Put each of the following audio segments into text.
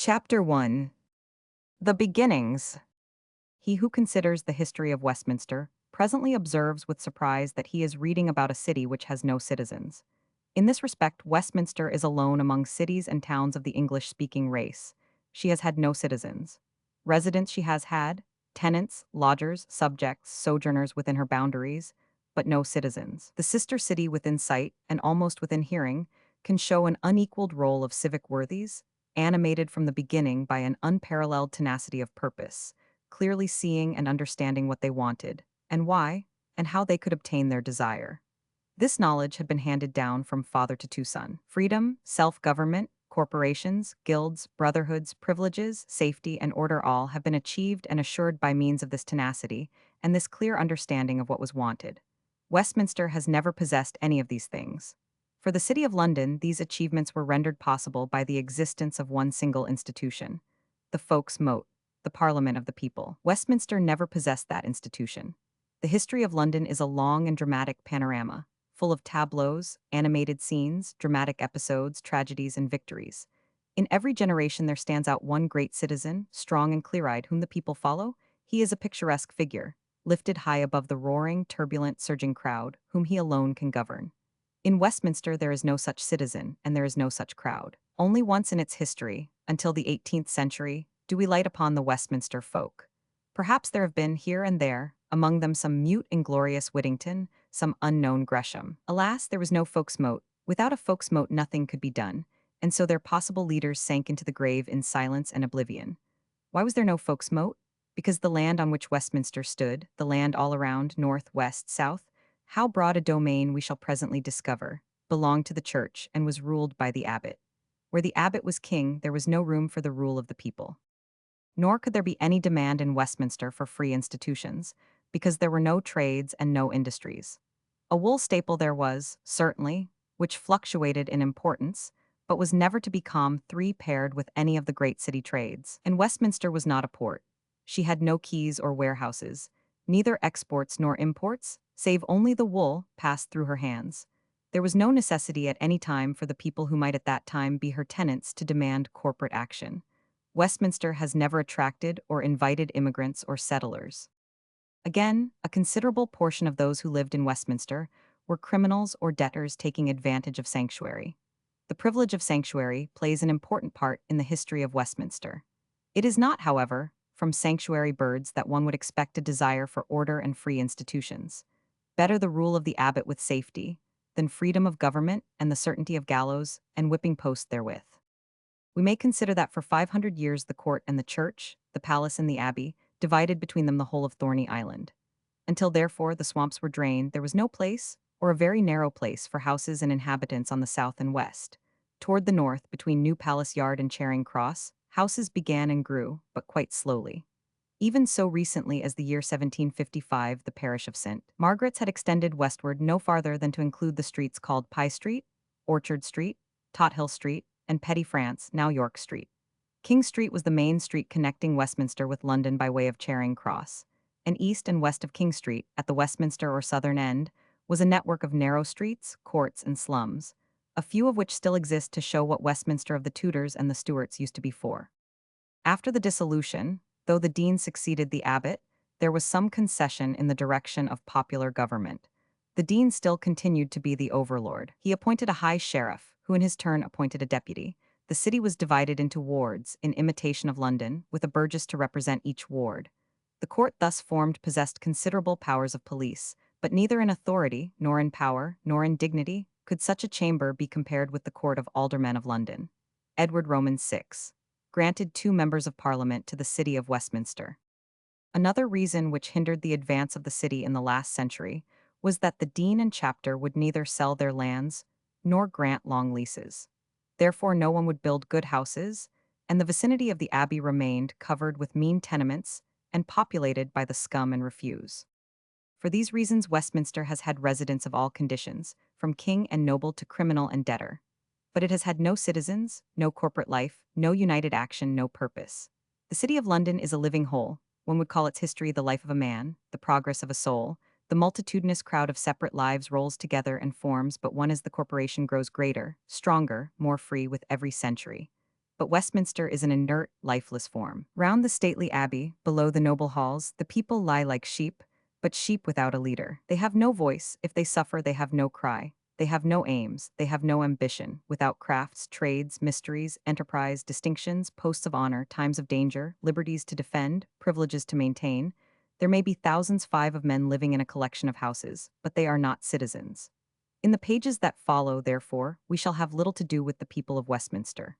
Chapter 1. The Beginnings. He who considers the history of Westminster presently observes with surprise that he is reading about a city which has no citizens. In this respect, Westminster is alone among cities and towns of the English-speaking race. She has had no citizens. Residents she has had, tenants, lodgers, subjects, sojourners within her boundaries, but no citizens. The sister city within sight, and almost within hearing, can show an unequaled roll of civic worthies, animated from the beginning by an unparalleled tenacity of purpose, clearly seeing and understanding what they wanted, and why, and how they could obtain their desire. This knowledge had been handed down from father to son. Freedom, self-government, corporations, guilds, brotherhoods, privileges, safety, and order all have been achieved and assured by means of this tenacity and this clear understanding of what was wanted. Westminster has never possessed any of these things. For the City of London, these achievements were rendered possible by the existence of one single institution, the Folks' Mote, the Parliament of the People. Westminster never possessed that institution. The history of London is a long and dramatic panorama, full of tableaus, animated scenes, dramatic episodes, tragedies, and victories. In every generation there stands out one great citizen, strong and clear-eyed, whom the people follow. He is a picturesque figure, lifted high above the roaring, turbulent, surging crowd, whom he alone can govern. In Westminster there is no such citizen, and there is no such crowd. Only once in its history, until the 18th century, do we light upon the Westminster folk. Perhaps there have been, here and there, among them some mute inglorious Whittington, some unknown Gresham. Alas, there was no Folks' Mote. Without a Folks' Mote nothing could be done, and so their possible leaders sank into the grave in silence and oblivion. Why was there no Folks' Mote? Because the land on which Westminster stood, the land all around, north, west, south, how broad a domain we shall presently discover, belonged to the church and was ruled by the abbot. Where the abbot was king, there was no room for the rule of the people. Nor could there be any demand in Westminster for free institutions, because there were no trades and no industries. A wool staple there was, certainly, which fluctuated in importance, but was never to be three-paired with any of the great city trades. And Westminster was not a port. She had no quays or warehouses, neither exports nor imports, save only the wool passed through her hands. There was no necessity at any time for the people who might at that time be her tenants to demand corporate action. Westminster has never attracted or invited immigrants or settlers. Again, a considerable portion of those who lived in Westminster were criminals or debtors taking advantage of sanctuary. The privilege of sanctuary plays an important part in the history of Westminster. It is not, however, from sanctuary birds that one would expect a desire for order and free institutions. Better the rule of the abbot with safety, than freedom of government and the certainty of gallows and whipping post therewith. We may consider that for 500 years the court and the church, the palace and the abbey, divided between them the whole of Thorny Island. Until therefore the swamps were drained, there was no place, or a very narrow place, for houses and inhabitants on the south and west. Toward the north, between New Palace Yard and Charing Cross, houses began and grew, but quite slowly. Even so recently as the year 1755, the parish of St. Margaret's had extended westward no farther than to include the streets called Pye Street, Orchard Street, Tothill Street, and Petty France, now York Street. King Street was the main street connecting Westminster with London by way of Charing Cross, and east and west of King Street, at the Westminster or southern end, was a network of narrow streets, courts, and slums, a few of which still exist to show what Westminster of the Tudors and the Stuarts used to be for. After the dissolution, though the dean succeeded the abbot, there was some concession in the direction of popular government. The dean still continued to be the overlord. He appointed a high sheriff, who in his turn appointed a deputy. The city was divided into wards, in imitation of London, with a burgess to represent each ward. The court thus formed possessed considerable powers of police, but neither in authority, nor in power, nor in dignity, could such a chamber be compared with the court of aldermen of London. Edward Roman VI granted 2 members of Parliament to the city of Westminster. Another reason which hindered the advance of the city in the last century was that the dean and chapter would neither sell their lands nor grant long leases. Therefore no one would build good houses, and the vicinity of the abbey remained covered with mean tenements and populated by the scum and refuse. For these reasons Westminster has had residents of all conditions, from king and noble to criminal and debtor. But it has had no citizens, no corporate life, no united action, no purpose. The City of London is a living whole. One would call its history the life of a man, the progress of a soul. The multitudinous crowd of separate lives rolls together and forms but one as the corporation grows greater, stronger, more free with every century. but Westminster is an inert, lifeless form. Round the stately abbey, below the noble halls, the people lie like sheep, but sheep without a leader. They have no voice. If they suffer, they have no cry. They have no aims. They have no ambition. Without crafts, trades, mysteries, enterprise, distinctions, posts of honor, times of danger, liberties to defend, privileges to maintain, there may be thousands five of men living in a collection of houses, but they are not citizens. In the pages that follow, therefore, we shall have little to do with the people of Westminster.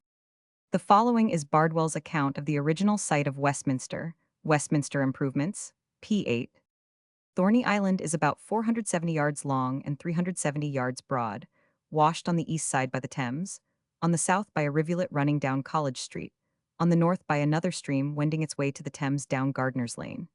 The following is Bardwell's account of the original site of Westminster, Westminster Improvements, p. 8. Thorney Island is about 470 yards long and 370 yards broad, washed on the east side by the Thames, on the south by a rivulet running down College Street, on the north by another stream wending its way to the Thames down Gardiner's Lane.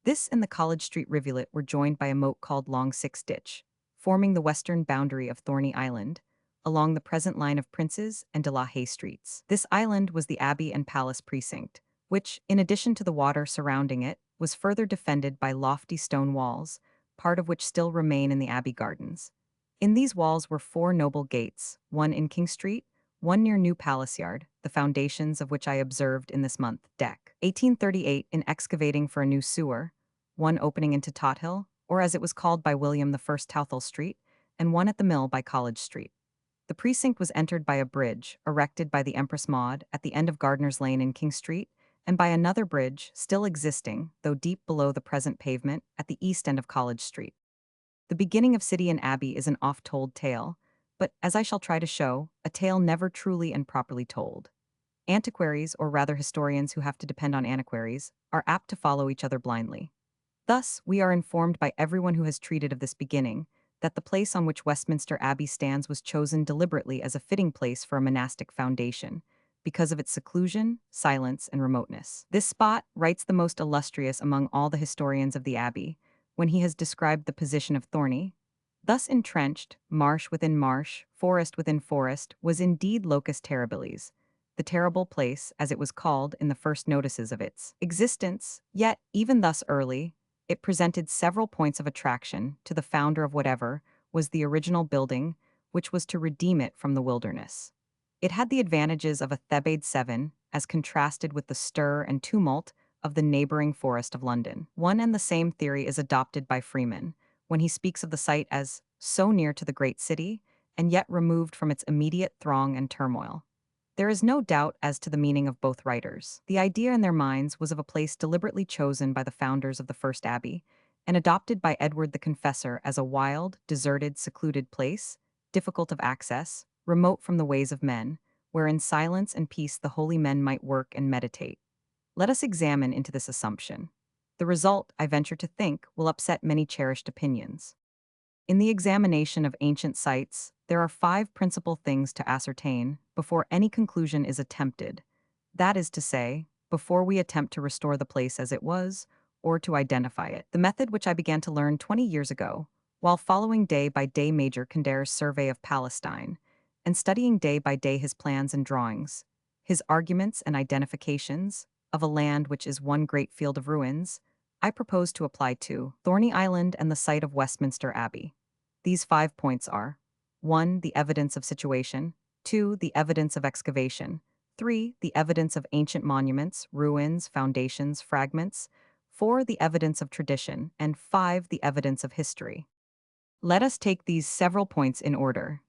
This and the College Street rivulet were joined by a moat called Long Six Ditch, forming the western boundary of Thorney Island, along the present line of Prince's and De La Haye Streets. This island was the Abbey and Palace precinct, which, in addition to the water surrounding it, was further defended by lofty stone walls, part of which still remain in the Abbey gardens. In these walls were four noble gates, one in King Street, one near New Palace Yard, the foundations of which I observed in this month, Dec. 1838, in excavating for a new sewer, one opening into Tothill, or as it was called by William I Towthall Street, and one at the mill by College Street. The precinct was entered by a bridge, erected by the Empress Maud at the end of Gardiner's Lane in King Street, and by another bridge, still existing, though deep below the present pavement, at the east end of College Street. The beginning of City and Abbey is an oft-told tale, but, as I shall try to show, a tale never truly and properly told. Antiquaries, or rather historians who have to depend on antiquaries, are apt to follow each other blindly. Thus, we are informed by everyone who has treated of this beginning, that the place on which Westminster Abbey stands was chosen deliberately as a fitting place for a monastic foundation, because of its seclusion, silence, and remoteness. This spot, writes the most illustrious among all the historians of the Abbey, when he has described the position of Thorney, thus entrenched, marsh within marsh, forest within forest, was indeed locus terribilis, the terrible place, as it was called in the first notices of its existence, yet, even thus early, it presented several points of attraction to the founder of whatever was the original building, which was to redeem it from the wilderness. It had the advantages of a Thebaid 7, as contrasted with the stir and tumult of the neighboring Forest of London. One and the same theory is adopted by Freeman, when he speaks of the site as so near to the great city, and yet removed from its immediate throng and turmoil. There is no doubt as to the meaning of both writers. The idea in their minds was of a place deliberately chosen by the founders of the first abbey, and adopted by Edward the Confessor as a wild, deserted, secluded place, difficult of access, remote from the ways of men, where in silence and peace the holy men might work and meditate. Let us examine into this assumption. The result, I venture to think, will upset many cherished opinions. In the examination of ancient sites, there are 5 principal things to ascertain before any conclusion is attempted. That is to say, before we attempt to restore the place as it was, or to identify it. The method which I began to learn 20 years ago, while following day by day Major Kindare's survey of Palestine, and studying day by day his plans and drawings, his arguments and identifications, of a land which is one great field of ruins, I propose to apply to Thorney Island and the site of Westminster Abbey. These 5 points are: 1. The evidence of situation; 2. The evidence of excavation; 3. The evidence of ancient monuments, ruins, foundations, fragments; 4. The evidence of tradition; and 5. The evidence of history. Let us take these several points in order.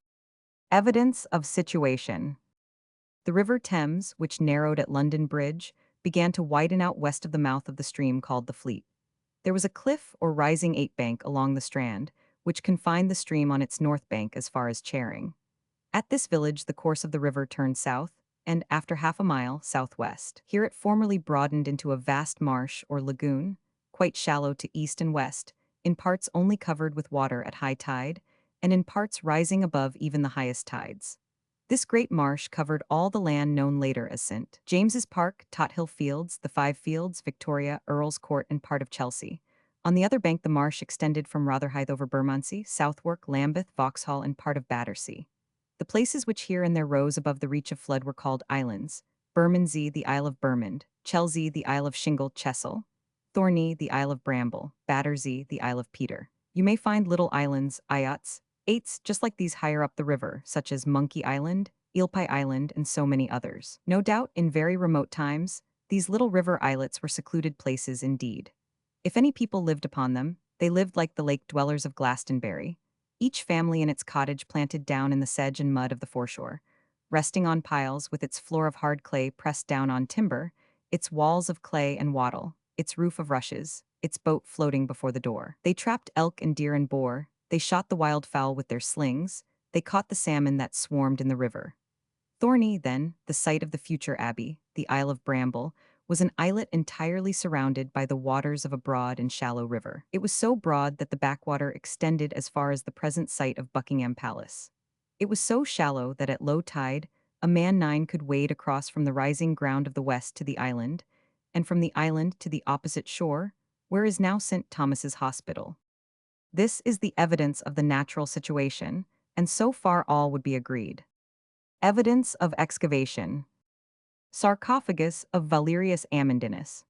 Evidence of situation. The River Thames, which narrowed at London Bridge, began to widen out west of the mouth of the stream called the Fleet. There was a cliff or rising ape-bank along the Strand, which confined the stream on its north bank as far as Charing. At this village the course of the river turned south, and, after half a mile, southwest. Here it formerly broadened into a vast marsh or lagoon, quite shallow to east and west, in parts only covered with water at high tide, and in parts rising above even the highest tides. This great marsh covered all the land known later as St. James's Park, Tothill Fields, the Five Fields, Victoria, Earl's Court, and part of Chelsea. On the other bank the marsh extended from Rotherhithe over Bermondsey, Southwark, Lambeth, Vauxhall, and part of Battersea. The places which here and there rose above the reach of flood were called islands: Bermondsey, the Isle of Bermond; Chelsea, the Isle of Shingle, Chessel; Thorney, the Isle of Bramble; Battersea, the Isle of Peter. You may find little islands, eyots, eights, just like these higher up the river, such as Monkey Island, Eelpie Island, and so many others. No doubt, in very remote times, these little river islets were secluded places indeed. If any people lived upon them, they lived like the lake dwellers of Glastonbury, each family in its cottage planted down in the sedge and mud of the foreshore, resting on piles with its floor of hard clay pressed down on timber, its walls of clay and wattle, its roof of rushes, its boat floating before the door. They trapped elk and deer and boar, they shot the wild fowl with their slings, they caught the salmon that swarmed in the river. Thorney, then, the site of the future abbey, the Isle of Bramble, was an islet entirely surrounded by the waters of a broad and shallow river. It was so broad that the backwater extended as far as the present site of Buckingham Palace. It was so shallow that at low tide, a man 9 could wade across from the rising ground of the west to the island, and from the island to the opposite shore, where is now St. Thomas's Hospital. This is the evidence of the natural situation, and so far all would be agreed. Evidence of excavation. Sarcophagus of Valerius Amundinus.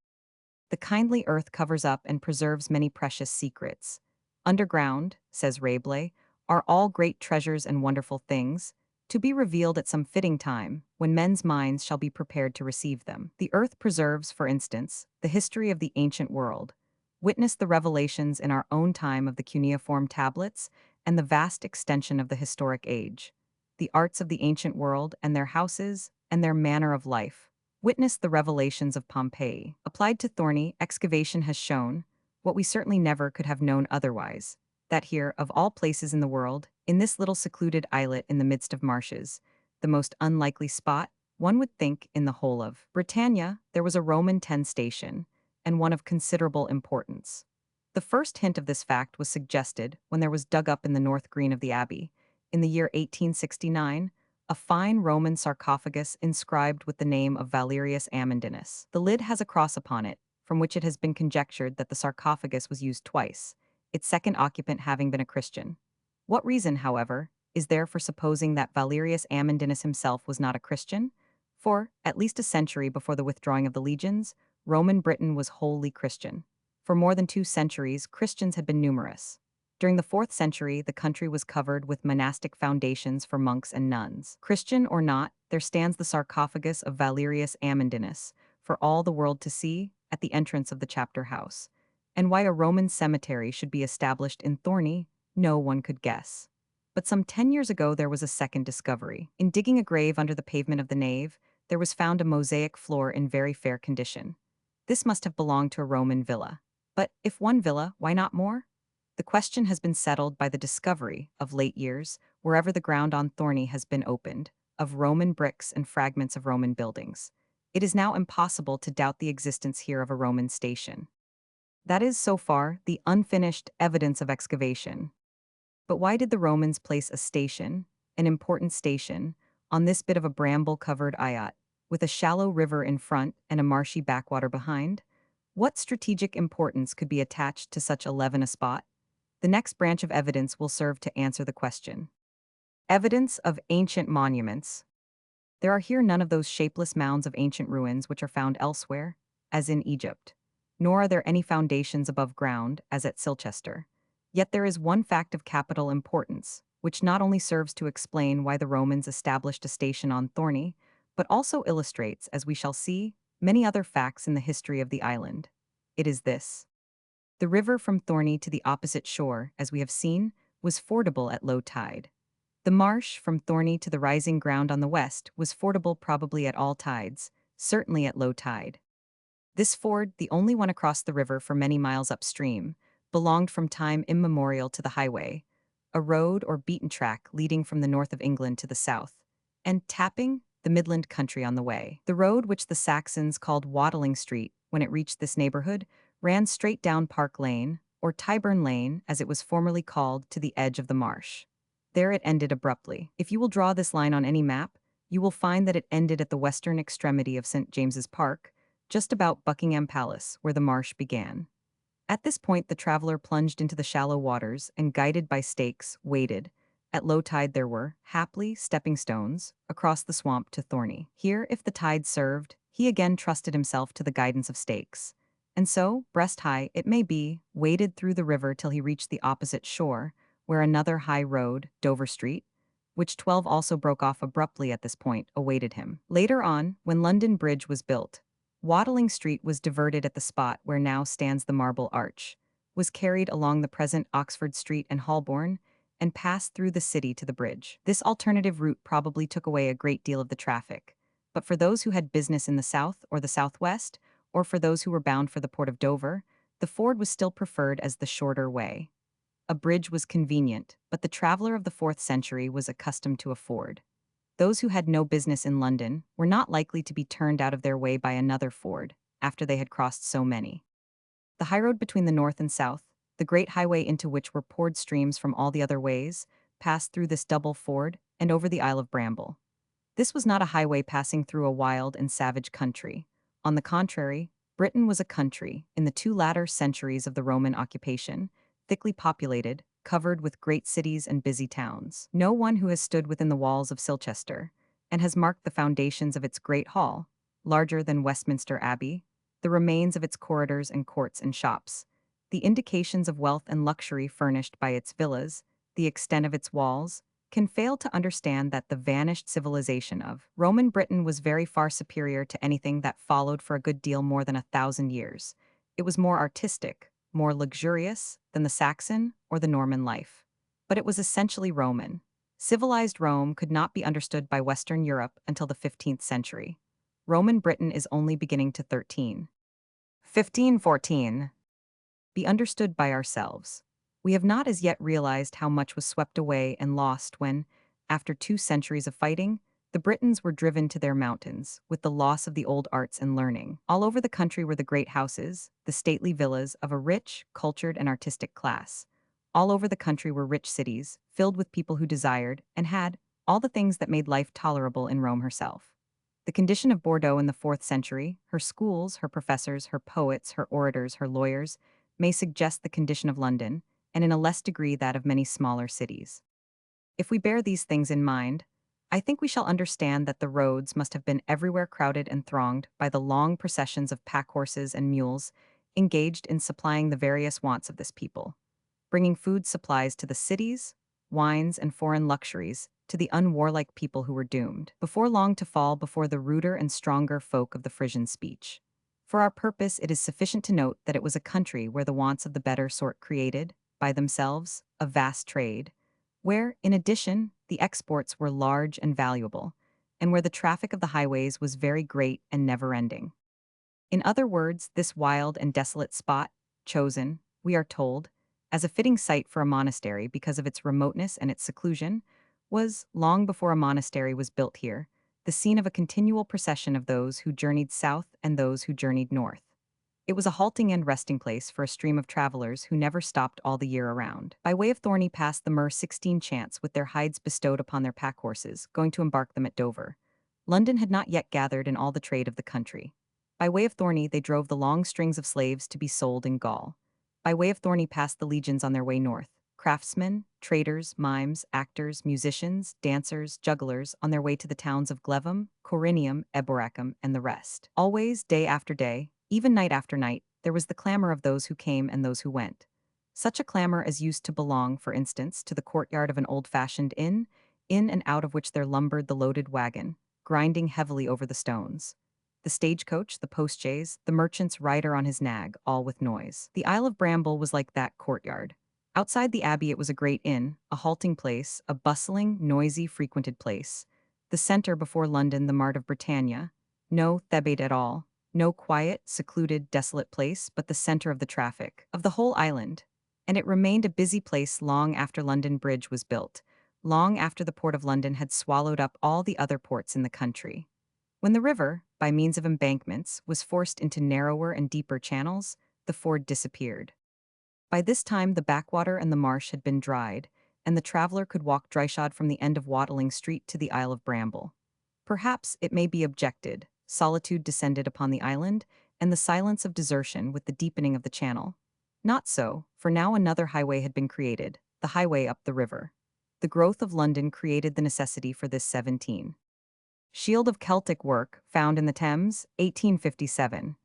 The kindly earth covers up and preserves many precious secrets. Underground, says Rabelais, are all great treasures and wonderful things, to be revealed at some fitting time, when men's minds shall be prepared to receive them. The earth preserves, for instance, the history of the ancient world. Witness the revelations in our own time of the cuneiform tablets and the vast extension of the historic age. The arts of the ancient world and their houses and their manner of life. Witness the revelations of Pompeii. Applied to Thorney, excavation has shown, what we certainly never could have known otherwise, that here, of all places in the world, in this little secluded islet in the midst of marshes, the most unlikely spot, one would think, in the whole of Britannia, there was a Roman 10 station, and one of considerable importance. The first hint of this fact was suggested when there was dug up in the north green of the abbey, in the year 1869, a fine Roman sarcophagus inscribed with the name of Valerius Amundinus. The lid has a cross upon it, from which it has been conjectured that the sarcophagus was used twice, its second occupant having been a Christian. What reason, however, is there for supposing that Valerius Amundinus himself was not a Christian? For, at least a century before the withdrawing of the legions, Roman Britain was wholly Christian. For more than 2 centuries, Christians had been numerous. During the 4th century, the country was covered with monastic foundations for monks and nuns. Christian or not, there stands the sarcophagus of Valerius Amundinus, for all the world to see, at the entrance of the chapter house. And why a Roman cemetery should be established in Thorney, no one could guess. But some 10 years ago there was a second discovery. In digging a grave under the pavement of the nave, there was found a mosaic floor in very fair condition. This must have belonged to a Roman villa. But if one villa, why not more? The question has been settled by the discovery, of late years, wherever the ground on Thorney has been opened, of Roman bricks and fragments of Roman buildings. It is now impossible to doubt the existence here of a Roman station. That is, so far, the unfinished evidence of excavation. But why did the Romans place a station, an important station, on this bit of a bramble-covered eyot, with a shallow river in front and a marshy backwater behind? What strategic importance could be attached to such a spot? The next branch of evidence will serve to answer the question. Evidence of ancient monuments. There are here none of those shapeless mounds of ancient ruins which are found elsewhere, as in Egypt. Nor are there any foundations above ground, as at Silchester. Yet there is one fact of capital importance, which not only serves to explain why the Romans established a station on Thorney, but also illustrates, as we shall see, many other facts in the history of the island. It is this. The river from Thorney to the opposite shore, as we have seen, was fordable at low tide. The marsh from Thorney to the rising ground on the west was fordable probably at all tides, certainly at low tide. This ford, the only one across the river for many miles upstream, belonged from time immemorial to the highway, a road or beaten track leading from the north of England to the south, and tapping the Midland country on the way. The road which the Saxons called Waddling Street, when it reached this neighborhood, ran straight down Park Lane, or Tyburn Lane, as it was formerly called, to the edge of the marsh. There it ended abruptly. If you will draw this line on any map, you will find that it ended at the western extremity of St. James's Park, just about Buckingham Palace, where the marsh began. At this point the traveler plunged into the shallow waters and, guided by stakes, waded. At low tide there were, haply, stepping stones, across the swamp to Thorney. Here, if the tide served, he again trusted himself to the guidance of stakes. And so, breast high, it may be, waded through the river till he reached the opposite shore, where another high road, Dover Street, which 12 also broke off abruptly at this point, awaited him. Later on, when London Bridge was built, Watling Street was diverted at the spot where now stands the Marble Arch, was carried along the present Oxford Street and Holborn, and passed through the city to the bridge. This alternative route probably took away a great deal of the traffic, but for those who had business in the south or the southwest, or for those who were bound for the port of Dover, the ford was still preferred as the shorter way. A bridge was convenient, but the traveler of the 4th century was accustomed to a ford. Those who had no business in London were not likely to be turned out of their way by another ford, after they had crossed so many. The highroad between the north and south, the great highway into which were poured streams from all the other ways, passed through this double ford and over the Isle of Bramble. This was not a highway passing through a wild and savage country. On the contrary, Britain was a country, in the 2 latter centuries of the Roman occupation, thickly populated, covered with great cities and busy towns. No one who has stood within the walls of Silchester, and has marked the foundations of its great hall, larger than Westminster Abbey, the remains of its corridors and courts and shops, the indications of wealth and luxury furnished by its villas, the extent of its walls, can fail to understand that the vanished civilization of Roman Britain was very far superior to anything that followed for a good deal more than 1,000 years. It was more artistic, more luxurious than the Saxon or the Norman life. But it was essentially Roman. Civilized Rome could not be understood by Western Europe until the 15th century. Roman Britain is only beginning to 1514 be understood by ourselves. We have not as yet realized how much was swept away and lost when, after 2 centuries of fighting, the Britons were driven to their mountains, with the loss of the old arts and learning. All over the country were the great houses, the stately villas of a rich, cultured, and artistic class. All over the country were rich cities, filled with people who desired, and had, all the things that made life tolerable in Rome herself. The condition of Bordeaux in the 4th century, her schools, her professors, her poets, her orators, her lawyers, may suggest the condition of London, and in a less degree that of many smaller cities. If we bear these things in mind, I think we shall understand that the roads must have been everywhere crowded and thronged by the long processions of pack horses and mules engaged in supplying the various wants of this people, bringing food supplies to the cities, wines and foreign luxuries to the unwarlike people who were doomed, before long to fall before the ruder and stronger folk of the Frisian speech. For our purpose, it is sufficient to note that it was a country where the wants of the better sort created, by themselves, a vast trade, where, in addition, the exports were large and valuable, and where the traffic of the highways was very great and never-ending. In other words, this wild and desolate spot, chosen, we are told, as a fitting site for a monastery because of its remoteness and its seclusion, was, long before a monastery was built here, the scene of a continual procession of those who journeyed south and those who journeyed north. It was a halting and resting place for a stream of travelers who never stopped all the year around. By way of Thorney passed the 16 chants with their hides bestowed upon their pack horses, going to embark them at Dover. London had not yet gathered in all the trade of the country. By way of Thorney they drove the long strings of slaves to be sold in Gaul. By way of Thorney passed the legions on their way north, craftsmen, traders, mimes, actors, musicians, dancers, jugglers, on their way to the towns of Glevum, Corinium, Eboracum, and the rest. Always, day after day, even night after night, there was the clamor of those who came and those who went. Such a clamor as used to belong, for instance, to the courtyard of an old-fashioned inn, in and out of which there lumbered the loaded wagon, grinding heavily over the stones. The stagecoach, the postchaise, the merchant's rider on his nag, all with noise. The Isle of Bramble was like that courtyard. Outside the abbey it was a great inn, a halting place, a bustling, noisy, frequented place. The centre before London, the mart of Britannia. No Thebaid at all. No quiet, secluded, desolate place, but the centre of the traffic, of the whole island. And it remained a busy place long after London Bridge was built, long after the port of London had swallowed up all the other ports in the country. When the river, by means of embankments, was forced into narrower and deeper channels, the ford disappeared. By this time the backwater and the marsh had been dried, and the traveller could walk dryshod from the end of Watling Street to the Isle of Bramble. Perhaps, it may be objected, solitude descended upon the island, and the silence of desertion with the deepening of the channel. Not so, for now another highway had been created, the highway up the river. The growth of London created the necessity for this 17. Shield of Celtic work, found in the Thames, 1857.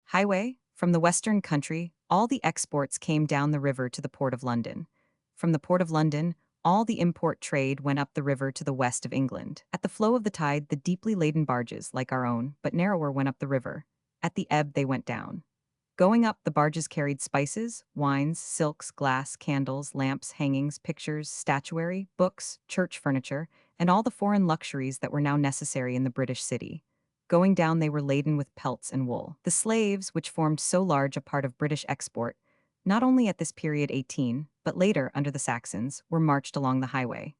Highway, from the western country, all the exports came down the river to the Port of London. From the Port of London, All the import trade went up the river to the west of England. At the flow of the tide, the deeply laden barges, like our own, but narrower, went up the river. At the ebb, they went down. Going up, the barges carried spices, wines, silks, glass, candles, lamps, hangings, pictures, statuary, books, church furniture, and all the foreign luxuries that were now necessary in the British city. Going down, they were laden with pelts and wool. The slaves, which formed so large a part of British export, not only at this period 18, but later, under the Saxons, were marched along the highway.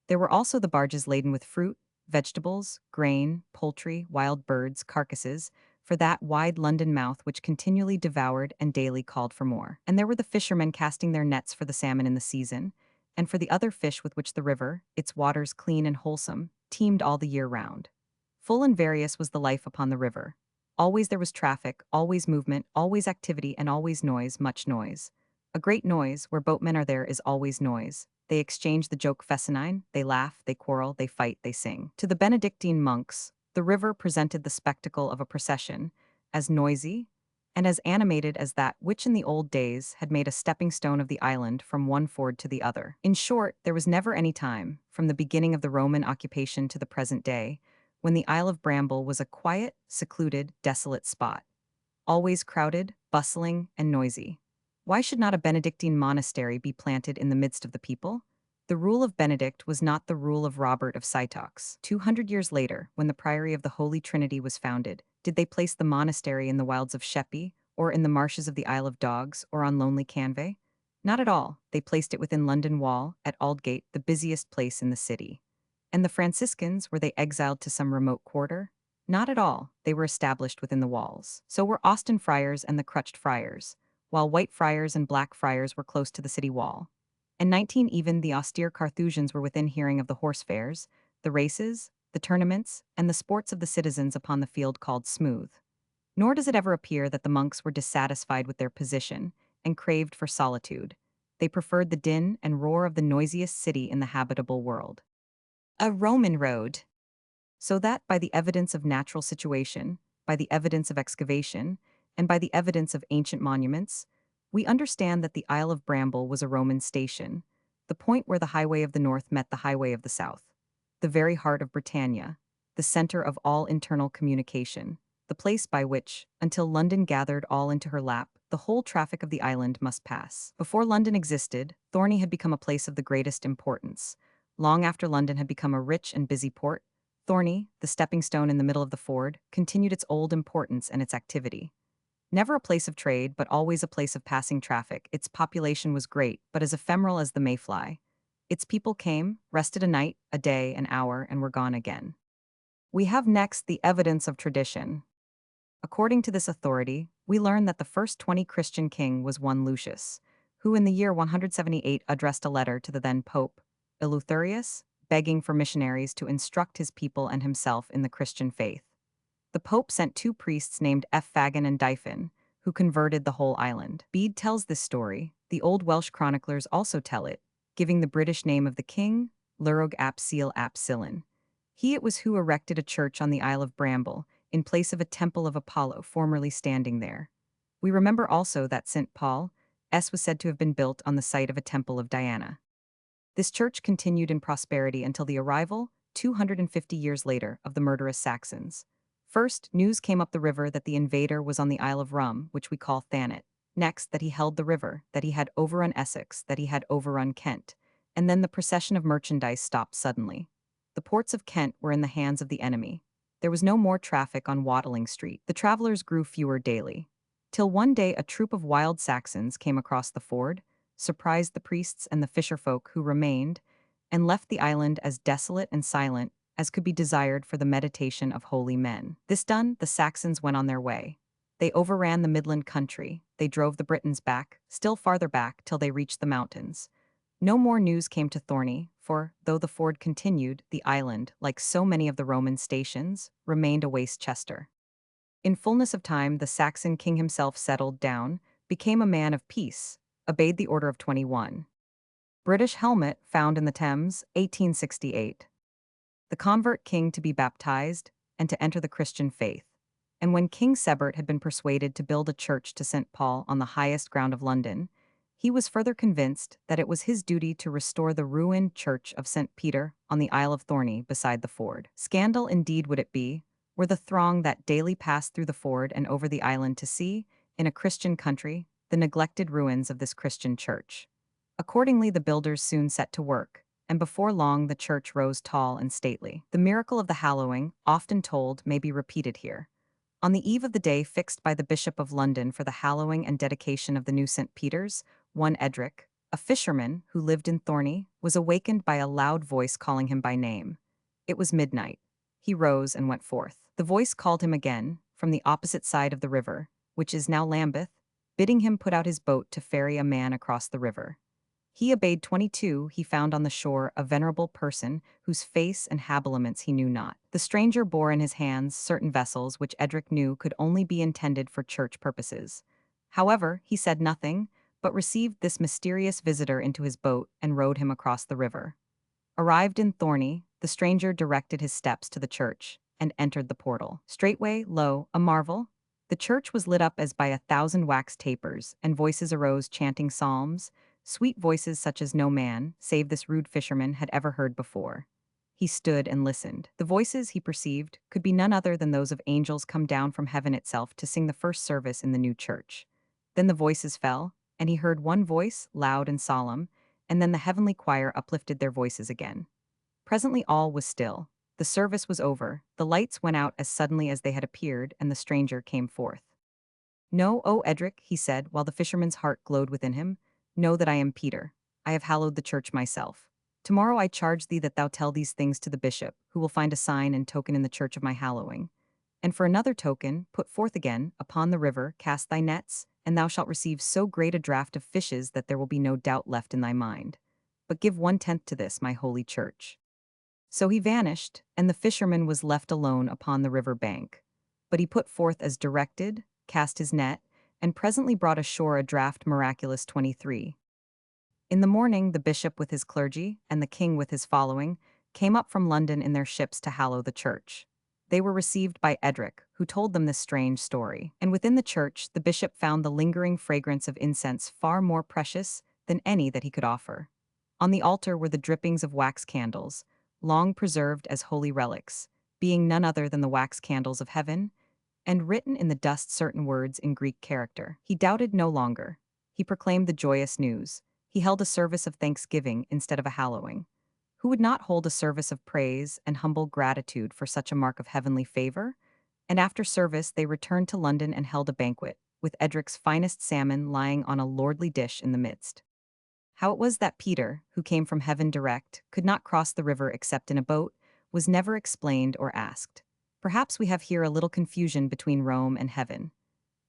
There were also the barges laden with fruit, vegetables, grain, poultry, wild birds, carcasses, for that wide London mouth which continually devoured and daily called for more. And there were the fishermen casting their nets for the salmon in the season, and for the other fish with which the river, its waters clean and wholesome, teemed all the year round. Full and various was the life upon the river. Always there was traffic, always movement, always activity, and always noise, much noise. A great noise, where boatmen are there, is always noise. They exchange the joke fescennine, they laugh, they quarrel, they fight, they sing. To the Benedictine monks, the river presented the spectacle of a procession, as noisy and as animated as that which in the old days had made a stepping stone of the island from one ford to the other. In short, there was never any time, from the beginning of the Roman occupation to the present day, when the Isle of Bramble was a quiet, secluded, desolate spot, always crowded, bustling, and noisy. Why should not a Benedictine monastery be planted in the midst of the people? The rule of Benedict was not the rule of Robert of Cytox. 200 years later, when the Priory of the Holy Trinity was founded, did they place the monastery in the wilds of Sheppey, or in the marshes of the Isle of Dogs, or on lonely Canvey? Not at all. They placed it within London Wall, at Aldgate, the busiest place in the city. And the Franciscans, were they exiled to some remote quarter? Not at all. They were established within the walls. So were Austin friars and the Crutched friars, while White friars and Black friars were close to the city wall. In 19 even the austere Carthusians were within hearing of the horse fairs, the races, the tournaments, and the sports of the citizens upon the field called smooth. Nor does it ever appear that the monks were dissatisfied with their position and craved for solitude. They preferred the din and roar of the noisiest city in the habitable world. A Roman road. So that by the evidence of natural situation, by the evidence of excavation, and by the evidence of ancient monuments, we understand that the Isle of Bramble was a Roman station, the point where the highway of the north met the highway of the south, the very heart of Britannia, the center of all internal communication, the place by which, until London gathered all into her lap, the whole traffic of the island must pass. Before London existed, Thorney had become a place of the greatest importance. Long after London had become a rich and busy port, Thorney, the stepping stone in the middle of the ford, continued its old importance and its activity. Never a place of trade, but always a place of passing traffic, its population was great, but as ephemeral as the mayfly. Its people came, rested a night, a day, an hour, and were gone again. We have next the evidence of tradition. According to this authority, we learn that the first 20 Christian king was one Lucius, who in the year 178 addressed a letter to the then Pope, Eleutherius, begging for missionaries to instruct his people and himself in the Christian faith. The Pope sent two priests named Fagin and Dyphon, who converted the whole island. Bede tells this story. The old Welsh chroniclers also tell it, giving the British name of the king, Lurog ap Seal ap Silin. He it was who erected a church on the Isle of Bramble, in place of a temple of Apollo formerly standing there. We remember also that St. Paul was said to have been built on the site of a temple of Diana. This church continued in prosperity until the arrival, 250 years later, of the murderous Saxons. First, news came up the river that the invader was on the Isle of Rum, which we call Thanet. Next, that he held the river, that he had overrun Essex, that he had overrun Kent. And then the procession of merchandise stopped suddenly. The ports of Kent were in the hands of the enemy. There was no more traffic on Watling Street. The travelers grew fewer daily. Till one day a troop of wild Saxons came across the ford, surprised the priests and the fisherfolk who remained, and left the island as desolate and silent as could be desired for the meditation of holy men. This done, the Saxons went on their way. They overran the Midland country, they drove the Britons back, still farther back, till they reached the mountains. No more news came to Thorney, for, though the ford continued, the island, like so many of the Roman stations, remained a waste chester. In fullness of time, the Saxon king himself settled down, became a man of peace, obeyed the Order of 21. British helmet found in the Thames, 1868. The convert king to be baptized, and to enter the Christian faith. And when King Sebert had been persuaded to build a church to St. Paul on the highest ground of London, He was further convinced that it was his duty to restore the ruined church of St. Peter on the Isle of Thorney beside the ford. Scandal indeed would it be, were the throng that daily passed through the ford and over the island to see, in a Christian country, the neglected ruins of this Christian church. Accordingly, the builders soon set to work, and before long the church rose tall and stately. The miracle of the hallowing, often told, may be repeated here. On the eve of the day fixed by the Bishop of London for the hallowing and dedication of the new St. Peter's, one Edric, a fisherman who lived in Thorney, was awakened by a loud voice calling him by name. It was midnight. He rose and went forth. The voice called him again, from the opposite side of the river, which is now Lambeth, bidding him put out his boat to ferry a man across the river. He obeyed. 22. He found on the shore a venerable person whose face and habiliments he knew not. The stranger bore in his hands certain vessels which Edric knew could only be intended for church purposes. However, he said nothing, but received this mysterious visitor into his boat and rowed him across the river. Arrived in Thorney, the stranger directed his steps to the church and entered the portal. Straightway, lo, a marvel! The church was lit up as by 1,000 wax tapers, and voices arose chanting psalms, sweet voices such as no man, save this rude fisherman, had ever heard before. He stood and listened. The voices, he perceived, could be none other than those of angels come down from heaven itself to sing the first service in the new church. Then the voices fell, and he heard one voice, loud and solemn, and then the heavenly choir uplifted their voices again. Presently all was still. The service was over, the lights went out as suddenly as they had appeared, and the stranger came forth. "Know, O Edric," he said, while the fisherman's heart glowed within him, "know that I am Peter. I have hallowed the church myself. Tomorrow I charge thee that thou tell these things to the bishop, who will find a sign and token in the church of my hallowing. And for another token, put forth again, upon the river, cast thy nets, and thou shalt receive so great a draught of fishes that there will be no doubt left in thy mind. But give 1/10 to this, my holy church." So he vanished, and the fisherman was left alone upon the river bank. But he put forth as directed, cast his net, and presently brought ashore a draught miraculous 23. In the morning the bishop with his clergy, and the king with his following, came up from London in their ships to hallow the church. They were received by Edric, who told them this strange story. And within the church the bishop found the lingering fragrance of incense far more precious than any that he could offer. On the altar were the drippings of wax candles, long preserved as holy relics, being none other than the wax candles of heaven, and written in the dust certain words in Greek character. He doubted no longer. He proclaimed the joyous news. He held a service of thanksgiving instead of a hallowing. Who would not hold a service of praise and humble gratitude for such a mark of heavenly favor? And after service they returned to London and held a banquet, with Edric's finest salmon lying on a lordly dish in the midst. How it was that Peter, who came from heaven direct, could not cross the river except in a boat, was never explained or asked. Perhaps we have here a little confusion between Rome and heaven.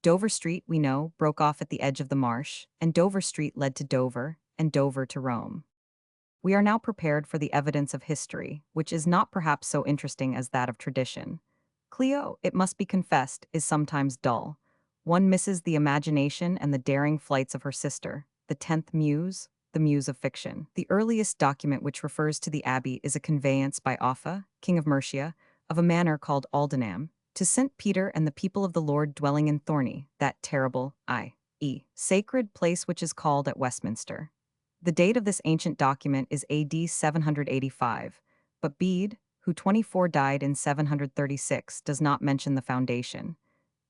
Dover Street, we know, broke off at the edge of the marsh, and Dover Street led to Dover, and Dover to Rome. We are now prepared for the evidence of history, which is not perhaps so interesting as that of tradition. Cleo, it must be confessed, is sometimes dull. One misses the imagination and the daring flights of her sister, the 10th muse, the muse of fiction. The earliest document which refers to the abbey is a conveyance by Offa, king of Mercia, of a manor called Aldenham, to St. Peter and the people of the Lord dwelling in Thorney, that terrible, i.e., sacred place which is called at Westminster. The date of this ancient document is AD 785, but Bede, who 24 died in 736, does not mention the foundation.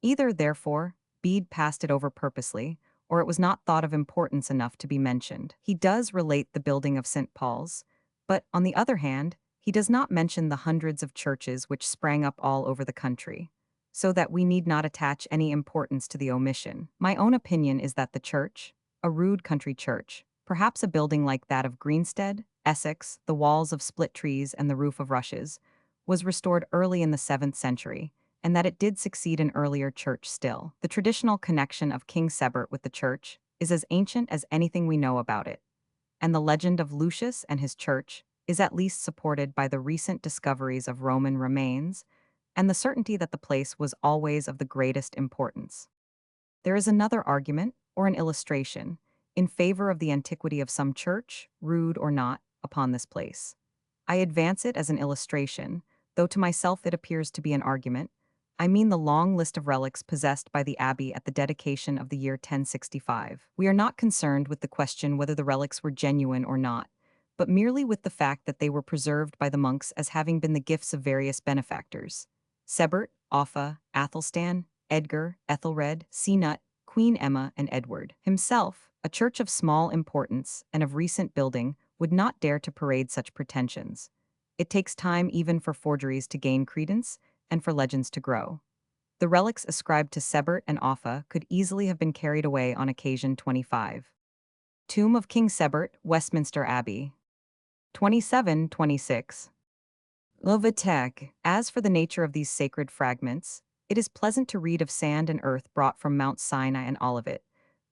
Either, therefore, Bede passed it over purposely, or it was not thought of importance enough to be mentioned. He does relate the building of St. Paul's, but, on the other hand, he does not mention the hundreds of churches which sprang up all over the country, so that we need not attach any importance to the omission. My own opinion is that the church, a rude country church, perhaps a building like that of Greenstead, Essex, the walls of split trees and the roof of rushes, was restored early in the 7th century, and that it did succeed an earlier church still. The traditional connection of King Sebert with the church is as ancient as anything we know about it, and the legend of Lucius and his church is at least supported by the recent discoveries of Roman remains and the certainty that the place was always of the greatest importance. There is another argument, or an illustration, in favor of the antiquity of some church, rude or not, upon this place. I advance it as an illustration, though to myself it appears to be an argument. I mean the long list of relics possessed by the abbey at the dedication of the year 1065. We are not concerned with the question whether the relics were genuine or not, but merely with the fact that they were preserved by the monks as having been the gifts of various benefactors. Sebert, Offa, Athelstan, Edgar, Ethelred, Cnut, Queen Emma, and Edward himself, a church of small importance and of recent building, would not dare to parade such pretensions. It takes time even for forgeries to gain credence and for legends to grow. The relics ascribed to Sebert and Offa could easily have been carried away on occasion 25. Tomb of King Sebert, Westminster Abbey. 2726. Lovatek. As for the nature of these sacred fragments, it is pleasant to read of sand and earth brought from Mount Sinai and Olivet,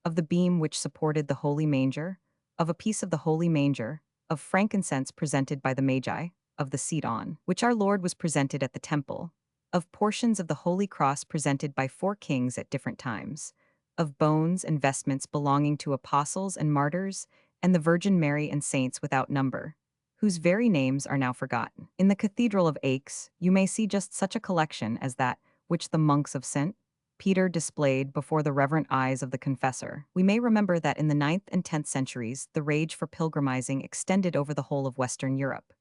of the beam which supported the holy manger, of a piece of the holy manger, of frankincense presented by the Magi, of the seat on which our Lord was presented at the temple, of portions of the holy cross presented by 4 kings at different times, of bones and vestments belonging to apostles and martyrs, and the Virgin Mary and saints without number, whose very names are now forgotten. In the Cathedral of Aix, you may see just such a collection as that which the monks of St. Peter displayed before the reverent eyes of the confessor. We may remember that in the 9th and 10th centuries, the rage for pilgrimizing extended over the whole of Western Europe.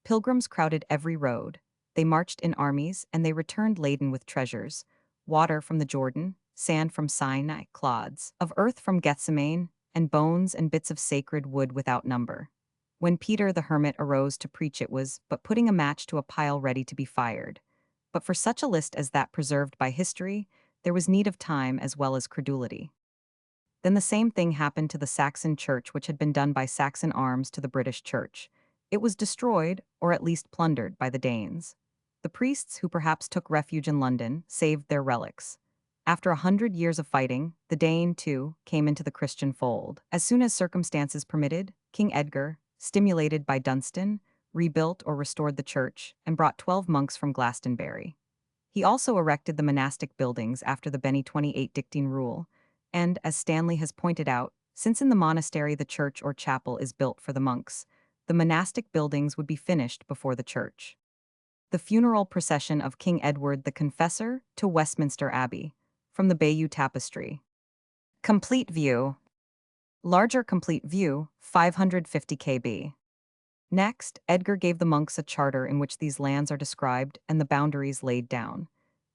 Pilgrims crowded every road. They marched in armies, and they returned laden with treasures: water from the Jordan, sand from Sinai, clods of earth from Gethsemane, and bones and bits of sacred wood without number. When Peter the hermit arose to preach, it was but putting a match to a pile ready to be fired. But for such a list as that preserved by history, there was need of time as well as credulity. Then the same thing happened to the Saxon church which had been done by Saxon arms to the British church. It was destroyed, or at least plundered, by the Danes. The priests, who perhaps took refuge in London, saved their relics. After 100 years of fighting, the Dane, too, came into the Christian fold. As soon as circumstances permitted, King Edgar, stimulated by Dunstan, rebuilt or restored the church, and brought 12 monks from Glastonbury. He also erected the monastic buildings after the Benny 28 dictine rule, and, as Stanley has pointed out, since in the monastery the church or chapel is built for the monks, the monastic buildings would be finished before the church. The funeral procession of King Edward the Confessor to Westminster Abbey, from the Bayeux Tapestry. Complete view. Larger complete view, 550 kb. Next, Edgar gave the monks a charter in which these lands are described and the boundaries laid down.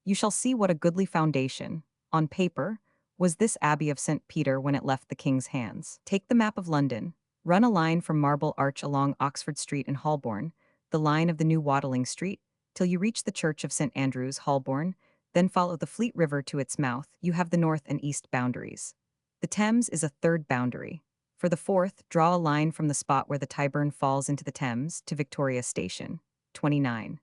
You shall see what a goodly foundation, on paper, was this Abbey of St. Peter when it left the king's hands. Take the map of London, run a line from Marble Arch along Oxford Street in Holborn, the line of the new Watling Street, till you reach the church of St. Andrew's, Holborn, then follow the Fleet River to its mouth. You have the north and east boundaries. The Thames is a third boundary. For the fourth, draw a line from the spot where the Tyburn falls into the Thames to Victoria Station, 29.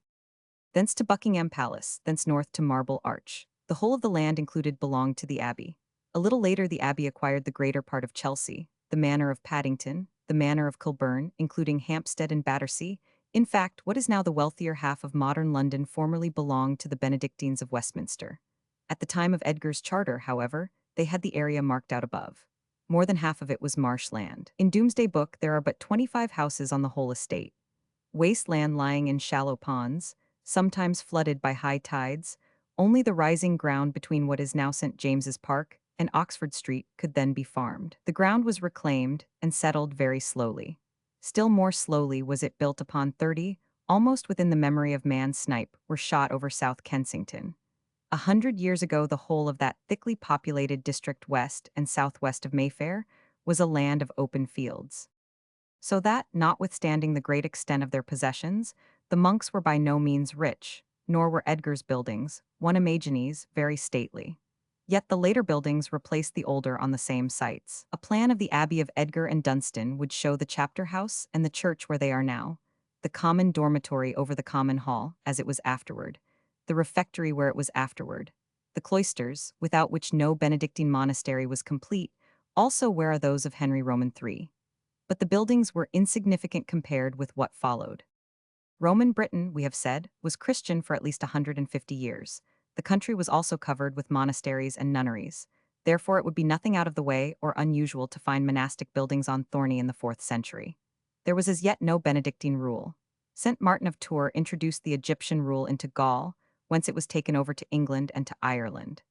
Thence to Buckingham Palace, thence north to Marble Arch. The whole of the land included belonged to the Abbey. A little later the Abbey acquired the greater part of Chelsea, the manor of Paddington, the manor of Kilburn, including Hampstead and Battersea. In fact, what is now the wealthier half of modern London formerly belonged to the Benedictines of Westminster. At the time of Edgar's charter, however, they had the area marked out above. More than half of it was marsh land. In Doomsday Book, there are but 25 houses on the whole estate. Waste land lying in shallow ponds, sometimes flooded by high tides. Only the rising ground between what is now St. James's Park and Oxford Street could then be farmed. The ground was reclaimed and settled very slowly. Still more slowly was it built upon 30, almost within the memory of man snipe, were shot over South Kensington. 100 years ago, the whole of that thickly populated district west and southwest of Mayfair was a land of open fields. So that, notwithstanding the great extent of their possessions, the monks were by no means rich, nor were Edgar's buildings, one imagines, very stately. Yet the later buildings replaced the older on the same sites. A plan of the Abbey of Edgar and Dunstan would show the chapter house and the church where they are now, the common dormitory over the common hall, as it was afterward, the refectory where it was afterward, the cloisters, without which no Benedictine monastery was complete, also where are those of Henry Roman III. But the buildings were insignificant compared with what followed. Roman Britain, we have said, was Christian for at least 150 years. The country was also covered with monasteries and nunneries. Therefore it would be nothing out of the way or unusual to find monastic buildings on Thorney in the 4th century. There was as yet no Benedictine rule. St. Martin of Tours introduced the Egyptian rule into Gaul, whence it was taken over to England and to Ireland.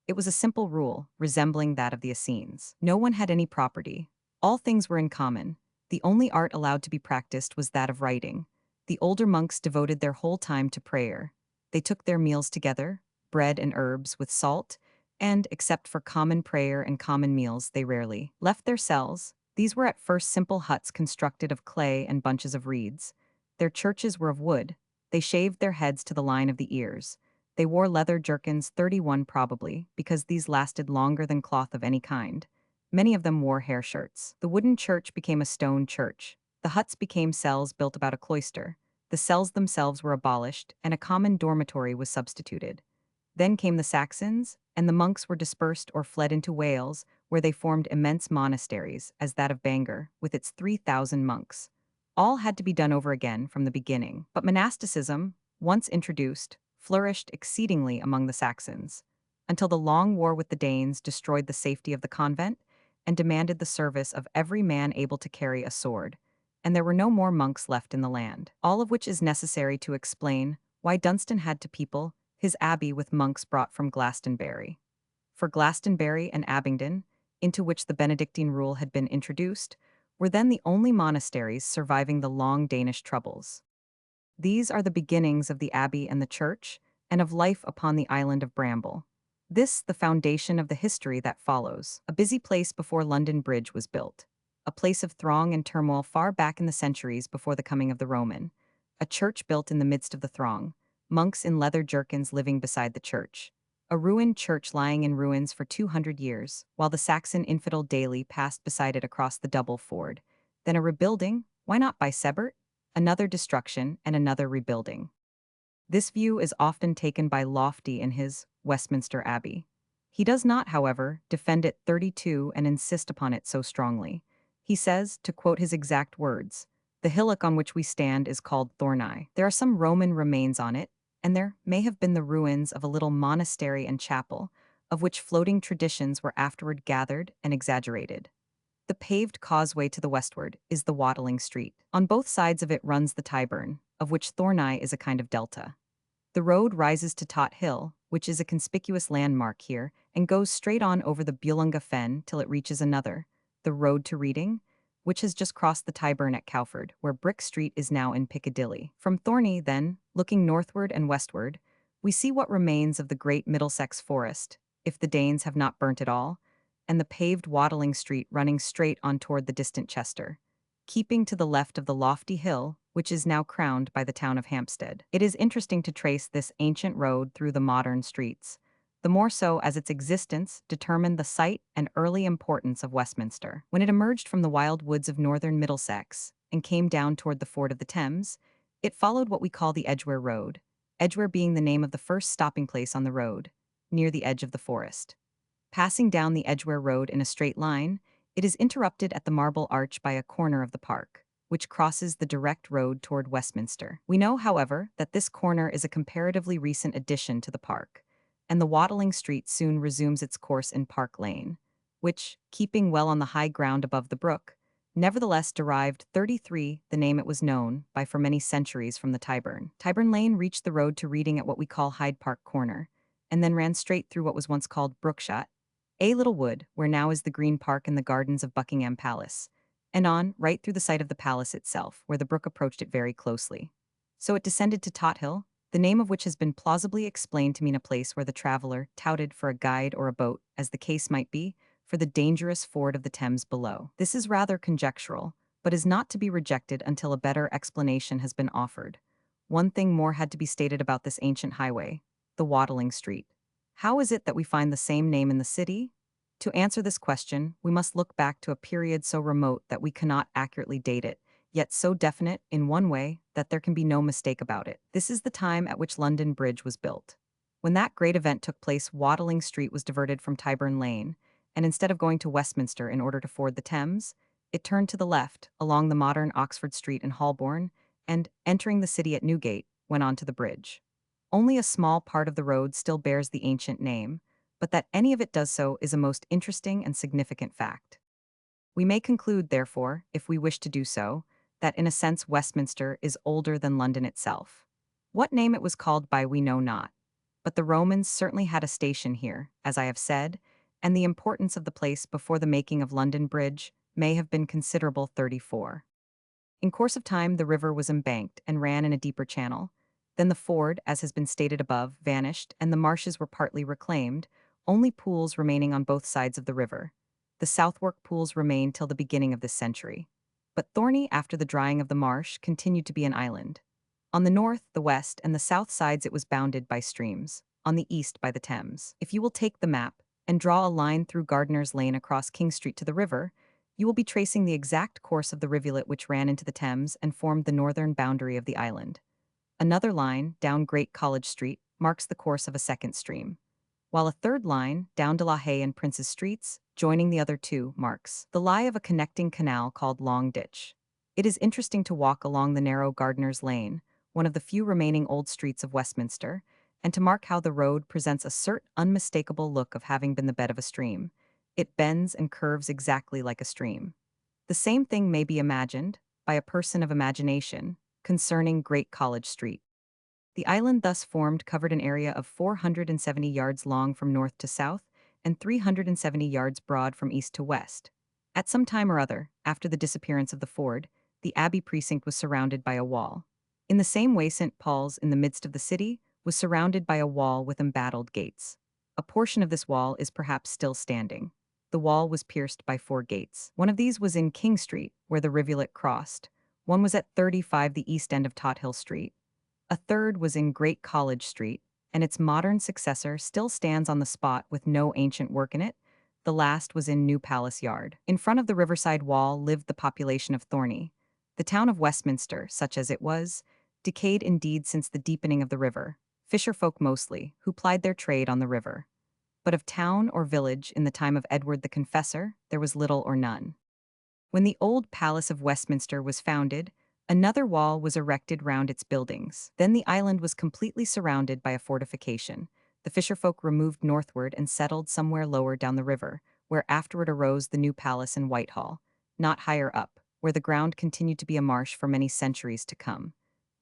It was a simple rule, resembling that of the Essenes. No one had any property. All things were in common. The only art allowed to be practiced was that of writing. The older monks devoted their whole time to prayer. They took their meals together, bread and herbs with salt, and, except for common prayer and common meals, they rarely left their cells. These were at first simple huts constructed of clay and bunches of reeds. Their churches were of wood. They shaved their heads to the line of the ears. They wore leather jerkins, 31 probably, because these lasted longer than cloth of any kind. Many of them wore hair shirts. The wooden church became a stone church. The huts became cells built about a cloister. The cells themselves were abolished, and a common dormitory was substituted. Then came the Saxons, and the monks were dispersed or fled into Wales, where they formed immense monasteries, as that of Bangor, with its 3,000 monks. All had to be done over again from the beginning. But monasticism, once introduced, flourished exceedingly among the Saxons, until the long war with the Danes destroyed the safety of the convent and demanded the service of every man able to carry a sword, and there were no more monks left in the land. All of which is necessary to explain why Dunstan had to people his abbey with monks brought from Glastonbury. For Glastonbury and Abingdon, into which the Benedictine rule had been introduced, were then the only monasteries surviving the long Danish troubles. These are the beginnings of the abbey and the church, and of life upon the island of Bramble. This the foundation of the history that follows. A busy place before London Bridge was built. A place of throng and turmoil far back in the centuries before the coming of the Roman. A church built in the midst of the throng. Monks in leather jerkins living beside the church. A ruined church lying in ruins for 200 years, while the Saxon infidel daily passed beside it across the double ford. Then a rebuilding, why not by Sebert? Another destruction and another rebuilding. This view is often taken by Lofty in his Westminster Abbey. He does not, however, defend it 32 and insist upon it so strongly. He says, to quote his exact words, "The hillock on which we stand is called Thorney. There are some Roman remains on it, and there may have been the ruins of a little monastery and chapel, of which floating traditions were afterward gathered and exaggerated. The paved causeway to the westward is the Watling Street. On both sides of it runs the Tyburn, of which Thorney is a kind of delta. The road rises to Tot Hill, which is a conspicuous landmark here, and goes straight on over the Bulunga Fen till it reaches another, the road to Reading, which has just crossed the Tyburn at Cowford, where Brick Street is now in Piccadilly. From Thorney, then, looking northward and westward, we see what remains of the great Middlesex forest, if the Danes have not burnt it all, and the paved Watling Street running straight on toward the distant Chester, keeping to the left of the lofty hill, which is now crowned by the town of Hampstead. It is interesting to trace this ancient road through the modern streets, the more so as its existence determined the site and early importance of Westminster. When it emerged from the wild woods of northern Middlesex and came down toward the ford of the Thames, it followed what we call the Edgware Road, Edgware being the name of the first stopping place on the road, near the edge of the forest. Passing down the Edgware Road in a straight line, it is interrupted at the Marble Arch by a corner of the park, which crosses the direct road toward Westminster. We know, however, that this corner is a comparatively recent addition to the park, and the Watling Street soon resumes its course in Park Lane, which, keeping well on the high ground above the brook, nevertheless derived 33 the name it was known by for many centuries from the Tyburn. Tyburn Lane reached the road to Reading at what we call Hyde Park Corner, and then ran straight through what was once called Brookshot, a little wood, where now is the Green Park and the gardens of Buckingham Palace, and on, right through the site of the palace itself, where the brook approached it very closely. So it descended to Tot Hill, the name of which has been plausibly explained to mean a place where the traveler touted for a guide or a boat, as the case might be, for the dangerous ford of the Thames below. This is rather conjectural, but is not to be rejected until a better explanation has been offered. One thing more had to be stated about this ancient highway, the Watling Street. How is it that we find the same name in the city? To answer this question, we must look back to a period so remote that we cannot accurately date it, yet so definite in one way that there can be no mistake about it. This is the time at which London Bridge was built. When that great event took place, Watling Street was diverted from Tyburn Lane, and instead of going to Westminster in order to ford the Thames, it turned to the left, along the modern Oxford Street in Holborn, and, entering the city at Newgate, went on to the bridge. Only a small part of the road still bears the ancient name, but that any of it does so is a most interesting and significant fact. We may conclude, therefore, if we wish to do so, that in a sense Westminster is older than London itself. What name it was called by we know not. but the Romans certainly had a station here, as I have said, and the importance of the place before the making of London Bridge may have been considerable. 34. In course of time, the river was embanked and ran in a deeper channel. Then the ford, as has been stated above, vanished, and the marshes were partly reclaimed, only pools remaining on both sides of the river. The Southwark pools remained till the beginning of this century. But Thorney, after the drying of the marsh, continued to be an island. On the north, the west, and the south sides it was bounded by streams, on the east by the Thames. If you will take the map and draw a line through Gardiner's Lane across King Street to the river, you will be tracing the exact course of the rivulet which ran into the Thames and formed the northern boundary of the island. Another line, down Great College Street, marks the course of a second stream, while a third line, down De La Haye and Prince's Streets, joining the other two, marks the lie of a connecting canal called Long Ditch. It is interesting to walk along the narrow Gardiner's Lane, one of the few remaining old streets of Westminster, and to mark how the road presents a certain unmistakable look of having been the bed of a stream. It bends and curves exactly like a stream. The same thing may be imagined, by a person of imagination, concerning Great College Street. The island thus formed covered an area of 470 yards long from north to south and 370 yards broad from east to west. At some time or other, after the disappearance of the ford, the abbey precinct was surrounded by a wall. In the same way St. Paul's, in the midst of the city, was surrounded by a wall with embattled gates. A portion of this wall is perhaps still standing. The wall was pierced by 4 gates. One of these was in King Street, where the rivulet crossed. One was at 35 the east end of Tothill Street. A third was in Great College Street, and its modern successor still stands on the spot with no ancient work in it. The last was in New Palace Yard. In front of the riverside wall lived the population of Thorney. The town of Westminster, such as it was, decayed indeed since the deepening of the river, fisherfolk mostly, who plied their trade on the river. But of town or village in the time of Edward the Confessor, there was little or none. When the old Palace of Westminster was founded, another wall was erected round its buildings. Then the island was completely surrounded by a fortification. The fisherfolk removed northward and settled somewhere lower down the river, where afterward arose the new palace in Whitehall, not higher up, where the ground continued to be a marsh for many centuries to come.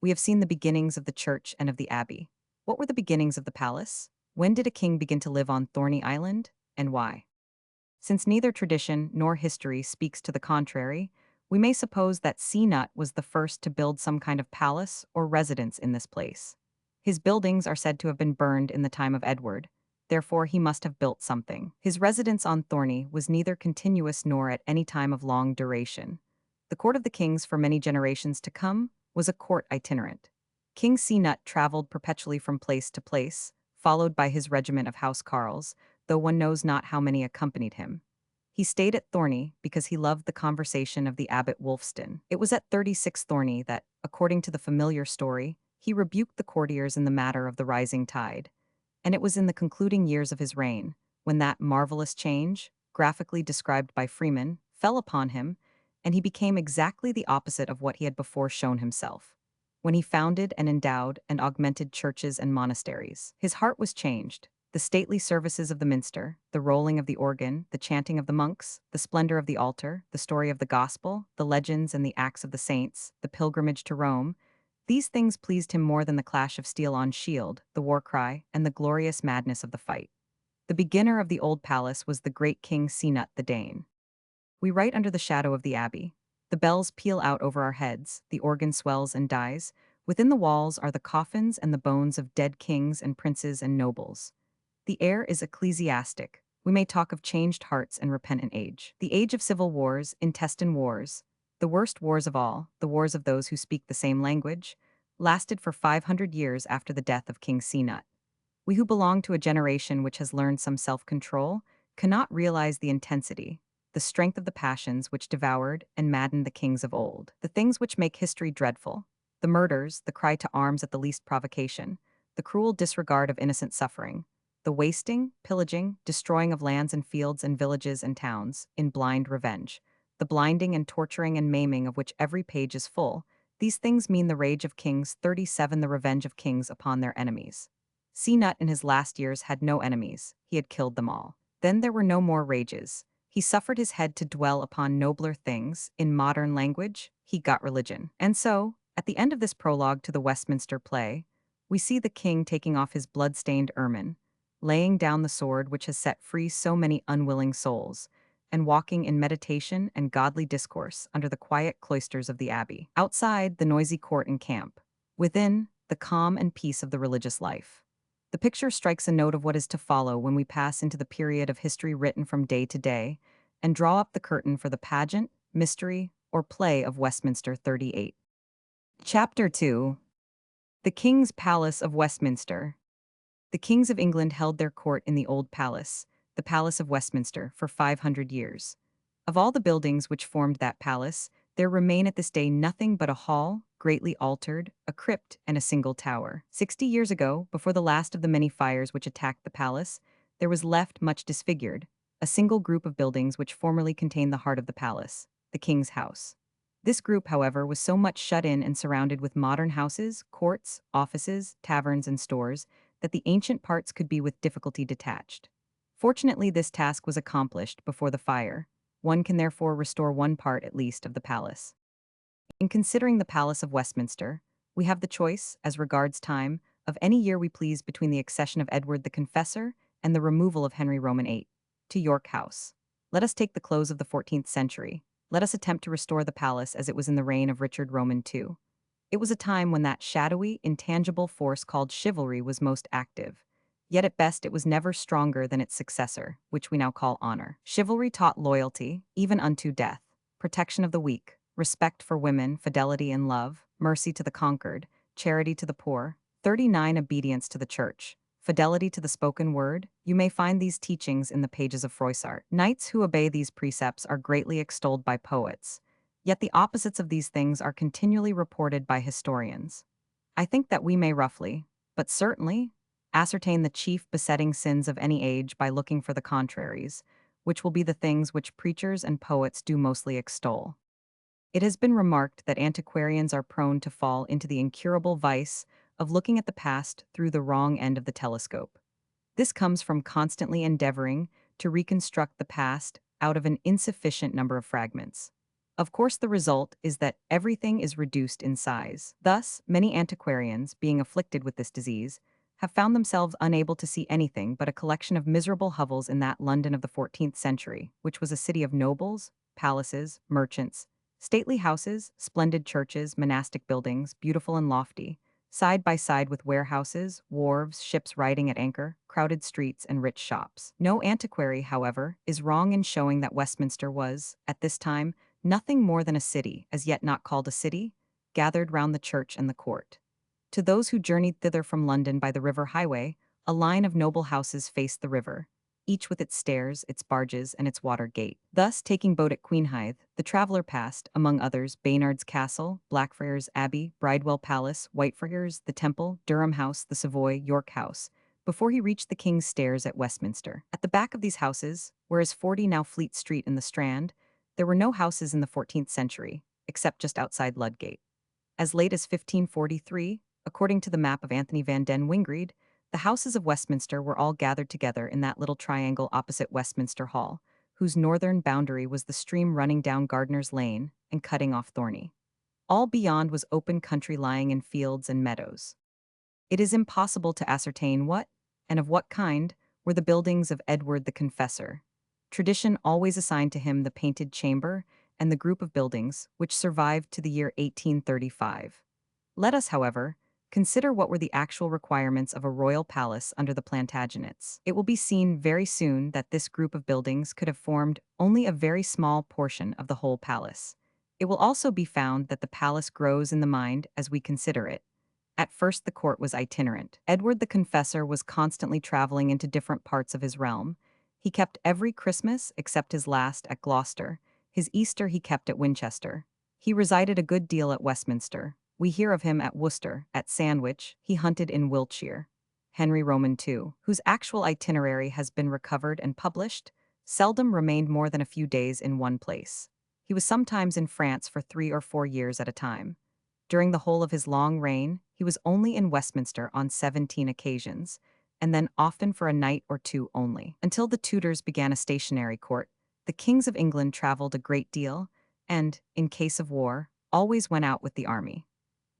We have seen the beginnings of the church and of the abbey. What were the beginnings of the palace? When did a king begin to live on Thorney Island, and why? Since neither tradition nor history speaks to the contrary, we may suppose that Cnut was the first to build some kind of palace or residence in this place. His buildings are said to have been burned in the time of Edward, therefore he must have built something. His residence on Thorney was neither continuous nor at any time of long duration. The court of the kings for many generations to come was a court itinerant. King Cnut traveled perpetually from place to place, followed by his regiment of housecarls, though one knows not how many accompanied him. He stayed at Thorney because he loved the conversation of the abbot Wulfstan. It was at 36 Thorney that, according to the familiar story, he rebuked the courtiers in the matter of the rising tide. And it was in the concluding years of his reign, when that marvelous change, graphically described by Freeman, fell upon him, and he became exactly the opposite of what he had before shown himself. When he founded and endowed and augmented churches and monasteries, his heart was changed. The stately services of the minster, the rolling of the organ, the chanting of the monks, the splendor of the altar, the story of the gospel, the legends and the acts of the saints, the pilgrimage to Rome, these things pleased him more than the clash of steel on shield, the war cry, and the glorious madness of the fight. The beginner of the old palace was the great King Cnut the Dane. We write under the shadow of the abbey. The bells peal out over our heads, the organ swells and dies. Within the walls are the coffins and the bones of dead kings and princes and nobles. The air is ecclesiastic. We may talk of changed hearts and repentant age. The age of civil wars, intestine wars, the worst wars of all, the wars of those who speak the same language, lasted for 500 years after the death of King Cnut. We who belong to a generation which has learned some self-control cannot realize the intensity, the strength of the passions which devoured and maddened the kings of old, the things which make history dreadful, the murders, the cry to arms at the least provocation, the cruel disregard of innocent suffering, the wasting, pillaging, destroying of lands and fields and villages and towns, in blind revenge, the blinding and torturing and maiming of which every page is full, these things mean the rage of kings. 37 The revenge of kings upon their enemies. Cnut in his last years had no enemies, he had killed them all. Then there were no more rages. He suffered his head to dwell upon nobler things, in modern language, he got religion. And so, at the end of this prologue to the Westminster play, We see the king taking off his blood-stained ermine, laying down the sword which has set free so many unwilling souls, and walking in meditation and godly discourse under the quiet cloisters of the abbey. Outside, the noisy court and camp. Within, the calm and peace of the religious life. The picture strikes a note of what is to follow when we pass into the period of history written from day to day and draw up the curtain for the pageant, mystery, or play of Westminster 38. Chapter 2. The King's Palace of Westminster. The kings of England held their court in the Old Palace, the Palace of Westminster, for 500 years. Of all the buildings which formed that palace, there remain at this day nothing but a hall, greatly altered, a crypt, and a single tower. 60 years ago, before the last of the many fires which attacked the palace, there was left, much disfigured, a single group of buildings which formerly contained the heart of the palace, the king's house. This group, however, was so much shut in and surrounded with modern houses, courts, offices, taverns, and stores, that the ancient parts could be with difficulty detached. Fortunately, this task was accomplished before the fire. One can therefore restore one part at least of the palace. In considering the Palace of Westminster, we have the choice, as regards time, of any year we please between the accession of Edward the Confessor and the removal of Henry Roman VIII to York House. Let us take the close of the 14th century. Let us attempt to restore the palace as it was in the reign of Richard Roman II. It was a time when that shadowy, intangible force called chivalry was most active. Yet at best it was never stronger than its successor, which we now call honor. Chivalry taught loyalty, even unto death, protection of the weak, respect for women, fidelity and love, mercy to the conquered, charity to the poor, 39 obedience to the church, fidelity to the spoken word. You may find these teachings in the pages of Froissart. Knights who obey these precepts are greatly extolled by poets. Yet the opposites of these things are continually reported by historians. I think that we may roughly, but certainly, ascertain the chief besetting sins of any age by looking for the contraries, which will be the things which preachers and poets do mostly extol. It has been remarked that antiquarians are prone to fall into the incurable vice of looking at the past through the wrong end of the telescope. This comes from constantly endeavoring to reconstruct the past out of an insufficient number of fragments. Of course, the result is that everything is reduced in size. Thus, many antiquarians, being afflicted with this disease, have found themselves unable to see anything but a collection of miserable hovels in that London of the 14th century, which was a city of nobles, palaces, merchants, stately houses, splendid churches, monastic buildings, beautiful and lofty, side by side with warehouses, wharves, ships riding at anchor, crowded streets, and rich shops. No antiquary, however, is wrong in showing that Westminster was, at this time, nothing more than a city, as yet not called a city, gathered round the church and the court. To those who journeyed thither from London by the river highway, a line of noble houses faced the river, each with its stairs, its barges, and its water gate. Thus, taking boat at Queenhithe, the traveller passed, among others, Baynard's Castle, Blackfriars Abbey, Bridewell Palace, Whitefriars, the Temple, Durham House, the Savoy, York House, before he reached the King's Stairs at Westminster. At the back of these houses, whereas 40 now Fleet Street in the Strand, there were no houses in the 14th century, except just outside Ludgate. As late as 1543, according to the map of Anthony van den Wingried, the houses of Westminster were all gathered together in that little triangle opposite Westminster Hall, whose northern boundary was the stream running down Gardiner's Lane and cutting off Thorney. All beyond was open country lying in fields and meadows. It is impossible to ascertain what, and of what kind, were the buildings of Edward the Confessor. Tradition always assigned to him the Painted Chamber and the group of buildings which survived to the year 1835. Let us, however, consider what were the actual requirements of a royal palace under the Plantagenets. It will be seen very soon that this group of buildings could have formed only a very small portion of the whole palace. It will also be found that the palace grows in the mind as we consider it. At first the court was itinerant. Edward the Confessor was constantly traveling into different parts of his realm. He kept every Christmas, except his last, at Gloucester. His Easter he kept at Winchester. He resided a good deal at Westminster. We hear of him at Worcester, at Sandwich. He hunted in Wiltshire. Henry Roman II, whose actual itinerary has been recovered and published, seldom remained more than a few days in one place. He was sometimes in France for 3 or 4 years at a time. During the whole of his long reign, he was only in Westminster on 17 occasions, and then often for a night or two only. Until the Tudors began a stationary court, the kings of England traveled a great deal, and, in case of war, always went out with the army.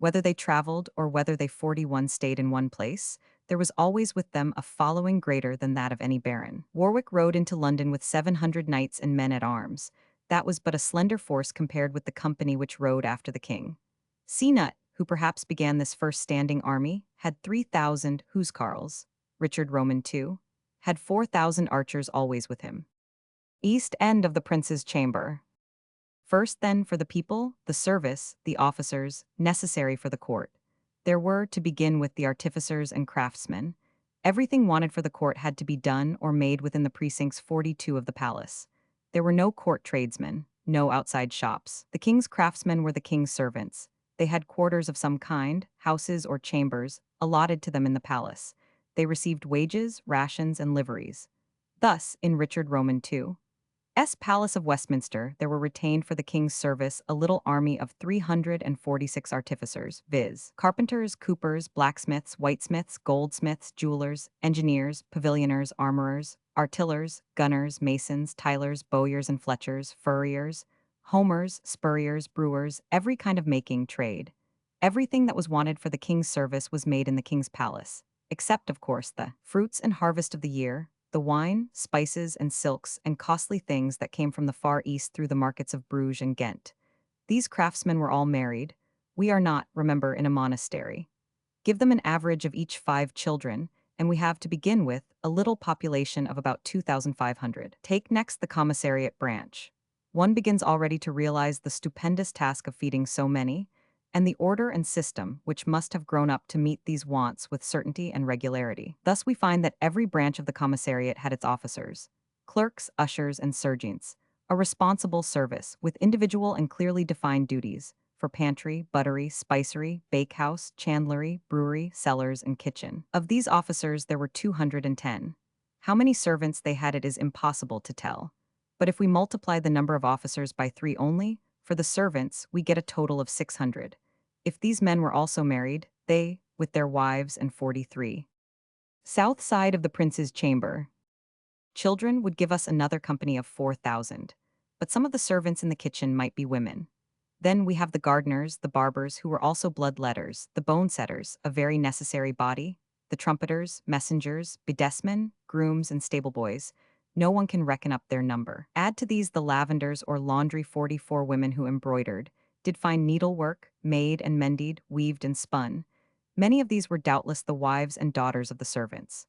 Whether they traveled or whether they 41 stayed in one place, there was always with them a following greater than that of any baron. Warwick rode into London with 700 knights and men at arms. That was but a slender force compared with the company which rode after the king. Cnut, who perhaps began this first standing army, had 3,000 huscarls. Richard Roman II had 4,000 archers always with him. East end of the prince's chamber. First, then, for the people, the service, the officers, necessary for the court. There were, to begin with, the artificers and craftsmen. Everything wanted for the court had to be done or made within the precincts 42 of the palace. There were no court tradesmen, no outside shops. The king's craftsmen were the king's servants. They had quarters of some kind, houses or chambers, allotted to them in the palace. They received wages, rations, and liveries. Thus, in Richard Roman II, Palace of Westminster, there were retained for the king's service a little army of 346 artificers, viz., carpenters, coopers, blacksmiths, whitesmiths, goldsmiths, jewelers, engineers, pavilioners, armorers, artillers, gunners, masons, tilers, bowyers and fletchers, furriers, homers, spurriers, brewers, every kind of making trade. Everything that was wanted for the king's service was made in the king's palace, except, of course, the fruits and harvest of the year, the wine, spices, and silks, and costly things that came from the Far East through the markets of Bruges and Ghent. These craftsmen were all married. We are not, remember, in a monastery. Give them an average of each 5 children, and we have, to begin with, a little population of about 2,500. Take next the commissariat branch. One begins already to realize the stupendous task of feeding so many, and the order and system which must have grown up to meet these wants with certainty and regularity. Thus we find that every branch of the commissariat had its officers, clerks, ushers, and sergeants, a responsible service with individual and clearly defined duties for pantry, buttery, spicery, bakehouse, chandlery, brewery, cellars, and kitchen. Of these officers there were 210. How many servants they had it is impossible to tell. But if we multiply the number of officers by 3 only, for the servants we get a total of 600. If these men were also married, they, with their wives and 43. South side of the prince's chamber. Children would give us another company of 4,000. But some of the servants in the kitchen might be women. Then we have the gardeners, the barbers, who were also bloodletters, the bone setters, a very necessary body, the trumpeters, messengers, bedesmen, grooms, and stable boys. No one can reckon up their number. Add to these the lavenders or laundry 44 women who embroidered, did fine needlework, made and mended, weaved and spun. Many of these were doubtless the wives and daughters of the servants.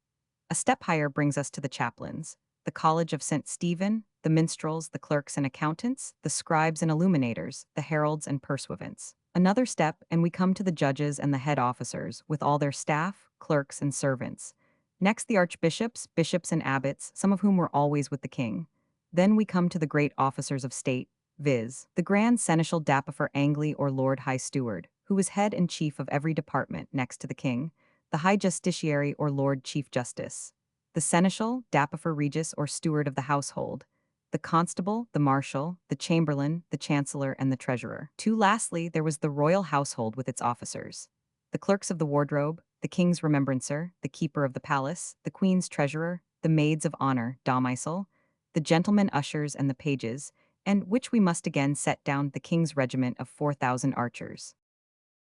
A step higher brings us to the chaplains, the College of St. Stephen, the minstrels, the clerks and accountants, the scribes and illuminators, the heralds and pursuivants. Another step, and we come to the judges and the head officers, with all their staff, clerks, and servants. Next, the archbishops, bishops, and abbots, some of whom were always with the king. Then we come to the great officers of state, viz., the Grand Seneschal Dapifer Angli or Lord High Steward, who was head and chief of every department next to the king, the High Justiciary or Lord Chief Justice, the Seneschal, Dapifer Regis or Steward of the Household, the Constable, the Marshal, the Chamberlain, the Chancellor, and the Treasurer. Lastly, there was the royal household with its officers, the clerks of the wardrobe, the king's remembrancer, the keeper of the palace, the queen's treasurer, the maids of honor, domicile, the gentlemen ushers and the pages, and which we must again set down the king's regiment of 4,000 archers.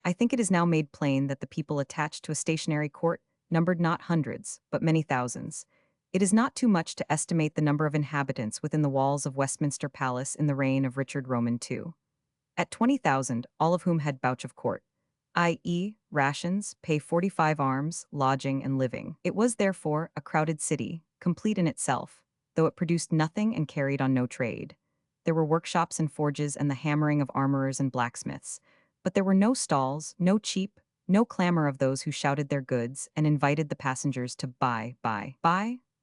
I think it is now made plain that the people attached to a stationary court numbered not hundreds, but many thousands. It is not too much to estimate the number of inhabitants within the walls of Westminster Palace in the reign of Richard Roman II. At 20,000, all of whom had bouch of court, i.e., rations, pay 45 arms, lodging, and living. It was, therefore, a crowded city, complete in itself, though it produced nothing and carried on no trade. There were workshops and forges and the hammering of armorers and blacksmiths, but there were no stalls, no cheap, no clamor of those who shouted their goods and invited the passengers to buy.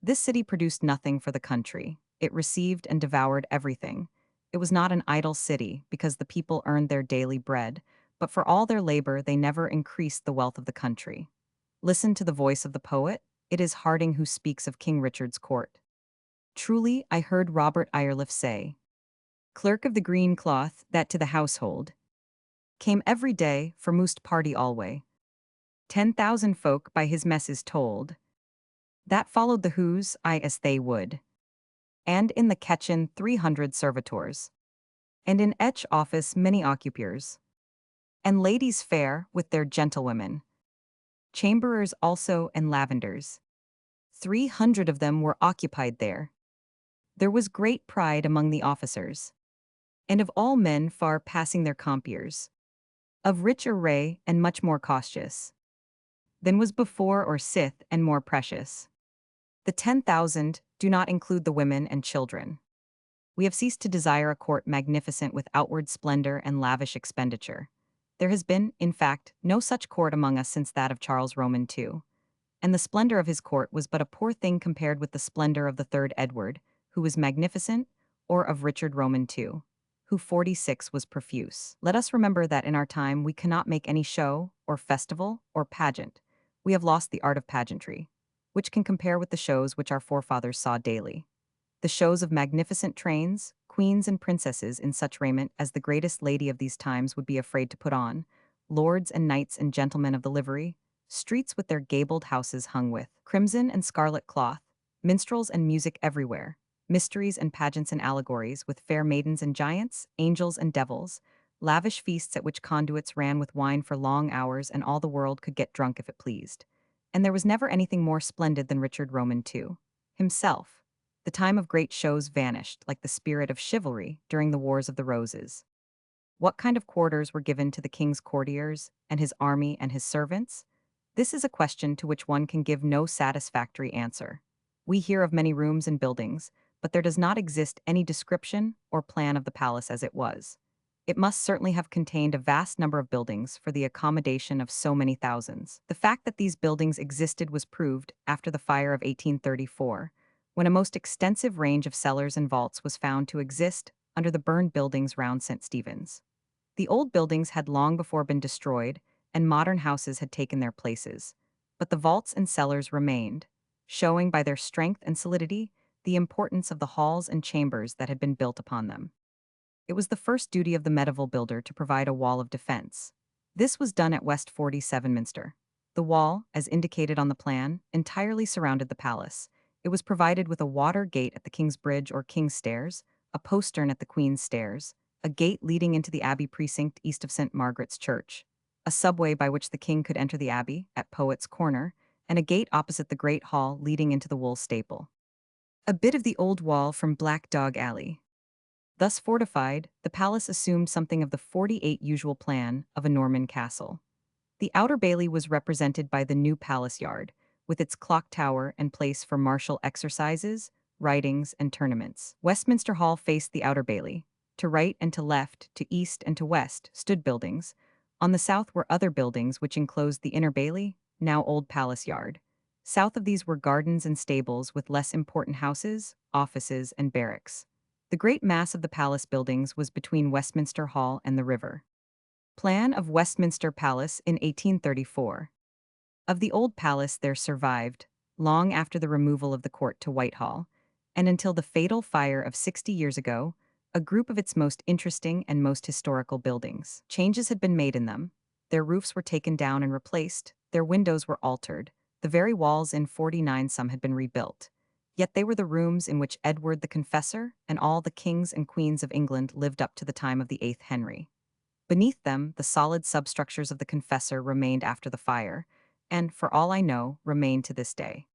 This city produced nothing for the country. It received and devoured everything. It was not an idle city, because the people earned their daily bread, but for all their labor they never increased the wealth of the country. Listen to the voice of the poet. It is Harding who speaks of King Richard's court. Truly, I heard Robert Ireliff say, clerk of the green cloth, that to the household came every day, for most party alway. 10,000 folk by his mess is told, that followed the whos, I as they would. And in the kitchen 300 servitors. And in each office many occupers. and ladies fair with their gentlewomen, chamberers also and lavenders. 300 of them were occupied there. There was great pride among the officers, and of all men far passing their compeers, of rich array and much more cautious than was before or sith and more precious. The 10,000 do not include the women and children. We have ceased to desire a court magnificent with outward splendor and lavish expenditure. There has been, in fact, no such court among us since that of Charles Roman II, and the splendor of his court was but a poor thing compared with the splendor of the third Edward, who was magnificent, or of Richard Roman II, who 46 was profuse. Let us remember that in our time we cannot make any show, or festival, or pageant. We have lost the art of pageantry, which can compare with the shows which our forefathers saw daily. The shows of magnificent trains, queens and princesses in such raiment as the greatest lady of these times would be afraid to put on, lords and knights and gentlemen of the livery, streets with their gabled houses hung with crimson and scarlet cloth, minstrels and music everywhere, mysteries and pageants and allegories with fair maidens and giants, angels and devils, lavish feasts at which conduits ran with wine for long hours and all the world could get drunk if it pleased. And there was never anything more splendid than Richard Roman II himself. The time of great shows vanished like the spirit of chivalry during the Wars of the Roses. What kind of quarters were given to the king's courtiers and his army and his servants? This is a question to which one can give no satisfactory answer. We hear of many rooms and buildings, but there does not exist any description or plan of the palace as it was. It must certainly have contained a vast number of buildings for the accommodation of so many thousands. The fact that these buildings existed was proved after the fire of 1834, when a most extensive range of cellars and vaults was found to exist under the burned buildings round St. Stephen's. The old buildings had long before been destroyed, and modern houses had taken their places, but the vaults and cellars remained, showing by their strength and solidity the importance of the halls and chambers that had been built upon them. It was the first duty of the medieval builder to provide a wall of defense. This was done at West 47 Minster. The wall, as indicated on the plan, entirely surrounded the palace. It was provided with a water gate at the King's Bridge or King's Stairs, a postern at the Queen's Stairs, a gate leading into the Abbey precinct east of St. Margaret's Church, a subway by which the king could enter the Abbey at Poet's Corner, and a gate opposite the Great Hall leading into the Wool Staple. A bit of the old wall from Black Dog Alley. Thus fortified, the palace assumed something of the 48 usual plan of a Norman castle. The outer bailey was represented by the new palace yard, with its clock tower and place for martial exercises, ridings, and tournaments. Westminster Hall faced the outer bailey. To right and to left, to east and to west, stood buildings. On the south were other buildings which enclosed the inner bailey, now Old Palace Yard. South of these were gardens and stables with less important houses, offices, and barracks. The great mass of the palace buildings was between Westminster Hall and the river. Plan of Westminster Palace in 1834. Of the old palace there survived, long after the removal of the court to Whitehall, and until the fatal fire of 60 years ago, a group of its most interesting and most historical buildings. Changes had been made in them. Their roofs were taken down and replaced, their windows were altered, the very walls in 49 some had been rebuilt. Yet they were the rooms in which Edward the Confessor and all the kings and queens of England lived up to the time of the 8th Henry. Beneath them, the solid substructures of the Confessor remained after the fire, and, for all I know, remain to this day.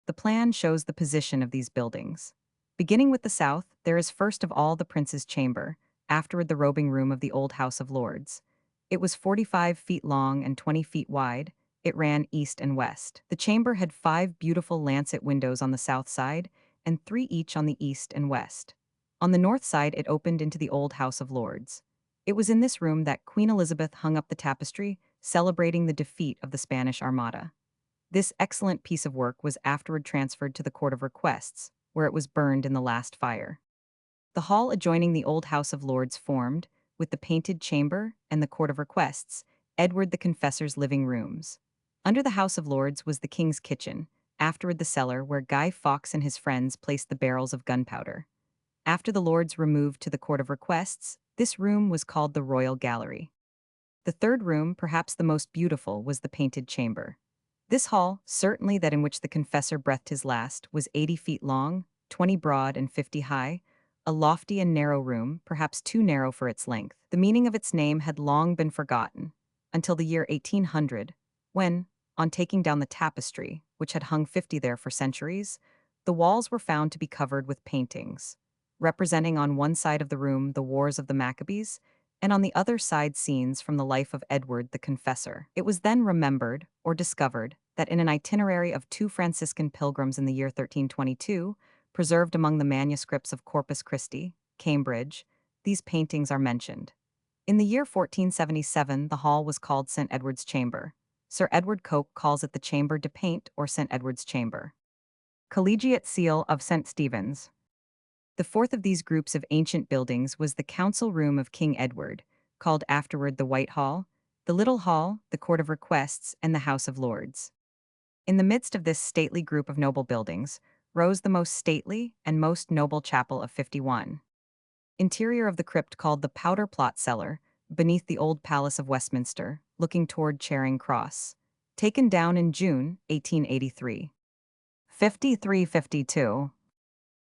The plan shows the position of these buildings. Beginning with the south, there is first of all the Prince's Chamber, afterward the robing room of the old House of Lords. It was 45 feet long and 20 feet wide. It ran east and west. The chamber had 5 beautiful lancet windows on the south side, and 3 each on the east and west. On the north side it opened into the old House of Lords. It was in this room that Queen Elizabeth hung up the tapestry, celebrating the defeat of the Spanish Armada. This excellent piece of work was afterward transferred to the Court of Requests, where it was burned in the last fire. The hall adjoining the old House of Lords formed, with the Painted Chamber and the Court of Requests, Edward the Confessor's living rooms. Under the House of Lords was the King's Kitchen, afterward the cellar where Guy Fawkes and his friends placed the barrels of gunpowder. After the Lords removed to the Court of Requests, this room was called the Royal Gallery. The third room, perhaps the most beautiful, was the Painted Chamber. This hall, certainly that in which the Confessor breathed his last, was 80 feet long, 20 broad, and 50 high, a lofty and narrow room, perhaps too narrow for its length. The meaning of its name had long been forgotten, until the year 1800, when, on taking down the tapestry, which had hung 50 there for centuries, the walls were found to be covered with paintings, representing on one side of the room the wars of the Maccabees, and on the other side scenes from the life of Edward the Confessor. It was then remembered, or discovered, that in an itinerary of two Franciscan pilgrims in the year 1322, preserved among the manuscripts of Corpus Christi, Cambridge, these paintings are mentioned. In the year 1477, the hall was called St. Edward's Chamber. Sir Edward Coke calls it the Chamber de Paint or St. Edward's Chamber. Collegiate Seal of St. Stephen's. The fourth of these groups of ancient buildings was the Council Room of King Edward, called afterward the White Hall, the Little Hall, the Court of Requests, and the House of Lords. In the midst of this stately group of noble buildings rose the most stately and most noble chapel of 51. Interior of the crypt called the Powder Plot Cellar, beneath the old Palace of Westminster, looking toward Charing Cross. Taken down in June 1883. 5352.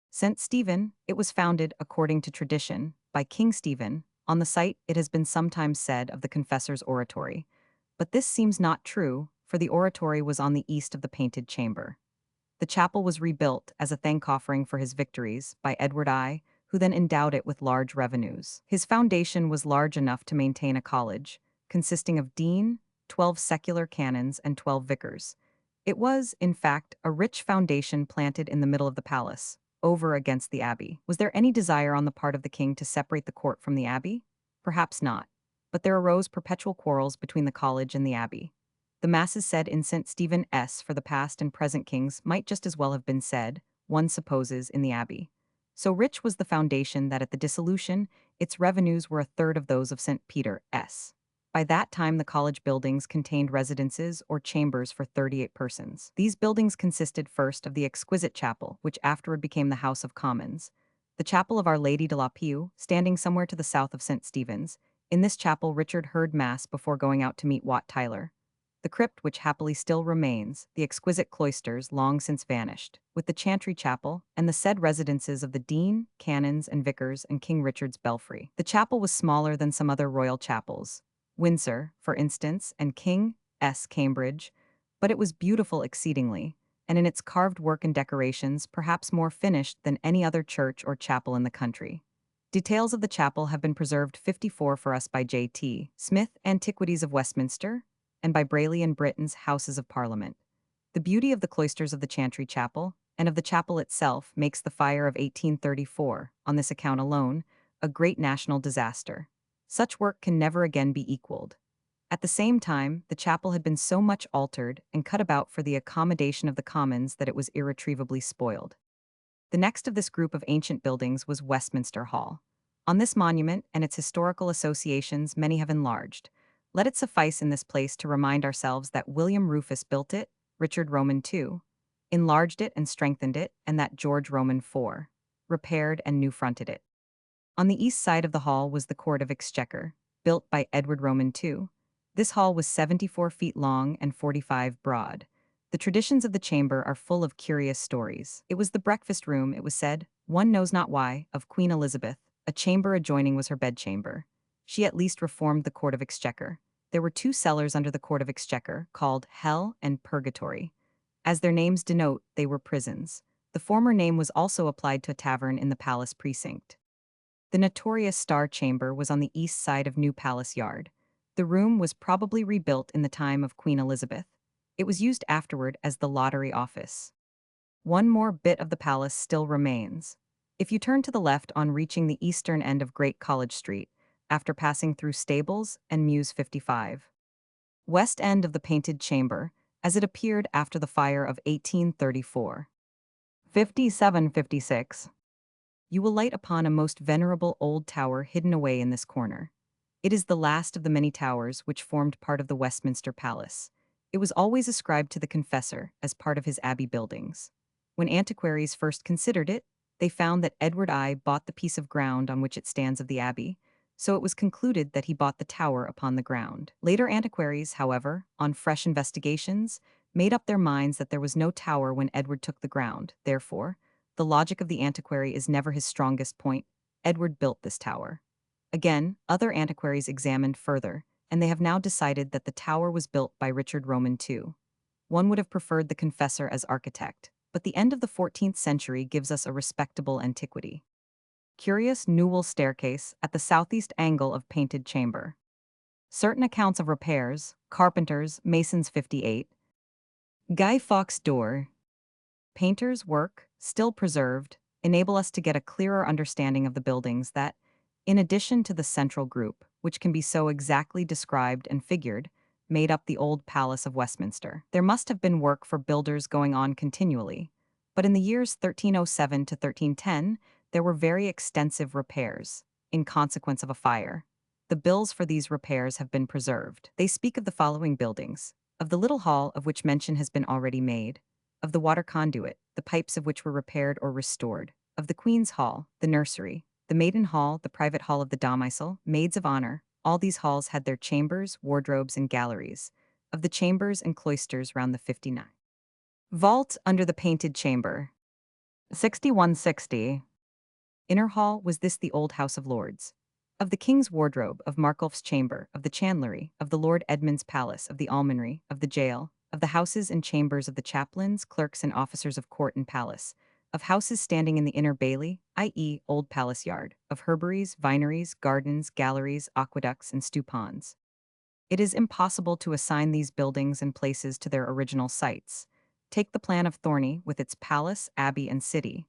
St. Stephen, it was founded, according to tradition, by King Stephen. On the site, it has been sometimes said of the Confessor's oratory. But this seems not true, for the oratory was on the east of the painted chamber. The chapel was rebuilt as a thank offering for his victories by Edward I, who then endowed it with large revenues. His foundation was large enough to maintain a college, consisting of dean, 12 secular canons, and 12 vicars. It was, in fact, a rich foundation planted in the middle of the palace, over against the abbey. Was there any desire on the part of the king to separate the court from the abbey? Perhaps not. But there arose perpetual quarrels between the college and the abbey. The masses said in St. Stephen's for the past and present kings might just as well have been said, one supposes, in the abbey. So rich was the foundation that at the dissolution, its revenues were a third of those of St. Peter's. By that time, the college buildings contained residences or chambers for 38 persons. These buildings consisted first of the exquisite chapel, which afterward became the House of Commons. The chapel of Our Lady de la Piu, standing somewhere to the south of St. Stephen's. In this chapel, Richard heard Mass before going out to meet Wat Tyler. The crypt, which happily still remains, the exquisite cloisters long since vanished, with the chantry chapel, and the said residences of the dean, canons, and vicars, and King Richard's belfry. The chapel was smaller than some other royal chapels, Windsor, for instance, and King's Cambridge, but it was beautiful exceedingly, and in its carved work and decorations perhaps more finished than any other church or chapel in the country. Details of the chapel have been preserved 54 for us by J.T. Smith, Antiquities of Westminster, and by Brayley and Britton's Houses of Parliament. The beauty of the cloisters of the Chantry Chapel, and of the chapel itself, makes the fire of 1834, on this account alone, a great national disaster. Such work can never again be equaled. At the same time, the chapel had been so much altered and cut about for the accommodation of the commons that it was irretrievably spoiled. The next of this group of ancient buildings was Westminster Hall. On this monument and its historical associations many have enlarged. Let it suffice in this place to remind ourselves that William Rufus built it, Richard Roman II, enlarged it and strengthened it, and that George Roman IV repaired and new-fronted it. On the east side of the hall was the Court of Exchequer, built by Edward Roman II. This hall was 74 feet long and 45 broad. The traditions of the chamber are full of curious stories. It was the breakfast room, it was said, one knows not why, of Queen Elizabeth. A chamber adjoining was her bedchamber. She at least reformed the Court of Exchequer. There were two cellars under the Court of Exchequer, called Hell and Purgatory. As their names denote, they were prisons. The former name was also applied to a tavern in the palace precinct. The notorious Star Chamber was on the east side of New Palace Yard. The room was probably rebuilt in the time of Queen Elizabeth. It was used afterward as the lottery office. One more bit of the palace still remains. If you turn to the left on reaching the eastern end of Great College Street, after passing through Stables and Mews 55. West end of the Painted Chamber, as it appeared after the fire of 1834. 5756. You will light upon a most venerable old tower hidden away in this corner. It is the last of the many towers which formed part of the Westminster Palace. It was always ascribed to the Confessor as part of his abbey buildings. When antiquaries first considered it, they found that Edward I bought the piece of ground on which it stands of the abbey, so it was concluded that he bought the tower upon the ground. Later antiquaries, however, on fresh investigations, made up their minds that there was no tower when Edward took the ground. Therefore, the logic of the antiquary is never his strongest point. Edward built this tower. Again, other antiquaries examined further, and they have now decided that the tower was built by Richard Roman II. One would have preferred the confessor as architect, but the end of the 14th century gives us a respectable antiquity. Curious newel staircase at the southeast angle of painted chamber. Certain accounts of repairs, carpenters, masons 58. Guy Fawkes door. Painters' work, still preserved, enable us to get a clearer understanding of the buildings that, in addition to the central group, which can be so exactly described and figured, made up the old Palace of Westminster. There must have been work for builders going on continually, but in the years 1307 to 1310, there were very extensive repairs, in consequence of a fire. The bills for these repairs have been preserved. They speak of the following buildings: of the little hall of which mention has been already made, of the water conduit, the pipes of which were repaired or restored, of the Queen's Hall, the nursery, the Maiden Hall, the private hall of the domicile, maids of honor. All these halls had their chambers, wardrobes, and galleries, of the chambers and cloisters round the 59. Vault under the painted chamber. 6160. Inner hall, was this the old House of Lords? Of the King's wardrobe, of Marculf's chamber, of the chandlery, of the Lord Edmund's palace, of the almonry, of the jail, of the houses and chambers of the chaplains, clerks, and officers of court and palace, of houses standing in the inner bailey, i.e., old palace yard, of herbaries, vineries, gardens, galleries, aqueducts, and stew ponds. It is impossible to assign these buildings and places to their original sites. Take the plan of Thorney with its palace, abbey, and city.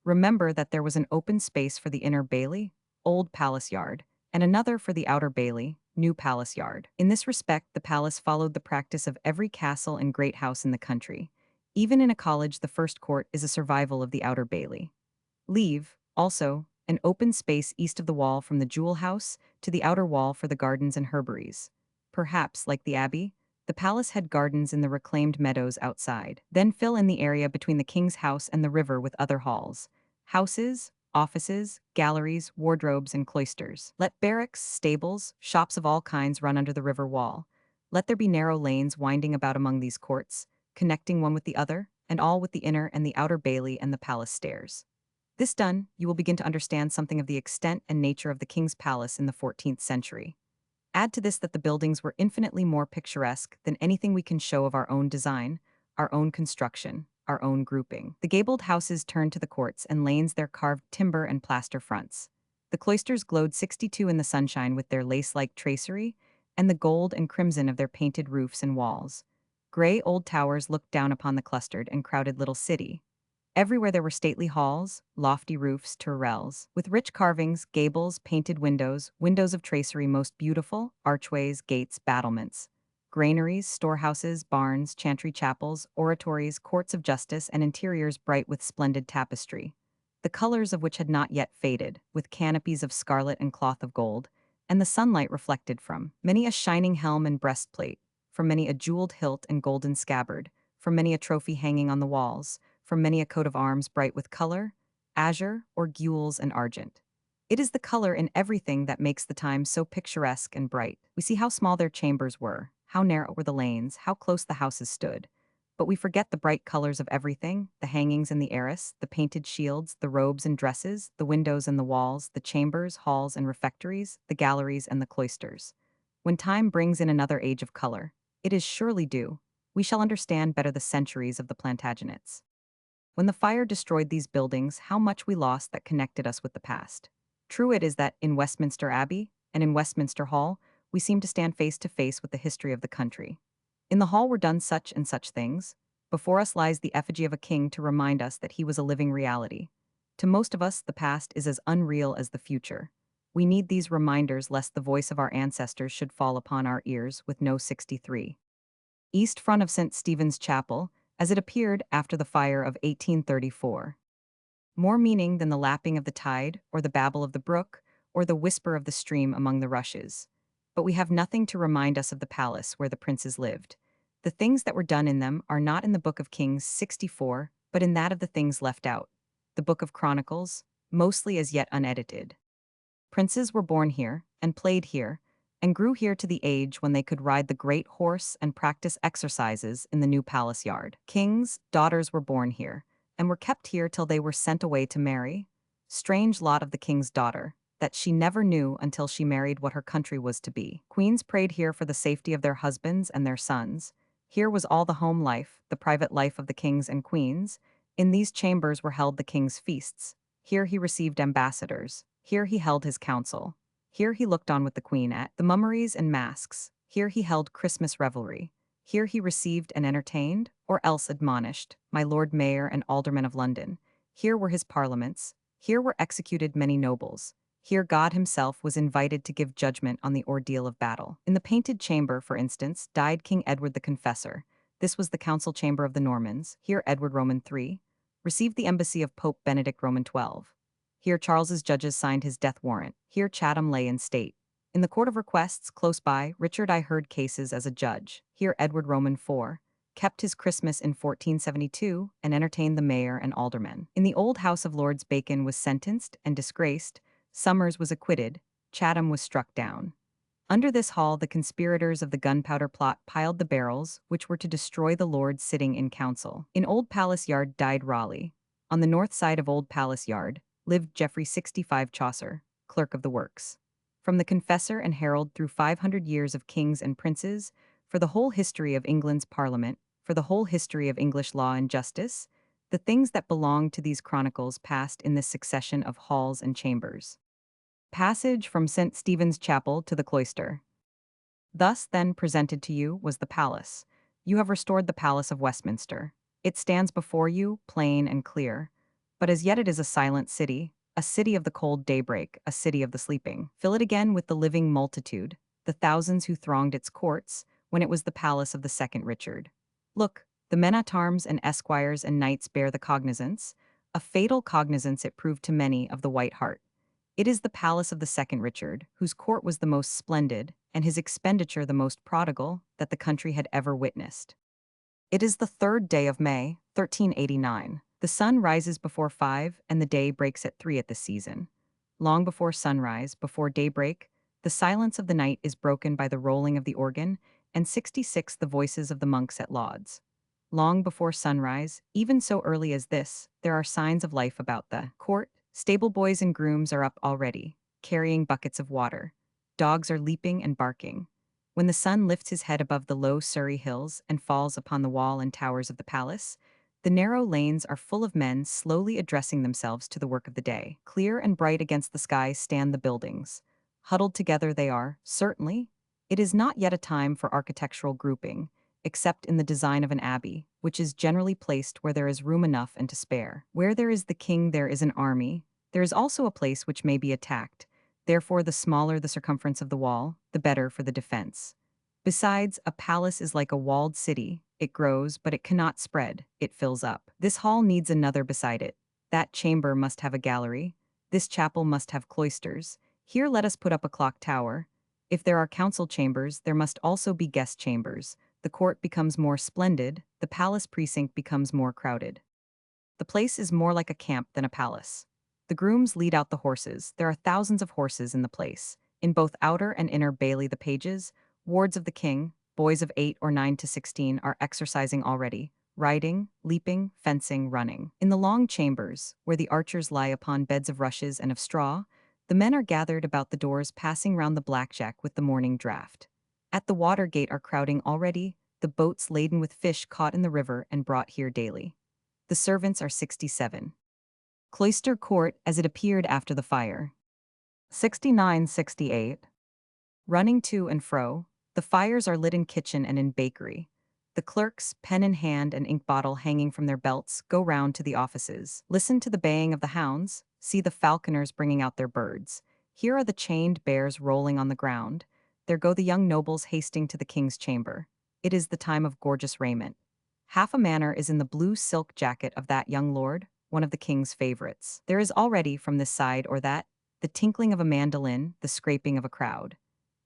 Remember that there was an open space for the inner bailey, old palace yard, and another for the outer bailey, new palace yard. In this respect, the palace followed the practice of every castle and great house in the country. Even in a college, the first court is a survival of the outer bailey. Leave, also, an open space east of the wall from the jewel house to the outer wall for the gardens and herbaries. Perhaps, like the abbey, the palace had gardens in the reclaimed meadows outside. Then fill in the area between the king's house and the river with other halls, houses, offices, galleries, wardrobes, and cloisters. Let barracks, stables, shops of all kinds run under the river wall. Let there be narrow lanes winding about among these courts, connecting one with the other, and all with the inner and the outer bailey and the palace stairs. This done, you will begin to understand something of the extent and nature of the king's palace in the 14th century. Add to this that the buildings were infinitely more picturesque than anything we can show of our own design, our own construction, our own grouping. The gabled houses turned to the courts and lanes their carved timber and plaster fronts. The cloisters glowed 62 in the sunshine with their lace-like tracery and the gold and crimson of their painted roofs and walls. Gray old towers looked down upon the clustered and crowded little city. Everywhere there were stately halls, lofty roofs, tourelles, with rich carvings, gables, painted windows, windows of tracery most beautiful, archways, gates, battlements, granaries, storehouses, barns, chantry chapels, oratories, courts of justice, and interiors bright with splendid tapestry, the colors of which had not yet faded, with canopies of scarlet and cloth of gold, and the sunlight reflected from many a shining helm and breastplate, from many a jeweled hilt and golden scabbard, from many a trophy hanging on the walls, from many a coat of arms bright with color, azure, or gules and argent. It is the color in everything that makes the time so picturesque and bright. We see how small their chambers were, how narrow were the lanes, how close the houses stood. But we forget the bright colors of everything, the hangings and the arras, the painted shields, the robes and dresses, the windows and the walls, the chambers, halls and refectories, the galleries and the cloisters. When time brings in another age of color, it is surely due, we shall understand better the centuries of the Plantagenets. When the fire destroyed these buildings, how much we lost that connected us with the past. True it is that in Westminster Abbey and in Westminster Hall, we seem to stand face to face with the history of the country. In the hall were done such and such things. Before us lies the effigy of a king to remind us that he was a living reality. To most of us, the past is as unreal as the future. We need these reminders lest the voice of our ancestors should fall upon our ears with no 63. East front of St. Stephen's Chapel, as it appeared after the fire of 1834. More meaning than the lapping of the tide, or the babble of the brook, or the whisper of the stream among the rushes. But we have nothing to remind us of the palace where the princes lived. The things that were done in them are not in the Book of Kings 64, but in that of the things left out, the Book of Chronicles, mostly as yet unedited. Princes were born here, and played here, and grew here to the age when they could ride the great horse and practice exercises in the new palace yard. Kings' daughters were born here, and were kept here till they were sent away to marry. Strange lot of the king's daughter, that she never knew until she married what her country was to be. Queens prayed here for the safety of their husbands and their sons. Here was all the home life, the private life of the kings and queens. In these chambers were held the king's feasts. Here he received ambassadors. Here he held his council. Here he looked on with the queen at the mummeries and masks. Here he held Christmas revelry. Here he received and entertained, or else admonished, my Lord Mayor and Aldermen of London. Here were his parliaments. Here were executed many nobles. Here God himself was invited to give judgment on the ordeal of battle. In the Painted Chamber, for instance, died King Edward the Confessor. This was the council chamber of the Normans. Here Edward Roman III received the embassy of Pope Benedict Roman XII. Here Charles's judges signed his death warrant. Here Chatham lay in state. In the Court of Requests, close by, Richard I heard cases as a judge. Here Edward Roman IV kept his Christmas in 1472 and entertained the mayor and aldermen. In the old House of Lords, Bacon was sentenced and disgraced. Somers was acquitted. Chatham was struck down. Under this hall, the conspirators of the gunpowder plot piled the barrels, which were to destroy the lords sitting in council. In Old Palace Yard died Raleigh. On the north side of Old Palace Yard lived Geoffrey 65 Chaucer, clerk of the works. From the Confessor and Herald through 500 years of kings and princes, for the whole history of England's parliament, for the whole history of English law and justice, the things that belong to these chronicles passed in this succession of halls and chambers. Passage from St. Stephen's Chapel to the cloister. Thus then presented to you was the palace. You have restored the palace of Westminster. It stands before you, plain and clear. But as yet it is a silent city, a city of the cold daybreak, a city of the sleeping. Fill it again with the living multitude, the thousands who thronged its courts, when it was the palace of the second Richard. Look, the men-at-arms and esquires and knights bear the cognizance, a fatal cognizance it proved to many of the White Hart. It is the palace of the second Richard, whose court was the most splendid, and his expenditure the most prodigal, that the country had ever witnessed. It is the 3rd day of May, 1389. The sun rises before 5, and the day breaks at 3 at this season. Long before sunrise, before daybreak, the silence of the night is broken by the rolling of the organ, and 66 the voices of the monks at lauds. Long before sunrise, even so early as this, there are signs of life about the court. Stable boys and grooms are up already, carrying buckets of water. Dogs are leaping and barking. When the sun lifts his head above the low Surrey hills and falls upon the wall and towers of the palace, the narrow lanes are full of men slowly addressing themselves to the work of the day. Clear and bright against the sky stand the buildings. Huddled together they are, certainly. It is not yet a time for architectural grouping, except in the design of an abbey, which is generally placed where there is room enough and to spare. Where there is the king there is an army. There is also a place which may be attacked. Therefore the smaller the circumference of the wall, the better for the defense. Besides, a palace is like a walled city. It grows, but it cannot spread. It fills up. This hall needs another beside it. That chamber must have a gallery. This chapel must have cloisters. Here let us put up a clock tower. If there are council chambers, there must also be guest chambers. The court becomes more splendid, the palace precinct becomes more crowded. The place is more like a camp than a palace. The grooms lead out the horses. There are thousands of horses in the place. In both outer and inner bailey the pages, wards of the king, boys of 8 or 9 to 16 are exercising already, riding, leaping, fencing, running. In the long chambers, where the archers lie upon beds of rushes and of straw, the men are gathered about the doors passing round the blackjack with the morning draught. At the water gate are crowding already the boats laden with fish caught in the river and brought here daily. The servants are 67. Cloister Court as it appeared after the fire. 69-68. Running to and fro, the fires are lit in kitchen and in bakery. The clerks, pen in hand and ink bottle hanging from their belts, go round to the offices. Listen to the baying of the hounds, see the falconers bringing out their birds. Here are the chained bears rolling on the ground. There go the young nobles hasting to the king's chamber. It is the time of gorgeous raiment. Half a manor is in the blue silk jacket of that young lord, one of the king's favorites. There is already, from this side or that, the tinkling of a mandolin, the scraping of a crowd.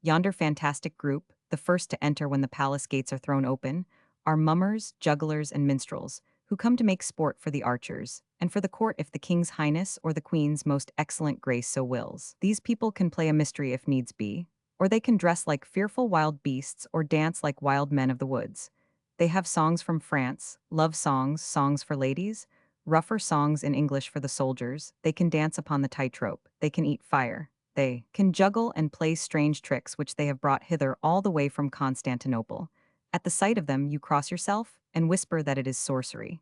Yonder fantastic group, the first to enter when the palace gates are thrown open, are mummers, jugglers, and minstrels, who come to make sport for the archers, and for the court if the king's highness or the queen's most excellent grace so wills. These people can play a mystery if needs be, or they can dress like fearful wild beasts or dance like wild men of the woods. They have songs from France, love songs, songs for ladies, rougher songs in English for the soldiers, they can dance upon the tightrope, they can eat fire, they can juggle and play strange tricks which they have brought hither all the way from Constantinople. At the sight of them you cross yourself and whisper that it is sorcery.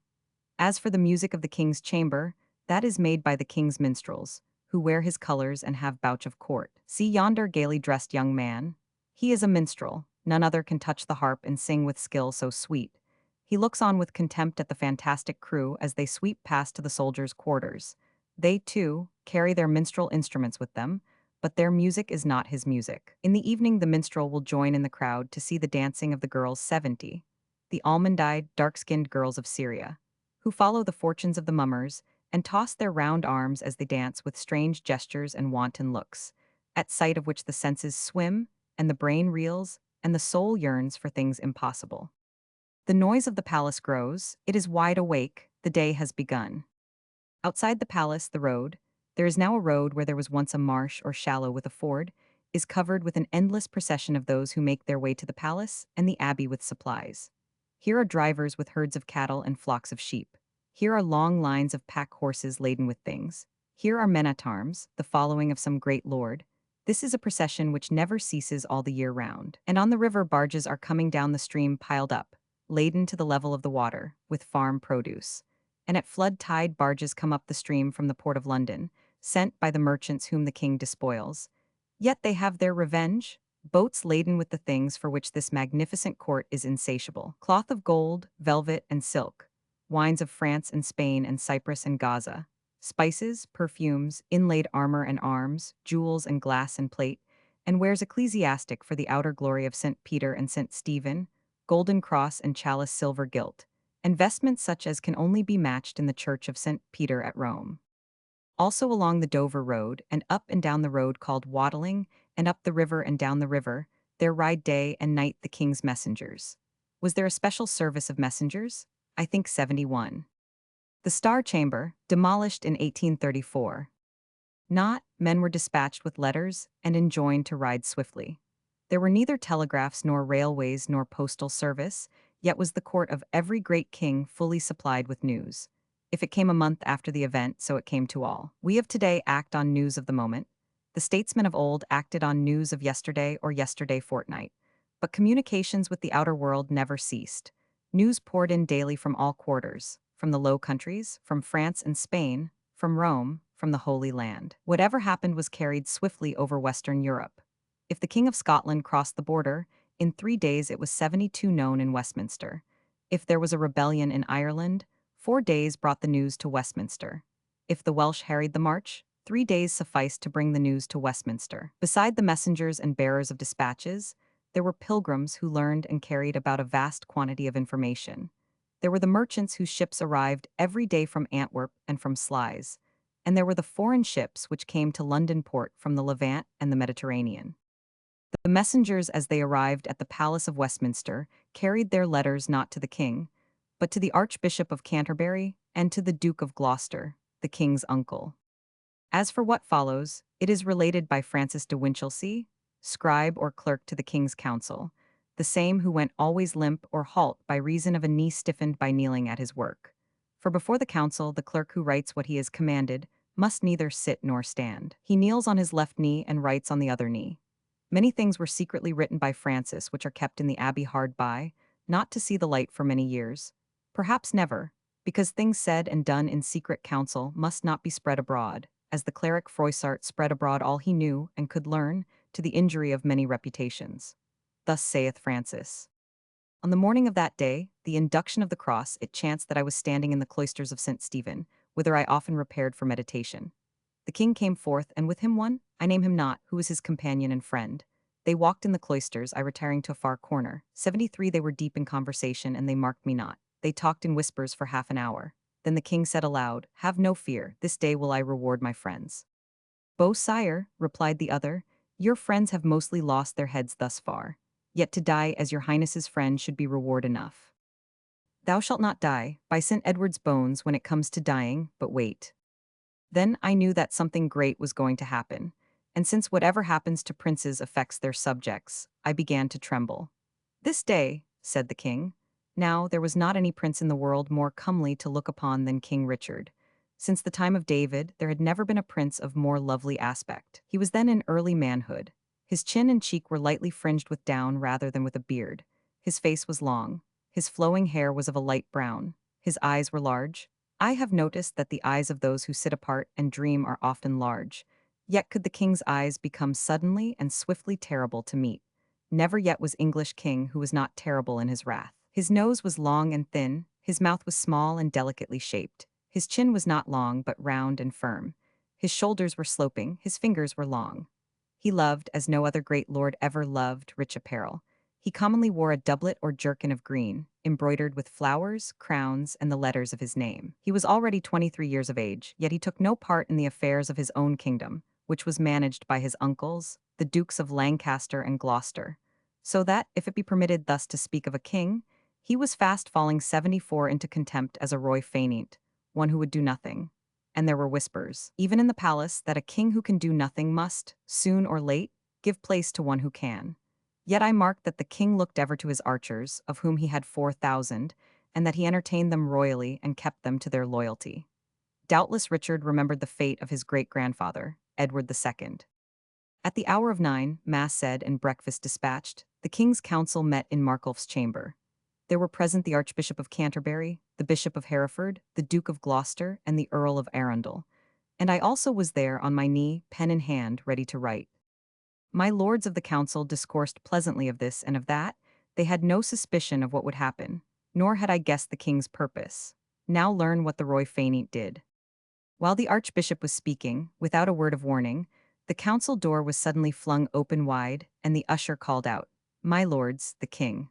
As for the music of the king's chamber, that is made by the king's minstrels, who wear his colors and have bouch of court. See yonder gaily dressed young man? He is a minstrel, none other can touch the harp and sing with skill so sweet. He looks on with contempt at the fantastic crew as they sweep past to the soldiers' quarters. They, too, carry their minstrel instruments with them, but their music is not his music. In the evening the minstrel will join in the crowd to see the dancing of the girls 70, the almond-eyed, dark-skinned girls of Syria, who follow the fortunes of the mummers and toss their round arms as they dance with strange gestures and wanton looks, at sight of which the senses swim, and the brain reels, and the soul yearns for things impossible. The noise of the palace grows, it is wide awake, the day has begun. Outside the palace, the road, there is now a road where there was once a marsh or shallow with a ford, is covered with an endless procession of those who make their way to the palace and the abbey with supplies. Here are drivers with herds of cattle and flocks of sheep. Here are long lines of pack horses laden with things. Here are men at arms, the following of some great lord. This is a procession which never ceases all the year round. And on the river barges are coming down the stream piled up, laden to the level of the water, with farm produce. And at flood tide barges come up the stream from the port of London, sent by the merchants whom the king despoils. Yet they have their revenge, boats laden with the things for which this magnificent court is insatiable. Cloth of gold, velvet, and silk, wines of France and Spain and Cyprus and Gaza, spices, perfumes, inlaid armor and arms, jewels and glass and plate, and wares ecclesiastic for the outer glory of St. Peter and St. Stephen, golden cross and chalice silver gilt, and vestments such as can only be matched in the church of St. Peter at Rome. Also along the Dover Road, and up and down the road called Waddling, and up the river and down the river, there ride day and night the king's messengers. Was there a special service of messengers? I think 71. The Star Chamber, demolished in 1834. Not, men were dispatched with letters and enjoined to ride swiftly. There were neither telegraphs nor railways nor postal service, yet was the court of every great king fully supplied with news. If it came a month after the event, so it came to all. We of today act on news of the moment. The statesmen of old acted on news of yesterday or yesterday fortnight. But communications with the outer world never ceased. News poured in daily from all quarters, from the Low Countries, from France and Spain, from Rome, from the Holy Land. Whatever happened was carried swiftly over Western Europe. If the King of Scotland crossed the border, in 3 days it was 72 known in Westminster. If there was a rebellion in Ireland, 4 days brought the news to Westminster. If the Welsh harried the march, 3 days sufficed to bring the news to Westminster. Beside the messengers and bearers of dispatches, there were pilgrims who learned and carried about a vast quantity of information. There were the merchants whose ships arrived every day from Antwerp and from Sluys, and there were the foreign ships which came to London port from the Levant and the Mediterranean. The messengers, as they arrived at the Palace of Westminster, carried their letters not to the king, but to the Archbishop of Canterbury and to the Duke of Gloucester, the king's uncle. As for what follows, it is related by Francis de Winchelsea, scribe or clerk to the king's council, the same who went always limp or halt by reason of a knee stiffened by kneeling at his work. For before the council, the clerk who writes what he is commanded must neither sit nor stand. He kneels on his left knee and writes on the other knee. Many things were secretly written by Francis which are kept in the abbey hard by, not to see the light for many years, perhaps never, because things said and done in secret council must not be spread abroad, as the cleric Froissart spread abroad all he knew and could learn, to the injury of many reputations. Thus saith Francis. On the morning of that day, the induction of the cross, it chanced that I was standing in the cloisters of St. Stephen, whither I often repaired for meditation. The king came forth, and with him one, I name him not, who was his companion and friend. They walked in the cloisters, I retiring to a far corner. 73 they were deep in conversation, and they marked me not. They talked in whispers for half an hour. Then the king said aloud, Have no fear, this day will I reward my friends. Beau sire, replied the other, your friends have mostly lost their heads thus far. Yet to die as your highness's friend should be reward enough. Thou shalt not die, by St. Edward's bones, when it comes to dying, but wait. Then I knew that something great was going to happen, and since whatever happens to princes affects their subjects, I began to tremble. This day, said the king, Now, there was not any prince in the world more comely to look upon than King Richard. Since the time of David, there had never been a prince of more lovely aspect. He was then in early manhood. His chin and cheek were lightly fringed with down rather than with a beard. His face was long. His flowing hair was of a light brown. His eyes were large. I have noticed that the eyes of those who sit apart and dream are often large. Yet could the king's eyes become suddenly and swiftly terrible to meet. Never yet was English king who was not terrible in his wrath. His nose was long and thin, his mouth was small and delicately shaped. His chin was not long but round and firm. His shoulders were sloping, his fingers were long. He loved, as no other great lord ever loved, rich apparel. He commonly wore a doublet or jerkin of green, embroidered with flowers, crowns, and the letters of his name. He was already 23 years of age, yet he took no part in the affairs of his own kingdom, which was managed by his uncles, the Dukes of Lancaster and Gloucester. So that, if it be permitted thus to speak of a king, he was fast falling 74 into contempt as a roi faineant, one who would do nothing. And there were whispers, even in the palace, that a king who can do nothing must, soon or late, give place to one who can. Yet I marked that the king looked ever to his archers, of whom he had 4,000, and that he entertained them royally and kept them to their loyalty. Doubtless Richard remembered the fate of his great-grandfather, Edward II. At the hour of 9, mass said and breakfast dispatched, the king's council met in Marculf's chamber. There were present the Archbishop of Canterbury, the Bishop of Hereford, the Duke of Gloucester, and the Earl of Arundel. And I also was there on my knee, pen in hand, ready to write. My lords of the council discoursed pleasantly of this and of that. They had no suspicion of what would happen, nor had I guessed the king's purpose. Now learn what the roi faineant did. While the archbishop was speaking, without a word of warning, the council door was suddenly flung open wide, and the usher called out, "My lords, the king."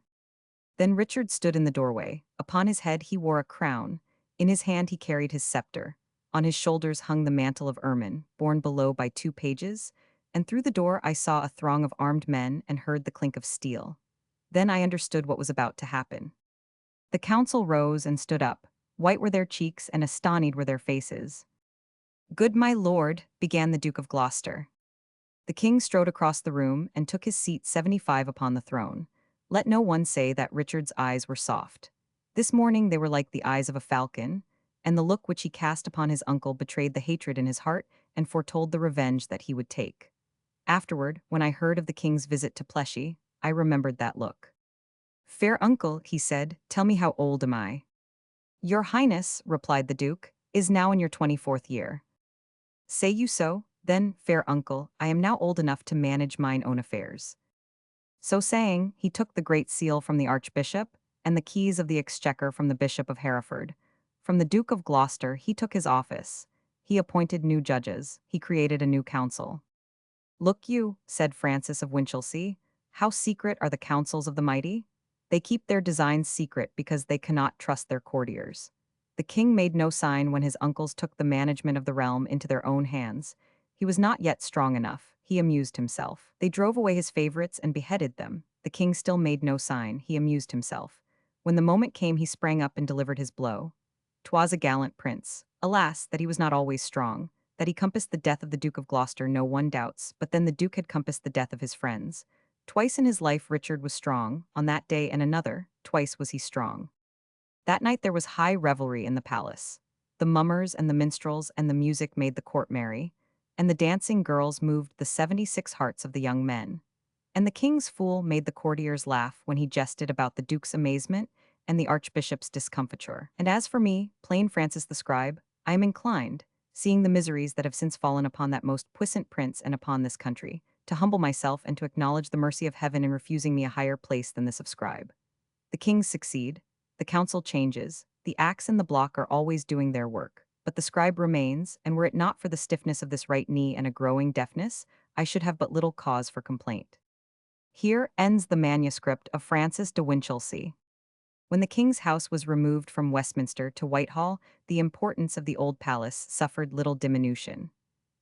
Then Richard stood in the doorway. Upon his head he wore a crown. In his hand he carried his scepter. On his shoulders hung the mantle of ermine, borne below by 2 pages, and through the door I saw a throng of armed men and heard the clink of steel. Then I understood what was about to happen. The council rose and stood up. White were their cheeks and astonied were their faces. "Good my lord," began the Duke of Gloucester. The king strode across the room and took his seat 75 upon the throne. Let no one say that Richard's eyes were soft. This morning they were like the eyes of a falcon, and the look which he cast upon his uncle betrayed the hatred in his heart and foretold the revenge that he would take. Afterward, when I heard of the king's visit to Pleshy, I remembered that look. "Fair uncle," he said, "tell me how old am I?" "Your highness," replied the duke, "is now in your 24th year." "Say you so? Then, fair uncle, I am now old enough to manage mine own affairs." So saying, he took the great seal from the archbishop, and the keys of the exchequer from the Bishop of Hereford. From the Duke of Gloucester he took his office. He appointed new judges. He created a new council. "Look you," said Francis of Winchelsea, "how secret are the counsels of the mighty? They keep their designs secret because they cannot trust their courtiers." The king made no sign when his uncles took the management of the realm into their own hands. He was not yet strong enough. He amused himself. They drove away his favorites and beheaded them. The king still made no sign. He amused himself. When the moment came, he sprang up and delivered his blow. 'Twas a gallant prince. Alas, that he was not always strong. That he compassed the death of the Duke of Gloucester no one doubts, but then the duke had compassed the death of his friends. Twice in his life Richard was strong. On that day and another, twice was he strong. That night there was high revelry in the palace. The mummers and the minstrels and the music made the court merry, and the dancing girls moved the 76 hearts of the young men. And the king's fool made the courtiers laugh when he jested about the duke's amazement and the archbishop's discomfiture. And as for me, plain Francis the scribe, I am inclined, seeing the miseries that have since fallen upon that most puissant prince and upon this country, to humble myself and to acknowledge the mercy of heaven in refusing me a higher place than this of scribe. The kings succeed, the council changes, the axe and the block are always doing their work, but the scribe remains, and were it not for the stiffness of this right knee and a growing deafness, I should have but little cause for complaint. Here ends the manuscript of Francis de Winchelsea. When the king's house was removed from Westminster to Whitehall, the importance of the old palace suffered little diminution.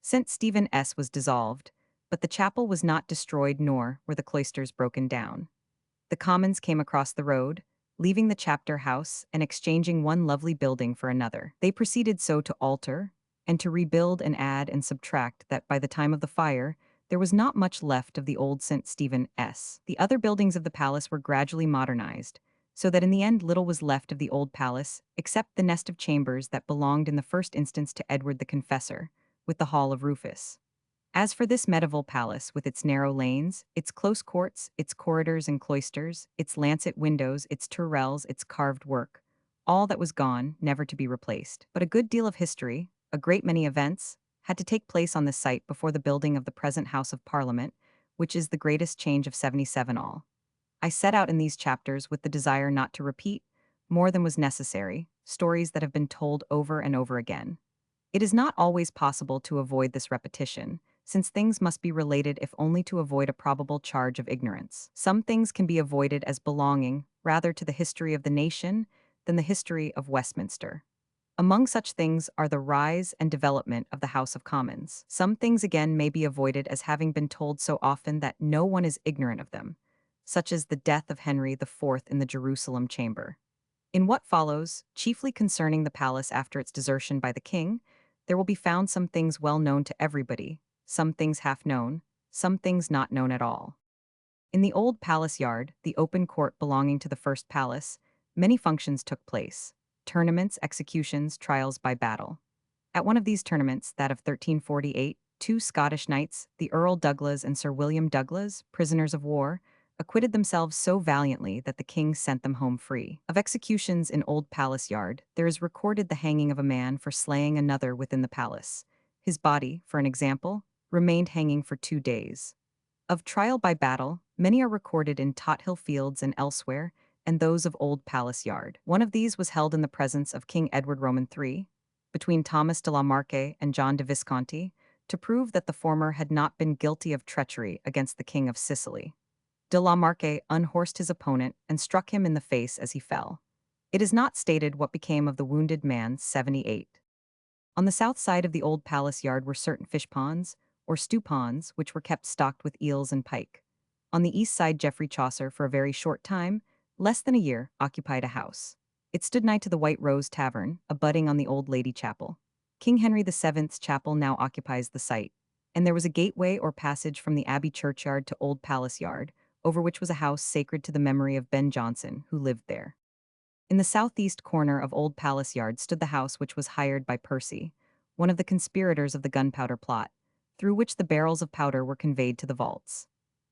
St. Stephen was dissolved, but the chapel was not destroyed nor were the cloisters broken down. The commons came across the road, leaving the chapter house and exchanging one lovely building for another. They proceeded so to alter, and to rebuild and add and subtract that by the time of the fire, there was not much left of the old St. Stephen. The other buildings of the palace were gradually modernized. so that in the end little was left of the old palace except the nest of chambers that belonged in the first instance to Edward the Confessor, with the Hall of Rufus. As for this medieval palace, with its narrow lanes, its close courts, its corridors and cloisters, its lancet windows, its tourelles, its carved work, all that was gone, never to be replaced. But a good deal of history, a great many events, had to take place on this site before the building of the present House of Parliament, which is the greatest change of 77 all. I set out in these chapters with the desire not to repeat, more than was necessary, stories that have been told over and over again. It is not always possible to avoid this repetition, since things must be related if only to avoid a probable charge of ignorance. Some things can be avoided as belonging rather to the history of the nation than the history of Westminster. Among such things are the rise and development of the House of Commons. Some things again may be avoided as having been told so often that no one is ignorant of them, such as the death of Henry IV in the Jerusalem chamber. In what follows, chiefly concerning the palace after its desertion by the king, there will be found some things well known to everybody, some things half known, some things not known at all. In the old palace yard, the open court belonging to the first palace, many functions took place: tournaments, executions, trials by battle. At one of these tournaments, that of 1348, two Scottish knights, the Earl Douglas and Sir William Douglas, prisoners of war, acquitted themselves so valiantly that the king sent them home free. Of executions in Old Palace Yard, there is recorded the hanging of a man for slaying another within the palace. His body, for an example, remained hanging for 2 days. Of trial by battle, many are recorded in Tothill Fields and elsewhere, and those of Old Palace Yard. One of these was held in the presence of King Edward Roman III, between Thomas de la Marque and John de Visconti, to prove that the former had not been guilty of treachery against the King of Sicily. De la Marque unhorsed his opponent and struck him in the face as he fell. It is not stated what became of the wounded man, 78. On the south side of the old palace yard were certain fish ponds, or stew ponds, which were kept stocked with eels and pike. On the east side, Geoffrey Chaucer, for a very short time, less than a year, occupied a house. It stood nigh to the White Rose Tavern, abutting on the Old Lady Chapel. King Henry VII's chapel now occupies the site, and there was a gateway or passage from the Abbey churchyard to Old Palace Yard, over which was a house sacred to the memory of Ben Jonson, who lived there. In the southeast corner of Old Palace Yard stood the house which was hired by Percy, one of the conspirators of the gunpowder plot, through which the barrels of powder were conveyed to the vaults.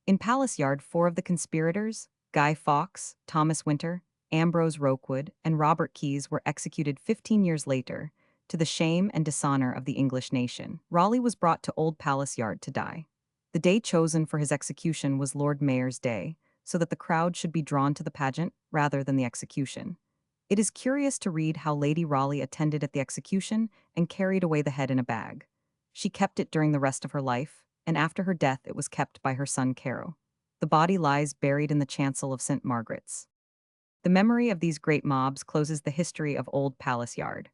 In Palace Yard, 4 of the conspirators, Guy Fawkes, Thomas Winter, Ambrose Rokewood, and Robert Keyes, were executed 15 years later, to the shame and dishonor of the English nation. Raleigh was brought to Old Palace Yard to die. The day chosen for his execution was Lord Mayor's Day, so that the crowd should be drawn to the pageant rather than the execution. It is curious to read how Lady Raleigh attended at the execution and carried away the head in a bag. She kept it during the rest of her life, and after her death it was kept by her son Caro. The body lies buried in the chancel of St. Margaret's. The memory of these great mobs closes the history of Old Palace Yard.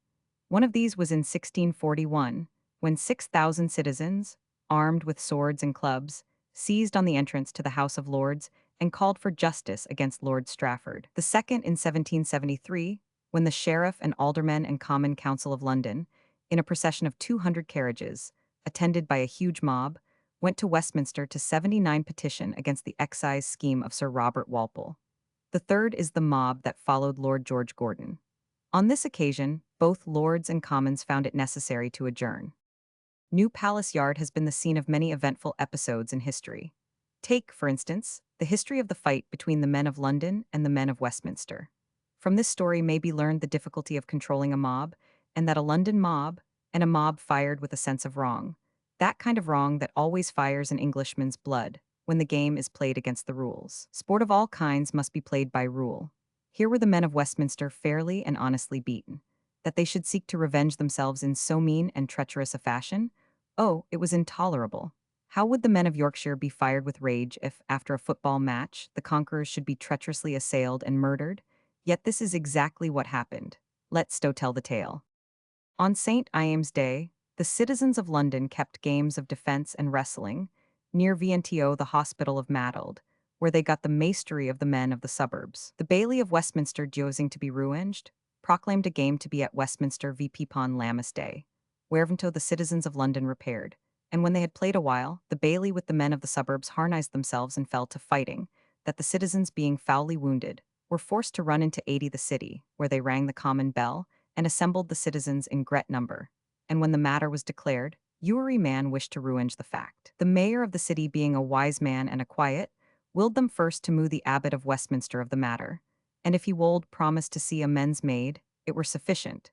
One of these was in 1641, when 6,000 citizens, armed with swords and clubs, seized on the entrance to the House of Lords and called for justice against Lord Strafford. The second in 1773, when the Sheriff and Aldermen and Common Council of London, in a procession of 200 carriages, attended by a huge mob, went to Westminster to 79 petition against the excise scheme of Sir Robert Walpole. The third is the mob that followed Lord George Gordon. On this occasion, both Lords and Commons found it necessary to adjourn. New Palace Yard has been the scene of many eventful episodes in history. Take, for instance, the history of the fight between the men of London and the men of Westminster. From this story may be learned the difficulty of controlling a mob, and that a London mob, and a mob fired with a sense of wrong, that kind of wrong that always fires an Englishman's blood when the game is played against the rules. Sport of all kinds must be played by rule. Here were the men of Westminster fairly and honestly beaten. That they should seek to revenge themselves in so mean and treacherous a fashion? Oh, it was intolerable. How would the men of Yorkshire be fired with rage if, after a football match, the conquerors should be treacherously assailed and murdered? Yet this is exactly what happened. Let Stowe tell the tale. On St. Iam's Day, the citizens of London kept games of defence and wrestling, near VNTO, the hospital of Maddald, where they got the mastery of the men of the suburbs. The Baillie of Westminster, dosing to be ruinged, proclaimed a game to be at Westminster VP Pon Lammas Day, whereunto the citizens of London repaired. And when they had played a while, the Baillie with the men of the suburbs harnized themselves and fell to fighting, that the citizens being foully wounded, were forced to run into 80 the city, where they rang the common bell and assembled the citizens in great number. And when the matter was declared, Ewery man wished to ruinge the fact. The mayor of the city, being a wise man and a quiet, willed them first to move the abbot of Westminster of the matter, and if he wold promise to see amends made, it were sufficient.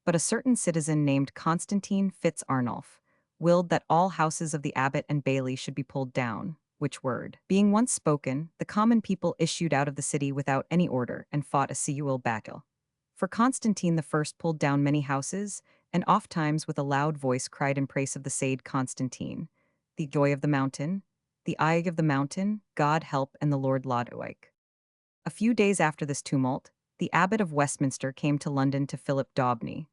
But a certain citizen named Constantine Fitz-Arnulf willed that all houses of the abbot and bailey should be pulled down, which word, being once spoken, the common people issued out of the city without any order and fought a seawell battle. For Constantine the First pulled down many houses, and ofttimes with a loud voice cried in praise of the said Constantine, the joy of the mountain, the eye of the mountain, God help and the Lord Lodowick. A few days after this tumult, the abbot of Westminster came to London to Philip Daubeny,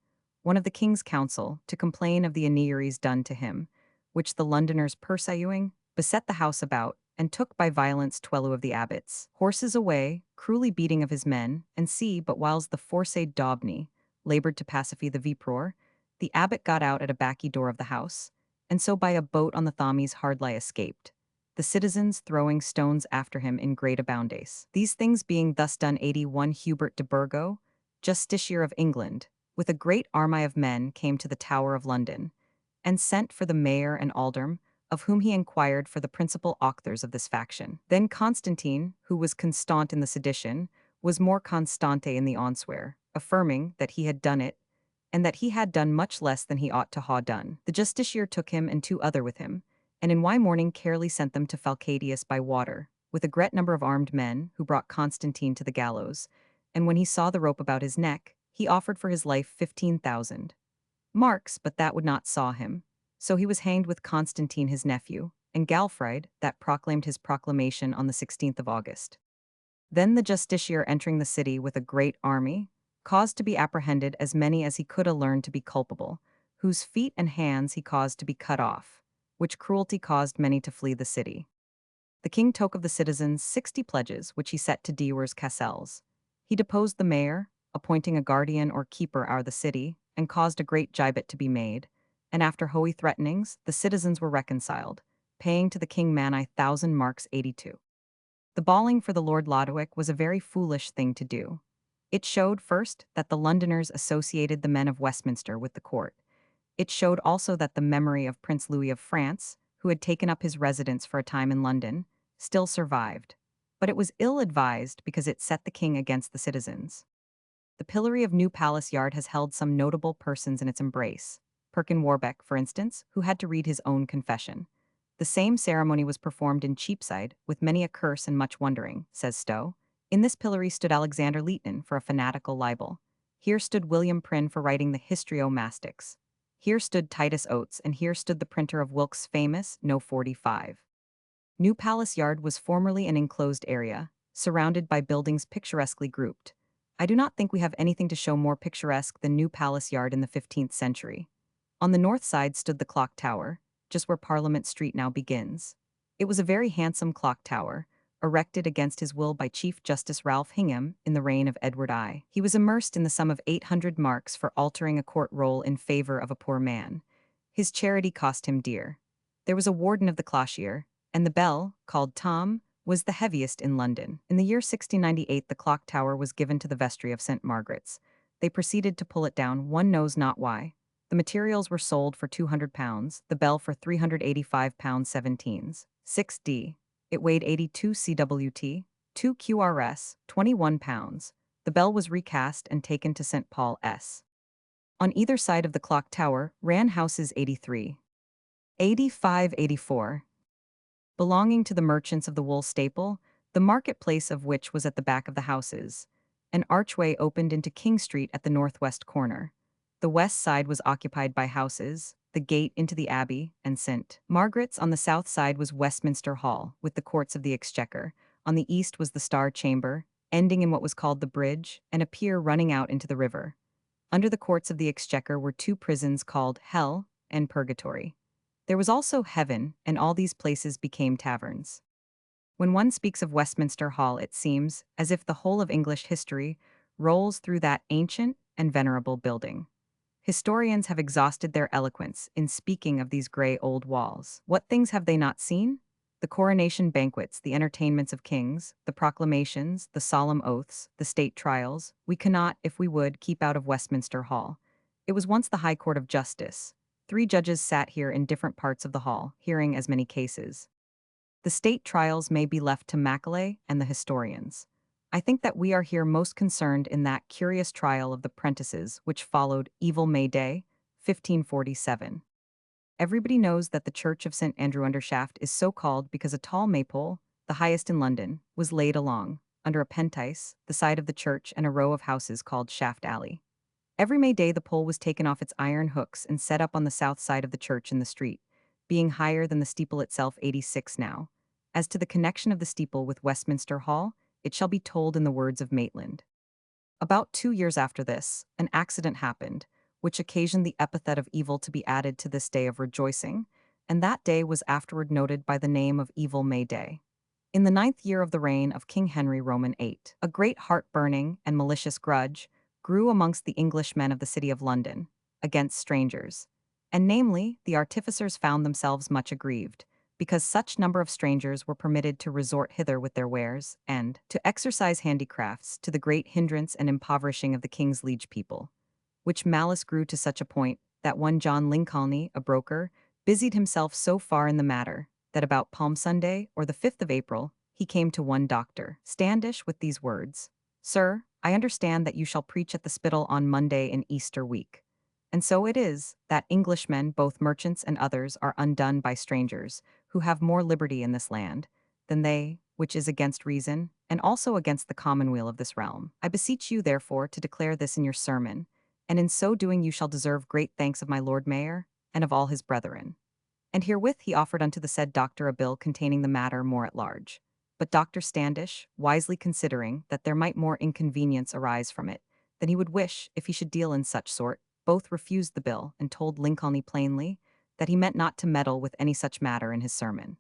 one of the king's council, to complain of the injuries done to him, which the Londoners pursuing, beset the house about, and took by violence 12 of the abbot's horses away, cruelly beating of his men, and see, but whiles the foresaid Daubeny labored to pacify the vipror, the abbot got out at a backy door of the house, and so by a boat on the Thames hardly escaped, the citizens throwing stones after him in great aboundance. These things being thus done, 81 Hubert de Burgo, justiciar of England, with a great army of men came to the Tower of London, and sent for the mayor and alderm, of whom he inquired for the principal authors of this faction. Then Constantine, who was constant in the sedition, was more constante in the onswear, affirming that he had done it, and that he had done much less than he ought to ha done. The justiciar took him and 2 other with him, and in why morning carefully sent them to Falcadius by water, with a great number of armed men, who brought Constantine to the gallows, and when he saw the rope about his neck, he offered for his life 15,000 marks, but that would not saw him. So he was hanged with Constantine his nephew, and Galfried, that proclaimed his proclamation on the 16th of August. Then the justiciar entering the city with a great army, caused to be apprehended as many as he could learn to be culpable, whose feet and hands he caused to be cut off, which cruelty caused many to flee the city. The king took of the citizens 60 pledges, which he set to Dewars Castles. He deposed the mayor, appointing a guardian or keeper o'er the city, and caused a great gibbet to be made, and after hoey threatenings, the citizens were reconciled, paying to the king manai 1,000 marks 82. The bawling for the Lord Lodowick was a very foolish thing to do. It showed, first, that the Londoners associated the men of Westminster with the court. It showed also that the memory of Prince Louis of France, who had taken up his residence for a time in London, still survived. But it was ill-advised because it set the king against the citizens. The pillory of New Palace Yard has held some notable persons in its embrace. Perkin Warbeck, for instance, who had to read his own confession. The same ceremony was performed in Cheapside, with many a curse and much wondering, says Stowe. In this pillory stood Alexander Leeton for a fanatical libel. Here stood William Prynne for writing the Histrio-Mastics. Here stood Titus Oates, and here stood the printer of Wilkes' famous No. 45. New Palace Yard was formerly an enclosed area, surrounded by buildings picturesquely grouped. I do not think we have anything to show more picturesque than New Palace Yard in the 15th century. On the north side stood the clock tower, just where Parliament Street now begins. It was a very handsome clock tower, erected against his will by Chief Justice Ralph Hingham in the reign of Edward I. He was immersed in the sum of 800 marks for altering a court roll in favor of a poor man. His charity cost him dear. There was a warden of the clochier, and the bell, called Tom, was the heaviest in London. In the year 1698 the clock tower was given to the vestry of St. Margaret's. They proceeded to pull it down, one knows not why. The materials were sold for £200, the bell for £385 17s, 6d. It weighed 82 cwt, 2 qrs, £21. The bell was recast and taken to St. Paul's. On either side of the clock tower ran houses 83, 85, 84, belonging to the merchants of the wool staple, the marketplace of which was at the back of the houses. An archway opened into King Street at the northwest corner. The west side was occupied by houses, the gate into the Abbey, and St. Margaret's. On the south side was Westminster Hall, with the courts of the Exchequer. On the east was the Star Chamber, ending in what was called the Bridge, and a pier running out into the river. Under the courts of the Exchequer were 2 prisons called Hell and Purgatory. There was also Heaven, and all these places became taverns. When one speaks of Westminster Hall, it seems as if the whole of English history rolls through that ancient and venerable building. Historians have exhausted their eloquence in speaking of these gray old walls. What things have they not seen? the coronation banquets, the entertainments of kings, the proclamations, the solemn oaths, the state trials, we cannot, if we would, keep out of Westminster Hall. It was once the High Court of Justice. 3 judges sat here in different parts of the hall, hearing as many cases. The state trials may be left to Macaulay and the historians. I think that we are here most concerned in that curious trial of the prentices which followed Evil May Day, 1547. Everybody knows that the Church of St. Andrew under Shaft is so called because a tall maypole, the highest in London, was laid along, under a pentice, the side of the church and a row of houses called Shaft Alley. Every May Day the pole was taken off its iron hooks and set up on the south side of the church in the street, being higher than the steeple itself 86 now. As to the connection of the steeple with Westminster Hall, it shall be told in the words of Maitland. About 2 years after this, an accident happened, which occasioned the epithet of evil to be added to this day of rejoicing, and that day was afterward noted by the name of Evil May Day. In the 9th year of the reign of King Henry Roman VIII, a great heart-burning and malicious grudge grew amongst the Englishmen of the city of London, against strangers, and namely, the artificers found themselves much aggrieved, because such number of strangers were permitted to resort hither with their wares, and to exercise handicrafts, to the great hindrance and impoverishing of the king's liege people, which malice grew to such a point that one John Lincoln, a broker, busied himself so far in the matter that about Palm Sunday, or the 5th of April, he came to one Dr. Standish with these words: "Sir, I understand that you shall preach at the Spittal on Monday in Easter week. And so it is, that Englishmen, both merchants and others, are undone by strangers, who have more liberty in this land, than they, which is against reason, and also against the commonweal of this realm. I beseech you, therefore, to declare this in your sermon, and in so doing you shall deserve great thanks of my Lord Mayor, and of all his brethren." And herewith he offered unto the said doctor a bill containing the matter more at large. But Dr. Standish, wisely considering that there might more inconvenience arise from it than he would wish if he should deal in such sort, both refused the bill and told Lincoln plainly that he meant not to meddle with any such matter in his sermon.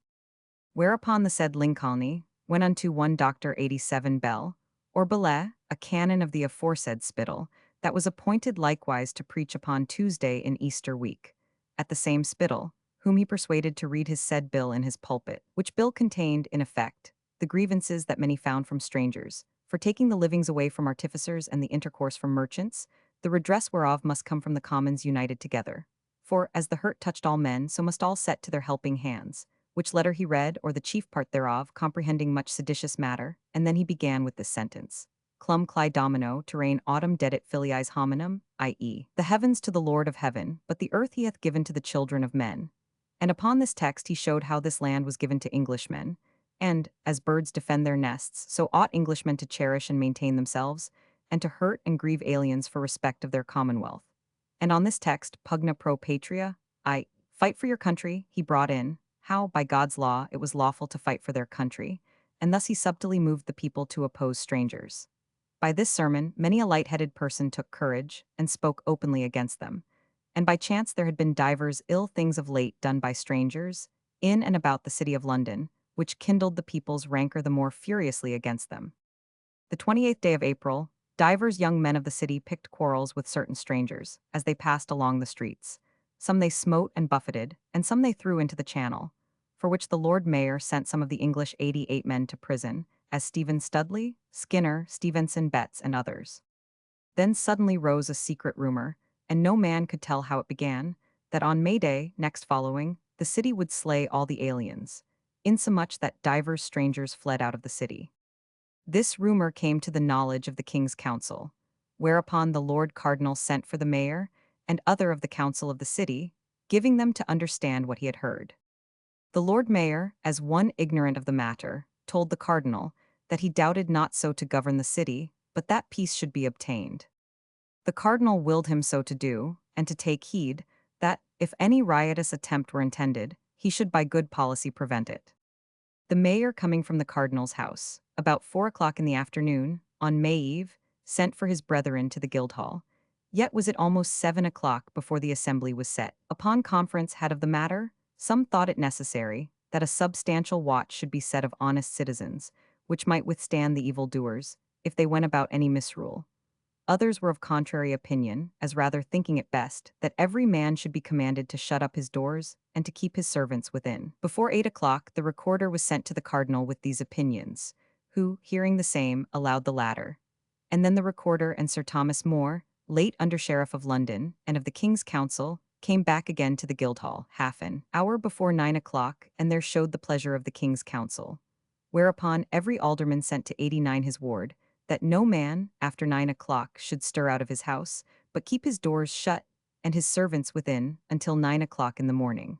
Whereupon the said Lincoln went unto one Dr. 87 Bell, or Bellet, a canon of the aforesaid Spittal, that was appointed likewise to preach upon Tuesday in Easter week, at the same Spittal, whom he persuaded to read his said bill in his pulpit, which bill contained, in effect, the grievances that many found from strangers, for taking the livings away from artificers and the intercourse from merchants, the redress whereof must come from the commons united together. For, as the hurt touched all men, so must all set to their helping hands. Which letter he read, or the chief part thereof, comprehending much seditious matter, and then he began with this sentence: Clum cli domino terrain autumn dedit filiis hominum, i.e., the heavens to the Lord of heaven, but the earth he hath given to the children of men. And upon this text he showed how this land was given to Englishmen, and, as birds defend their nests, so ought Englishmen to cherish and maintain themselves, and to hurt and grieve aliens for respect of their commonwealth. And on this text, pugna pro patria, fight for your country, he brought in, how, by God's law, it was lawful to fight for their country, and thus he subtly moved the people to oppose strangers. By this sermon, many a light-headed person took courage, and spoke openly against them. And by chance there had been divers ill things of late done by strangers, in and about the city of London, which kindled the people's rancor the more furiously against them. The 28th day of April, divers young men of the city picked quarrels with certain strangers, as they passed along the streets. Some they smote and buffeted, and some they threw into the channel, for which the Lord Mayor sent some of the English 88 men to prison, as Stephen Studley, Skinner, Stevenson Betts, and others. Then suddenly rose a secret rumor, and no man could tell how it began, that on May Day, next following, the city would slay all the aliens, insomuch that divers strangers fled out of the city. This rumor came to the knowledge of the king's council, whereupon the Lord Cardinal sent for the mayor and other of the council of the city, giving them to understand what he had heard. The Lord Mayor, as one ignorant of the matter, told the cardinal that he doubted not so to govern the city, but that peace should be obtained. The cardinal willed him so to do, and to take heed, that, if any riotous attempt were intended, he should by good policy prevent it. The mayor coming from the cardinal's house, about 4 o'clock in the afternoon, on May Eve, sent for his brethren to the Guildhall. Yet was it almost 7 o'clock before the assembly was set. Upon conference had of the matter, some thought it necessary that a substantial watch should be set of honest citizens, which might withstand the evildoers, if they went about any misrule. Others were of contrary opinion, as rather thinking it best that every man should be commanded to shut up his doors and to keep his servants within. Before 8 o'clock, the recorder was sent to the cardinal with these opinions, who, hearing the same, allowed the latter. And then the recorder and Sir Thomas More, late under sheriff of London and of the King's Council, came back again to the Guildhall, half an hour before 9 o'clock, and there showed the pleasure of the King's Council. Whereupon every alderman sent to 89 his ward, that no man, after 9 o'clock, should stir out of his house, but keep his doors shut, and his servants within, until 9 o'clock in the morning.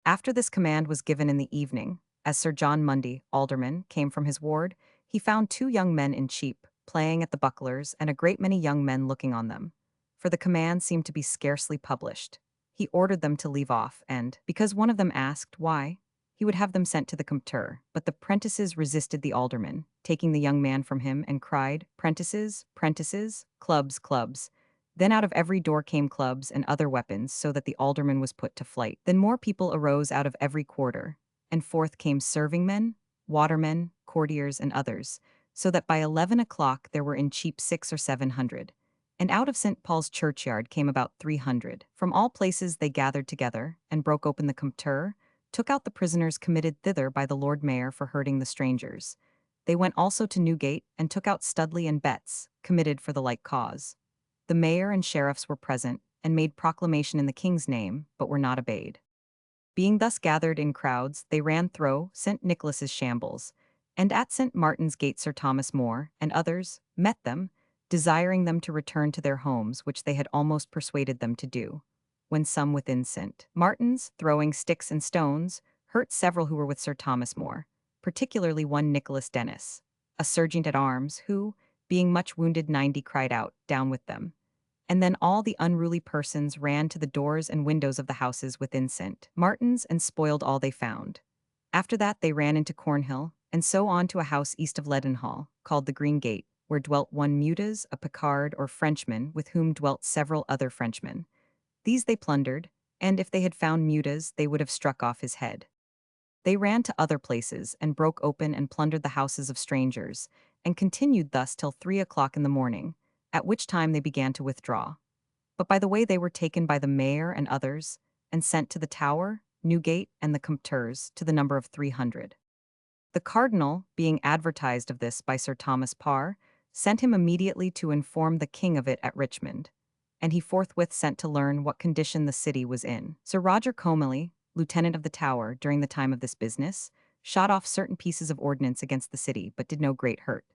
After this command was given in the evening, as Sir John Mundy, alderman, came from his ward, he found two young men in cheap, playing at the bucklers, and a great many young men looking on them. For the command seemed to be scarcely published. He ordered them to leave off, and, because one of them asked why, he would have them sent to the compter. But the prentices resisted the alderman, taking the young man from him, and cried, "Prentices, prentices, clubs, clubs." Then out of every door came clubs and other weapons, so that the alderman was put to flight. Then more people arose out of every quarter, and forth came serving men, watermen, courtiers, and others, so that by 11 o'clock there were in cheap 600 or 700. And out of St. Paul's churchyard came about 300. From all places they gathered together, and broke open the compter, took out the prisoners committed thither by the Lord Mayor for hurting the strangers. They went also to Newgate, and took out Studley and Betts, committed for the like cause. The mayor and sheriffs were present, and made proclamation in the king's name, but were not obeyed. Being thus gathered in crowds, they ran through St. Nicholas's shambles, and at St. Martin's gate Sir Thomas More and others met them, desiring them to return to their homes, which they had almost persuaded them to do. When some within St. Martin's, throwing sticks and stones, hurt several who were with Sir Thomas More, particularly one Nicholas Dennis, a sergeant at arms, who, being much wounded 90, cried out, "Down with them." And then all the unruly persons ran to the doors and windows of the houses within St. Martin's and spoiled all they found. After that they ran into Cornhill, and so on to a house east of Leadenhall, called the Green Gate, where dwelt one Mutas, a Picard or Frenchman, with whom dwelt several other Frenchmen. These they plundered, and if they had found Mutas, they would have struck off his head. They ran to other places, and broke open and plundered the houses of strangers, and continued thus till 3 o'clock in the morning, at which time they began to withdraw. But by the way they were taken by the mayor and others, and sent to the Tower, Newgate, and the compters, to the number of 300. The cardinal, being advertised of this by Sir Thomas Parr, sent him immediately to inform the king of it at Richmond, and he forthwith sent to learn what condition the city was in. Sir Roger Comely, lieutenant of the Tower, during the time of this business, shot off certain pieces of ordnance against the city, but did no great hurt.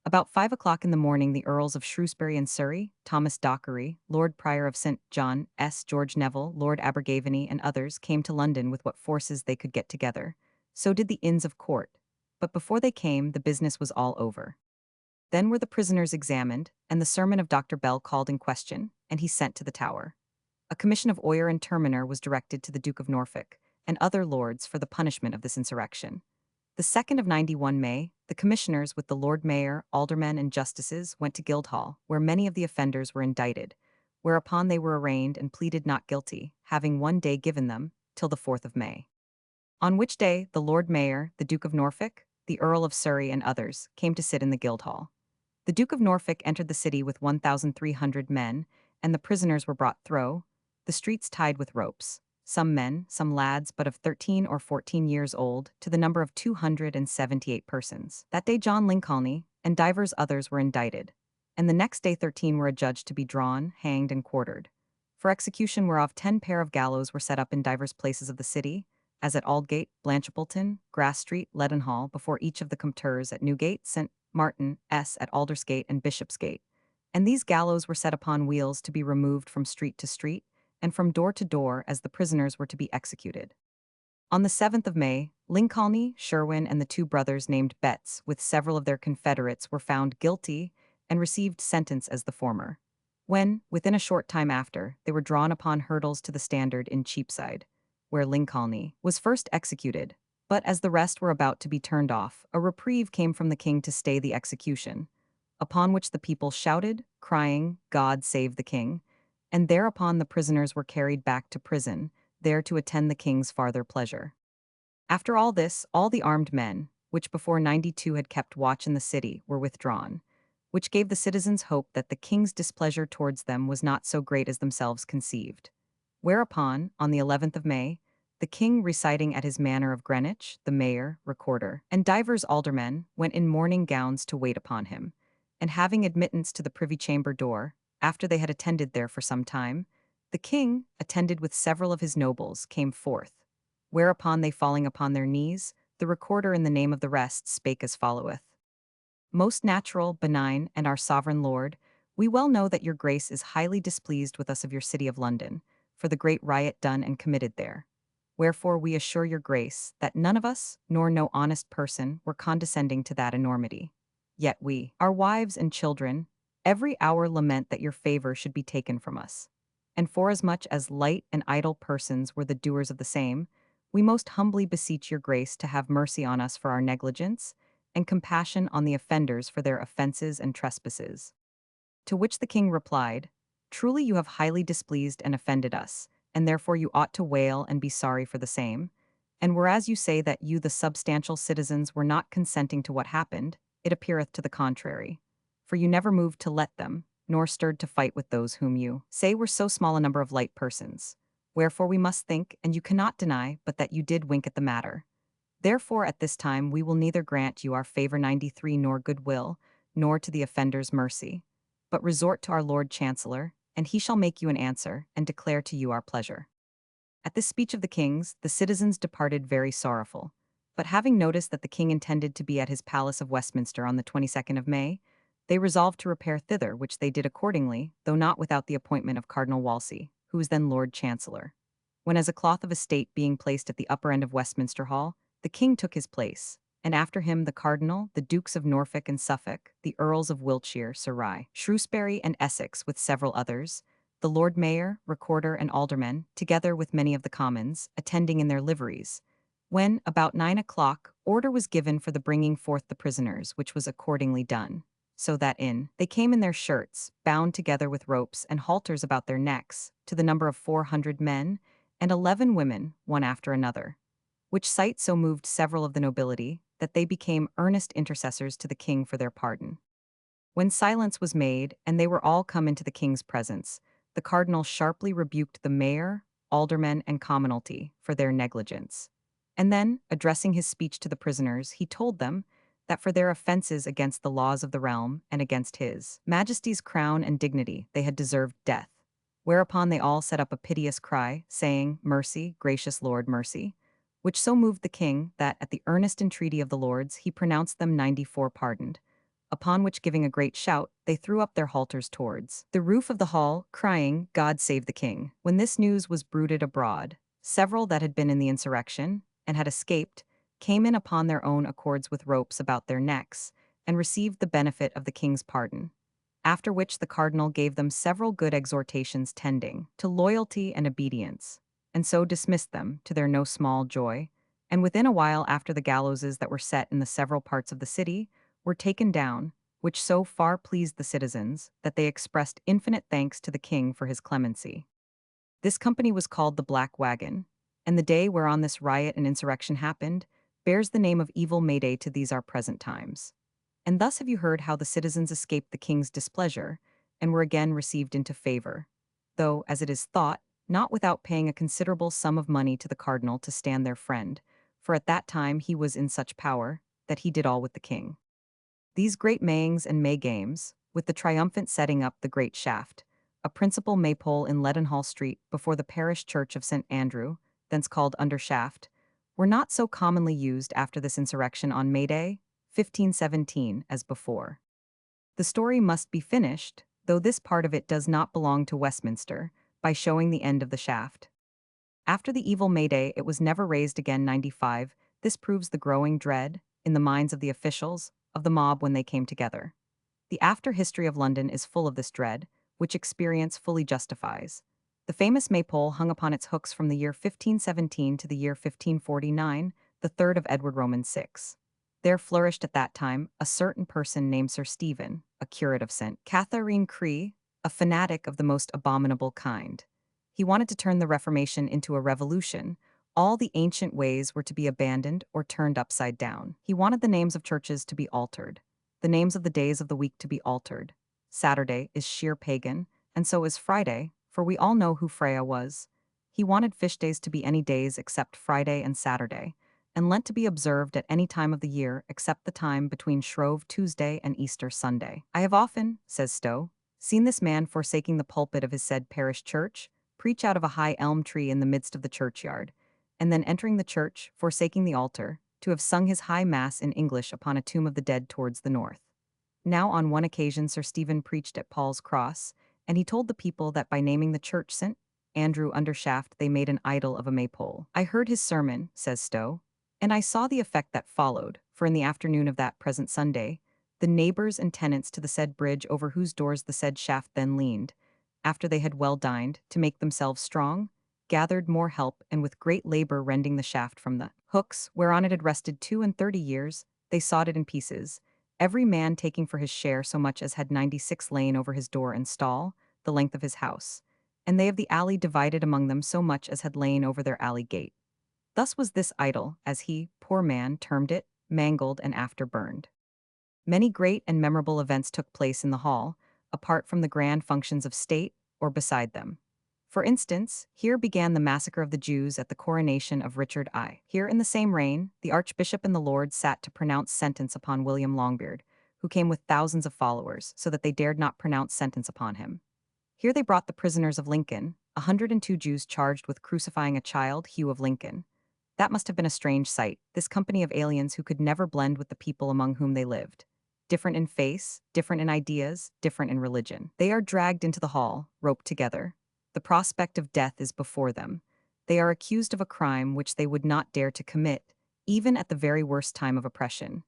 About 5 o'clock in the morning, the Earls of Shrewsbury and Surrey, Thomas Dockery, Lord Prior of St. John, George Neville, Lord Abergavenny, and others came to London with what forces they could get together. So did the Inns of Court. But before they came, the business was all over. Then were the prisoners examined, and the sermon of Dr. Bell called in question, and he sent to the Tower. A commission of Oyer and Terminer was directed to the Duke of Norfolk and other lords for the punishment of this insurrection. The 2nd of 91 May, the commissioners with the Lord Mayor, aldermen, and justices went to Guildhall, where many of the offenders were indicted, whereupon they were arraigned and pleaded not guilty, having one day given them, till the 4th of May. On which day the Lord Mayor, the Duke of Norfolk, the Earl of Surrey, and others came to sit in the Guildhall. The Duke of Norfolk entered the city with 1,300 men, and the prisoners were brought through the streets tied with ropes, some men, some lads but of 13 or 14 years old, to the number of 278 persons. That day John Lincoln and divers others were indicted, and the next day 13 were adjudged to be drawn, hanged, and quartered. For execution whereof 10 pair of gallows were set up in divers places of the city, as at Aldgate, Blanchapleton, Grass Street, Leadenhall, before each of the compters at Newgate, St. Martin, at Aldersgate, and Bishopsgate. And these gallows were set upon wheels to be removed from street to street, and from door to door as the prisoners were to be executed. On the 7th of May, Lincoln, Sherwin, and the two brothers named Betts, with several of their confederates, were found guilty and received sentence as the former. When, within a short time after, they were drawn upon hurdles to the Standard in Cheapside, where Lincoln was first executed, but as the rest were about to be turned off, a reprieve came from the king to stay the execution, upon which the people shouted, crying, "God save the king," and thereupon the prisoners were carried back to prison, there to attend the king's farther pleasure. After all this, all the armed men, which before 92 had kept watch in the city, were withdrawn. which gave the citizens hope that the king's displeasure towards them was not so great as themselves conceived. Whereupon, on the 11th of May, the king reciting at his manor of Greenwich, the mayor, recorder, and divers aldermen went in mourning gowns to wait upon him, and having admittance to the privy chamber door, after they had attended there for some time, the king, attended with several of his nobles, came forth. Whereupon they falling upon their knees, the recorder in the name of the rest spake as followeth. Most natural, benign, and our sovereign lord, we well know that your grace is highly displeased with us of your city of London, for the great riot done and committed there. Wherefore we assure your grace that none of us, nor no honest person, were condescending to that enormity. Yet we, our wives and children, every hour lament that your favor should be taken from us. And forasmuch as light and idle persons were the doers of the same, we most humbly beseech your grace to have mercy on us for our negligence, and compassion on the offenders for their offenses and trespasses. To which the king replied, truly you have highly displeased and offended us, and therefore you ought to wail and be sorry for the same. And whereas you say that you the substantial citizens were not consenting to what happened, it appeareth to the contrary. For you never moved to let them, nor stirred to fight with those whom you say were so small a number of light persons. Wherefore we must think, and you cannot deny, but that you did wink at the matter. Therefore at this time we will neither grant you our favor 93 nor goodwill, nor to the offender's mercy, but resort to our Lord Chancellor, and he shall make you an answer, and declare to you our pleasure. At this speech of the king's, the citizens departed very sorrowful. But having noticed that the king intended to be at his palace of Westminster on the 22nd of May, they resolved to repair thither, which they did accordingly, though not without the appointment of Cardinal Wolsey, who was then Lord Chancellor. When as a cloth of estate being placed at the upper end of Westminster Hall, the king took his place, and after him the cardinal, the dukes of Norfolk and Suffolk, the earls of Wiltshire, Surrey, Shrewsbury, and Essex, with several others, the Lord Mayor, Recorder, and Aldermen, together with many of the Commons, attending in their liveries. When, about 9 o'clock, order was given for the bringing forth the prisoners, which was accordingly done. So that they came in their shirts, bound together with ropes and halters about their necks, to the number of 400 men, and 11 women, one after another. Which sight so moved several of the nobility, that they became earnest intercessors to the king for their pardon. When silence was made, and they were all come into the king's presence, the cardinal sharply rebuked the mayor, aldermen, and commonalty for their negligence. And then, addressing his speech to the prisoners, he told them that for their offenses against the laws of the realm and against his majesty's crown and dignity they had deserved death. Whereupon they all set up a piteous cry, saying, Mercy, gracious Lord, mercy, which so moved the king that, at the earnest entreaty of the lords, he pronounced them 94 pardoned. Upon which, giving a great shout, they threw up their halters towards the roof of the hall, crying, God save the king. When this news was bruited abroad, several that had been in the insurrection, and had escaped, came in upon their own accords with ropes about their necks, and received the benefit of the king's pardon. After which the cardinal gave them several good exhortations tending to loyalty and obedience, and so dismissed them, to their no small joy, and within a while after the gallowses that were set in the several parts of the city were taken down, which so far pleased the citizens that they expressed infinite thanks to the king for his clemency. This company was called the Black Wagon, and the day whereon this riot and insurrection happened bears the name of evil May Day to these our present times. And thus have you heard how the citizens escaped the king's displeasure, and were again received into favor, though, as it is thought, not without paying a considerable sum of money to the cardinal to stand their friend, for at that time he was in such power that he did all with the king. These great Mayings and May games, with the triumphant setting up the great shaft, a principal maypole in Leadenhall Street before the parish church of St. Andrew, thence called Undershaft, were not so commonly used after this insurrection on May Day, 1517, as before. The story must be finished, though this part of it does not belong to Westminster, by showing the end of the shaft. After the evil May Day, it was never raised again 95. This proves the growing dread, in the minds of the officials, of the mob when they came together. The after history of London is full of this dread, which experience fully justifies. The famous maypole hung upon its hooks from the year 1517 to the year 1549, the third of Edward Roman VI. There flourished at that time a certain person named Sir Stephen, a curate of St. Catherine Cree, a fanatic of the most abominable kind. He wanted to turn the Reformation into a revolution. All the ancient ways were to be abandoned or turned upside down. He wanted the names of churches to be altered. the names of the days of the week to be altered. Saturday is sheer pagan, and so is Friday, for we all know who Freya was. He wanted fish days to be any days except Friday and Saturday, and Lent to be observed at any time of the year except the time between Shrove Tuesday and Easter Sunday. I have often, says Stowe, seen this man forsaking the pulpit of his said parish church, preach out of a high elm tree in the midst of the churchyard, and then entering the church, forsaking the altar, to have sung his high mass in English upon a tomb of the dead towards the north. Now on one occasion Sir Stephen preached at Paul's Cross, and he told the people that by naming the church St. Andrew Undershaft they made an idol of a maypole. I heard his sermon, says Stowe, and I saw the effect that followed, for in the afternoon of that present Sunday, the neighbors and tenants to the said bridge over whose doors the said shaft then leaned, after they had well dined, to make themselves strong, gathered more help, and with great labor rending the shaft from the hooks whereon it had rested 32 years, they sawed it in pieces, every man taking for his share so much as had 96 lain over his door and stall, the length of his house, and they of the alley divided among them so much as had lain over their alley gate. Thus was this idol, as he, poor man, termed it, mangled and after burned. Many great and memorable events took place in the hall, apart from the grand functions of state, or beside them. For instance, here began the massacre of the Jews at the coronation of Richard I. Here in the same reign, the Archbishop and the Lords sat to pronounce sentence upon William Longbeard, who came with thousands of followers, so that they dared not pronounce sentence upon him. Here they brought the prisoners of Lincoln, 102 Jews charged with crucifying a child, Hugh of Lincoln. That must have been a strange sight, this company of aliens who could never blend with the people among whom they lived. Different in face, different in ideas, different in religion. They are dragged into the hall, roped together. The prospect of death is before them. They are accused of a crime which they would not dare to commit, even at the very worst time of oppression,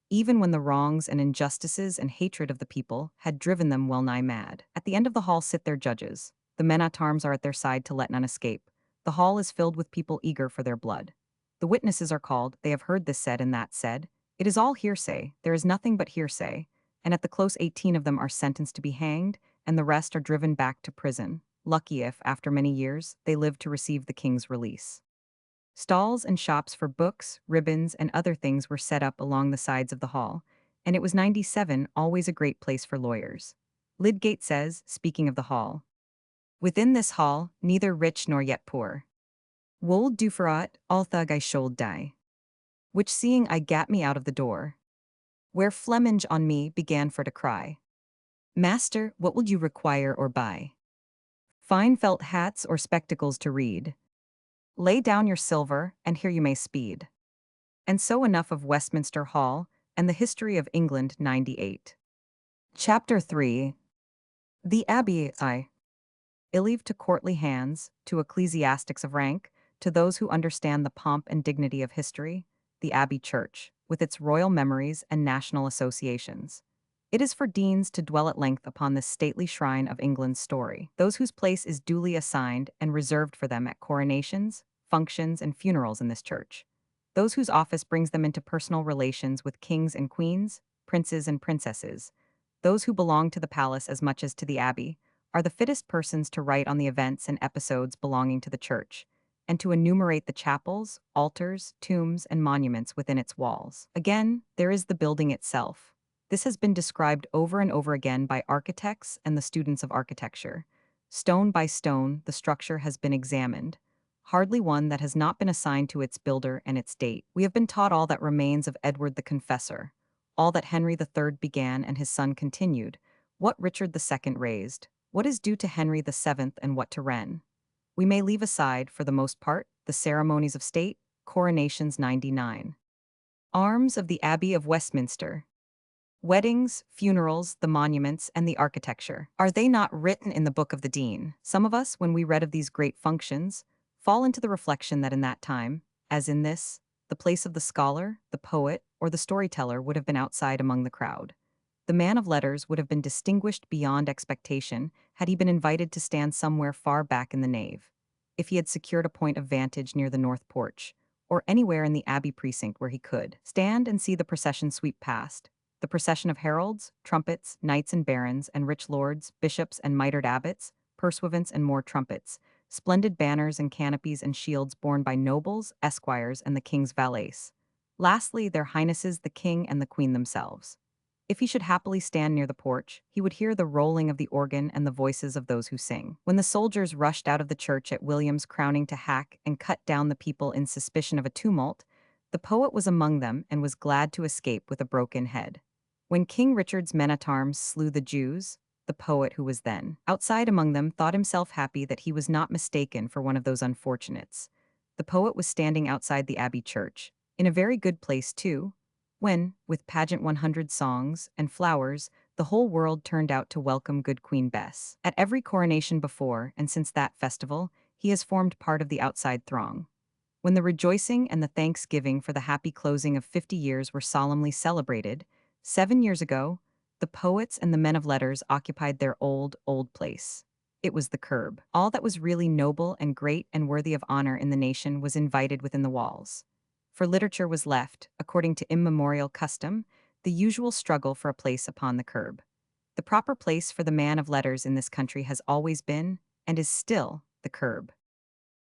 even when the wrongs and injustices and hatred of the people had driven them well nigh mad. At the end of the hall sit their judges. The men-at-arms are at their side to let none escape. The hall is filled with people eager for their blood. The witnesses are called, they have heard this said and that said. It is all hearsay, there is nothing but hearsay, and at the close 18 of them are sentenced to be hanged, and the rest are driven back to prison, lucky if, after many years, they live to receive the king's release. Stalls and shops for books, ribbons, and other things were set up along the sides of the hall, and it was 97 always a great place for lawyers. Lydgate says, speaking of the hall, within this hall, neither rich nor yet poor. Wold do for aught, all thug I should die. Which seeing I gat me out of the door. Where Flemminge on me began for to cry. Master, what will you require or buy? Fine felt hats or spectacles to read. Lay down your silver, and here you may speed. And so enough of Westminster Hall, and the history of England 98. Chapter 3. The Abbey I. Leave to courtly hands, to ecclesiastics of rank, to those who understand the pomp and dignity of history, the Abbey Church, with its royal memories and national associations. It is for deans to dwell at length upon this stately shrine of England's story, those whose place is duly assigned and reserved for them at coronations, functions, and funerals in this church, those whose office brings them into personal relations with kings and queens, princes and princesses, those who belong to the palace as much as to the abbey, are the fittest persons to write on the events and episodes belonging to the church, and to enumerate the chapels, altars, tombs, and monuments within its walls. Again, there is the building itself. This has been described over and over again by architects and the students of architecture. Stone by stone, the structure has been examined. Hardly one that has not been assigned to its builder and its date. We have been taught all that remains of Edward the Confessor, all that Henry III began and his son continued, what Richard II raised, what is due to Henry VII and what to Wren. We may leave aside, for the most part, the ceremonies of state, coronations 99. Arms of the Abbey of Westminster. Weddings, funerals, the monuments, and the architecture. Are they not written in the book of the Dean? Some of us, when we read of these great functions, fall into the reflection that in that time, as in this, the place of the scholar, the poet, or the storyteller would have been outside among the crowd. The man of letters would have been distinguished beyond expectation had he been invited to stand somewhere far back in the nave, if he had secured a point of vantage near the north porch, or anywhere in the abbey precinct where he could stand and see the procession sweep past, the procession of heralds, trumpets, knights and barons, and rich lords, bishops and mitred abbots, pursuivants and more trumpets, splendid banners and canopies and shields borne by nobles, esquires, and the king's valets. Lastly, their highnesses the king and the queen themselves. If he should happily stand near the porch, he would hear the rolling of the organ and the voices of those who sing. When the soldiers rushed out of the church at William's crowning to hack and cut down the people in suspicion of a tumult, the poet was among them and was glad to escape with a broken head. When King Richard's men-at-arms slew the Jews, the poet who was then outside among them thought himself happy that he was not mistaken for one of those unfortunates. The poet was standing outside the Abbey church, in a very good place too, when, with pageant 100 songs and flowers, the whole world turned out to welcome good Queen Bess. At every coronation before and since that festival, he has formed part of the outside throng. When the rejoicing and the thanksgiving for the happy closing of 50 years were solemnly celebrated, 7 years ago, the poets and the men of letters occupied their old place. It was the curb. All that was really noble and great and worthy of honor in the nation was invited within the walls. For literature was left, according to immemorial custom, the usual struggle for a place upon the curb. The proper place for the man of letters in this country has always been, and is still, the curb.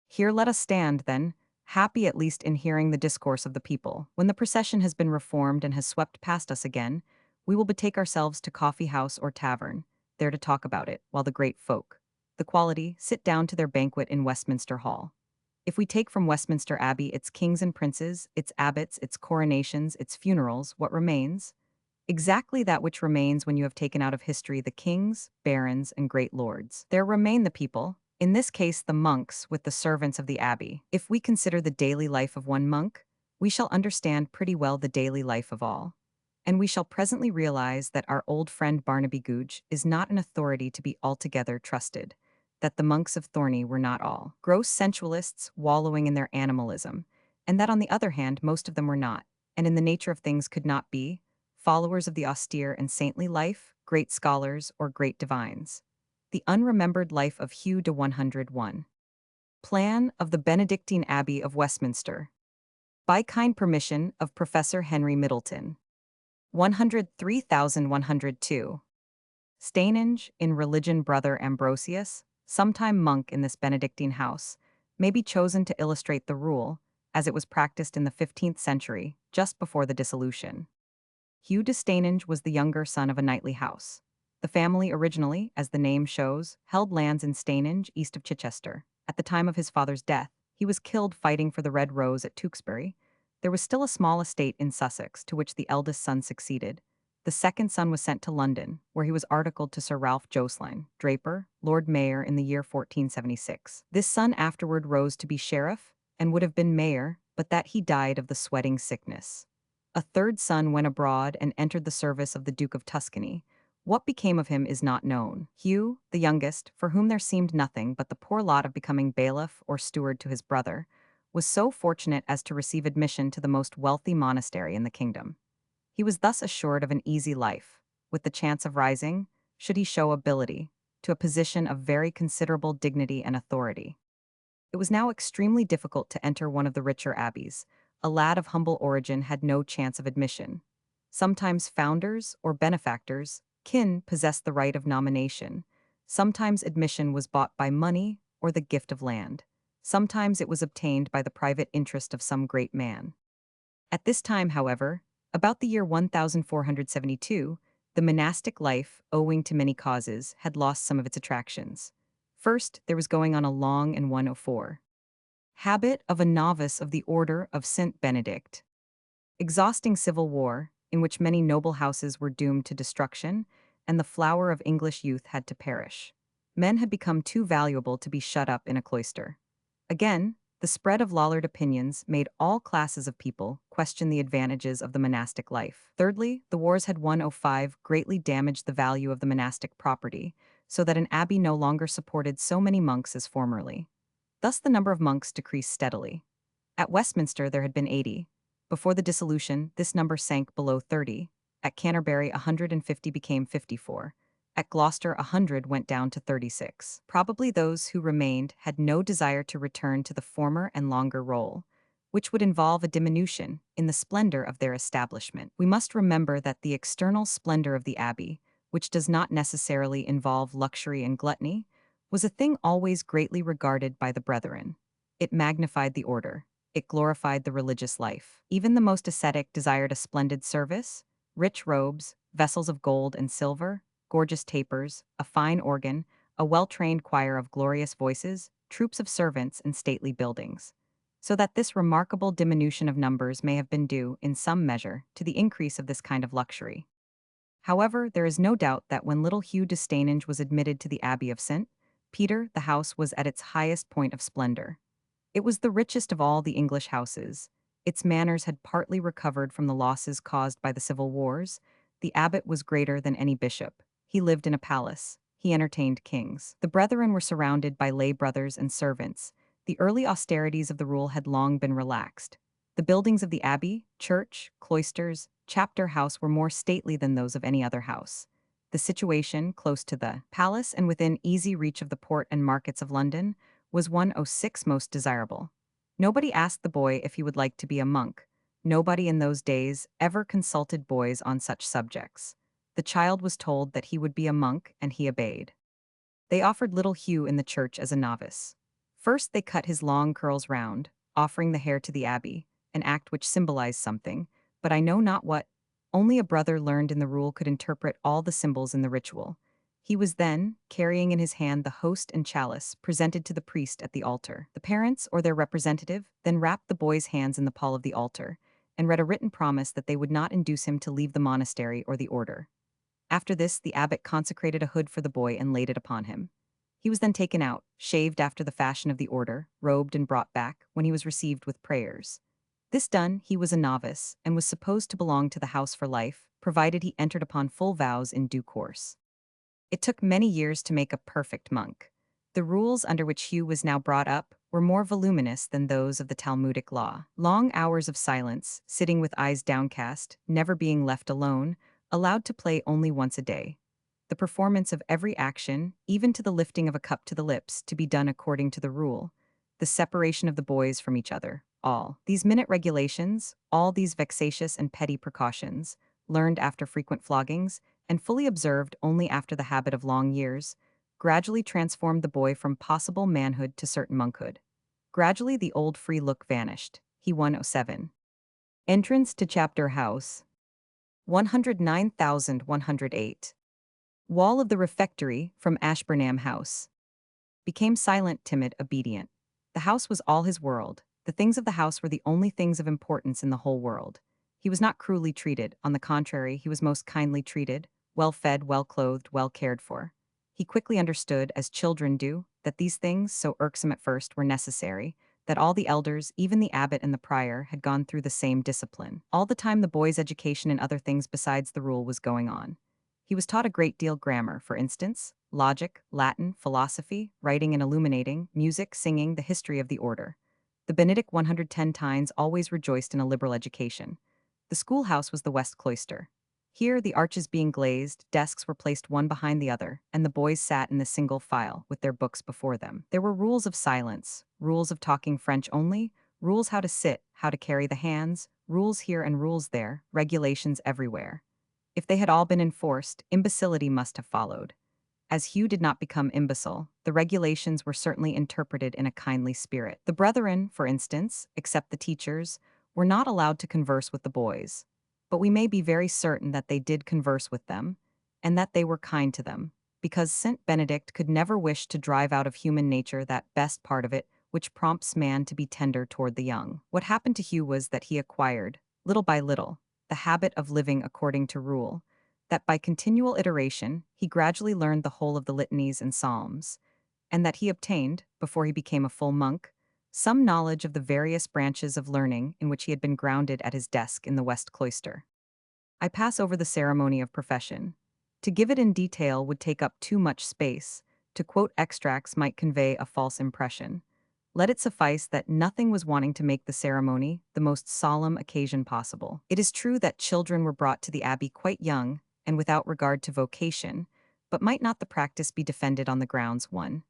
Here let us stand, then, happy at least in hearing the discourse of the people. When the procession has been reformed and has swept past us again, we will betake ourselves to coffee house or tavern, there to talk about it, while the great folk, the quality, sit down to their banquet in Westminster Hall. If we take from Westminster Abbey its kings and princes, its abbots, its coronations, its funerals, what remains? Exactly that which remains when you have taken out of history the kings, barons, and great lords. There remain the people, in this case the monks with the servants of the abbey. If we consider the daily life of one monk, we shall understand pretty well the daily life of all. And we shall presently realize that our old friend Barnaby Gooch is not an authority to be altogether trusted, that the monks of Thorney were not all gross sensualists wallowing in their animalism, and that on the other hand most of them were not, and in the nature of things could not be, followers of the austere and saintly life, great scholars, or great divines. The unremembered life of Hugh de 101. Plan of the Benedictine Abbey of Westminster. By kind permission of Professor Henry Middleton. 103,102. Stainage, in religion brother Ambrosius, sometime monk in this Benedictine house, may be chosen to illustrate the rule, as it was practiced in the 15th century, just before the dissolution. Hugh de Stainage was the younger son of a knightly house. The family originally, as the name shows, held lands in Stainage, east of Chichester. At the time of his father's death, he was killed fighting for the Red Rose at Tewkesbury. There was still a small estate in Sussex, to which the eldest son succeeded. The second son was sent to London, where he was articled to Sir Ralph Joceline, Draper, Lord Mayor in the year 1476. This son afterward rose to be sheriff, and would have been mayor, but that he died of the sweating sickness. A third son went abroad and entered the service of the Duke of Tuscany. What became of him is not known. Hugh, the youngest, for whom there seemed nothing but the poor lot of becoming bailiff or steward to his brother, was so fortunate as to receive admission to the most wealthy monastery in the kingdom. He was thus assured of an easy life, with the chance of rising, should he show ability, to a position of very considerable dignity and authority. It was now extremely difficult to enter one of the richer abbeys. A lad of humble origin had no chance of admission. Sometimes founders or benefactors, kin, possessed the right of nomination. Sometimes admission was bought by money or the gift of land. Sometimes it was obtained by the private interest of some great man. At this time, however, about the year 1472, the monastic life, owing to many causes, had lost some of its attractions. First, there was going on a long and 104. Habit of a novice of the Order of St. Benedict. Exhausting civil war, in which many noble houses were doomed to destruction, and the flower of English youth had to perish. Men had become too valuable to be shut up in a cloister. Again, the spread of Lollard opinions made all classes of people question the advantages of the monastic life. Thirdly, the wars had 105 greatly damaged the value of the monastic property, so that an abbey no longer supported so many monks as formerly. Thus the number of monks decreased steadily. At Westminster there had been 80. Before the dissolution, this number sank below 30. At Canterbury 150 became 54. At Gloucester 100 went down to 36. Probably those who remained had no desire to return to the former and longer roll, which would involve a diminution in the splendor of their establishment. We must remember that the external splendor of the abbey, which does not necessarily involve luxury and gluttony, was a thing always greatly regarded by the brethren. It magnified the order. It glorified the religious life. Even the most ascetic desired a splendid service, rich robes, vessels of gold and silver, gorgeous tapers, a fine organ, a well-trained choir of glorious voices, troops of servants and stately buildings. So that this remarkable diminution of numbers may have been due, in some measure, to the increase of this kind of luxury. However, there is no doubt that when little Hugh de Stanage was admitted to the Abbey of St. Peter, the house was at its highest point of splendor. It was the richest of all the English houses. Its manners had partly recovered from the losses caused by the civil wars. The abbot was greater than any bishop. He lived in a palace. He entertained kings. The brethren were surrounded by lay brothers and servants. The early austerities of the rule had long been relaxed. The buildings of the abbey, church, cloisters, chapter house were more stately than those of any other house. The situation, close to the palace and within easy reach of the port and markets of London, was 106 most desirable. Nobody asked the boy if he would like to be a monk. Nobody in those days ever consulted boys on such subjects. The child was told that he would be a monk, and he obeyed. They offered little Hugh in the church as a novice. First they cut his long curls round, offering the hair to the abbey, an act which symbolized something, but I know not what. Only a brother learned in the rule could interpret all the symbols in the ritual. He was then, carrying in his hand the host and chalice, presented to the priest at the altar. The parents, or their representative, then wrapped the boy's hands in the pall of the altar, and read a written promise that they would not induce him to leave the monastery or the order. After this, the abbot consecrated a hood for the boy and laid it upon him. He was then taken out, shaved after the fashion of the order, robed and brought back, when he was received with prayers. This done, he was a novice, and was supposed to belong to the house for life, provided he entered upon full vows in due course. It took many years to make a perfect monk. The rules under which Hugh was now brought up were more voluminous than those of the Talmudic law. Long hours of silence, sitting with eyes downcast, never being left alone, allowed to play only once a day. The performance of every action, even to the lifting of a cup to the lips, to be done according to the rule. The separation of the boys from each other, all. These minute regulations, all these vexatious and petty precautions, learned after frequent floggings, and fully observed only after the habit of long years, gradually transformed the boy from possible manhood to certain monkhood. Gradually the old free look vanished. He 107. Entrance to Chapter House. 109,108. Wall of the refectory from Ashburnham House. Became silent, timid, obedient. The house was all his world. The things of the house were the only things of importance in the whole world. He was not cruelly treated. On the contrary, he was most kindly treated, well fed, well clothed, well cared for. He quickly understood, as children do, that these things, so irksome at first, were necessary, that all the elders, even the abbot and the prior, had gone through the same discipline. All the time the boy's education in other things besides the rule was going on. He was taught a great deal grammar, for instance, logic, Latin, philosophy, writing and illuminating, music, singing, the history of the order. The Benedict 110 times always rejoiced in a liberal education. The schoolhouse was the west cloister. Here, the arches being glazed, desks were placed one behind the other, and the boys sat in the single file, with their books before them. There were rules of silence, rules of talking French only, rules how to sit, how to carry the hands, rules here and rules there, regulations everywhere. If they had all been enforced, imbecility must have followed. As Hugh did not become imbecile, the regulations were certainly interpreted in a kindly spirit. The brethren, for instance, except the teachers, were not allowed to converse with the boys. But we may be very certain that they did converse with them, and that they were kind to them, because St. Benedict could never wish to drive out of human nature that best part of it which prompts man to be tender toward the young. What happened to Hugh was that he acquired, little by little, the habit of living according to rule, that by continual iteration he gradually learned the whole of the litanies and psalms, and that he obtained, before he became a full monk, some knowledge of the various branches of learning in which he had been grounded at his desk in the West Cloister. I pass over the ceremony of profession. To give it in detail would take up too much space. To quote extracts might convey a false impression. Let it suffice that nothing was wanting to make the ceremony the most solemn occasion possible. It is true that children were brought to the abbey quite young and without regard to vocation, but might not the practice be defended on the grounds, one,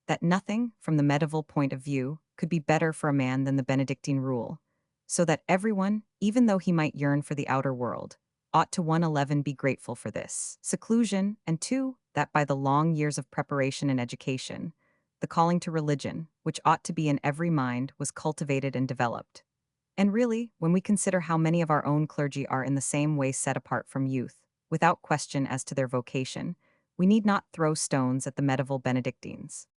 that nothing, from the medieval point of view, could be better for a man than the Benedictine rule, so that everyone, even though he might yearn for the outer world, ought to 111 be grateful for this seclusion, and two, that by the long years of preparation and education, the calling to religion, which ought to be in every mind, was cultivated and developed. And really, when we consider how many of our own clergy are in the same way set apart from youth, without question as to their vocation, we need not throw stones at the medieval Benedictines.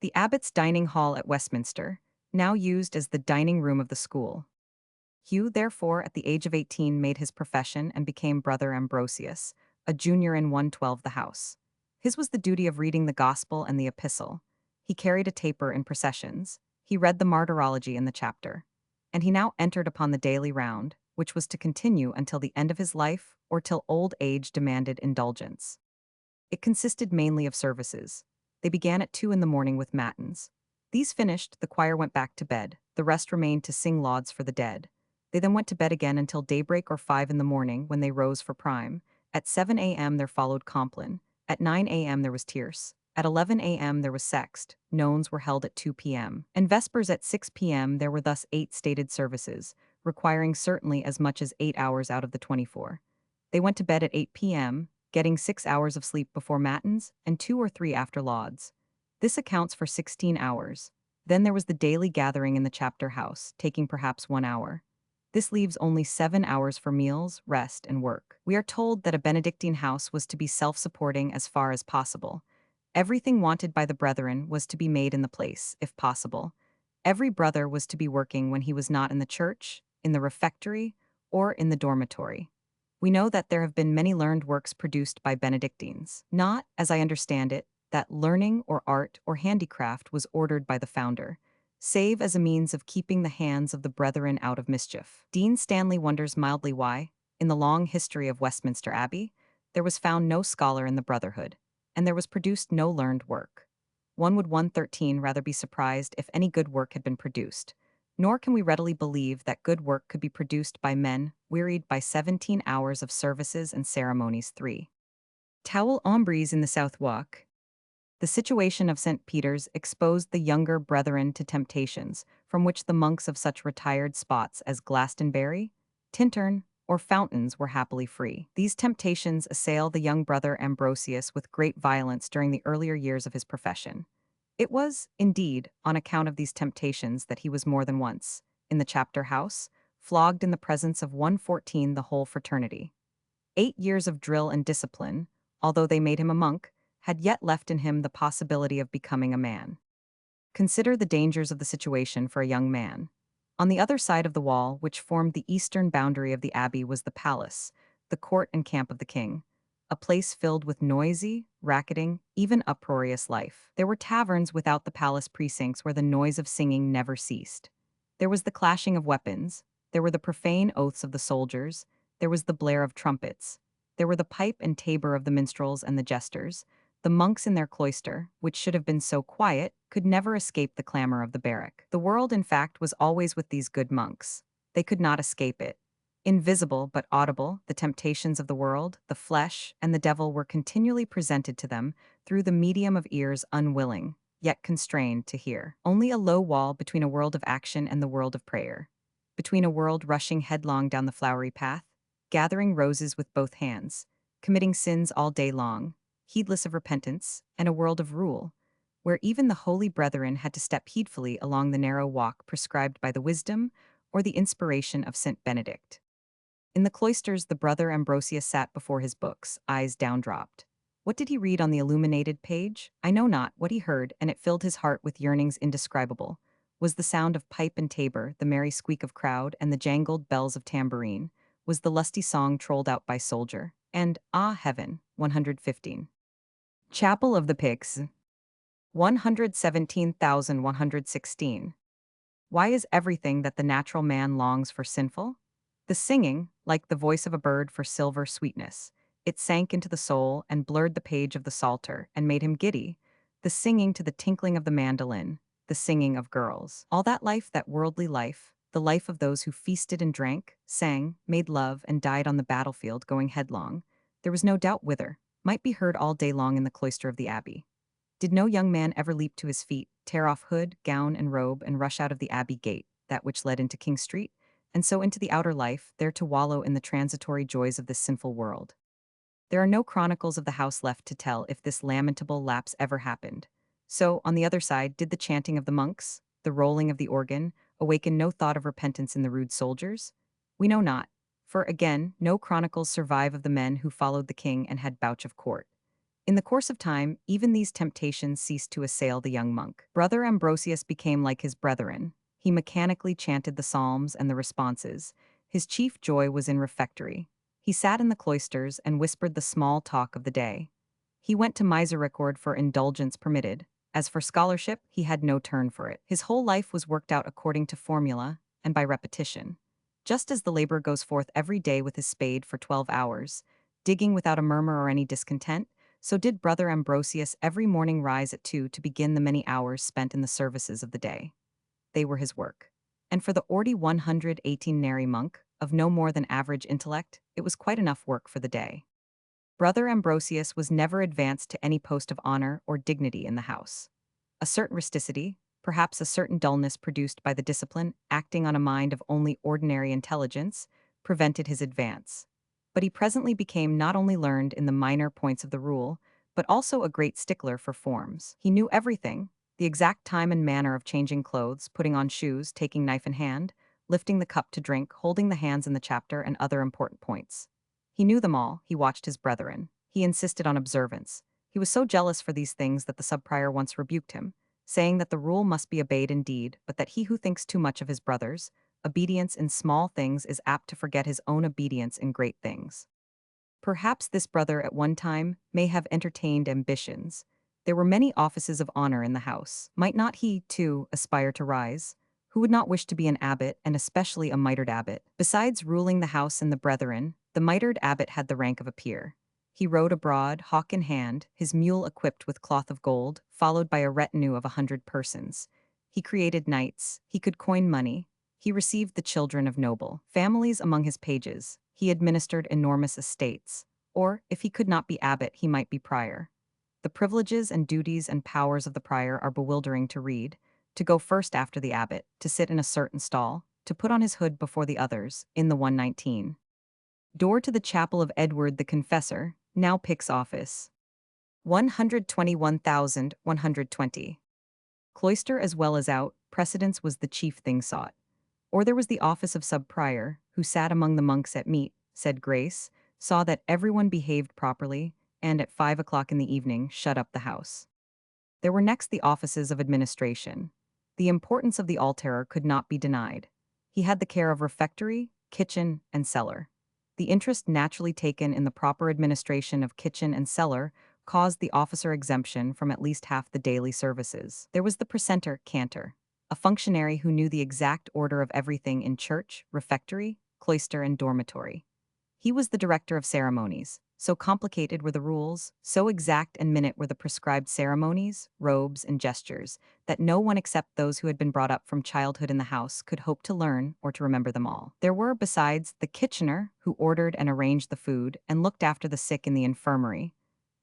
The abbot's dining hall at Westminster, now used as the dining room of the school. Hugh, therefore, at the age of 18, made his profession and became Brother Ambrosius, a junior in 112 the house. His was the duty of reading the Gospel and the Epistle. He carried a taper in processions. He read the Martyrology in the chapter. And he now entered upon the daily round, which was to continue until the end of his life or till old age demanded indulgence. It consisted mainly of services. They began at 2 in the morning with matins. These finished, the choir went back to bed. The rest remained to sing lauds for the dead. They then went to bed again until daybreak or 5 in the morning, when they rose for prime. At 7 a.m. there followed Compline. At 9 a.m. there was tierce. At 11 a.m. there was sext. Nones were held at 2 p.m. And vespers at 6 p.m. There were thus 8 stated services, requiring certainly as much as 8 hours out of the 24. They went to bed at 8 p.m., getting 6 hours of sleep before matins and 2 or 3 after lauds. This accounts for 16 hours. Then there was the daily gathering in the chapter house, taking perhaps 1 hour. This leaves only 7 hours for meals, rest, and work. We are told that a Benedictine house was to be self-supporting as far as possible. Everything wanted by the brethren was to be made in the place, if possible. Every brother was to be working when he was not in the church, in the refectory, or in the dormitory. We know that there have been many learned works produced by Benedictines. Not, as I understand it, that learning or art or handicraft was ordered by the founder, save as a means of keeping the hands of the brethren out of mischief. Dean Stanley wonders mildly why, in the long history of Westminster Abbey, there was found no scholar in the brotherhood, and there was produced no learned work. One would 113 rather be surprised if any good work had been produced, nor can we readily believe that good work could be produced by men wearied by 17 hours of services and ceremonies. 3. Towel Ombres in the South Walk. The situation of St. Peter's exposed the younger brethren to temptations, from which the monks of such retired spots as Glastonbury, Tintern, or Fountains were happily free. These temptations assail the young brother Ambrosius with great violence during the earlier years of his profession. It was, indeed, on account of these temptations that he was more than once, in the chapter house, flogged in the presence of 114 the whole fraternity. 8 years of drill and discipline, although they made him a monk, had yet left in him the possibility of becoming a man. Consider the dangers of the situation for a young man. On the other side of the wall, which formed the eastern boundary of the abbey, was the palace, the court and camp of the king, a place filled with noisy, racketing, even uproarious life. There were taverns without the palace precincts where the noise of singing never ceased. There was the clashing of weapons, there were the profane oaths of the soldiers, there was the blare of trumpets, there were the pipe and tabor of the minstrels and the jesters. The monks in their cloister, which should have been so quiet, could never escape the clamor of the barrack. The world, in fact, was always with these good monks. They could not escape it. Invisible but audible, the temptations of the world, the flesh, and the devil were continually presented to them through the medium of ears unwilling, yet constrained to hear. Only a low wall between a world of action and the world of prayer. Between a world rushing headlong down the flowery path, gathering roses with both hands, committing sins all day long, heedless of repentance, and a world of rule, where even the holy brethren had to step heedfully along the narrow walk prescribed by the wisdom or the inspiration of St. Benedict. In the cloisters the brother Ambrosius sat before his books, eyes downdropped. What did he read on the illuminated page? I know not. What he heard, and it filled his heart with yearnings indescribable, was the sound of pipe and tabor, the merry squeak of crowd, and the jangled bells of tambourine, was the lusty song trolled out by soldier, and, ah, heaven, 115. Chapel of the Pigs. 117,116. Why is everything that the natural man longs for sinful? The singing, like the voice of a bird for silver sweetness, it sank into the soul and blurred the page of the psalter and made him giddy, the singing to the tinkling of the mandolin, the singing of girls. All that life, that worldly life, the life of those who feasted and drank, sang, made love, and died on the battlefield going headlong, there was no doubt whither, might be heard all day long in the cloister of the abbey. Did no young man ever leap to his feet, tear off hood, gown, and robe, and rush out of the abbey gate, that which led into King Street, and so into the outer life, there to wallow in the transitory joys of this sinful world? There are no chronicles of the house left to tell if this lamentable lapse ever happened. So, on the other side, did the chanting of the monks, the rolling of the organ, awaken no thought of repentance in the rude soldiers? We know not, for again, no chronicles survive of the men who followed the king and had bouch of court. In the course of time, even these temptations ceased to assail the young monk. Brother Ambrosius became like his brethren. He mechanically chanted the psalms and the responses. His chief joy was in refectory. He sat in the cloisters and whispered the small talk of the day. He went to misericord for indulgence permitted. As for scholarship, he had no turn for it. His whole life was worked out according to formula and by repetition. Just as the laborer goes forth every day with his spade for 12 hours, digging without a murmur or any discontent, so did Brother Ambrosius every morning rise at 2 to begin the many hours spent in the services of the day. They were his work. And for the orty 118-nary monk, of no more than average intellect, it was quite enough work for the day. Brother Ambrosius was never advanced to any post of honor or dignity in the house. A certain rusticity, perhaps a certain dullness produced by the discipline acting on a mind of only ordinary intelligence, prevented his advance. But he presently became not only learned in the minor points of the rule, but also a great stickler for forms. He knew everything, the exact time and manner of changing clothes, putting on shoes, taking knife in hand, lifting the cup to drink, holding the hands in the chapter, and other important points. He knew them all, he watched his brethren. He insisted on observance. He was so jealous for these things that the subprior once rebuked him, saying that the rule must be obeyed indeed, but that he who thinks too much of his brothers, obedience in small things is apt to forget his own obedience in great things. Perhaps this brother at one time may have entertained ambitions. There were many offices of honor in the house. Might not he, too, aspire to rise? Who would not wish to be an abbot, and especially a mitred abbot? Besides ruling the house and the brethren, the mitred abbot had the rank of a peer. He rode abroad, hawk in hand, his mule equipped with cloth of gold, followed by a retinue of 100 persons. He created knights, he could coin money, he received the children of noble families among his pages, he administered enormous estates, or, if he could not be abbot, he might be prior. The privileges and duties and powers of the prior are bewildering to read: to go first after the abbot, to sit in a certain stall, to put on his hood before the others, in the 119. Door to the chapel of Edward the Confessor, now Pick's office. 121,120. Cloister as well as out, precedence was the chief thing sought. Or there was the office of sub-prior, who sat among the monks at meat, said grace, saw that everyone behaved properly, and at 5 o'clock in the evening shut up the house. There were next the offices of administration. The importance of the altarer could not be denied. He had the care of refectory, kitchen, and cellar. The interest naturally taken in the proper administration of kitchen and cellar caused the officer exemption from at least half the daily services. There was the precentor cantor, a functionary who knew the exact order of everything in church, refectory, cloister, and dormitory. He was the director of ceremonies. So complicated were the rules, so exact and minute were the prescribed ceremonies, robes, and gestures, that no one except those who had been brought up from childhood in the house could hope to learn or to remember them all. There were, besides, the kitchener, who ordered and arranged the food and looked after the sick in the infirmary;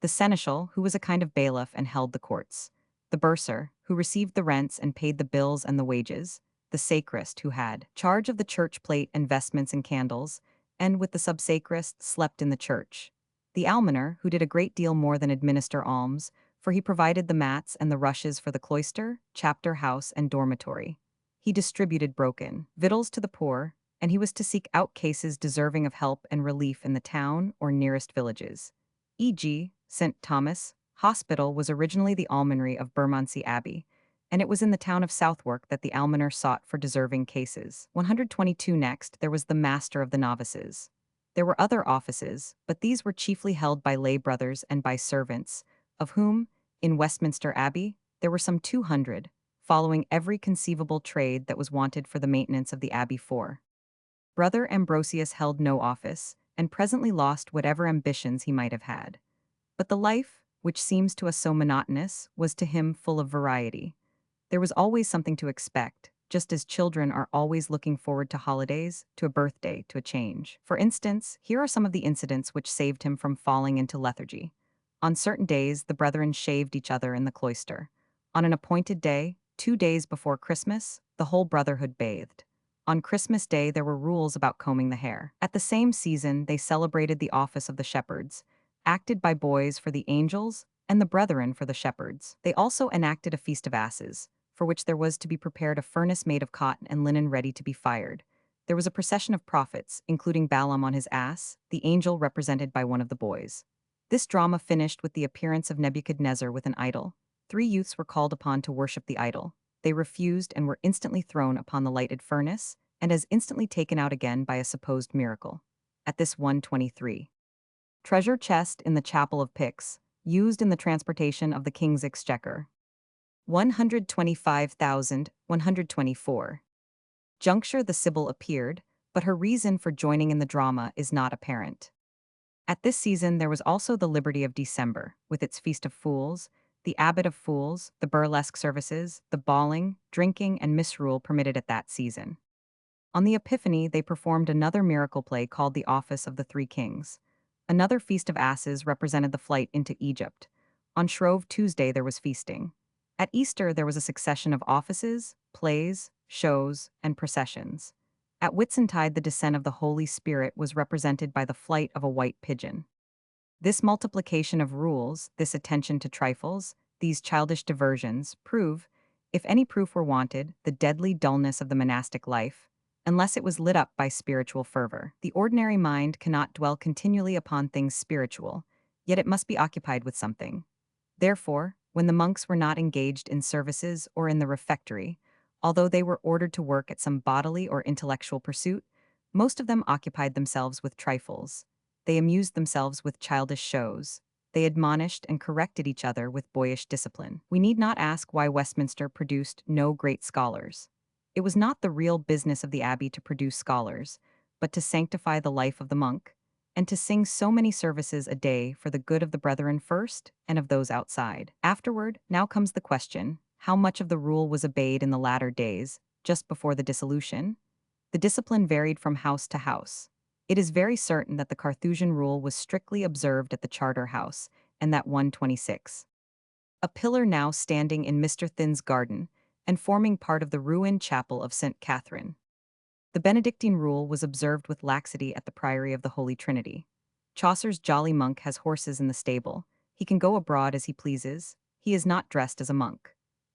the seneschal, who was a kind of bailiff and held the courts; the bursar, who received the rents and paid the bills and the wages; the sacrist, who had charge of the church plate and vestments and candles, and with the subsacrist slept in the church; the almoner, who did a great deal more than administer alms, for he provided the mats and the rushes for the cloister, chapter house, and dormitory. He distributed broken victuals to the poor, and he was to seek out cases deserving of help and relief in the town or nearest villages. E.g., St. Thomas Hospital was originally the almonry of Bermondsey Abbey, and it was in the town of Southwark that the almoner sought for deserving cases. 122 next, there was the master of the novices. There were other offices, but these were chiefly held by lay brothers and by servants, of whom, in Westminster Abbey, there were some 200, following every conceivable trade that was wanted for the maintenance of the abbey. 4. Brother Ambrosius held no office, and presently lost whatever ambitions he might have had. But the life, which seems to us so monotonous, was to him full of variety. There was always something to expect, just as children are always looking forward to holidays, to a birthday, to a change. For instance, here are some of the incidents which saved him from falling into lethargy. On certain days, the brethren shaved each other in the cloister. On an appointed day, 2 days before Christmas, the whole brotherhood bathed. On Christmas Day there were rules about combing the hair. At the same season they celebrated the office of the shepherds, acted by boys for the angels, and the brethren for the shepherds. They also enacted a feast of asses, for which there was to be prepared a furnace made of cotton and linen ready to be fired. There was a procession of prophets, including Balaam on his ass, the angel represented by one of the boys. This drama finished with the appearance of Nebuchadnezzar with an idol. 3 youths were called upon to worship the idol. They refused and were instantly thrown upon the lighted furnace, and as instantly taken out again by a supposed miracle. At this 123. Treasure chest in the chapel of Pyx, used in the transportation of the king's exchequer. 125,124. Juncture the Sibyl appeared, but her reason for joining in the drama is not apparent. At this season there was also the Liberty of December, with its Feast of Fools, the Abbot of Fools, the burlesque services, the bawling, drinking, and misrule permitted at that season. On the Epiphany they performed another miracle play called the Office of the Three Kings. Another Feast of Asses represented the flight into Egypt. On Shrove Tuesday there was feasting. At Easter there was a succession of offices, plays, shows, and processions. At Whitsuntide the descent of the Holy Spirit was represented by the flight of a white pigeon. This multiplication of rules, this attention to trifles, these childish diversions, prove, if any proof were wanted, the deadly dullness of the monastic life, unless it was lit up by spiritual fervor. The ordinary mind cannot dwell continually upon things spiritual, yet it must be occupied with something. Therefore, when the monks were not engaged in services or in the refectory, although they were ordered to work at some bodily or intellectual pursuit, most of them occupied themselves with trifles. They amused themselves with childish shows. They admonished and corrected each other with boyish discipline. We need not ask why Westminster produced no great scholars. It was not the real business of the abbey to produce scholars, but to sanctify the life of the monk, and to sing so many services a day for the good of the brethren first and of those outside. Afterward, now comes the question, how much of the rule was obeyed in the latter days, just before the dissolution? The discipline varied from house to house. It is very certain that the Carthusian rule was strictly observed at the Charter House, and that 126. A pillar now standing in Mr. Thin's garden, and forming part of the ruined chapel of St. Catherine. The Benedictine rule was observed with laxity at the Priory of the Holy Trinity. Chaucer's jolly monk has horses in the stable. He can go abroad as he pleases. He is not dressed as a monk.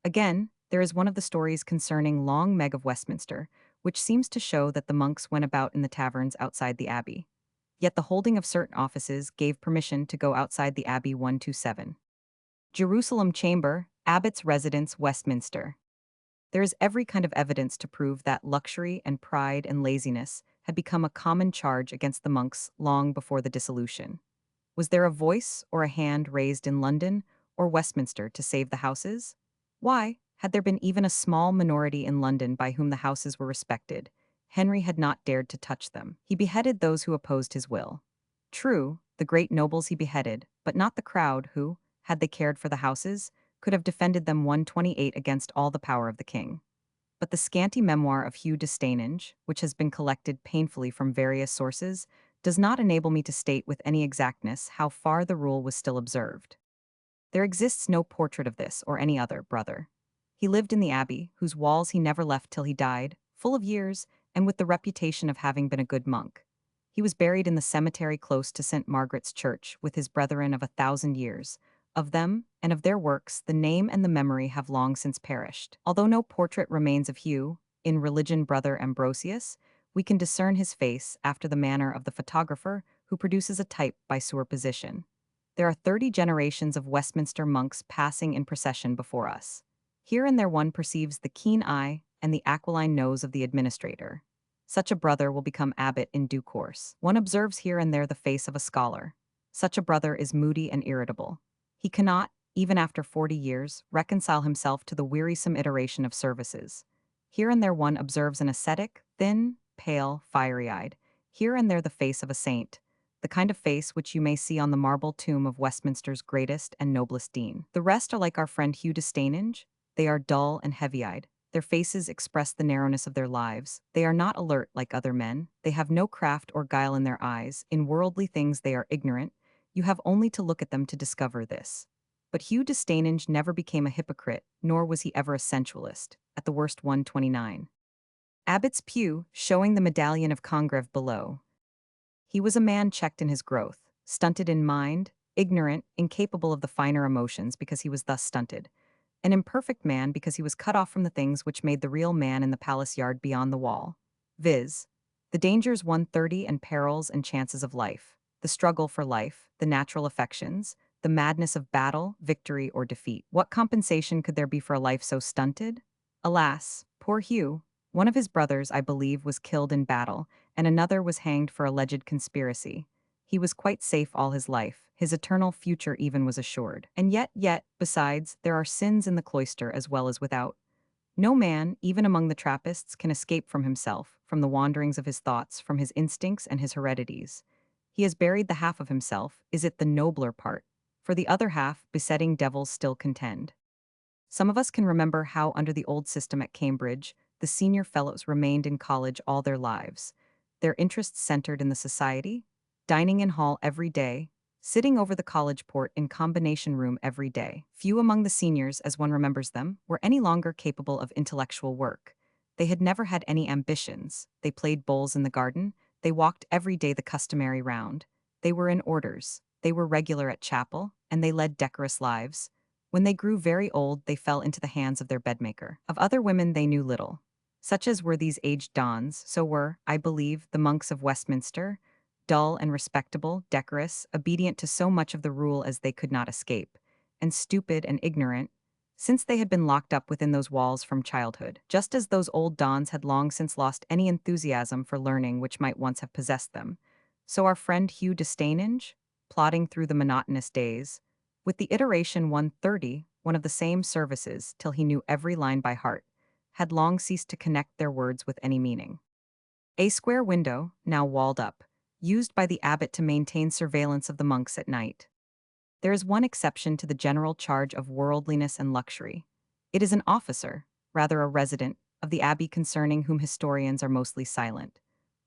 Again, there is one of the stories concerning Long Meg of Westminster, which seems to show that the monks went about in the taverns outside the abbey. Yet the holding of certain offices gave permission to go outside the abbey 127. Jerusalem Chamber, Abbot's Residence, Westminster. There is every kind of evidence to prove that luxury and pride and laziness had become a common charge against the monks long before the dissolution. Was there a voice or a hand raised in London or Westminster to save the houses? Why, had there been even a small minority in London by whom the houses were respected, Henry had not dared to touch them. He beheaded those who opposed his will. True, the great nobles he beheaded, but not the crowd who, had they cared for the houses, could have defended them 128 against all the power of the king. But the scanty memoir of Hugh de Staininge, which has been collected painfully from various sources, does not enable me to state with any exactness how far the rule was still observed. There exists no portrait of this or any other brother. He lived in the abbey, whose walls he never left till he died, full of years, and with the reputation of having been a good monk. He was buried in the cemetery close to St. Margaret's Church with his brethren of 1,000 years. Of them, and of their works, the name and the memory have long since perished. Although no portrait remains of Hugh, in Religion Brother Ambrosius, we can discern his face after the manner of the photographer who produces a type by superposition. There are 30 generations of Westminster monks passing in procession before us. Here and there one perceives the keen eye and the aquiline nose of the administrator. Such a brother will become abbot in due course. One observes here and there the face of a scholar. Such a brother is moody and irritable. He cannot, even after 40 years, reconcile himself to the wearisome iteration of services. Here and there one observes an ascetic, thin, pale, fiery-eyed. Here and there the face of a saint, the kind of face which you may see on the marble tomb of Westminster's greatest and noblest dean. The rest are like our friend Hugh de Staininge. They are dull and heavy-eyed. Their faces express the narrowness of their lives. They are not alert like other men. They have no craft or guile in their eyes. In worldly things they are ignorant. You have only to look at them to discover this. But Hugh de Staininge never became a hypocrite, nor was he ever a sensualist, at the worst 129. Abbot's Pew, showing the medallion of Congreve below. He was a man checked in his growth, stunted in mind, ignorant, incapable of the finer emotions because he was thus stunted, an imperfect man because he was cut off from the things which made the real man in the palace yard beyond the wall, viz., The dangers 130 and perils and chances of life, the struggle for life, the natural affections, the madness of battle, victory, or defeat. What compensation could there be for a life so stunted? Alas, poor Hugh, one of his brothers, I believe, was killed in battle, and another was hanged for alleged conspiracy. He was quite safe all his life, his eternal future even was assured. And yet, besides, there are sins in the cloister as well as without. No man, even among the Trappists, can escape from himself, from the wanderings of his thoughts, from his instincts and his heredities. He has buried the half of himself, is it the nobler part? For the other half, besetting devils still contend. Some of us can remember how, under the old system at Cambridge, the senior fellows remained in college all their lives, their interests centered in the society, dining in hall every day, sitting over the college port in combination room every day. Few among the seniors, as one remembers them, were any longer capable of intellectual work. They had never had any ambitions. They played bowls in the garden. They walked every day the customary round. They were in orders. They were regular at chapel, and they led decorous lives. When they grew very old, they fell into the hands of their bedmaker. Of other women they knew little. Such as were these aged dons, so were, I believe, the monks of Westminster, dull and respectable, decorous, obedient to so much of the rule as they could not escape, and stupid and ignorant, since they had been locked up within those walls from childhood, just as those old dons had long since lost any enthusiasm for learning which might once have possessed them. So our friend Hugh Destange, plodding through the monotonous days, with the iteration 130, one of the same services, till he knew every line by heart, had long ceased to connect their words with any meaning. A square window, now walled up, used by the abbot to maintain surveillance of the monks at night. There is one exception to the general charge of worldliness and luxury. It is an officer, rather a resident, of the abbey concerning whom historians are mostly silent.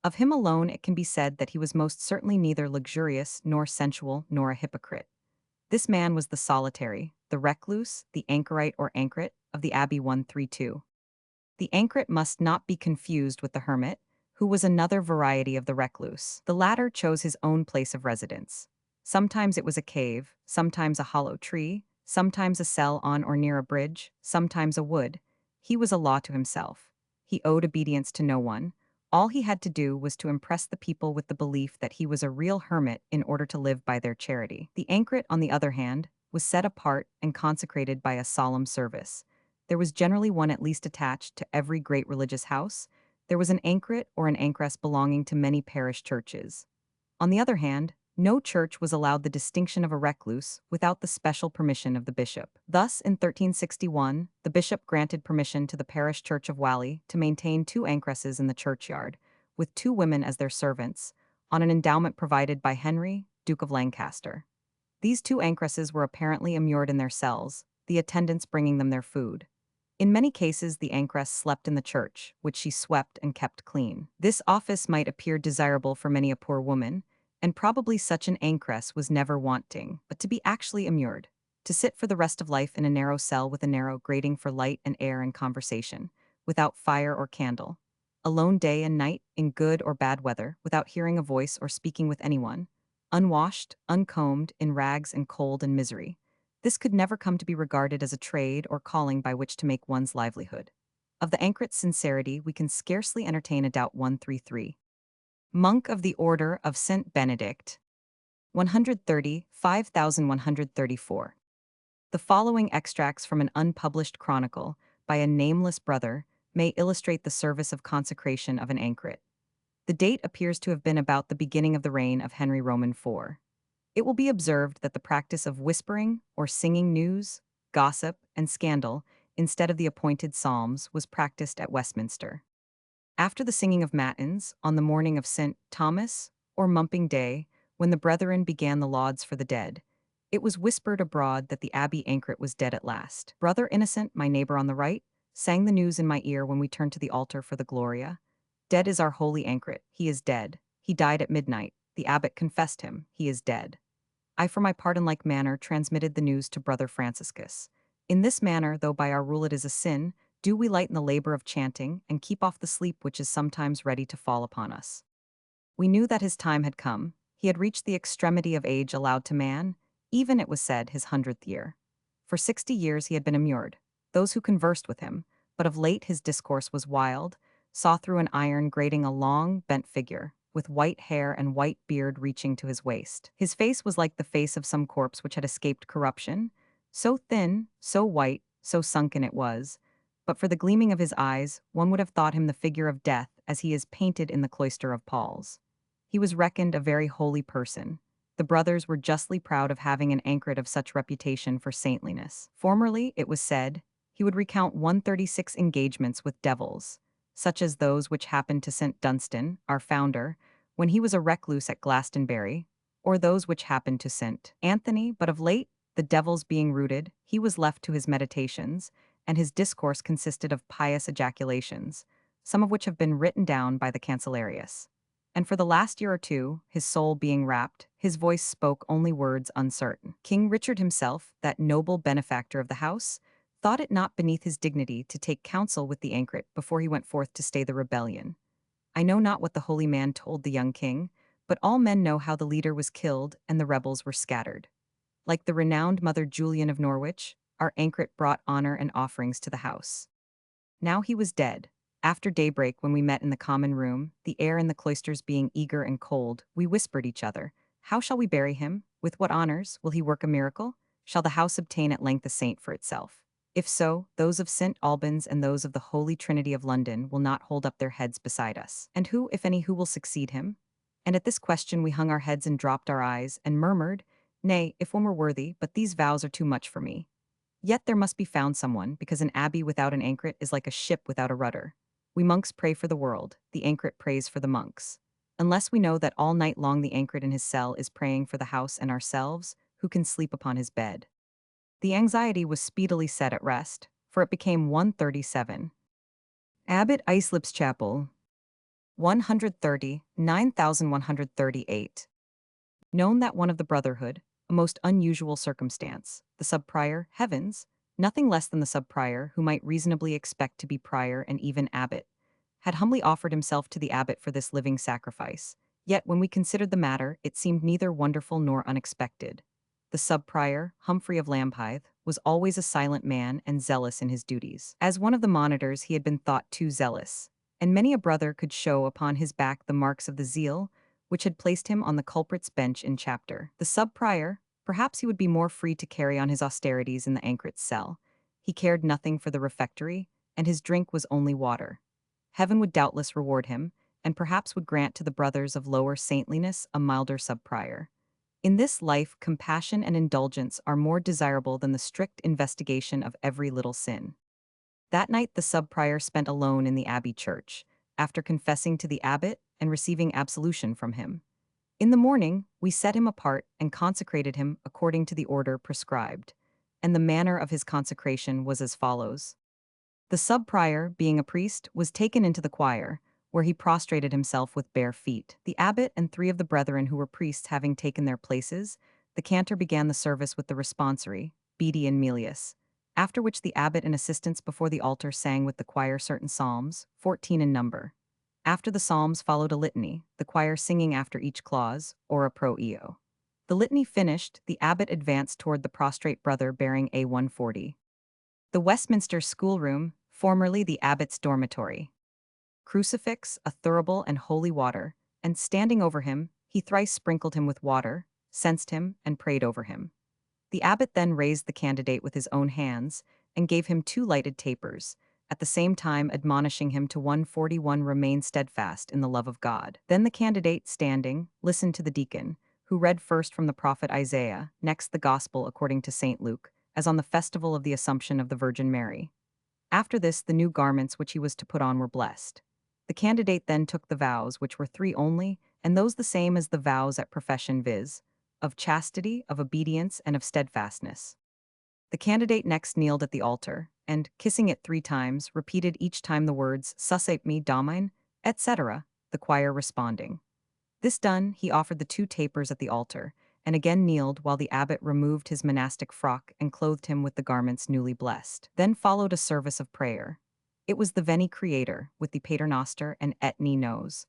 Of him alone it can be said that he was most certainly neither luxurious nor sensual nor a hypocrite. This man was the solitary, the recluse, the anchorite or anchoret of the Abbey 132. The anchoret must not be confused with the hermit, who was another variety of the recluse. The latter chose his own place of residence. Sometimes it was a cave, sometimes a hollow tree, sometimes a cell on or near a bridge, sometimes a wood. He was a law to himself. He owed obedience to no one. All he had to do was to impress the people with the belief that he was a real hermit in order to live by their charity. The anchoret, on the other hand, was set apart and consecrated by a solemn service. There was generally one at least attached to every great religious house. There was an anchoret or an anchoress belonging to many parish churches. On the other hand, no church was allowed the distinction of a recluse without the special permission of the bishop. Thus, in 1361, the bishop granted permission to the parish church of Whalley to maintain two anchoresses in the churchyard, with two women as their servants, on an endowment provided by Henry, Duke of Lancaster. These two anchoresses were apparently immured in their cells, the attendants bringing them their food. In many cases, the anchoress slept in the church, which she swept and kept clean. This office might appear desirable for many a poor woman, and probably such an anchoress was never wanting, but to be actually immured, to sit for the rest of life in a narrow cell with a narrow grating for light and air and conversation, without fire or candle, alone day and night, in good or bad weather, without hearing a voice or speaking with anyone, unwashed, uncombed, in rags and cold and misery. This could never come to be regarded as a trade or calling by which to make one's livelihood. Of the anchoret's sincerity we can scarcely entertain a doubt. 133. Monk of the Order of St. Benedict. 130, 5134. The following extracts from an unpublished chronicle by a nameless brother may illustrate the service of consecration of an anchoret. The date appears to have been about the beginning of the reign of Henry Roman IV. It will be observed that the practice of whispering or singing news, gossip, and scandal instead of the appointed psalms was practiced at Westminster. After the singing of matins, on the morning of St. Thomas, or Mumping Day, when the brethren began the lauds for the dead, it was whispered abroad that the abbey anchoret was dead at last. Brother Innocent, my neighbor on the right, sang the news in my ear when we turned to the altar for the Gloria. Dead is our holy anchoret. He is dead. He died at midnight. The abbot confessed him. He is dead. I, for my part, in like manner, transmitted the news to Brother Franciscus. In this manner, though by our rule it is a sin, do we lighten the labor of chanting, and keep off the sleep which is sometimes ready to fall upon us. We knew that his time had come. He had reached the extremity of age allowed to man, even, it was said, his 100th year. For 60 years he had been immured, those who conversed with him, but of late his discourse was wild, saw through an iron grating a long, bent figure, with white hair and white beard reaching to his waist. His face was like the face of some corpse which had escaped corruption, so thin, so white, so sunken it was. But for the gleaming of his eyes, one would have thought him the figure of death as he is painted in the cloister of Paul's. He was reckoned a very holy person. The brothers were justly proud of having an anchoret of such reputation for saintliness. Formerly, it was said, he would recount 136 engagements with devils, such as those which happened to St. Dunstan, our founder, when he was a recluse at Glastonbury, or those which happened to St. Anthony, but of late, the devils being rooted, he was left to his meditations, and his discourse consisted of pious ejaculations, some of which have been written down by the Cancellarius. And for the last year or two, his soul being rapt, his voice spoke only words uncertain. King Richard himself, that noble benefactor of the house, thought it not beneath his dignity to take counsel with the anchoret before he went forth to stay the rebellion. I know not what the holy man told the young king, but all men know how the leader was killed and the rebels were scattered. Like the renowned Mother Julian of Norwich, our anchoret brought honor and offerings to the house. Now he was dead. After daybreak, when we met in the common room, the air in the cloisters being eager and cold, we whispered each other, "How shall we bury him? With what honors? Will he work a miracle? Shall the house obtain at length a saint for itself? If so, those of St. Albans and those of the Holy Trinity of London will not hold up their heads beside us. And who, if any, who will succeed him?" And at this question we hung our heads and dropped our eyes, and murmured, "Nay, if one were worthy, but these vows are too much for me." Yet there must be found someone, because an abbey without an anchoret is like a ship without a rudder. We monks pray for the world, the anchoret prays for the monks. Unless we know that all night long the anchoret in his cell is praying for the house and ourselves, who can sleep upon his bed? The anxiety was speedily set at rest, for it became 1:37. Abbot Islip's Chapel, 130, 9138. Known that one of the brotherhood, a most unusual circumstance, the sub-prior, heavens, nothing less than the sub-prior, who might reasonably expect to be prior and even abbot, had humbly offered himself to the abbot for this living sacrifice. Yet when we considered the matter, it seemed neither wonderful nor unexpected. The sub-prior, Humphrey of Lamphythe, was always a silent man and zealous in his duties. As one of the monitors, he had been thought too zealous, and many a brother could show upon his back the marks of the zeal which had placed him on the culprit's bench in chapter. The sub-prior, perhaps he would be more free to carry on his austerities in the anchoret's cell. He cared nothing for the refectory, and his drink was only water. Heaven would doubtless reward him, and perhaps would grant to the brothers of lower saintliness a milder sub-prior. In this life, compassion and indulgence are more desirable than the strict investigation of every little sin. That night the sub-prior spent alone in the abbey church, after confessing to the abbot and receiving absolution from him. In the morning, we set him apart and consecrated him according to the order prescribed, and the manner of his consecration was as follows. The sub-prior, being a priest, was taken into the choir, where he prostrated himself with bare feet. The abbot and three of the brethren who were priests having taken their places, the cantor began the service with the responsory, Beatty and Melius, after which the abbot and assistants before the altar sang with the choir certain psalms, 14 in number. After the psalms followed a litany, the choir singing after each clause, or a pro eo. The litany finished, the abbot advanced toward the prostrate brother bearing a 140. The Westminster schoolroom, formerly the abbot's dormitory. Crucifix, a thurible and holy water, and standing over him, he thrice sprinkled him with water, censed him, and prayed over him. The abbot then raised the candidate with his own hands, and gave him 2 lighted tapers, at the same time admonishing him to 141 remain steadfast in the love of God. Then the candidate, standing, listened to the deacon, who read first from the prophet Isaiah, next the Gospel according to St. Luke, as on the festival of the Assumption of the Virgin Mary. After this, the new garments which he was to put on were blessed. The candidate then took the vows, which were 3 only, and those the same as the vows at profession, viz., of chastity, of obedience, and of steadfastness. The candidate next kneeled at the altar, and, kissing it 3 times, repeated each time the words, "Suscepe me, Domine," etc., the choir responding. This done, he offered the 2 tapers at the altar, and again kneeled while the abbot removed his monastic frock and clothed him with the garments newly blessed. Then followed a service of prayer. It was the Veni Creator, with the Paternoster and Et Ne Nos.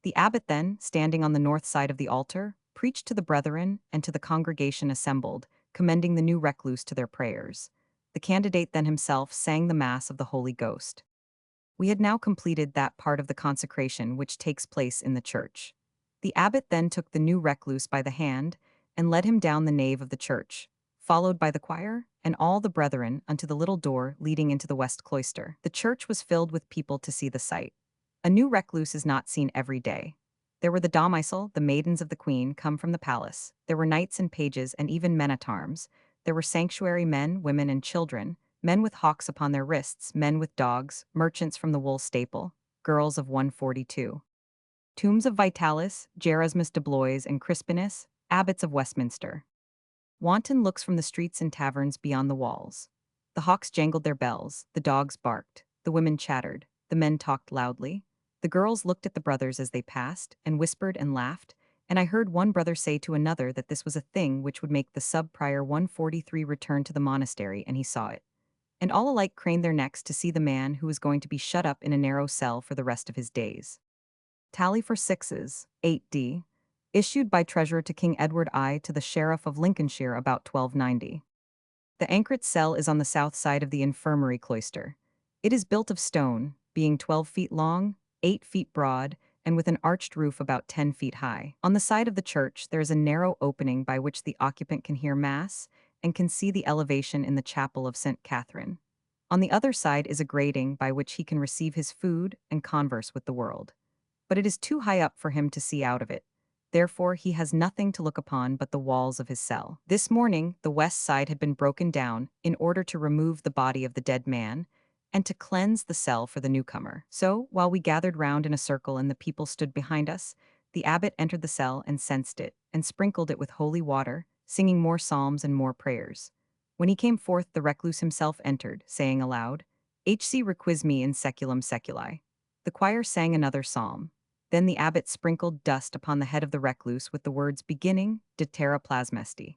The abbot then, standing on the north side of the altar, preached to the brethren and to the congregation assembled, commending the new recluse to their prayers. The candidate then himself sang the Mass of the Holy Ghost. We had now completed that part of the consecration which takes place in the church. The abbot then took the new recluse by the hand and led him down the nave of the church, followed by the choir and all the brethren unto the little door leading into the west cloister. The church was filled with people to see the sight. A new recluse is not seen every day. There were the domicile, the maidens of the queen, come from the palace. There were knights and pages and even men-at-arms. There were sanctuary men, women, and children, men with hawks upon their wrists, men with dogs, merchants from the wool staple, girls of 142. Tombs of Vitalis, Gerasmus de Blois, and Crispinus, abbots of Westminster. Wanton looks from the streets and taverns beyond the walls. The hawks jangled their bells, the dogs barked, the women chattered, the men talked loudly. The girls looked at the brothers as they passed, and whispered and laughed, and I heard one brother say to another that this was a thing which would make the sub-prior 143 return to the monastery, and he saw it. And all alike craned their necks to see the man who was going to be shut up in a narrow cell for the rest of his days. Tally for sixes, 8d. Issued by Treasurer to King Edward I to the Sheriff of Lincolnshire about 1290. The anchoret cell is on the south side of the infirmary cloister. It is built of stone, being 12 feet long, 8 feet broad, and with an arched roof about 10 feet high. On the side of the church, there is a narrow opening by which the occupant can hear Mass and can see the elevation in the chapel of St. Catherine. On the other side is a grating by which he can receive his food and converse with the world. But it is too high up for him to see out of it. Therefore, he has nothing to look upon but the walls of his cell. This morning, the west side had been broken down in order to remove the body of the dead man and to cleanse the cell for the newcomer. So, while we gathered round in a circle and the people stood behind us, the abbot entered the cell and censed it, and sprinkled it with holy water, singing more psalms and more prayers. When he came forth, the recluse himself entered, saying aloud, Hc requis me in seculum seculi. The choir sang another psalm. Then the abbot sprinkled dust upon the head of the recluse with the words beginning, de terra plasmesti.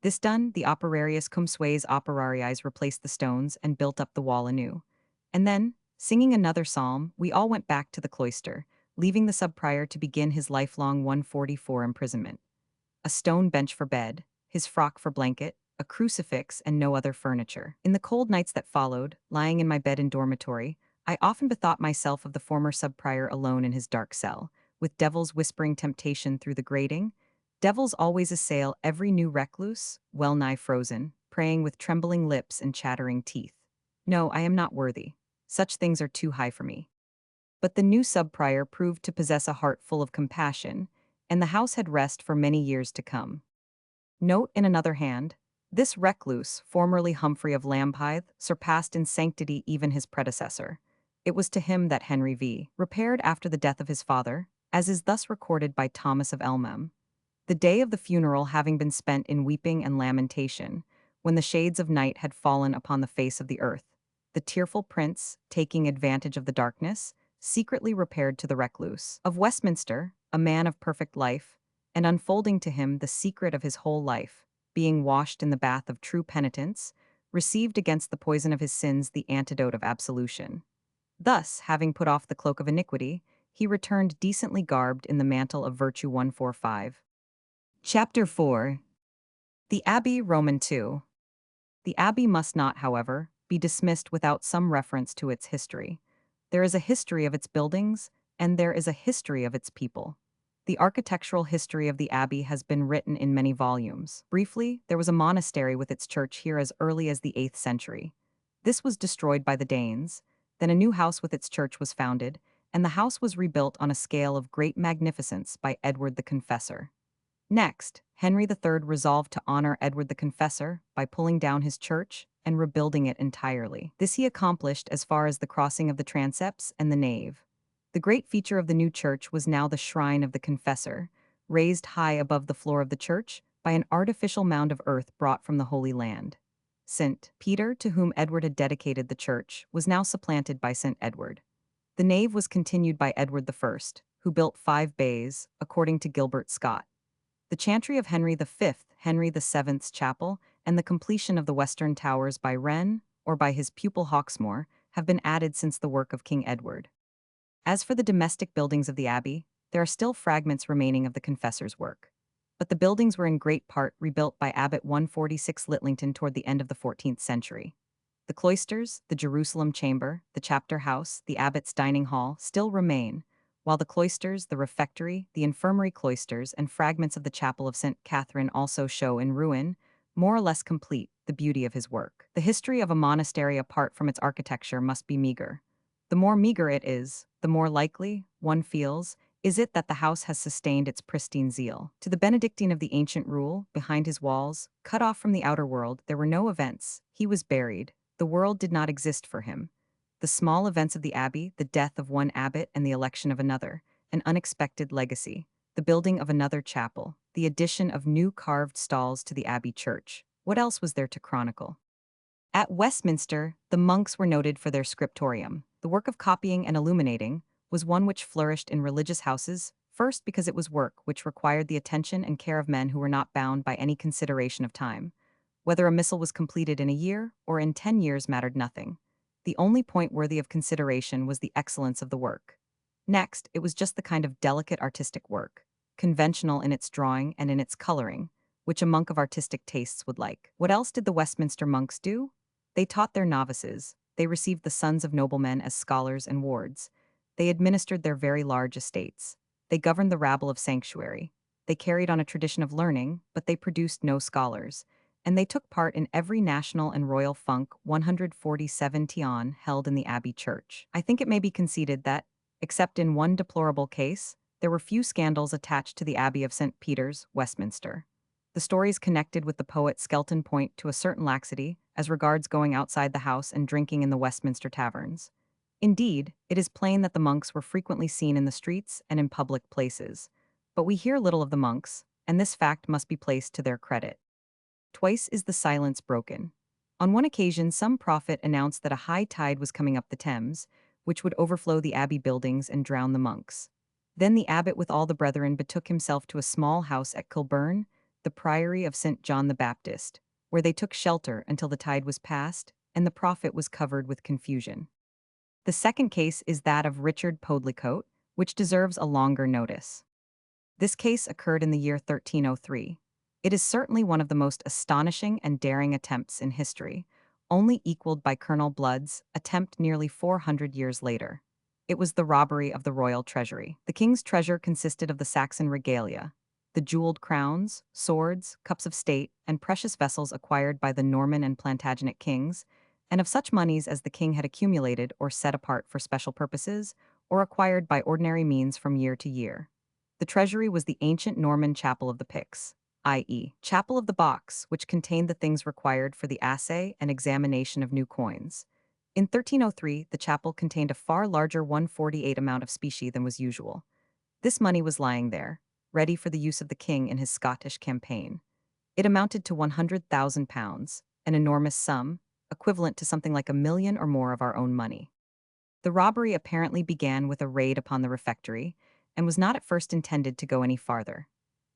This done, the operarius cum sues operariis replaced the stones and built up the wall anew. And then, singing another psalm, we all went back to the cloister, leaving the sub-prior to begin his lifelong 144 imprisonment. A stone bench for bed, his frock for blanket, a crucifix, and no other furniture. In the cold nights that followed, lying in my bed in dormitory, I often bethought myself of the former sub-prior alone in his dark cell, with devils whispering temptation through the grating. Devils always assail every new recluse, well-nigh frozen, praying with trembling lips and chattering teeth. No, I am not worthy. Such things are too high for me. But the new sub-prior proved to possess a heart full of compassion, and the house had rest for many years to come. Note in another hand, this recluse, formerly Humphrey of Lamphythe, surpassed in sanctity even his predecessor. It was to him that Henry V. repaired after the death of his father, as is thus recorded by Thomas of Elmham. The day of the funeral having been spent in weeping and lamentation, when the shades of night had fallen upon the face of the earth, the tearful prince, taking advantage of the darkness, secretly repaired to the recluse of Westminster, a man of perfect life, and unfolding to him the secret of his whole life, being washed in the bath of true penitence, received against the poison of his sins the antidote of absolution. Thus, having put off the cloak of iniquity, he returned decently garbed in the mantle of virtue 145. Chapter 4. The Abbey, Roman II. The Abbey must not, however, be dismissed without some reference to its history. There is a history of its buildings, and there is a history of its people. The architectural history of the Abbey has been written in many volumes. Briefly, there was a monastery with its church here as early as the 8th century. This was destroyed by the Danes. Then a new house with its church was founded, and the house was rebuilt on a scale of great magnificence by Edward the Confessor. Next, Henry III resolved to honor Edward the Confessor by pulling down his church and rebuilding it entirely. This he accomplished as far as the crossing of the transepts and the nave. The great feature of the new church was now the shrine of the Confessor, raised high above the floor of the church by an artificial mound of earth brought from the Holy Land. St. Peter, to whom Edward had dedicated the church, was now supplanted by St. Edward. The nave was continued by Edward I, who built 5 bays, according to Gilbert Scott. The chantry of Henry V, Henry VII's chapel, and the completion of the western towers by Wren, or by his pupil Hawksmoor, have been added since the work of King Edward. As for the domestic buildings of the Abbey, there are still fragments remaining of the Confessor's work. But the buildings were in great part rebuilt by Abbot 146 Litlington toward the end of the 14th century. The cloisters, the Jerusalem chamber, the chapter house, the abbot's dining hall still remain, while the cloisters, the refectory, the infirmary cloisters, and fragments of the chapel of St. Catherine also show in ruin, more or less complete, the beauty of his work. The history of a monastery apart from its architecture must be meager. The more meager it is, the more likely, one feels, is it that the house has sustained its pristine zeal. To the Benedictine of the ancient rule, behind his walls, cut off from the outer world, there were no events. He was buried. The world did not exist for him. The small events of the abbey, the death of one abbot and the election of another, an unexpected legacy, the building of another chapel, the addition of new carved stalls to the abbey church. What else was there to chronicle? At Westminster, the monks were noted for their scriptorium. The work of copying and illuminating was one which flourished in religious houses, first because it was work which required the attention and care of men who were not bound by any consideration of time. Whether a missal was completed in a year or in 10 years mattered nothing. The only point worthy of consideration was the excellence of the work. Next, it was just the kind of delicate artistic work, conventional in its drawing and in its coloring, which a monk of artistic tastes would like. What else did the Westminster monks do? They taught their novices, they received the sons of noblemen as scholars and wards, they administered their very large estates, they governed the rabble of sanctuary, they carried on a tradition of learning, but they produced no scholars, and they took part in every national and royal funk 147 tion held in the Abbey Church. I think it may be conceded that, except in one deplorable case, there were few scandals attached to the Abbey of St. Peter's, Westminster. The stories connected with the poet Skelton point to a certain laxity as regards going outside the house and drinking in the Westminster taverns. Indeed, it is plain that the monks were frequently seen in the streets and in public places. But we hear little of the monks, and this fact must be placed to their credit. Twice is the silence broken. On one occasion, some prophet announced that a high tide was coming up the Thames, which would overflow the abbey buildings and drown the monks. Then the abbot with all the brethren betook himself to a small house at Kilburn, the priory of St. John the Baptist, where they took shelter until the tide was past, and the prophet was covered with confusion. The second case is that of Richard Podlicote, which deserves a longer notice. This case occurred in the year 1303. It is certainly one of the most astonishing and daring attempts in history, only equaled by Colonel Blood's attempt nearly 400 years later. It was the robbery of the royal treasury. The king's treasure consisted of the Saxon regalia, the jeweled crowns, swords, cups of state, and precious vessels acquired by the Norman and Plantagenet kings, and of such moneys as the king had accumulated or set apart for special purposes, or acquired by ordinary means from year to year. The treasury was the ancient Norman chapel of the Picts, i.e., chapel of the box, which contained the things required for the assay and examination of new coins. In 1303, the chapel contained a far larger 148 amount of specie than was usual. This money was lying there, ready for the use of the king in his Scottish campaign. It amounted to £100,000, an enormous sum, equivalent to something like 1 million or more of our own money. The robbery apparently began with a raid upon the refectory, and was not at first intended to go any farther.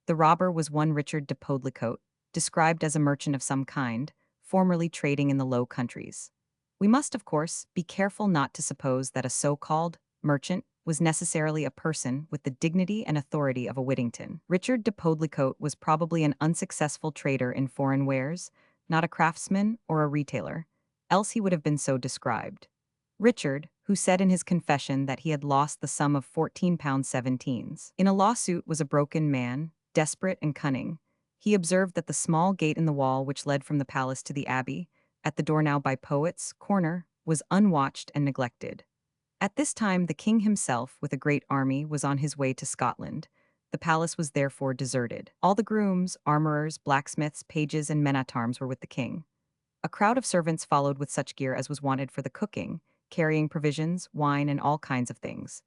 The robber was one Richard de Podlicote, described as a merchant of some kind, formerly trading in the Low Countries. We must, of course, be careful not to suppose that a so-called merchant was necessarily a person with the dignity and authority of a Whittington. Richard de Podlicote was probably an unsuccessful trader in foreign wares, not a craftsman or a retailer, else he would have been so described. Richard, who said in his confession that he had lost the sum of 14 pounds 17. In a lawsuit was a broken man, desperate and cunning. He observed that the small gate in the wall which led from the palace to the abbey, at the door now by Poets' Corner, was unwatched and neglected. At this time the king himself, with a great army, was on his way to Scotland. The palace was therefore deserted. All the grooms, armorers, blacksmiths, pages, and men-at-arms were with the king. A crowd of servants followed with such gear as was wanted for the cooking, carrying provisions, wine, and all kinds of things.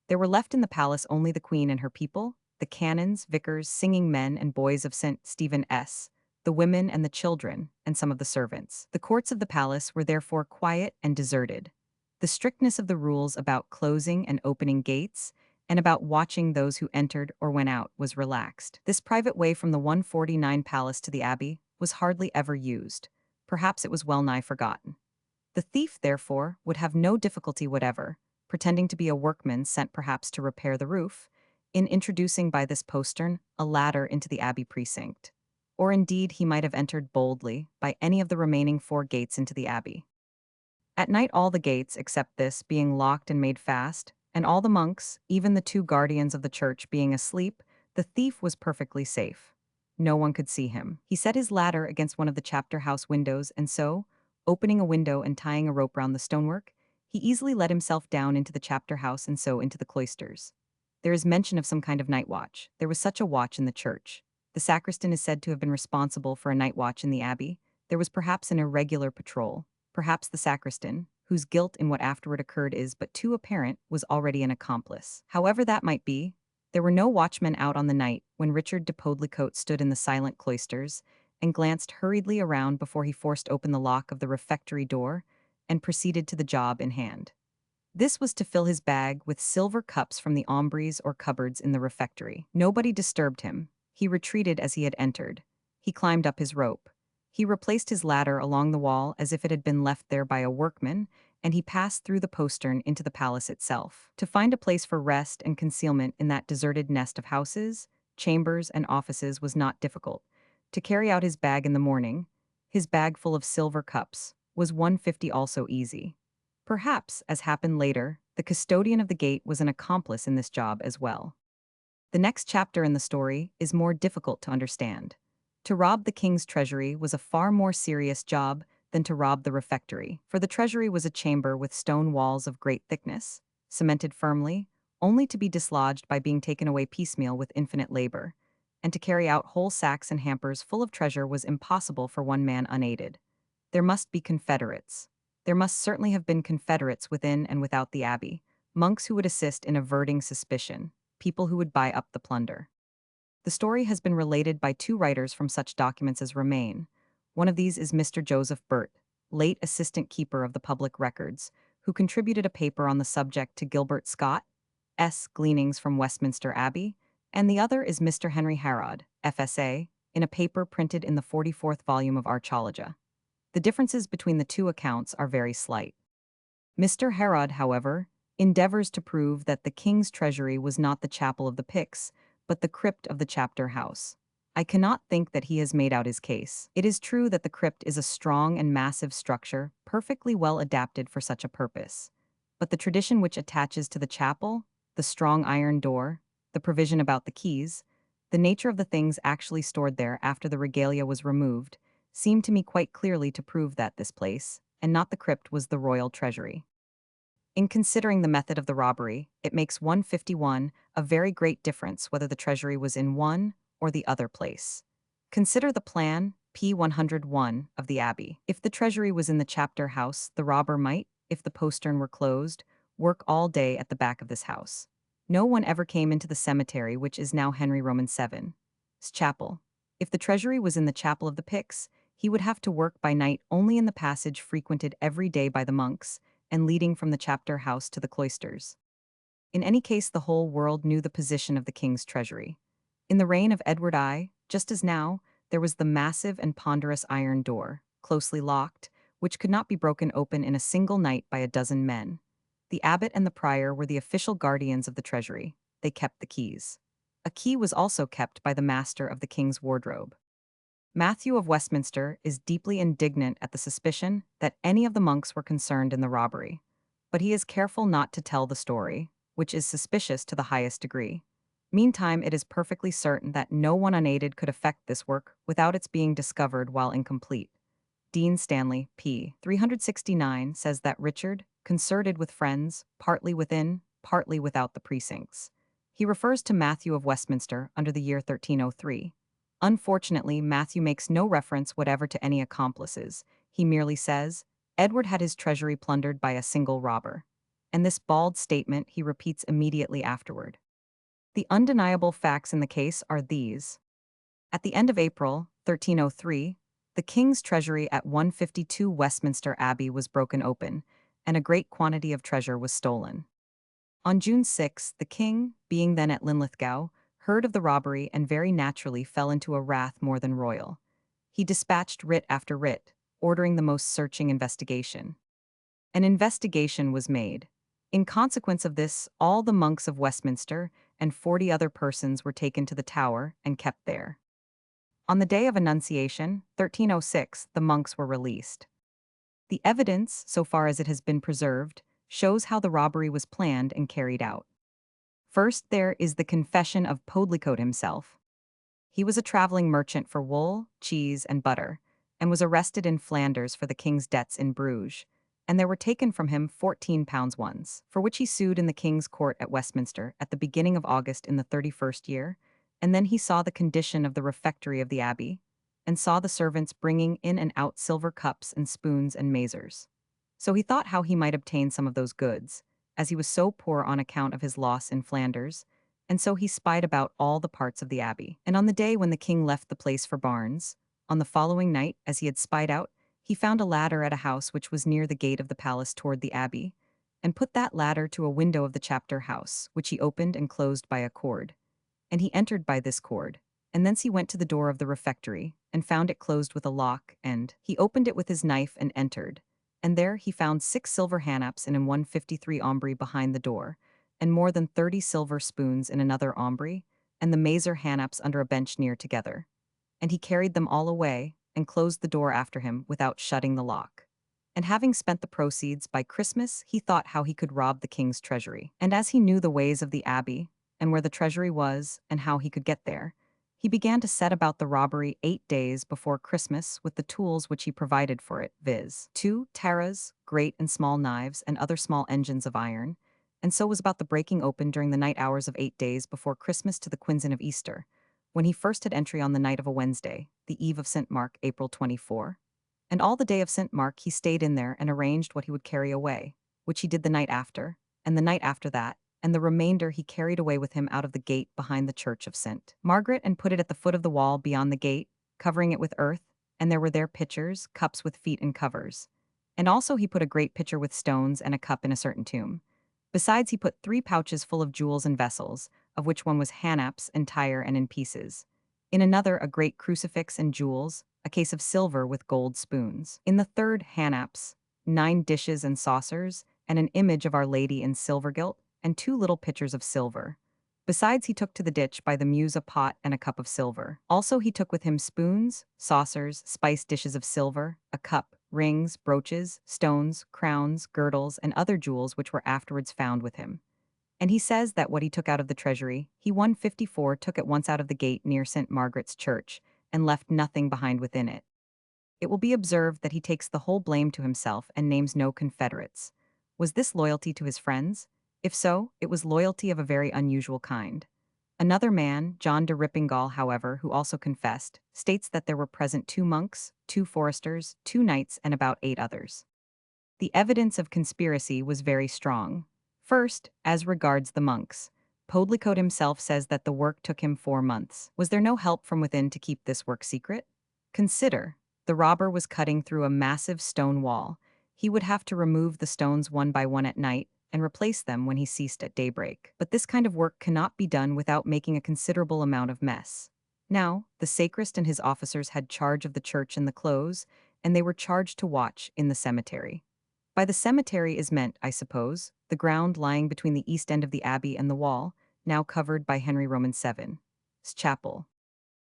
There were left in the palace only the queen and her people, the canons, vicars, singing men and boys of St. Stephen S., the women and the children, and some of the servants. The courts of the palace were therefore quiet and deserted. The strictness of the rules about closing and opening gates, and about watching those who entered or went out, was relaxed. This private way from the 149 palace to the abbey was hardly ever used. Perhaps it was well nigh forgotten. The thief, therefore, would have no difficulty whatever, pretending to be a workman sent perhaps to repair the roof, in introducing by this postern a ladder into the abbey precinct. Or indeed he might have entered boldly by any of the remaining 4 gates into the abbey. At night all the gates, except this, being locked and made fast, and all the monks, even the two guardians of the church, being asleep, the thief was perfectly safe. No one could see him. He set his ladder against one of the chapter house windows, and so, opening a window and tying a rope round the stonework, he easily let himself down into the chapter house and so into the cloisters. There is mention of some kind of night watch. There was such a watch in the church. The sacristan is said to have been responsible for a night watch in the abbey. There was perhaps an irregular patrol. Perhaps the sacristan, whose guilt in what afterward occurred is but too apparent, was already an accomplice. However that might be, there were no watchmen out on the night when Richard de Podlicote stood in the silent cloisters and glanced hurriedly around before he forced open the lock of the refectory door and proceeded to the job in hand. This was to fill his bag with silver cups from the aumbrys or cupboards in the refectory. Nobody disturbed him. He retreated as he had entered. He climbed up his rope. He replaced his ladder along the wall as if it had been left there by a workman, and he passed through the postern into the palace itself. To find a place for rest and concealment in that deserted nest of houses, chambers, and offices was not difficult. To carry out his bag in the morning, his bag full of silver cups, was 150 also easy. Perhaps, as happened later, the custodian of the gate was an accomplice in this job as well. The next chapter in the story is more difficult to understand. To rob the king's treasury was a far more serious job than to rob the refectory, for the treasury was a chamber with stone walls of great thickness, cemented firmly, only to be dislodged by being taken away piecemeal with infinite labor, and to carry out whole sacks and hampers full of treasure was impossible for one man unaided. There must be confederates. There must certainly have been confederates within and without the abbey, monks who would assist in averting suspicion, people who would buy up the plunder. The story has been related by two writers from such documents as remain. One of these is Mr. Joseph Burt, late assistant keeper of the public records, who contributed a paper on the subject to Gilbert Scott's Gleanings from Westminster Abbey, and the other is Mr. Henry Harrod, FSA, in a paper printed in the 44th volume of Archaeology. The differences between the two accounts are very slight. Mr. Harrod, however, endeavors to prove that the king's treasury was not the chapel of the Picts, but the crypt of the chapter house. I cannot think that he has made out his case. It is true that the crypt is a strong and massive structure, perfectly well adapted for such a purpose. But the tradition which attaches to the chapel, the strong iron door, the provision about the keys, the nature of the things actually stored there after the regalia was removed, seemed to me quite clearly to prove that this place, and not the crypt, was the royal treasury. In considering the method of the robbery, it makes 151 a very great difference whether the treasury was in one or the other place. Consider the plan, P101, of the abbey. If the treasury was in the chapter house, the robber might, if the postern were closed, work all day at the back of this house. No one ever came into the cemetery, which is now Henry Roman VII's chapel. If the treasury was in the chapel of the Picts, he would have to work by night only in the passage frequented every day by the monks, and leading from the chapter house to the cloisters. In any case, the whole world knew the position of the king's treasury. In the reign of Edward I, just as now, there was the massive and ponderous iron door, closely locked, which could not be broken open in a single night by a dozen men. The abbot and the prior were the official guardians of the treasury. They kept the keys. A key was also kept by the master of the king's wardrobe. Matthew of Westminster is deeply indignant at the suspicion that any of the monks were concerned in the robbery, but he is careful not to tell the story, which is suspicious to the highest degree. Meantime, it is perfectly certain that no one unaided could effect this work without its being discovered while incomplete. Dean Stanley, p. 369, says that Richard concerted with friends, partly within, partly without the precincts. He refers to Matthew of Westminster under the year 1303. Unfortunately, Matthew makes no reference whatever to any accomplices. He merely says, Edward had his treasury plundered by a single robber. And this bald statement he repeats immediately afterward. The undeniable facts in the case are these. At the end of April, 1303, the king's treasury at 152 Westminster Abbey was broken open, and a great quantity of treasure was stolen. On June 6, the king, being then at Linlithgow, heard of the robbery and very naturally fell into a wrath more than royal. He dispatched writ after writ, ordering the most searching investigation. An investigation was made. In consequence of this, all the monks of Westminster and 40 other persons were taken to the Tower and kept there. On the day of Annunciation, 1306, the monks were released. The evidence, so far as it has been preserved, shows how the robbery was planned and carried out. First, there is the confession of Podlicote himself. He was a traveling merchant for wool, cheese, and butter, and was arrested in Flanders for the king's debts in Bruges, and there were taken from him £14 ones, for which he sued in the king's court at Westminster at the beginning of August in the 31st year, and then he saw the condition of the refectory of the abbey, and saw the servants bringing in and out silver cups and spoons and mazers. So he thought how he might obtain some of those goods, as he was so poor on account of his loss in Flanders, and so he spied about all the parts of the abbey. And on the day when the king left the place for Barnes, on the following night, as he had spied out, he found a ladder at a house which was near the gate of the palace toward the abbey, and put that ladder to a window of the chapter house, which he opened and closed by a cord. And he entered by this cord, and thence he went to the door of the refectory, and found it closed with a lock, and he opened it with his knife and entered. And there he found 6 silver hanaps in 153 ombry behind the door, and more than 30 silver spoons in another ombry, and the mazer hanaps under a bench near together. And he carried them all away, and closed the door after him without shutting the lock. And having spent the proceeds by Christmas, he thought how he could rob the king's treasury. And as he knew the ways of the abbey, and where the treasury was, and how he could get there, he began to set about the robbery 8 days before Christmas with the tools which he provided for it, viz. 2 taras, great and small knives, and other small engines of iron, and so was about the breaking open during the night hours of 8 days before Christmas to the quinzin of Easter, when he first had entry on the night of a Wednesday, the eve of St. Mark, April 24. And all the day of St. Mark he stayed in there and arranged what he would carry away, which he did the night after, and the night after that, and the remainder he carried away with him out of the gate behind the church of St. Margaret, and put it at the foot of the wall beyond the gate, covering it with earth, and there were there pitchers, cups with feet and covers. And also he put a great pitcher with stones and a cup in a certain tomb. Besides he put 3 pouches full of jewels and vessels, of which one was hanaps, entire and in pieces. In another a great crucifix and jewels, a case of silver with gold spoons. In the third hanaps, 9 dishes and saucers, and an image of Our Lady in silver gilt, and 2 little pitchers of silver. Besides he took to the ditch by the mews a pot and a cup of silver. Also he took with him spoons, saucers, spiced dishes of silver, a cup, rings, brooches, stones, crowns, girdles, and other jewels which were afterwards found with him. And he says that what he took out of the treasury, he 154 took at once out of the gate near St. Margaret's Church, and left nothing behind within it. It will be observed that he takes the whole blame to himself and names no confederates. Was this loyalty to his friends? If so, it was loyalty of a very unusual kind. Another man, John de Rippingall, however, who also confessed, states that there were present 2 monks, 2 foresters, 2 knights, and about 8 others. The evidence of conspiracy was very strong. First, as regards the monks, Podlicote himself says that the work took him 4 months. Was there no help from within to keep this work secret? Consider, the robber was cutting through a massive stone wall. He would have to remove the stones one by one at night and replace them when he ceased at daybreak. But this kind of work cannot be done without making a considerable amount of mess. Now, the sacrist and his officers had charge of the church and the close, and they were charged to watch in the cemetery. By the cemetery is meant, I suppose, the ground lying between the east end of the abbey and the wall, now covered by Henry Roman VII's chapel.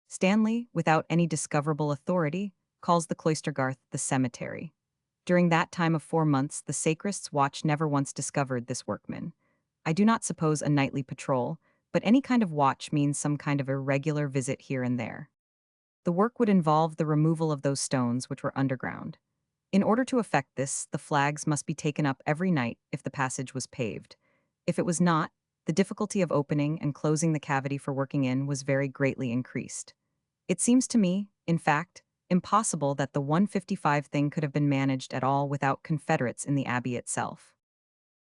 Stanley, without any discoverable authority, calls the cloister garth the cemetery. During that time of 4 months, the sacrist's watch never once discovered this workman. I do not suppose a nightly patrol, but any kind of watch means some kind of irregular visit here and there. The work would involve the removal of those stones which were underground. In order to effect this, the flags must be taken up every night if the passage was paved. If it was not, the difficulty of opening and closing the cavity for working in was very greatly increased. It seems to me, in fact, impossible that the 155 thing could have been managed at all without confederates in the abbey itself.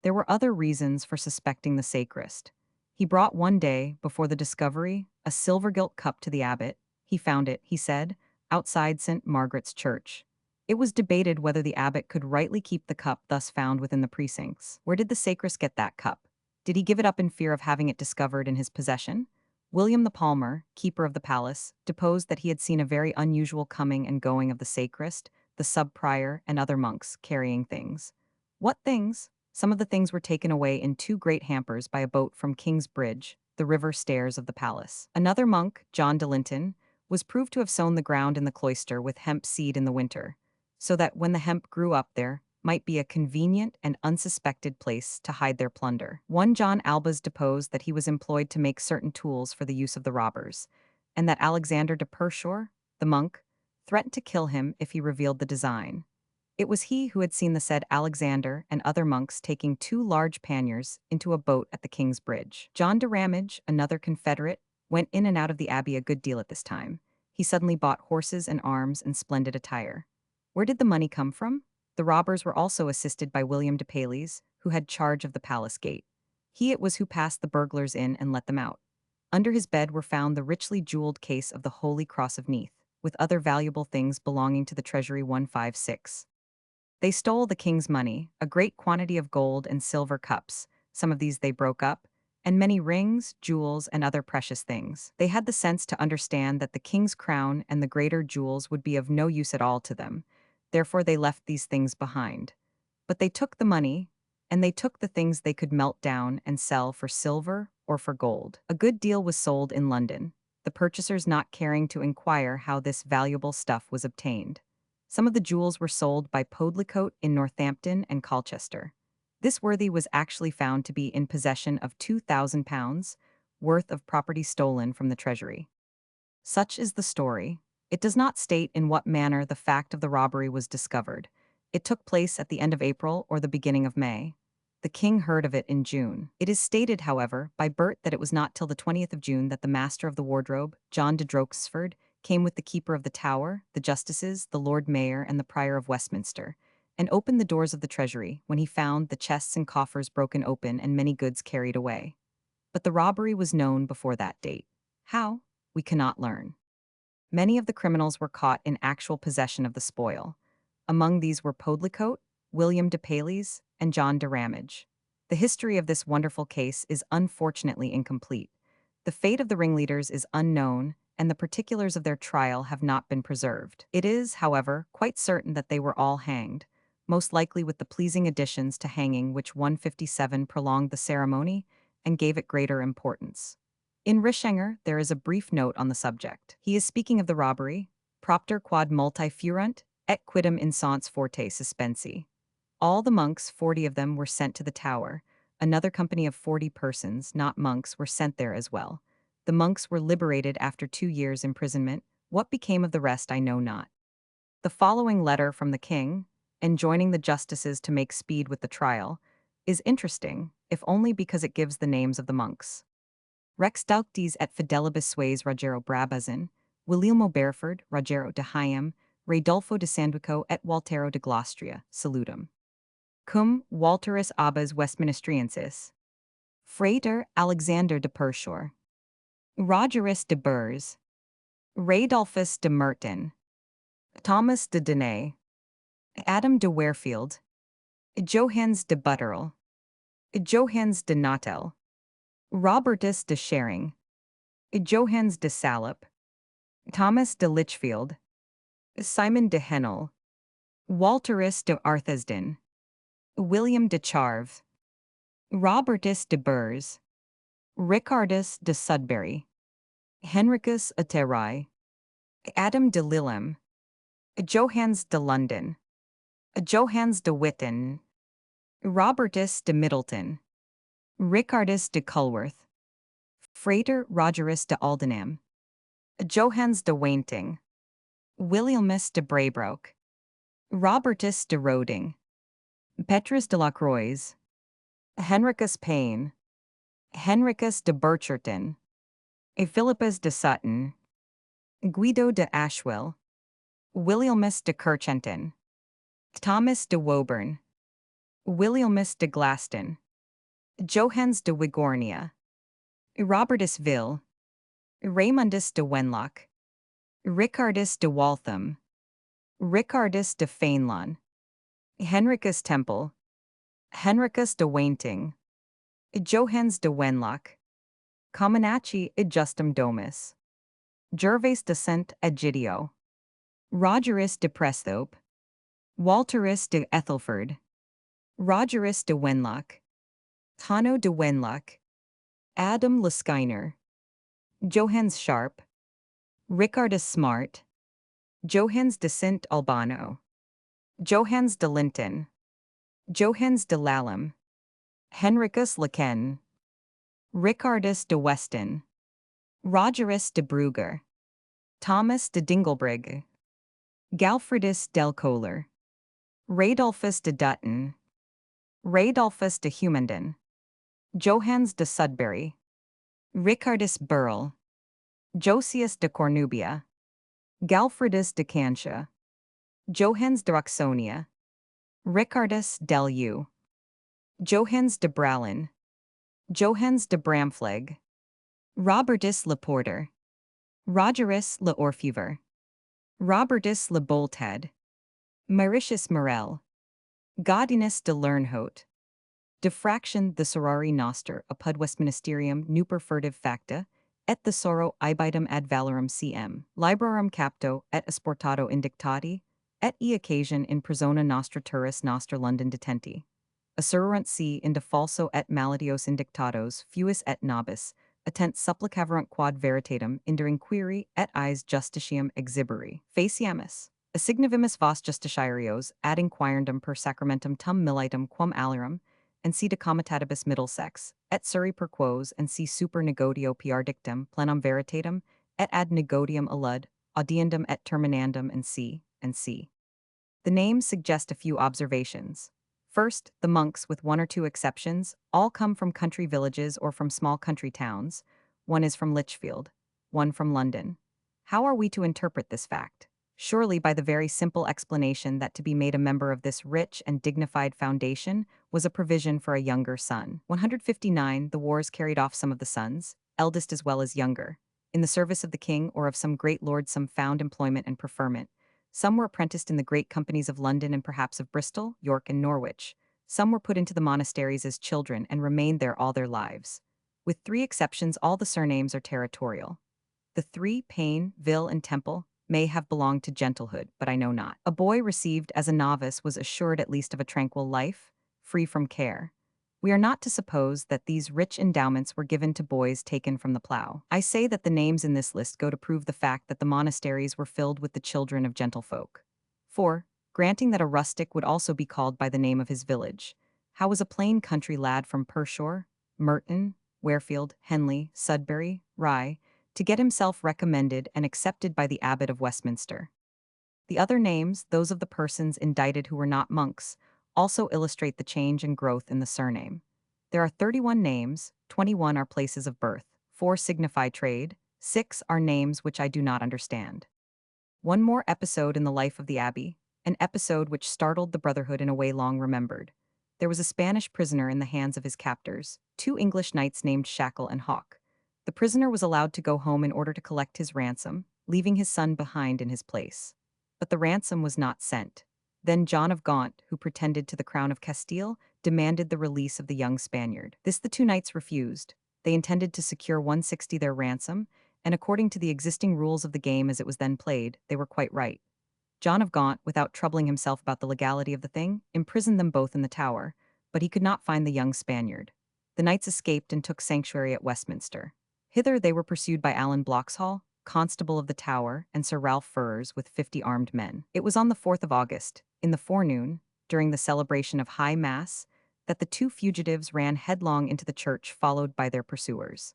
There were other reasons for suspecting the sacrist. He brought one day, before the discovery, a silver gilt cup to the abbot. He found it, he said, outside St. Margaret's Church. It was debated whether the abbot could rightly keep the cup thus found within the precincts. Where did the sacrist get that cup? Did he give it up in fear of having it discovered in his possession? William the Palmer, keeper of the palace, deposed that he had seen a very unusual coming and going of the sacrist, the sub-prior, and other monks carrying things. What things? Some of the things were taken away in 2 great hampers by a boat from King's Bridge, the river stairs of the palace. Another monk, John de Linton, was proved to have sown the ground in the cloister with hemp seed in the winter. so that when the hemp grew up there, might be a convenient and unsuspected place to hide their plunder. One John Albas deposed that he was employed to make certain tools for the use of the robbers, and that Alexander de Pershore, the monk, threatened to kill him if he revealed the design. It was he who had seen the said Alexander and other monks taking two large panniers into a boat at the King's Bridge. John de Ramage, another Confederate, went in and out of the abbey a good deal at this time. He suddenly bought horses and arms and splendid attire. Where did the money come from? The robbers were also assisted by William de Palys, who had charge of the palace gate. He it was who passed the burglars in and let them out. Under his bed were found the richly jeweled case of the Holy Cross of Neath, with other valuable things belonging to the Treasury 156. They stole the king's money, a great quantity of gold and silver cups, some of these they broke up, and many rings, jewels, and other precious things. They had the sense to understand that the king's crown and the greater jewels would be of no use at all to them, therefore they left these things behind. But they took the money, and they took the things they could melt down and sell for silver or for gold. A good deal was sold in London, the purchasers not caring to inquire how this valuable stuff was obtained. Some of the jewels were sold by Podlicote in Northampton and Colchester. This worthy was actually found to be in possession of £2,000 worth of property stolen from the treasury. Such is the story. It does not state in what manner the fact of the robbery was discovered. It took place at the end of April or the beginning of May. The king heard of it in June. It is stated, however, by Burt that it was not till the 20th of June that the master of the wardrobe, John de Droxford, came with the keeper of the Tower, the justices, the Lord Mayor, and the Prior of Westminster, and opened the doors of the treasury, when he found the chests and coffers broken open and many goods carried away. But the robbery was known before that date. How? We cannot learn. Many of the criminals were caught in actual possession of the spoil. Among these were Podlicote, William de Palys, and John de Ramage. The history of this wonderful case is unfortunately incomplete. The fate of the ringleaders is unknown, and the particulars of their trial have not been preserved. It is, however, quite certain that they were all hanged, most likely with the pleasing additions to hanging which 157 prolonged the ceremony and gave it greater importance. In Rishanger, there is a brief note on the subject. He is speaking of the robbery, propter quod multi furunt, et quidem insons forte suspensi. All the monks, 40 of them, were sent to the Tower. Another company of 40 persons, not monks, were sent there as well. The monks were liberated after 2 years' imprisonment. What became of the rest I know not. The following letter from the king, enjoining the justices to make speed with the trial, is interesting, if only because it gives the names of the monks. Rex Dauctes et fidelibus sues Rogero Brabazon, Williamo Bereford, Rogero de Hyam, Radolfo de Sanduico et Waltero de Glostria, salutum. Cum Walterus Abbas Westministriensis. Frater Alexander de Pershore. Rogerus de Burs. Radolphus de Merton. Thomas de Denay. Adam de Warefield. Johannes de Butterel. Johannes de Natel. Robertus de Schering. Johannes de Salop. Thomas de Lichfield. Simon de Hennel. Walterus de Arthesden. William de Charve. Robertus de Burs. Ricardus de Sudbury. Henricus Aterai. Adam de Lillem. Johannes de London. Johannes de Witten. Robertus de Middleton. Ricardus de Culworth. Frater Rogerus de Aldenham. Johannes de Wainting. Williamus de Braybroke. Robertus de Roding. Petrus de la Croix. Henricus Payne. Henricus de Burcherton. Philippus de Sutton. Guido de Ashwell. Williamus de Kirchenton. Thomas de Woburn. Williamus de Glaston. Johannes de Wigornia. Robertus Ville. Raymundus de Wenlock. Ricardus de Waltham. Ricardus de Fainlawn. Henricus Temple. Henricus de Wainting. Johannes de Wenlock. Comanacci Justum Domus. Gervais de Saint Egidio. Rogerus de Presthorpe. Walterus de Ethelford. Rogerus de Wenlock. Hanno de Wenlock. Adam Luskeiner. Johannes Sharp. Ricardus Smart. Johannes de Saint Albano. Johannes de Linton, Johannes de Lallam, Henricus Lequen, Ricardus de Weston, Rogerus de Brugger, Thomas de Dingelbrigge, Galfridus del Kohler, Radolfus de Dutton, Radolfus de Humenden, Johannes de Sudbury, Ricardus Burrell, Josias de Cornubia, Galfridus de Cantia, Johannes de Roxonia, Ricardus del U, Johannes de Bralin, Johannes de Bramfleg, Robertus le Porter, Rogerus le Orfever, Robertus le Bolthead, Mauritius Morel, Gaudinus de Lernhout, Diffraction the sorari noster apud Westministerium nuper furtive facta, et thesauro ibitum ad valorum cm, librorum capto et esportato indictati, et e occasion in persona nostra turis noster London detenti. Assurunt si in de falso et maladios indictatos fuis et nobis, attent supplicaverunt quod veritatem inder inquiri et is justitiam exhibere. Faciamus. Assignavimus vos justitiarios ad inquirendum per sacramentum tum militum quam alirum, and si de comitatibus Middlesex, et suri per quos and si super negodio PR dictum plenum veritatem, et ad negodium allud, audiendum et terminandum and c. The names suggest a few observations. First, the monks, with one or two exceptions, all come from country villages or from small country towns. One is from Lichfield, one from London. How are we to interpret this fact? Surely by the very simple explanation that to be made a member of this rich and dignified foundation was a provision for a younger son. 159. The wars carried off some of the sons, eldest as well as younger, in the service of the king or of some great lord. Some found employment and preferment. Some were apprenticed in the great companies of London and perhaps of Bristol, York, and Norwich. Some were put into the monasteries as children and remained there all their lives. With three exceptions, all the surnames are territorial. The three, Payne, Ville, and Temple, may have belonged to gentlehood, but I know not. A boy received as a novice was assured at least of a tranquil life, free from care. We are not to suppose that these rich endowments were given to boys taken from the plough. I say that the names in this list go to prove the fact that the monasteries were filled with the children of gentlefolk. 4. Granting that a rustic would also be called by the name of his village, how was a plain country lad from Pershore, Merton, Warefield, Henley, Sudbury, Rye, to get himself recommended and accepted by the abbot of Westminster? The other names, those of the persons indicted who were not monks, also illustrate the change and growth in the surname. There are 31 names, 21 are places of birth, 4 signify trade, 6 are names which I do not understand. One more episode in the life of the abbey, an episode which startled the brotherhood in a way long remembered. There was a Spanish prisoner in the hands of his captors, 2 English knights named Shackle and Hawk. The prisoner was allowed to go home in order to collect his ransom, leaving his son behind in his place. But the ransom was not sent. Then John of Gaunt, who pretended to the crown of Castile, demanded the release of the young Spaniard. This the 2 knights refused. They intended to secure 160 their ransom, and according to the existing rules of the game as it was then played, they were quite right. John of Gaunt, without troubling himself about the legality of the thing, imprisoned them both in the Tower, but he could not find the young Spaniard. The knights escaped and took sanctuary at Westminster. Hither they were pursued by Alan Bloxhall, Constable of the Tower, and Sir Ralph Furrs with 50 armed men. It was on the 4th of August, in the forenoon, during the celebration of High Mass, that the 2 fugitives ran headlong into the church, followed by their pursuers.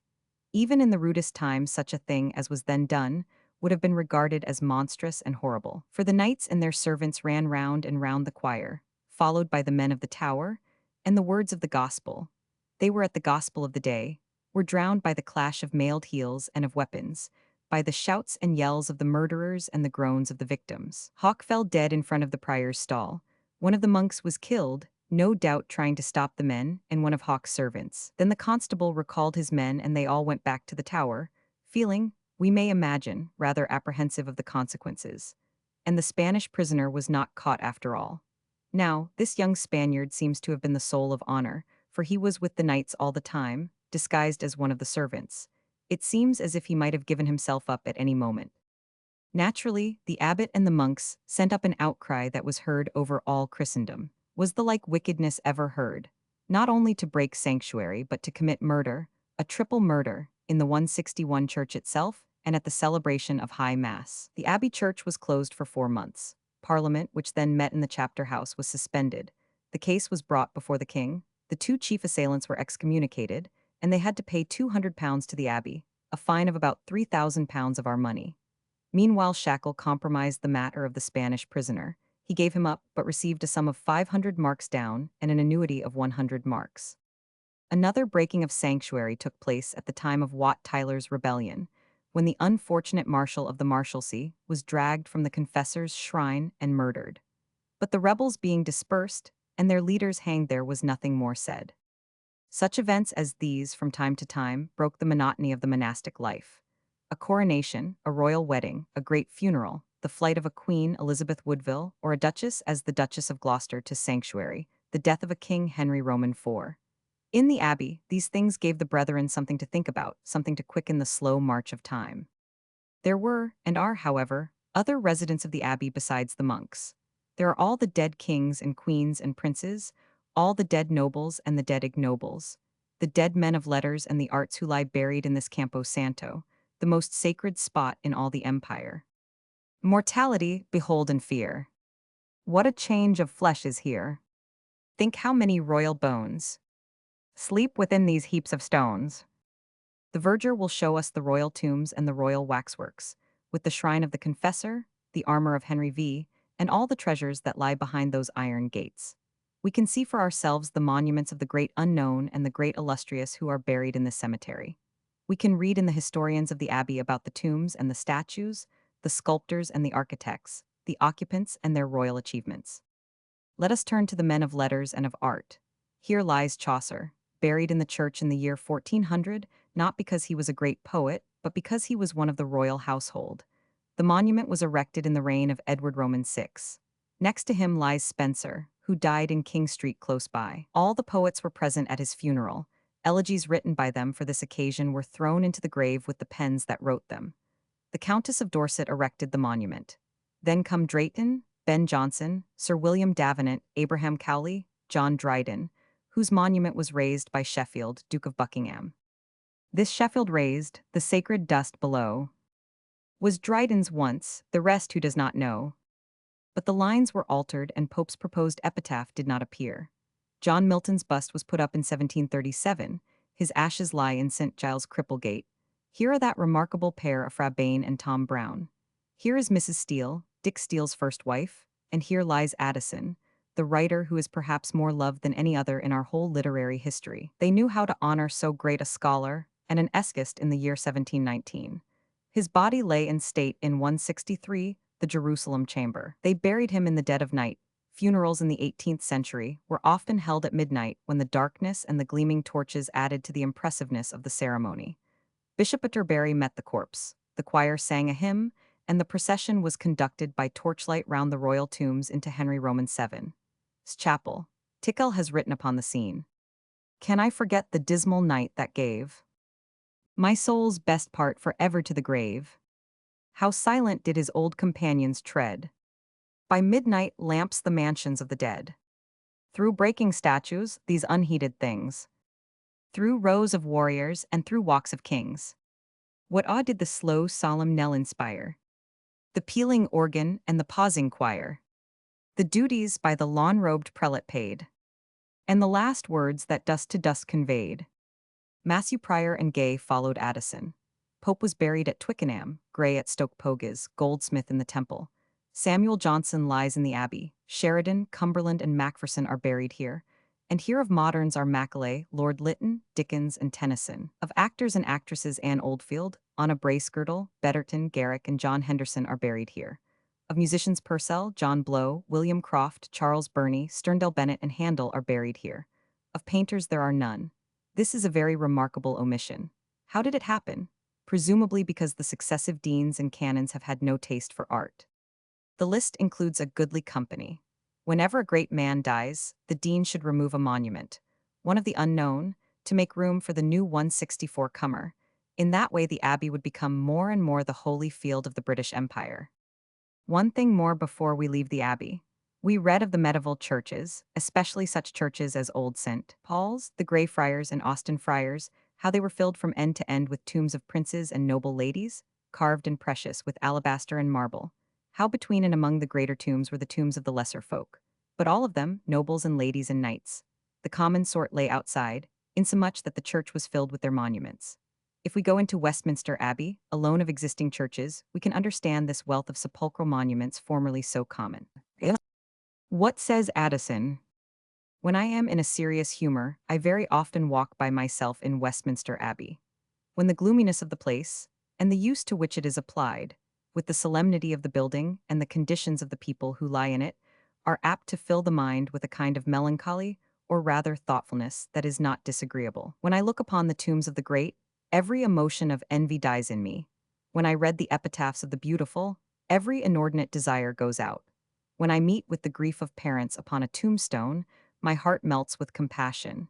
Even in the rudest times, such a thing as was then done would have been regarded as monstrous and horrible. For the knights and their servants ran round and round the choir, followed by the men of the Tower, and the words of the gospel. They were at the gospel of the day, were drowned by the clash of mailed heels and of weapons, by the shouts and yells of the murderers and the groans of the victims. Hawk fell dead in front of the prior's stall. One of the monks was killed, no doubt trying to stop the men, and one of Hawk's servants. Then the constable recalled his men and they all went back to the Tower, feeling, we may imagine, rather apprehensive of the consequences. And the Spanish prisoner was not caught after all. Now, this young Spaniard seems to have been the soul of honor, for he was with the knights all the time, disguised as one of the servants. It seems as if he might have given himself up at any moment. Naturally, the abbot and the monks sent up an outcry that was heard over all Christendom. Was the like wickedness ever heard? Not only to break sanctuary, but to commit murder, a triple murder, in the 161 church itself, and at the celebration of High Mass. The abbey church was closed for 4 months. Parliament, which then met in the chapter house, was suspended. The case was brought before the king. The two chief assailants were excommunicated, and they had to pay £200 to the abbey, a fine of about £3,000 of our money. Meanwhile, Shackle compromised the matter of the Spanish prisoner. He gave him up, but received a sum of 500 marks down and an annuity of 100 marks. Another breaking of sanctuary took place at the time of Wat Tyler's rebellion, when the unfortunate marshal of the Marshalsea was dragged from the confessor's shrine and murdered. But the rebels being dispersed, and their leaders hanged, there was nothing more said. Such events as these from time to time broke the monotony of the monastic life. A coronation, a royal wedding, a great funeral, the flight of a queen, Elizabeth Woodville, or a duchess as the Duchess of Gloucester to sanctuary, the death of a king, Henry Roman IV. In the abbey, these things gave the brethren something to think about, something to quicken the slow march of time. There were, and are, however, other residents of the abbey besides the monks. There are all the dead kings and queens and princes, all the dead nobles and the dead ignobles, the dead men of letters and the arts who lie buried in this Campo Santo, the most sacred spot in all the empire. Mortality, behold and fear. What a change of flesh is here! Think how many royal bones sleep within these heaps of stones. The verger will show us the royal tombs and the royal waxworks, with the shrine of the confessor, the armor of Henry V, and all the treasures that lie behind those iron gates. We can see for ourselves the monuments of the great unknown and the great illustrious who are buried in this cemetery. We can read in the historians of the abbey about the tombs and the statues, the sculptors and the architects, the occupants and their royal achievements. Let us turn to the men of letters and of art. Here lies Chaucer, buried in the church in the year 1400, not because he was a great poet, but because he was one of the royal household. The monument was erected in the reign of Edward Roman VI. Next to him lies Spenser, who died in King Street close by. All the poets were present at his funeral. Elegies written by them for this occasion were thrown into the grave with the pens that wrote them. The Countess of Dorset erected the monument. Then come Drayton, Ben Jonson, Sir William Davenant, Abraham Cowley, John Dryden, whose monument was raised by Sheffield, Duke of Buckingham. This Sheffield raised, the sacred dust below, was Dryden's once, the rest who does not know. But the lines were altered and Pope's proposed epitaph did not appear. John Milton's bust was put up in 1737. His ashes lie in St. Giles Cripplegate. Here are that remarkable pair of Fra Bain and Tom Brown. Here is Mrs. Steele, Dick Steele's first wife, and here lies Addison, the writer who is perhaps more loved than any other in our whole literary history. They knew how to honor so great a scholar and an eskist in the year 1719. His body lay in state in 163, the Jerusalem chamber. They buried him in the dead of night. Funerals in the 18th century were often held at midnight when the darkness and the gleaming torches added to the impressiveness of the ceremony. Bishop Atterbury met the corpse. The choir sang a hymn, and the procession was conducted by torchlight round the royal tombs into Henry Roman VII's chapel. Tickell has written upon the scene. Can I forget the dismal night that gave my soul's best part for ever to the grave? How silent did his old companions tread by midnight lamps the mansions of the dead. Through breaking statues, these unheeded things, through rows of warriors and through walks of kings. What awe did the slow, solemn knell inspire? The pealing organ and the pausing choir. The duties by the lawn-robed prelate paid, and the last words that dust to dust conveyed. Mathew Prior and Gay followed Addison. Pope was buried at Twickenham, Gray at Stoke Poges, Goldsmith in the Temple. Samuel Johnson lies in the Abbey. Sheridan, Cumberland, and Macpherson are buried here. And here of moderns are Macaulay, Lord Lytton, Dickens, and Tennyson. Of actors and actresses, Anne Oldfield, Anna Bracegirdle, Betterton, Garrick, and John Henderson are buried here. Of musicians, Purcell, John Blow, William Croft, Charles Burney, Sterndale Bennett, and Handel are buried here. Of painters there are none. This is a very remarkable omission. How did it happen? Presumably because the successive deans and canons have had no taste for art. The list includes a goodly company. Whenever a great man dies, the dean should remove a monument, one of the unknown, to make room for the new 164 comer. In that way the abbey would become more and more the holy field of the British Empire. One thing more before we leave the abbey. We read of the medieval churches, especially such churches as Old St. Paul's, the Grey Friars and Austin Friars, how they were filled from end to end with tombs of princes and noble ladies, carved and precious with alabaster and marble. How between and among the greater tombs were the tombs of the lesser folk. But all of them, nobles and ladies and knights. The common sort lay outside, insomuch that the church was filled with their monuments. If we go into Westminster Abbey, alone of existing churches, we can understand this wealth of sepulchral monuments formerly so common. Yeah. What says Addison? When I am in a serious humor, I very often walk by myself in Westminster Abbey. When the gloominess of the place, and the use to which it is applied, with the solemnity of the building and the conditions of the people who lie in it, are apt to fill the mind with a kind of melancholy, or rather thoughtfulness, that is not disagreeable. When I look upon the tombs of the great, every emotion of envy dies in me. When I read the epitaphs of the beautiful, every inordinate desire goes out. When I meet with the grief of parents upon a tombstone, my heart melts with compassion.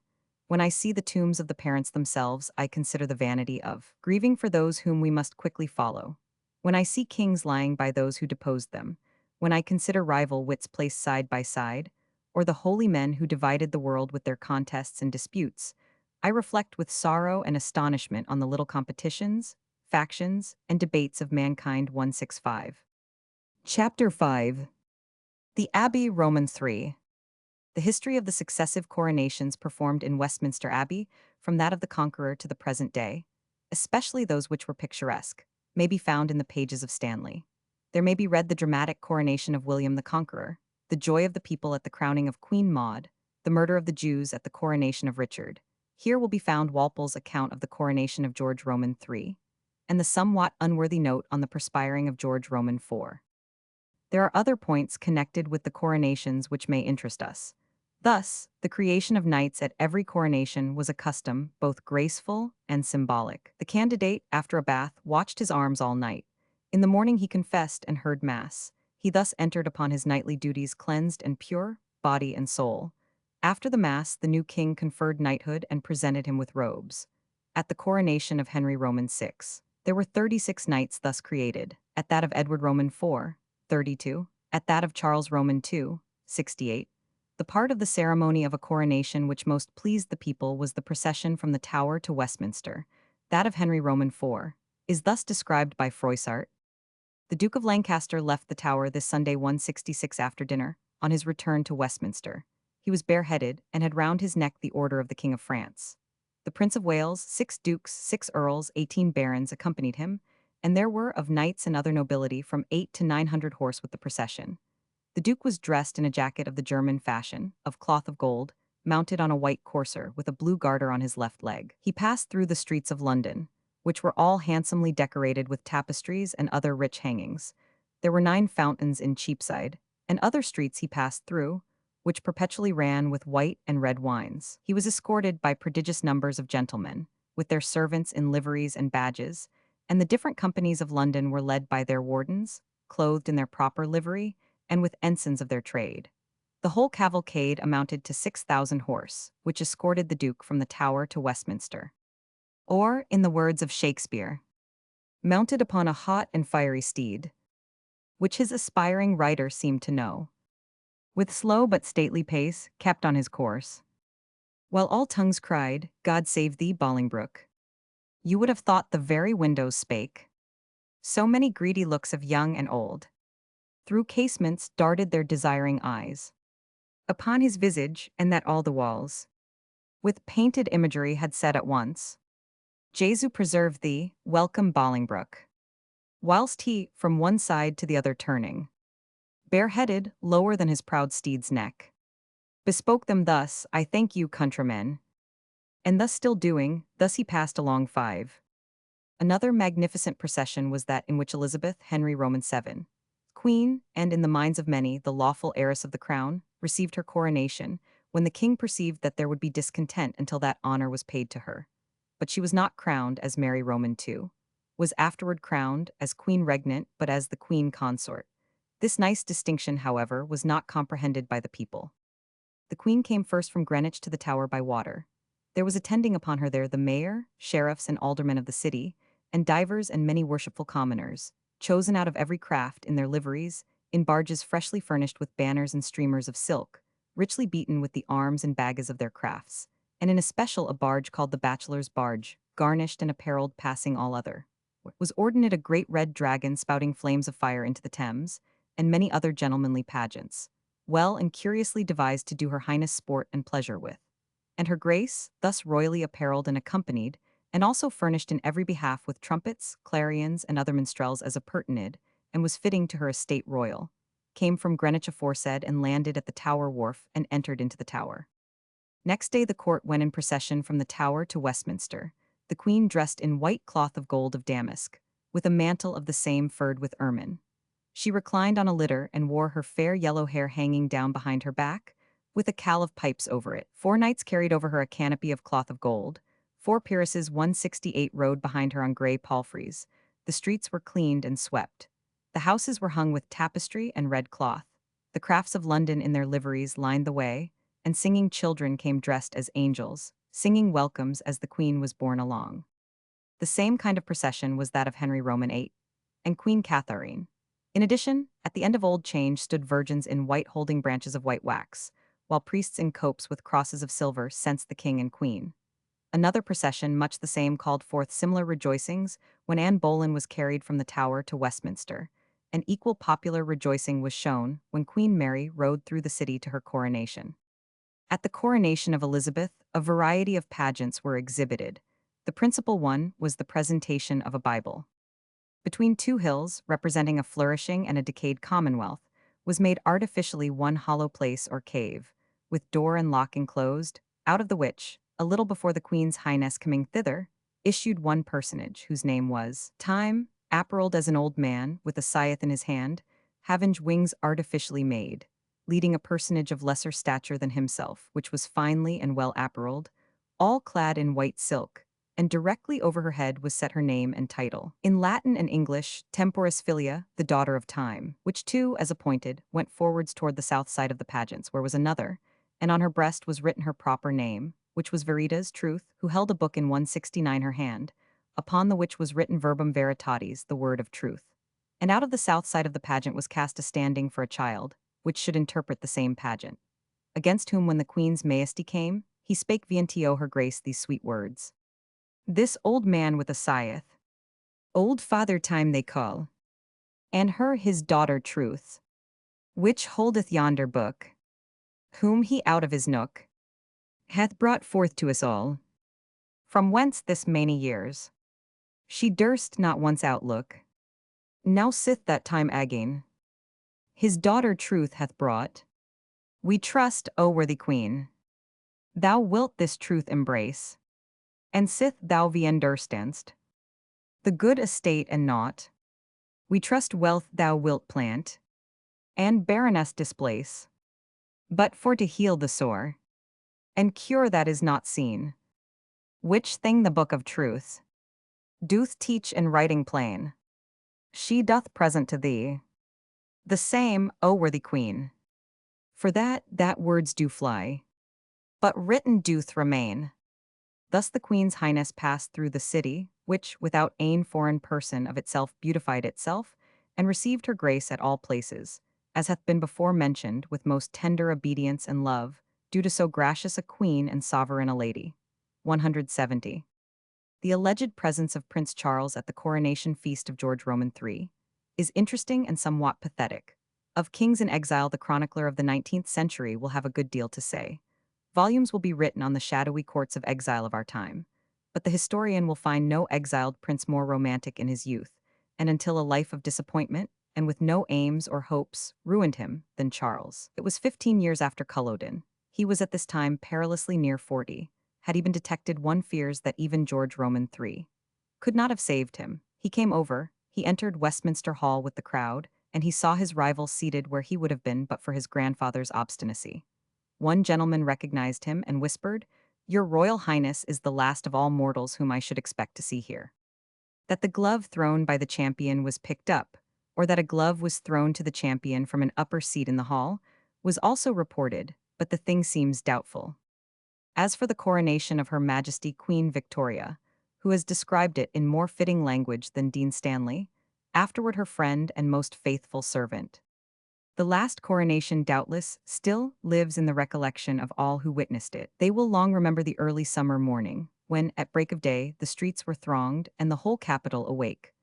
When I see the tombs of the parents themselves, I consider the vanity of grieving for those whom we must quickly follow. When I see kings lying by those who deposed them, when I consider rival wits placed side by side, or the holy men who divided the world with their contests and disputes, I reflect with sorrow and astonishment on the little competitions, factions, and debates of mankind. 165. Chapter 5. The Abbey, Romans 3. The history of the successive coronations performed in Westminster Abbey, from that of the Conqueror to the present day, especially those which were picturesque, may be found in the pages of Stanley. There may be read the dramatic coronation of William the Conqueror, the joy of the people at the crowning of Queen Maud, the murder of the Jews at the coronation of Richard. Here will be found Walpole's account of the coronation of George Roman III, and the somewhat unworthy note on the perspiring of George Roman IV. There are other points connected with the coronations which may interest us. Thus, the creation of knights at every coronation was a custom both graceful and symbolic. The candidate, after a bath, watched his arms all night. In the morning he confessed and heard Mass. He thus entered upon his knightly duties cleansed and pure, body and soul. After the Mass, the new king conferred knighthood and presented him with robes. At the coronation of Henry Roman VI, there were 36 knights thus created. At that of Edward Roman IV, 32. At that of Charles Roman II, 68. The part of the ceremony of a coronation which most pleased the people was the procession from the Tower to Westminster. That of Henry Roman IV is thus described by Froissart. The Duke of Lancaster left the Tower this Sunday 166 after dinner, on his return to Westminster. He was bareheaded and had round his neck the order of the King of France. The Prince of Wales, 6 dukes, 6 earls, 18 barons accompanied him, and there were of knights and other nobility from 8 to 900 horse with the procession. The Duke was dressed in a jacket of the German fashion, of cloth of gold, mounted on a white courser with a blue garter on his left leg. He passed through the streets of London, which were all handsomely decorated with tapestries and other rich hangings. There were 9 fountains in Cheapside, and other streets he passed through, which perpetually ran with white and red wines. He was escorted by prodigious numbers of gentlemen, with their servants in liveries and badges, and the different companies of London were led by their wardens, clothed in their proper livery, and with ensigns of their trade. The whole cavalcade amounted to 6,000 horse, which escorted the Duke from the Tower to Westminster. Or, in the words of Shakespeare, mounted upon a hot and fiery steed, which his aspiring rider seemed to know, with slow but stately pace, kept on his course. While all tongues cried, God save thee, Bolingbroke, you would have thought the very windows spake. So many greedy looks of young and old through casements darted their desiring eyes upon his visage, and that all the walls with painted imagery had said at once, Jesu preserve thee, welcome Bolingbroke. Whilst he, from one side to the other turning, bareheaded, lower than his proud steed's neck, bespoke them thus, I thank you, countrymen. And thus still doing, thus he passed along 5. Another magnificent procession was that in which Elizabeth, Henry Roman VII, Queen, and in the minds of many, the lawful heiress of the crown, received her coronation, when the king perceived that there would be discontent until that honor was paid to her. But she was not crowned as Mary Roman II, was afterward crowned as Queen Regnant, but as the Queen Consort. This nice distinction, however, was not comprehended by the people. The Queen came first from Greenwich to the Tower by water. There was attending upon her there the mayor, sheriffs, and aldermen of the city, and divers and many worshipful commoners, chosen out of every craft in their liveries, in barges freshly furnished with banners and streamers of silk, richly beaten with the arms and baggage of their crafts, and in especial a barge called the bachelor's barge, garnished and apparelled passing all other. Was ordinate a great red dragon spouting flames of fire into the Thames, and many other gentlemanly pageants, well and curiously devised to do her highness sport and pleasure with. And her grace, thus royally apparelled and accompanied, and also furnished in every behalf with trumpets, clarions, and other minstrels as appurtenanted, and was fitting to her estate royal, came from Greenwich aforesaid and landed at the Tower wharf and entered into the Tower. Next day the court went in procession from the Tower to Westminster, the queen dressed in white cloth of gold of damask, with a mantle of the same furred with ermine. She reclined on a litter and wore her fair yellow hair hanging down behind her back, with a cowl of pipes over it. 4 knights carried over her a canopy of cloth of gold. 4 peeresses 168 rode behind her on grey palfreys. The streets were cleaned and swept. The houses were hung with tapestry and red cloth. The crafts of London in their liveries lined the way, and singing children came dressed as angels, singing welcomes as the queen was borne along. The same kind of procession was that of Henry Roman VIII and Queen Catherine. In addition, at the end of Old Change stood virgins in white holding branches of white wax, while priests in copes with crosses of silver censed the king and queen. Another procession, much the same, called forth similar rejoicings when Anne Boleyn was carried from the Tower to Westminster. An equal popular rejoicing was shown when Queen Mary rode through the city to her coronation. At the coronation of Elizabeth, a variety of pageants were exhibited. The principal one was the presentation of a Bible. Between 2 hills, representing a flourishing and a decayed commonwealth, was made artificially one hollow place or cave, with door and lock enclosed, out of the which, a little before the Queen's Highness coming thither, issued one personage, whose name was Time, apparelled as an old man, with a scythe in his hand, having wings artificially made, leading a personage of lesser stature than himself, which was finely and well apparelled, all clad in white silk, and directly over her head was set her name and title. In Latin and English, Temporis Filia, the daughter of time, which too, as appointed, went forwards toward the south side of the pageants, where was another, and on her breast was written her proper name, which was Veritas, Truth, who held a book in 169 her hand, upon the which was written verbum veritatis, the word of truth. And out of the south side of the pageant was cast a standing for a child, which should interpret the same pageant. Against whom when the Queen's Majesty came, he spake vientio her grace these sweet words. This old man with a scythe, old Father Time they call, and her his daughter Truth, which holdeth yonder book, whom he out of his nook hath brought forth to us all, from whence this many years she durst not once outlook. Now sith that time again, his daughter Truth hath brought. We trust, O worthy Queen, thou wilt this truth embrace, and sith thou vi understandst the good estate and naught, we trust wealth thou wilt plant, and barrenness displace, but for to heal the sore, and cure that is not seen, which thing the book of truth doth teach in writing plain, she doth present to thee. The same, O worthy Queen, for that words do fly, but written doth remain. Thus the Queen's Highness passed through the city, which, without ane foreign person of itself beautified itself, and received her grace at all places, as hath been before mentioned, with most tender obedience and love, due to so gracious a queen and sovereign a lady. 170. The alleged presence of Prince Charles at the coronation feast of George Roman III is interesting and somewhat pathetic. Of kings in exile, the chronicler of the 19th century will have a good deal to say. Volumes will be written on the shadowy courts of exile of our time, but the historian will find no exiled prince more romantic in his youth, and until a life of disappointment, and with no aims or hopes, ruined him, than Charles. It was 15 years after Culloden. He was at this time perilously near 40. Had he been detected, one fears that even George Roman III could not have saved him. He came over, he entered Westminster Hall with the crowd, and he saw his rival seated where he would have been but for his grandfather's obstinacy. One gentleman recognized him and whispered, "Your Royal Highness is the last of all mortals whom I should expect to see here." That the glove thrown by the champion was picked up, or that a glove was thrown to the champion from an upper seat in the hall, was also reported, but the thing seems doubtful. As for the coronation of Her Majesty Queen Victoria, who has described it in more fitting language than Dean Stanley, afterward her friend and most faithful servant. The last coronation doubtless still lives in the recollection of all who witnessed it. They will long remember the early summer morning, when, at break of day, the streets were thronged and the whole capital awake.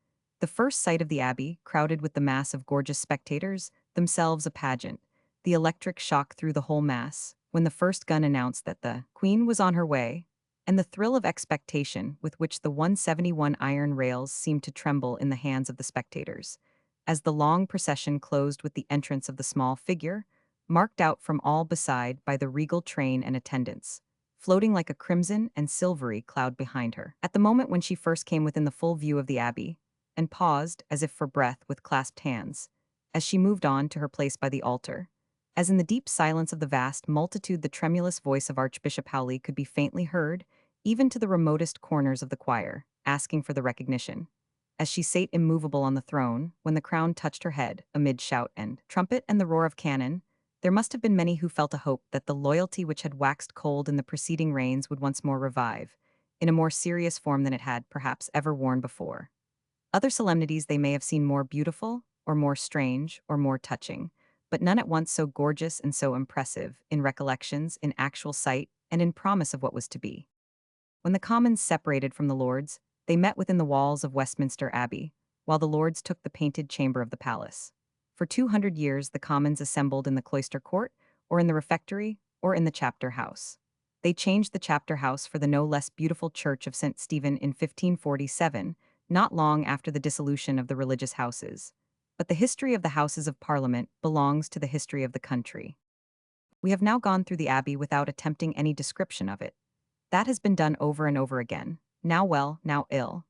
The first sight of the abbey, crowded with the mass of gorgeous spectators, themselves a pageant, the electric shock through the whole mass, when the first gun announced that the Queen was on her way, and the thrill of expectation with which the 171 iron rails seemed to tremble in the hands of the spectators, as the long procession closed with the entrance of the small figure, marked out from all beside by the regal train and attendants, floating like a crimson and silvery cloud behind her. At the moment when she first came within the full view of the abbey, and paused, as if for breath, with clasped hands, as she moved on to her place by the altar, as in the deep silence of the vast multitude the tremulous voice of Archbishop Howley could be faintly heard, even to the remotest corners of the choir, asking for the recognition. As she sate immovable on the throne, when the crown touched her head, amid shout and trumpet and the roar of cannon, there must have been many who felt a hope that the loyalty which had waxed cold in the preceding reigns would once more revive, in a more serious form than it had, perhaps, ever worn before. Other solemnities they may have seen more beautiful, or more strange, or more touching, but none at once so gorgeous and so impressive, in recollections, in actual sight, and in promise of what was to be. When the Commons separated from the Lords, they met within the walls of Westminster Abbey, while the Lords took the painted chamber of the palace. For 200 years the Commons assembled in the cloister court, or in the refectory, or in the chapter house. They changed the chapter house for the no less beautiful church of St. Stephen in 1547, not long after the dissolution of the religious houses. But the history of the Houses of Parliament belongs to the history of the country. We have now gone through the Abbey without attempting any description of it. That has been done over and over again, now well, now ill.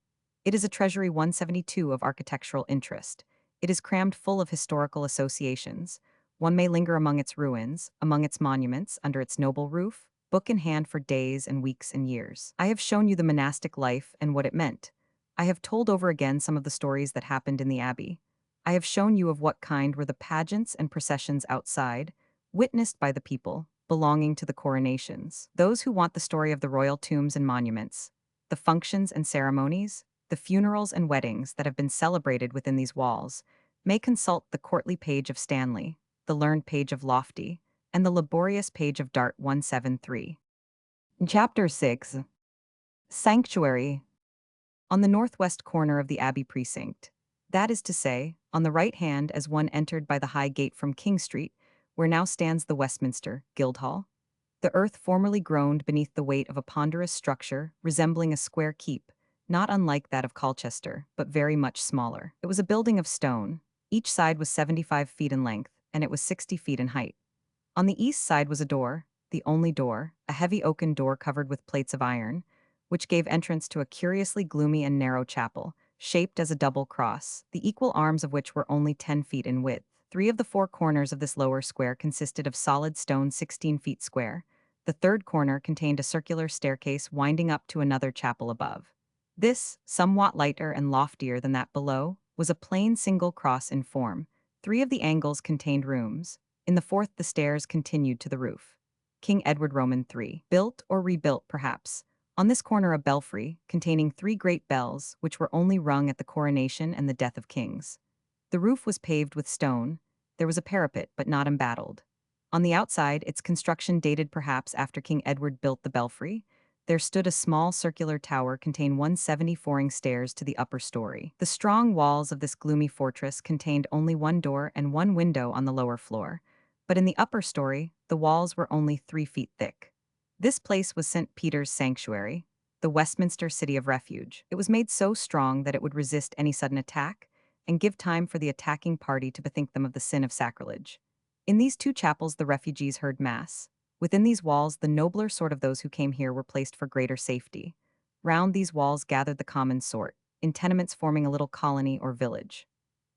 It is a treasury 172 of architectural interest. It is crammed full of historical associations. One may linger among its ruins, among its monuments, under its noble roof, book in hand for days and weeks and years. I have shown you the monastic life and what it meant. I have told over again some of the stories that happened in the Abbey. I have shown you of what kind were the pageants and processions outside, witnessed by the people, belonging to the coronations. Those who want the story of the royal tombs and monuments, the functions and ceremonies, the funerals and weddings that have been celebrated within these walls, may consult the courtly page of Stanley, the learned page of Lofty, and the laborious page of Dart 173. Chapter 6. Sanctuary. On the northwest corner of the Abbey precinct, that is to say, on the right hand as one entered by the high gate from King Street, where now stands the Westminster Guildhall, the earth formerly groaned beneath the weight of a ponderous structure resembling a square keep, not unlike that of Colchester, but very much smaller. It was a building of stone. Each side was 75 feet in length, and it was 60 feet in height. On the east side was a door, the only door, a heavy oaken door covered with plates of iron, which gave entrance to a curiously gloomy and narrow chapel, shaped as a double cross, the equal arms of which were only 10 feet in width. 3 of the 4 corners of this lower square consisted of solid stone 16 feet square. The third corner contained a circular staircase winding up to another chapel above. This, somewhat lighter and loftier than that below, was a plain single cross in form. 3 of the angles contained rooms. In the fourth the stairs continued to the roof. King Edward Roman III, built or rebuilt perhaps. On this corner a belfry, containing 3 great bells, which were only rung at the coronation and the death of kings. The roof was paved with stone. There was a parapet, but not embattled. On the outside, its construction dated perhaps after King Edward built the belfry. There stood a small circular tower containing 174 stairs to the upper story. The strong walls of this gloomy fortress contained only 1 door and 1 window on the lower floor, but in the upper story, the walls were only 3 feet thick. This place was St. Peter's Sanctuary, the Westminster City of Refuge. It was made so strong that it would resist any sudden attack, and give time for the attacking party to bethink them of the sin of sacrilege. In these 2 chapels the refugees heard Mass. Within these walls the nobler sort of those who came here were placed for greater safety. Round these walls gathered the common sort, in tenements forming a little colony or village.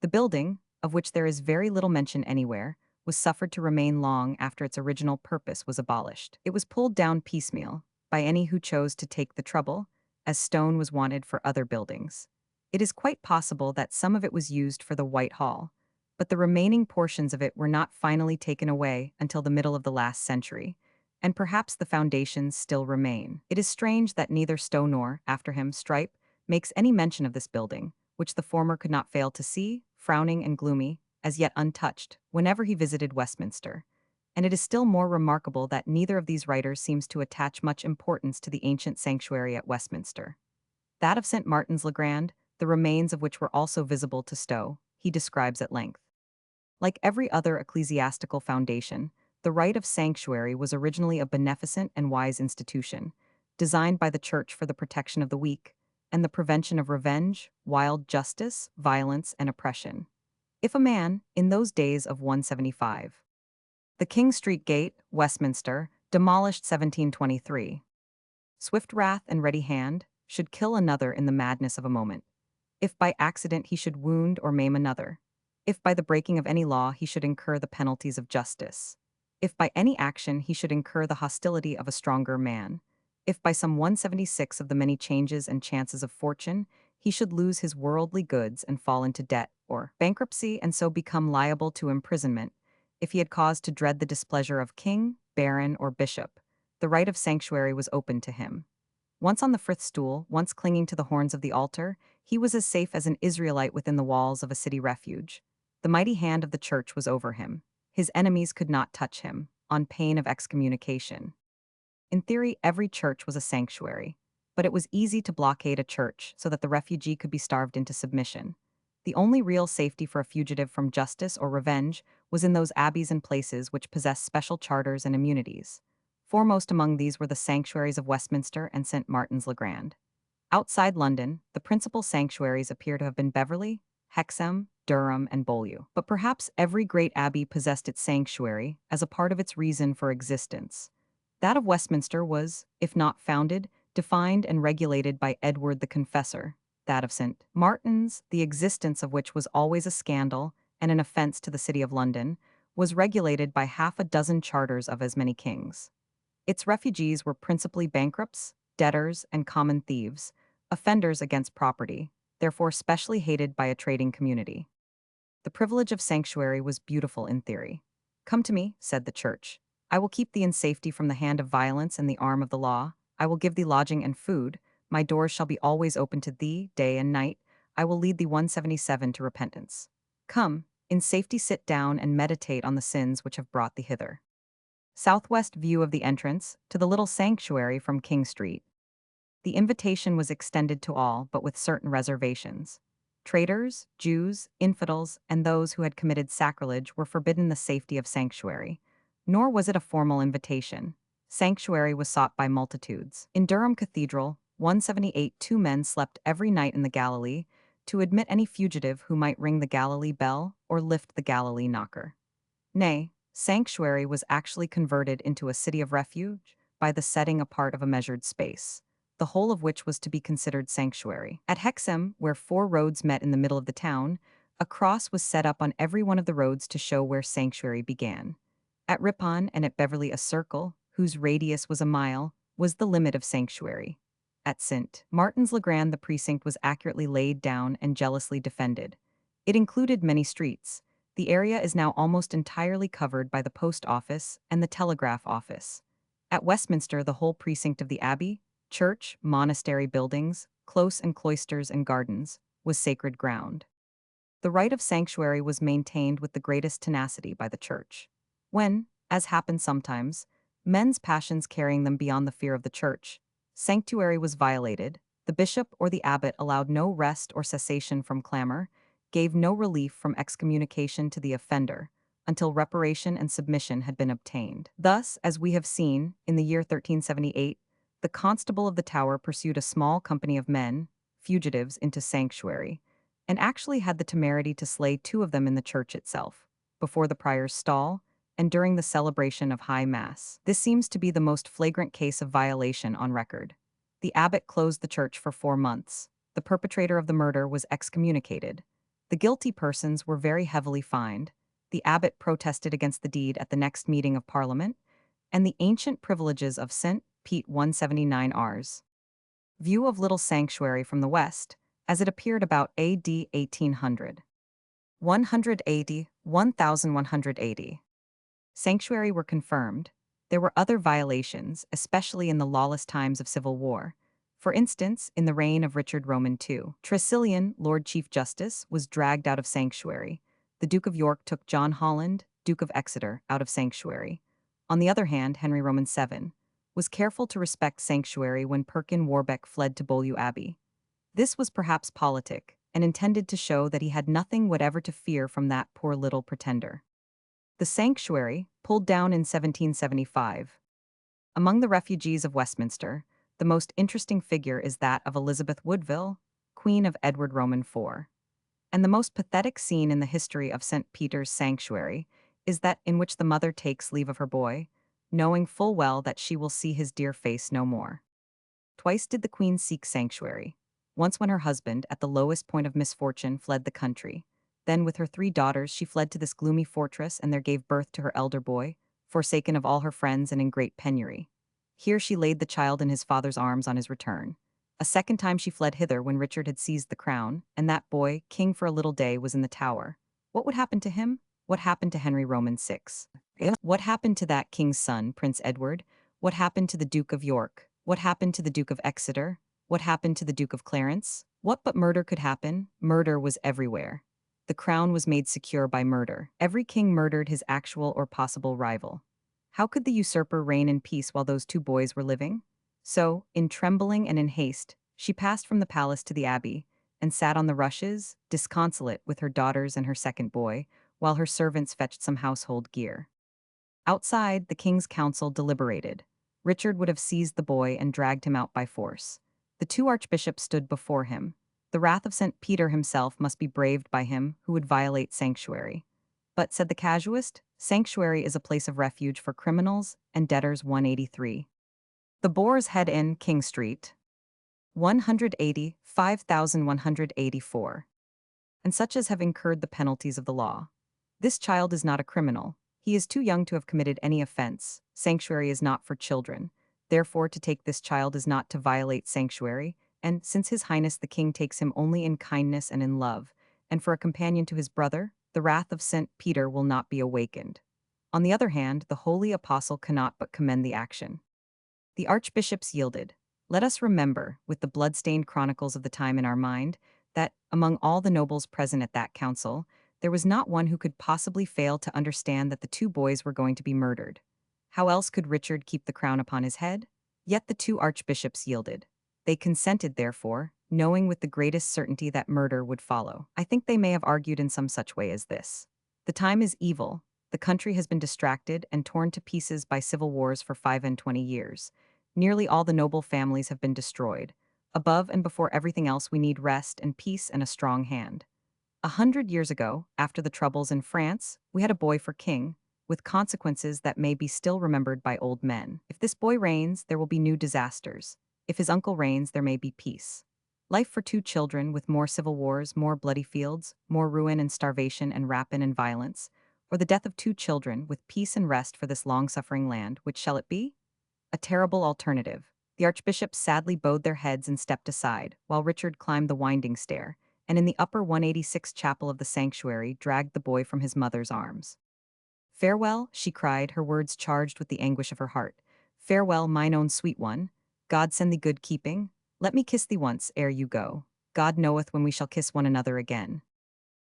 The building, of which there is very little mention anywhere, was suffered to remain long after its original purpose was abolished. It was pulled down piecemeal, by any who chose to take the trouble, as stone was wanted for other buildings. It is quite possible that some of it was used for the White Hall, but the remaining portions of it were not finally taken away until the middle of the last century, and perhaps the foundations still remain. It is strange that neither Stowe nor, after him, Strype, makes any mention of this building, which the former could not fail to see, frowning and gloomy, as yet untouched, whenever he visited Westminster. And it is still more remarkable that neither of these writers seems to attach much importance to the ancient sanctuary at Westminster. That of St. Martin's le Grand, the remains of which were also visible to Stowe, he describes at length. Like every other ecclesiastical foundation, the right of sanctuary was originally a beneficent and wise institution, designed by the Church for the protection of the weak and the prevention of revenge, wild justice, violence, and oppression. If a man, in those days of 175, the King Street Gate, Westminster, demolished 1723, swift wrath and ready hand, should kill another in the madness of a moment. If by accident he should wound or maim another. If by the breaking of any law he should incur the penalties of justice. If by any action he should incur the hostility of a stronger man. If by some 176 of the many changes and chances of fortune he should lose his worldly goods and fall into debt or bankruptcy and so become liable to imprisonment. If he had cause to dread the displeasure of king, baron, or bishop, the right of sanctuary was open to him. Once on the frith stool, once clinging to the horns of the altar, he was as safe as an Israelite within the walls of a city refuge. The mighty hand of the church was over him. His enemies could not touch him, on pain of excommunication. In theory, every church was a sanctuary, but it was easy to blockade a church so that the refugee could be starved into submission. The only real safety for a fugitive from justice or revenge was in those abbeys and places which possessed special charters and immunities. Foremost among these were the sanctuaries of Westminster and St. Martin's le Grand. Outside London, the principal sanctuaries appear to have been Beverley, Hexham, Durham, and Beaulieu. But perhaps every great abbey possessed its sanctuary as a part of its reason for existence. That of Westminster was, if not founded, defined and regulated by Edward the Confessor. That of St. Martin's, the existence of which was always a scandal and an offense to the City of London, was regulated by half a dozen charters of as many kings. Its refugees were principally bankrupts, debtors, and common thieves, offenders against property, therefore specially hated by a trading community. The privilege of sanctuary was beautiful in theory. "Come to me," said the church. "I will keep thee in safety from the hand of violence and the arm of the law. I will give thee lodging and food. My doors shall be always open to thee, day and night. I will lead thee 177 to repentance. Come, in safety sit down and meditate on the sins which have brought thee hither." Southwest view of the entrance to the little sanctuary from King Street. The invitation was extended to all, but with certain reservations. Traders, Jews, infidels, and those who had committed sacrilege were forbidden the safety of sanctuary. Nor was it a formal invitation. Sanctuary was sought by multitudes. In Durham Cathedral, 178 two men slept every night in the Galilee to admit any fugitive who might ring the Galilee bell or lift the Galilee knocker. Nay, sanctuary was actually converted into a city of refuge by the setting apart of a measured space, the whole of which was to be considered sanctuary. At Hexham, where 4 roads met in the middle of the town, a cross was set up on every one of the roads to show where sanctuary began. At Ripon and at Beverley a circle, whose radius was a mile, was the limit of sanctuary. At St. Martin's le Grand the precinct was accurately laid down and jealously defended. It included many streets. The area is now almost entirely covered by the post office and the telegraph office. At Westminster, the whole precinct of the abbey, church, monastery buildings, close and cloisters and gardens, was sacred ground. The right of sanctuary was maintained with the greatest tenacity by the church. When, as happened sometimes, men's passions carrying them beyond the fear of the church, sanctuary was violated, the bishop or the abbot allowed no rest or cessation from clamor, gave no relief from excommunication to the offender, until reparation and submission had been obtained. Thus, as we have seen, in the year 1378, the constable of the Tower pursued a small company of men, fugitives, into sanctuary, and actually had the temerity to slay 2 of them in the church itself, before the prior's stall, and during the celebration of High Mass. This seems to be the most flagrant case of violation on record. The abbot closed the church for 4 months. The perpetrator of the murder was excommunicated. The guilty persons were very heavily fined. The abbot protested against the deed at the next meeting of Parliament, and the ancient privileges of St. Pete 179 Rs. View of Little Sanctuary from the West, as it appeared about AD 1800. 180, 1180. Sanctuary were confirmed. There were other violations, especially in the lawless times of civil war. For instance, in the reign of Richard Roman II, Tressilian, Lord Chief Justice, was dragged out of sanctuary. The Duke of York took John Holland, Duke of Exeter, out of sanctuary. On the other hand, Henry Roman VII was careful to respect sanctuary when Perkin Warbeck fled to Beaulieu Abbey. This was perhaps politic, and intended to show that he had nothing whatever to fear from that poor little pretender. The sanctuary, pulled down in 1775. Among the refugees of Westminster, the most interesting figure is that of Elizabeth Woodville, Queen of Edward Roman IV. And the most pathetic scene in the history of St. Peter's Sanctuary is that in which the mother takes leave of her boy, knowing full well that she will see his dear face no more. Twice did the queen seek sanctuary. Once when her husband, at the lowest point of misfortune, fled the country. Then with her 3 daughters she fled to this gloomy fortress and there gave birth to her elder boy, forsaken of all her friends and in great penury. Here she laid the child in his father's arms on his return. A second time she fled hither when Richard had seized the crown, and that boy, king for a little day, was in the Tower. What would happen to him? What happened to Henry Roman VI? What happened to that king's son, Prince Edward? What happened to the Duke of York? What happened to the Duke of Exeter? What happened to the Duke of Clarence? What but murder could happen? Murder was everywhere. The crown was made secure by murder. Every king murdered his actual or possible rival. How could the usurper reign in peace while those 2 boys were living? So, in trembling and in haste, she passed from the palace to the abbey, and sat on the rushes, disconsolate with her daughters and her second boy, while her servants fetched some household gear. Outside, the king's council deliberated. Richard would have seized the boy and dragged him out by force. The 2 archbishops stood before him. The wrath of St. Peter himself must be braved by him who would violate sanctuary. But, said the casuist, sanctuary is a place of refuge for criminals and debtors. 183. The Boar's Head Inn, King Street. 180, 5184. And such as have incurred the penalties of the law. This child is not a criminal. He is too young to have committed any offense. Sanctuary is not for children. Therefore, to take this child is not to violate sanctuary, and since His Highness the King takes him only in kindness and in love, and for a companion to his brother, the wrath of St. Peter will not be awakened. On the other hand, the holy apostle cannot but commend the action. The archbishops yielded. Let us remember, with the blood-stained chronicles of the time in our mind, that, among all the nobles present at that council, there was not one who could possibly fail to understand that the 2 boys were going to be murdered. How else could Richard keep the crown upon his head? Yet the 2 archbishops yielded. They consented, therefore, knowing with the greatest certainty that murder would follow. I think they may have argued in some such way as this. The time is evil. The country has been distracted and torn to pieces by civil wars for 25 years. Nearly all the noble families have been destroyed. Above and before everything else, we need rest and peace and a strong hand. 100 years ago, after the troubles in France, we had a boy for king, with consequences that may be still remembered by old men. If this boy reigns, there will be new disasters. If his uncle reigns, there may be peace. Life for 2 children, with more civil wars, more bloody fields, more ruin and starvation and rapine and violence, or the death of 2 children, with peace and rest for this long-suffering land, which shall it be? A terrible alternative. The archbishops sadly bowed their heads and stepped aside, while Richard climbed the winding stair, and in the upper 186 chapel of the sanctuary dragged the boy from his mother's arms. Farewell, she cried, her words charged with the anguish of her heart. Farewell, mine own sweet one. God send thee good keeping. Let me kiss thee once ere you go. God knoweth when we shall kiss one another again.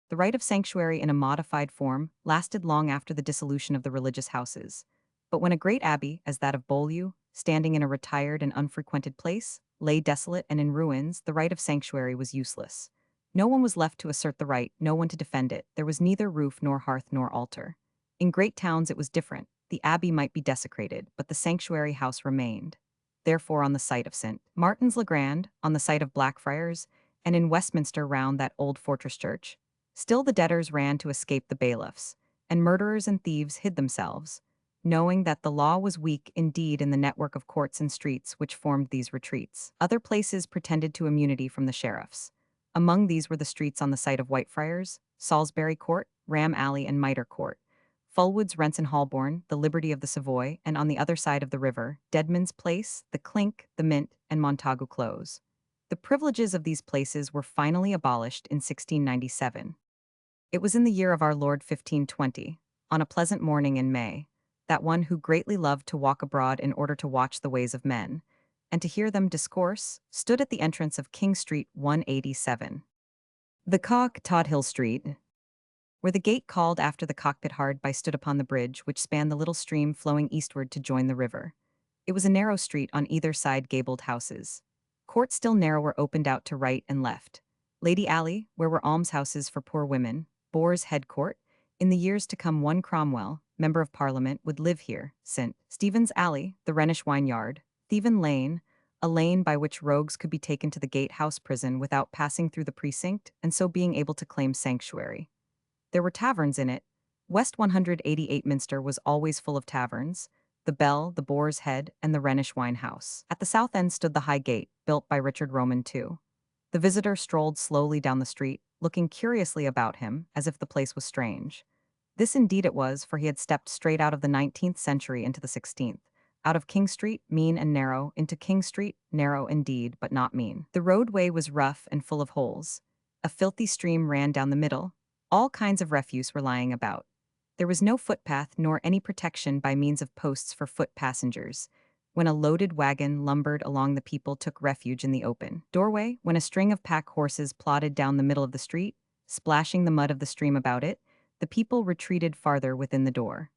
The rite of sanctuary in a modified form lasted long after the dissolution of the religious houses. But when a great abbey, as that of Beaulieu, standing in a retired and unfrequented place, lay desolate and in ruins, the rite of sanctuary was useless. No one was left to assert the right, no one to defend it. There was neither roof nor hearth nor altar. In great towns it was different. The abbey might be desecrated, but the sanctuary house remained. Therefore, on the site of St. Martin's le Grand, on the site of Blackfriars, and in Westminster round that old fortress church, still the debtors ran to escape the bailiffs, and murderers and thieves hid themselves, knowing that the law was weak indeed in the network of courts and streets which formed these retreats. Other places pretended to immunity from the sheriffs. Among these were the streets on the site of Whitefriars, Salisbury Court, Ram Alley, and Mitre Court, Fulwood's Rents and Holborn, the Liberty of the Savoy, and on the other side of the river, Deadman's Place, the Clink, the Mint, and Montagu Close. The privileges of these places were finally abolished in 1697. It was in the year of our Lord 1520, on a pleasant morning in May, that one who greatly loved to walk abroad in order to watch the ways of men, and to hear them discourse, stood at the entrance of King Street 187. The Cock, Tothill Street, where the gate called after the cockpit hard by stood upon the bridge which spanned the little stream flowing eastward to join the river. It was a narrow street on either side gabled houses. Court still narrower opened out to right and left. Lady Alley, where were almshouses for poor women, Boar's Head Court. In the years to come, one Cromwell, Member of Parliament, would live here. St. Stephen's Alley, the Rhenish Wine Yard, Thievin Lane, a lane by which rogues could be taken to the gatehouse prison without passing through the precinct and so being able to claim sanctuary. There were taverns in it. West 188 Minster was always full of taverns, the Bell, the Boar's Head, and the Rhenish Wine House. At the south end stood the High Gate, built by Richard Roman II. The visitor strolled slowly down the street, looking curiously about him, as if the place was strange. This indeed it was, for he had stepped straight out of the 19th century into the 16th. Out of King Street, mean and narrow, into King Street, narrow indeed, but not mean. The roadway was rough and full of holes. A filthy stream ran down the middle. All kinds of refuse were lying about. There was no footpath nor any protection by means of posts for foot passengers. When a loaded wagon lumbered along, the people took refuge in the open doorway. When a string of pack horses plodded down the middle of the street, splashing the mud of the stream about it, the people retreated farther within the door.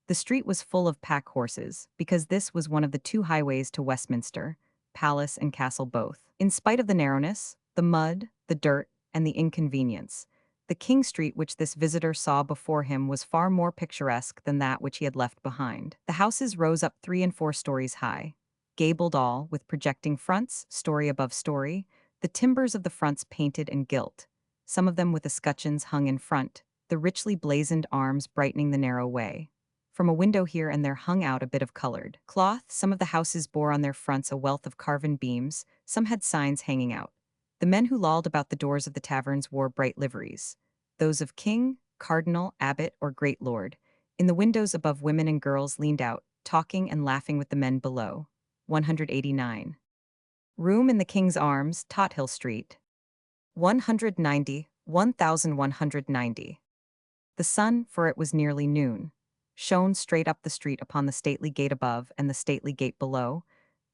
The street was full of pack horses, because this was one of the two highways to Westminster, palace and castle both. In spite of the narrowness, the mud, the dirt, and the inconvenience, the King Street which this visitor saw before him was far more picturesque than that which he had left behind. The houses rose up 3 and 4 stories high, gabled all, with projecting fronts, story above story, the timbers of the fronts painted and gilt, some of them with escutcheons hung in front, the richly blazoned arms brightening the narrow way. From a window here and there hung out a bit of colored cloth. Some of the houses bore on their fronts a wealth of carven beams, some had signs hanging out. The men who lolled about the doors of the taverns wore bright liveries, those of king, cardinal, abbot, or great lord. In the windows above, women and girls leaned out, talking and laughing with the men below. 189. Room in the King's Arms, Tothill Street. 190, 1190. The sun, for it was nearly noon, shone straight up the street upon the stately gate above and the stately gate below,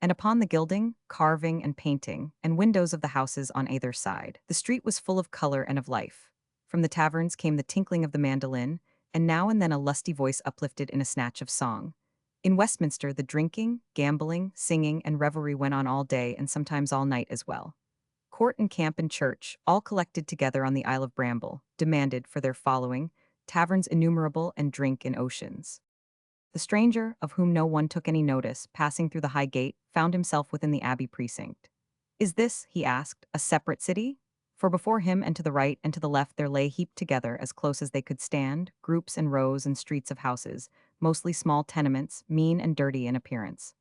and upon the gilding, carving, and painting, and windows of the houses on either side. The street was full of color and of life. From the taverns came the tinkling of the mandolin, and now and then a lusty voice uplifted in a snatch of song. In Westminster, the drinking, gambling, singing, and revelry went on all day and sometimes all night as well. Court and camp and church, all collected together on the Isle of Bramble, demanded, for their following, taverns innumerable and drink in oceans. The stranger, of whom no one took any notice, passing through the high gate, found himself within the abbey precinct. Is this, he asked, a separate city? For before him and to the right and to the left there lay heaped together, as close as they could stand, groups and rows and streets of houses, mostly small tenements, mean and dirty in appearance.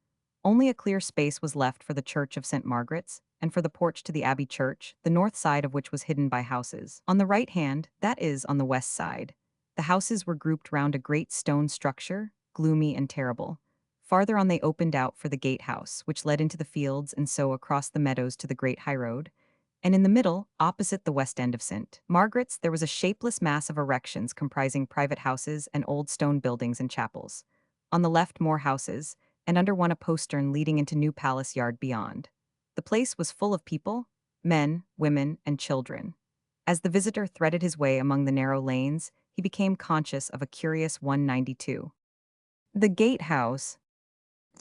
Only a clear space was left for the church of St. Margaret's, and for the porch to the abbey church, the north side of which was hidden by houses. On the right hand, that is, on the west side, the houses were grouped round a great stone structure, gloomy and terrible. Farther on they opened out for the gatehouse, which led into the fields and so across the meadows to the great highroad. And in the middle, opposite the west end of St. Margaret's, there was a shapeless mass of erections comprising private houses and old stone buildings and chapels. On the left, more houses, and under one a postern leading into New Palace Yard beyond. The place was full of people, men, women, and children. As the visitor threaded his way among the narrow lanes, he became conscious of a curious 192. The gatehouse.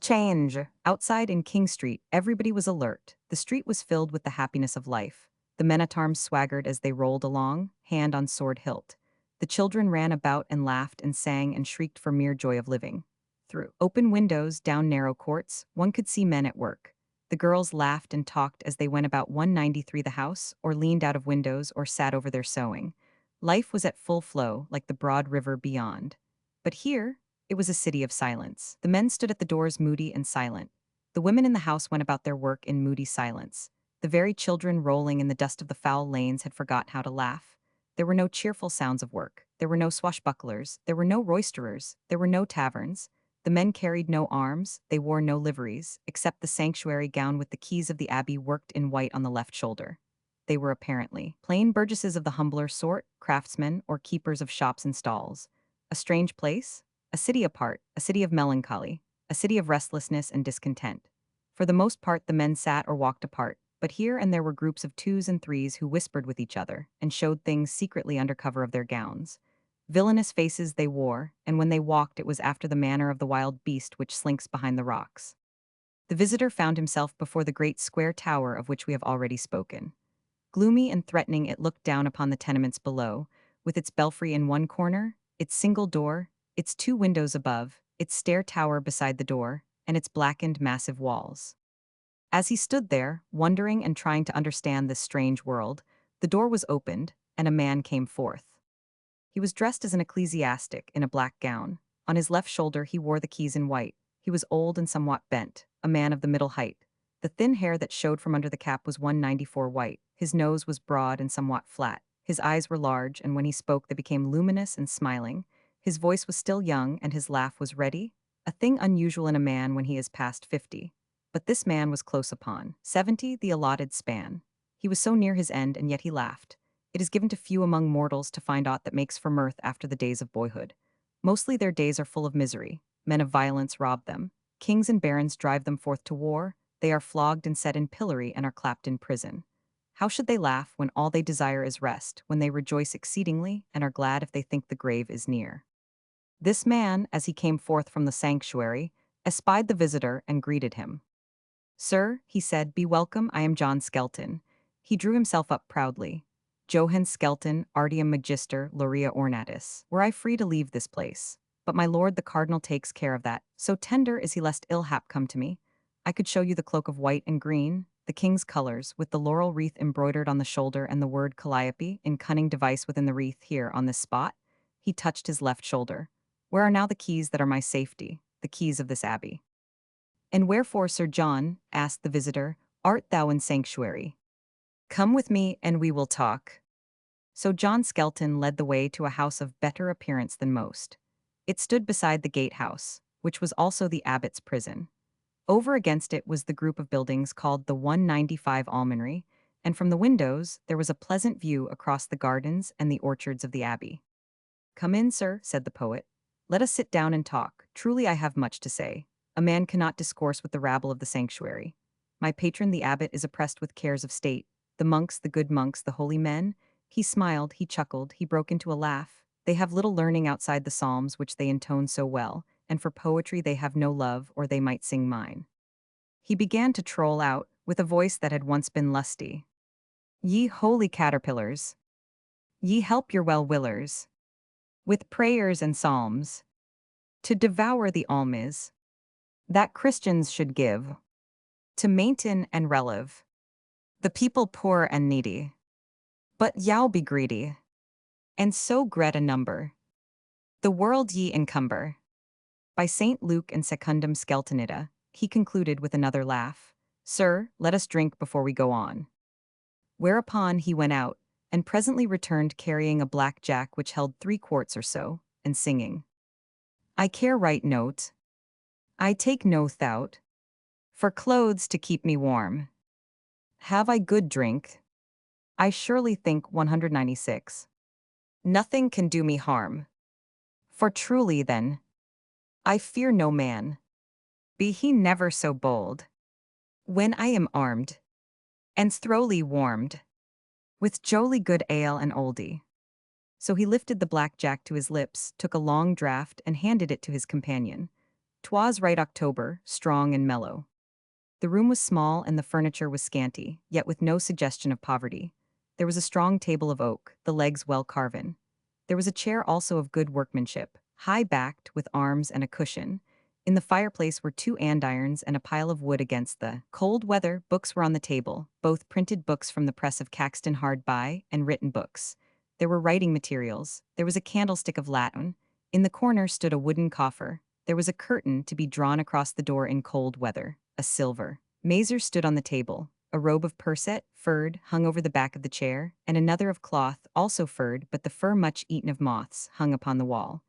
Change. Outside in King Street, everybody was alert. The street was filled with the happiness of life. The men-at-arms swaggered as they rolled along, hand on sword hilt. The children ran about and laughed and sang and shrieked for mere joy of living. Through open windows, down narrow courts, one could see men at work. The girls laughed and talked as they went about 193 the house, or leaned out of windows or sat over their sewing. Life was at full flow, like the broad river beyond. But here, it was a city of silence. The men stood at the doors moody and silent. The women in the house went about their work in moody silence. The very children rolling in the dust of the foul lanes had forgot how to laugh. There were no cheerful sounds of work. There were no swashbucklers. There were no roisterers. There were no taverns. The men carried no arms. They wore no liveries, except the sanctuary gown with the keys of the abbey worked in white on the left shoulder. They were apparently plain burgesses of the humbler sort, craftsmen, or keepers of shops and stalls. A strange place? A city apart, a city of melancholy, a city of restlessness and discontent. For the most part the men sat or walked apart, but here and there were groups of twos and threes who whispered with each other and showed things secretly under cover of their gowns. Villainous faces they wore, and when they walked it was after the manner of the wild beast which slinks behind the rocks. The visitor found himself before the great square tower of which we have already spoken. Gloomy and threatening, it looked down upon the tenements below, with its belfry in one corner, its single door, its two windows above, its stair tower beside the door, and its blackened massive walls. As he stood there, wondering and trying to understand this strange world, the door was opened, and a man came forth. He was dressed as an ecclesiastic in a black gown. On his left shoulder he wore the keys in white. He was old and somewhat bent, a man of the middle height. The thin hair that showed from under the cap was 194 white. His nose was broad and somewhat flat. His eyes were large, and when he spoke they became luminous and smiling. His voice was still young, and his laugh was ready, a thing unusual in a man when he is past 50. But this man was close upon 70, the allotted span. He was so near his end, and yet he laughed. It is given to few among mortals to find aught that makes for mirth after the days of boyhood. Mostly their days are full of misery. Men of violence rob them. Kings and barons drive them forth to war. They are flogged and set in pillory and are clapped in prison. How should they laugh when all they desire is rest, when they rejoice exceedingly and are glad if they think the grave is near? This man, as he came forth from the sanctuary, espied the visitor and greeted him. "Sir," he said, "be welcome, I am John Skelton." He drew himself up proudly. "Johann Skelton, artium magister, Loria ornatus. Were I free to leave this place. But my lord the cardinal takes care of that, so tender is he lest ill hap come to me. I could show you the cloak of white and green, the king's colors, with the laurel wreath embroidered on the shoulder and the word Calliope in cunning device within the wreath here on this spot." He touched his left shoulder. "Where are now the keys that are my safety, the keys of this abbey?" "And wherefore, Sir John," asked the visitor, "art thou in sanctuary? Come with me, and we will talk." So John Skelton led the way to a house of better appearance than most. It stood beside the gatehouse, which was also the abbot's prison. Over against it was the group of buildings called the 195 Almonry, and from the windows there was a pleasant view across the gardens and the orchards of the abbey. "Come in, sir," said the poet. "Let us sit down and talk. Truly I have much to say. A man cannot discourse with the rabble of the sanctuary. My patron the abbot is oppressed with cares of state. The monks, the good monks, the holy men." He smiled, he chuckled, he broke into a laugh. "They have little learning outside the psalms which they intone so well, and for poetry they have no love, or they might sing mine." He began to troll out, with a voice that had once been lusty. "Ye holy caterpillars, ye help your well-willers, with prayers and psalms, to devour the alms that Christians should give, to maintain and relive the people poor and needy. But yow be greedy, and so great a number, the world ye encumber." By St. Luke and Secundum Skeltonida, he concluded with another laugh, "Sir, let us drink before we go on." Whereupon he went out, and presently returned carrying a black jack which held 3 quarts or so, and singing, "I care right note, I take no thought, for clothes to keep me warm. Have I good drink? I surely think 196. Nothing can do me harm. For truly then, I fear no man, be he never so bold, when I am armed, and throwly warmed, with jolly good ale and oldie." So he lifted the black jack to his lips, took a long draught, and handed it to his companion. "'Twas right October, strong and mellow." The room was small and the furniture was scanty, yet with no suggestion of poverty. There was a strong table of oak, the legs well carven. There was a chair also of good workmanship, high-backed, with arms and a cushion. In the fireplace were 2 andirons and a pile of wood against the cold weather. Books were on the table, both printed books from the press of Caxton hard by, and written books. There were writing materials. There was a candlestick of Latin. In the corner stood a wooden coffer. There was a curtain to be drawn across the door in cold weather, a silver. Mazer stood on the table. A robe of perset, furred, hung over the back of the chair, and another of cloth, also furred, but the fur much eaten of moths, hung upon the wall.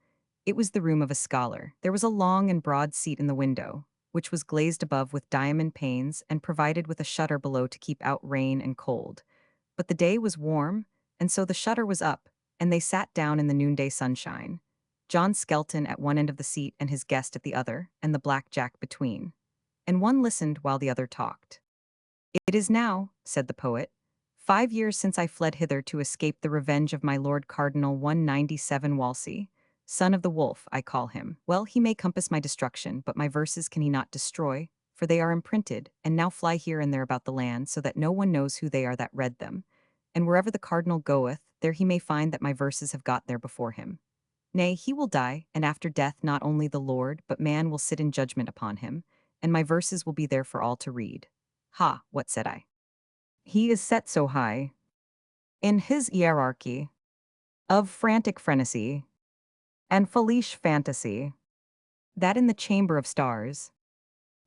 It was the room of a scholar. There was a long and broad seat in the window, which was glazed above with diamond panes and provided with a shutter below to keep out rain and cold. But the day was warm, and so the shutter was up, and they sat down in the noonday sunshine. John Skelton at one end of the seat and his guest at the other, and the black jack between. And one listened while the other talked. "It is now," said the poet, 5 years since I fled hither to escape the revenge of my Lord Cardinal 197 Wolsey. Son of the wolf, I call him. Well, he may compass my destruction, but my verses can he not destroy, for they are imprinted, and now fly here and there about the land, so that no one knows who they are that read them. and wherever the cardinal goeth, there he may find that my verses have got there before him. Nay, he will die, and after death not only the Lord, but man will sit in judgment upon him, and my verses will be there for all to read. Ha, what said I? He is set so high in his hierarchy of frantic frenesy and foolish fantasy that in the chamber of stars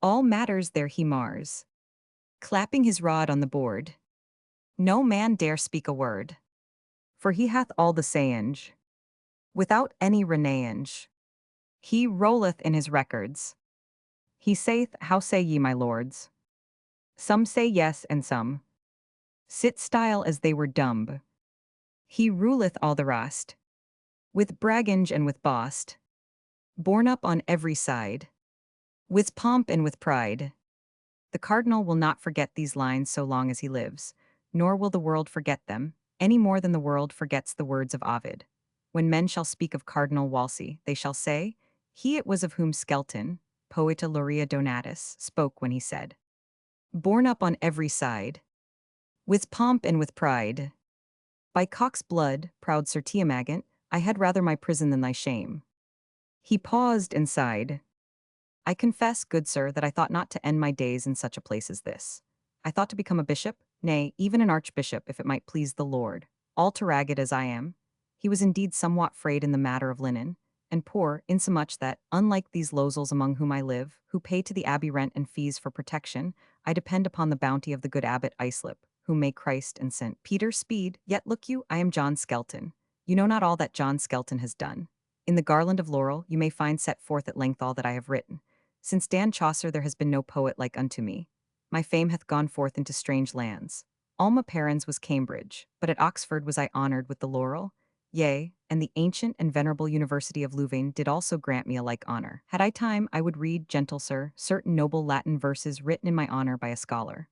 all matters there he mars, clapping his rod on the board. No man dare speak a word, for he hath all the saying, without any renaying. He rolleth in his records. He saith, how say ye, my lords? Some say yes, and some sit style as they were dumb. He ruleth all the rest, with bragging and with boast, borne up on every side, with pomp and with pride. The cardinal will not forget these lines so long as he lives, nor will the world forget them, any more than the world forgets the words of Ovid. When men shall speak of Cardinal Wolsey, they shall say, he it was of whom Skelton, Poeta Laurea Donatus, spoke when he said, borne up on every side, with pomp and with pride. By cock's blood, proud Sir Tiamagant, I had rather my prison than thy shame. He paused and sighed. I confess, good sir, that I thought not to end my days in such a place as this. I thought to become a bishop, nay, even an archbishop, if it might please the Lord. All to ragged as I am, he was indeed somewhat frayed in the matter of linen, and poor, insomuch that, unlike these losels among whom I live, who pay to the abbey rent and fees for protection, I depend upon the bounty of the good abbot Islip, whom may Christ and St. Peter speed. Yet look you, I am John Skelton. You know not all that John Skelton has done. In the Garland of Laurel you may find set forth at length all that I have written. Since Dan Chaucer there has been no poet like unto me. My fame hath gone forth into strange lands. Alma parens was Cambridge, but at Oxford was I honoured with the laurel. Yea, and the ancient and venerable University of Louvain did also grant me a like honour. Had I time, I would read, gentle sir, certain noble Latin verses written in my honour by a scholar.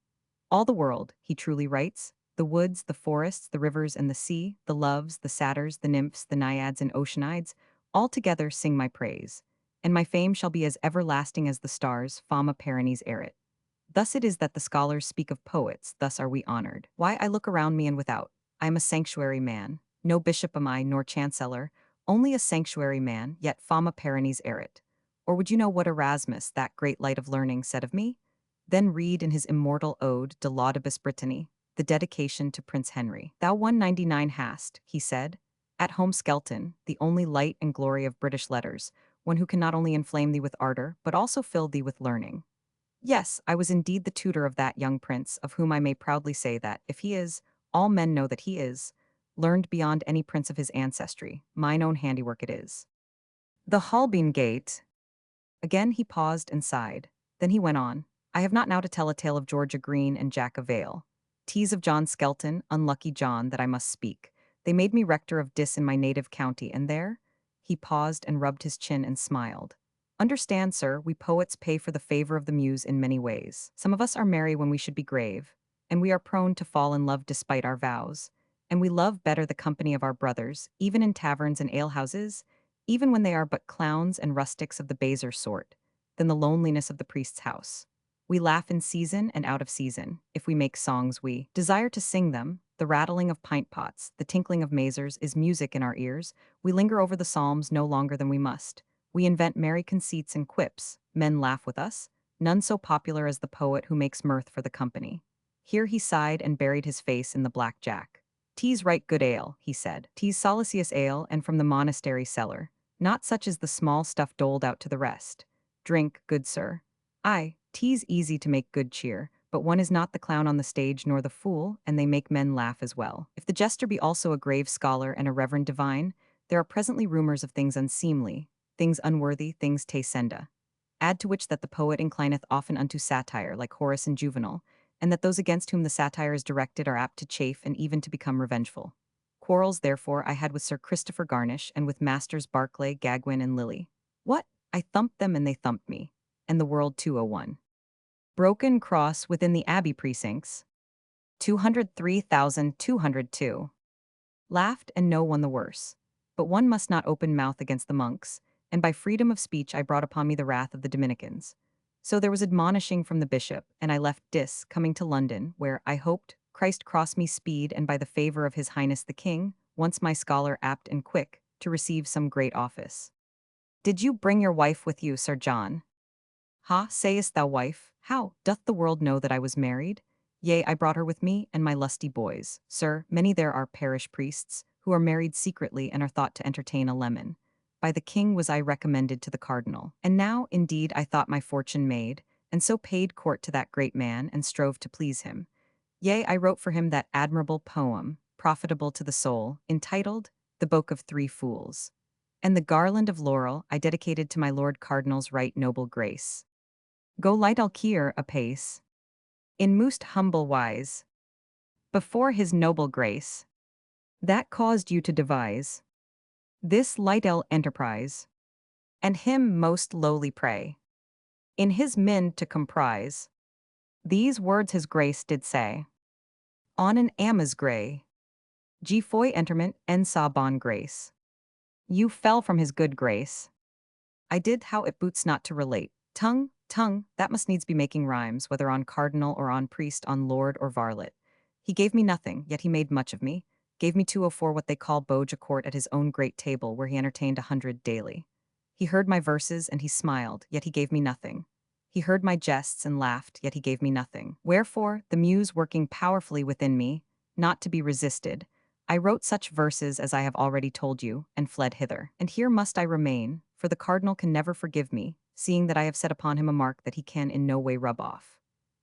All the world, he truly writes, the woods, the forests, the rivers and the sea, the loves, the satyrs, the nymphs, the naiads and oceanides, all together sing my praise, and my fame shall be as everlasting as the stars, fama perennis erit. Thus it is that the scholars speak of poets, thus are we honored. Why, I look around me and without, I am a sanctuary man, no bishop am I, nor chancellor, only a sanctuary man, yet fama perennis erit. Or would you know what Erasmus, that great light of learning, said of me? Then read in his immortal ode De Laudibus Britanniae, the dedication to Prince Henry. Thou 199 hast, he said, at home Skelton, the only light and glory of British letters, one who can not only inflame thee with ardor, but also fill thee with learning. Yes, I was indeed the tutor of that young prince, of whom I may proudly say that, if he is, all men know that he is, learned beyond any prince of his ancestry, mine own handiwork it is. The Holbein Gate. Again he paused and sighed. Then he went on. I have not now to tell a tale of Georgia Green and Jack of Vale. 'Tis of John Skelton, unlucky John, that I must speak. They made me rector of Dis in my native county, and there? He paused and rubbed his chin and smiled. Understand, sir, we poets pay for the favor of the muse in many ways. Some of us are merry when we should be grave, and we are prone to fall in love despite our vows, and we love better the company of our brothers, even in taverns and alehouses, even when they are but clowns and rustics of the baser sort, than the loneliness of the priest's house. We laugh in season and out of season. If we make songs, we desire to sing them. The rattling of pint pots, the tinkling of mazers is music in our ears. We linger over the psalms no longer than we must. We invent merry conceits and quips. Men laugh with us. None so popular as the poet who makes mirth for the company. Here he sighed and buried his face in the black jack. "'Tis right good ale," he said. "'Tis Saliceus ale, and from the monastery cellar. Not such as the small stuff doled out to the rest. Drink, good sir. Aye, 'tis easy to make good cheer, but one is not the clown on the stage nor the fool, and they make men laugh as well. If the jester be also a grave scholar and a reverend divine, there are presently rumors of things unseemly, things unworthy, things taesenda. Add to which that the poet inclineth often unto satire, like Horace and Juvenal, and that those against whom the satire is directed are apt to chafe and even to become revengeful. Quarrels, therefore, I had with Sir Christopher Garnish and with Masters Barclay, Gagwin, and Lilly. What? I thumped them and they thumped me. And the world 201. Broken cross within the Abbey precincts. 203,202. Laughed and no one the worse. But one must not open mouth against the monks, and by freedom of speech I brought upon me the wrath of the Dominicans. So there was admonishing from the bishop, and I left Dis, coming to London, where I hoped, Christ cross me speed, and by the favor of his highness the king, once my scholar apt and quick, to receive some great office. Did you bring your wife with you, Sir John? Ha, sayest thou wife? How doth the world know that I was married? Yea, I brought her with me, and my lusty boys. Sir, many there are parish priests, who are married secretly and are thought to entertain a leman. By the king was I recommended to the cardinal. And now, indeed, I thought my fortune made, and so paid court to that great man, and strove to please him. Yea, I wrote for him that admirable poem, profitable to the soul, entitled The Book of Three Fools. And the garland of laurel I dedicated to my Lord Cardinal's right noble grace. Go light Alkier apace, in most humble wise, before his noble grace, that caused you to devise this light enterprise, and him most lowly pray, in his mind to comprise. These words his grace did say, on an amas grey, G foy enterment and saw bon grace. You fell from his good grace. I did how it boots not to relate. Tongue, that must needs be making rhymes, whether on cardinal or on priest, on lord or varlet. He gave me nothing, yet he made much of me. Gave me 204 what they call Boge a court at his own great table, where he entertained 100 daily. He heard my verses, and he smiled, yet he gave me nothing. He heard my jests and laughed, yet he gave me nothing. Wherefore, the muse working powerfully within me, not to be resisted, I wrote such verses as I have already told you, and fled hither. And here must I remain, for the cardinal can never forgive me, seeing that I have set upon him a mark that he can in no way rub off.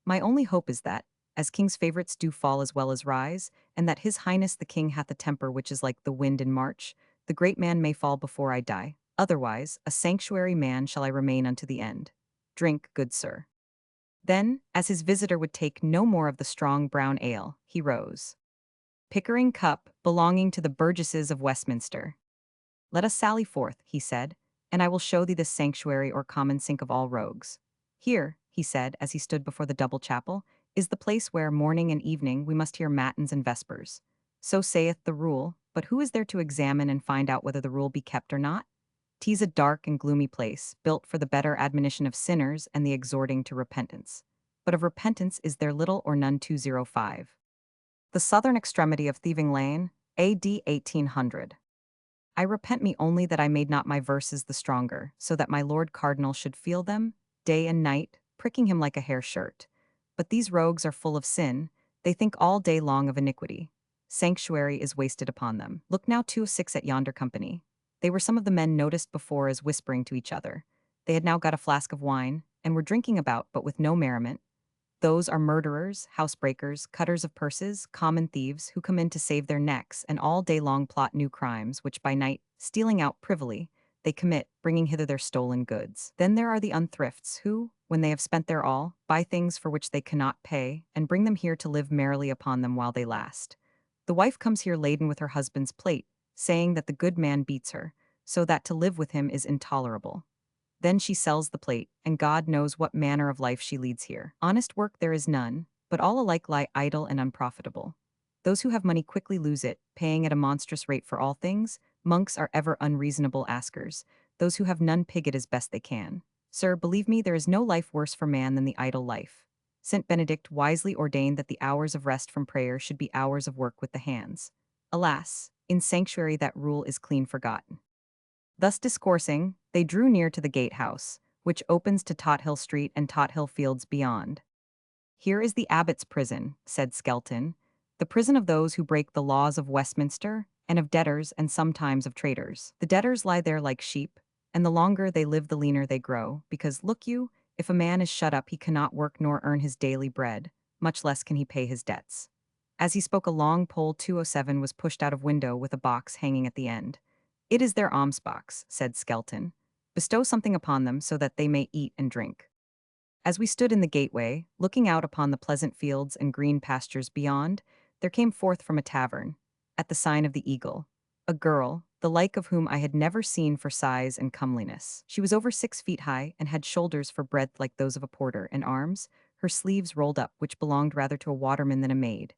My only hope is that, as king's favorites do fall as well as rise, and that his highness the king hath a temper which is like the wind in March, the great man may fall before I die. Otherwise, a sanctuary man shall I remain unto the end. Drink, good sir. Then, as his visitor would take no more of the strong brown ale, he rose. Pickering cup, belonging to the burgesses of Westminster. Let us sally forth, he said, and I will show thee this sanctuary or common sink of all rogues. Here, he said, as he stood before the double chapel, is the place where, morning and evening, we must hear matins and vespers. So saith the rule, but who is there to examine and find out whether the rule be kept or not? 'Tis a dark and gloomy place, built for the better admonition of sinners and the exhorting to repentance. But of repentance is there little or none. 205. The southern extremity of Thieving Lane, A.D. 1800. I repent me only that I made not my verses the stronger, so that my Lord Cardinal should feel them, day and night, pricking him like a hair shirt. But these rogues are full of sin, they think all day long of iniquity. Sanctuary is wasted upon them. Look now 206 at yonder company. They were some of the men noticed before as whispering to each other. They had now got a flask of wine, and were drinking about, but with no merriment. Those are murderers, housebreakers, cutters of purses, common thieves, who come in to save their necks, and all day long plot new crimes, which by night, stealing out privily, they commit, bringing hither their stolen goods. Then there are the unthrifts, who, when they have spent their all, buy things for which they cannot pay, and bring them here to live merrily upon them while they last. The wife comes here laden with her husband's plate, saying that the good man beats her, so that to live with him is intolerable. Then she sells the plate, and God knows what manner of life she leads here. Honest work there is none, but all alike lie idle and unprofitable. Those who have money quickly lose it, paying at a monstrous rate for all things. Monks are ever unreasonable askers. Those who have none pig it as best they can. Sir, believe me, there is no life worse for man than the idle life. St. Benedict wisely ordained that the hours of rest from prayer should be hours of work with the hands. Alas, in sanctuary that rule is clean forgotten. Thus discoursing, they drew near to the gatehouse, which opens to Tothill Street and Tothill Fields beyond. Here is the abbot's prison, said Skelton, the prison of those who break the laws of Westminster, and of debtors and sometimes of traitors. The debtors lie there like sheep, and the longer they live the leaner they grow, because, look you, if a man is shut up he cannot work nor earn his daily bread, much less can he pay his debts. As he spoke, a long pole 207 was pushed out of window with a box hanging at the end. It is their alms box, said Skelton. Bestow something upon them so that they may eat and drink. As we stood in the gateway, looking out upon the pleasant fields and green pastures beyond, there came forth from a tavern, at the sign of the Eagle, a girl, the like of whom I had never seen for size and comeliness. She was over 6 feet high and had shoulders for breadth like those of a porter, and arms, her sleeves rolled up, which belonged rather to a waterman than a maid.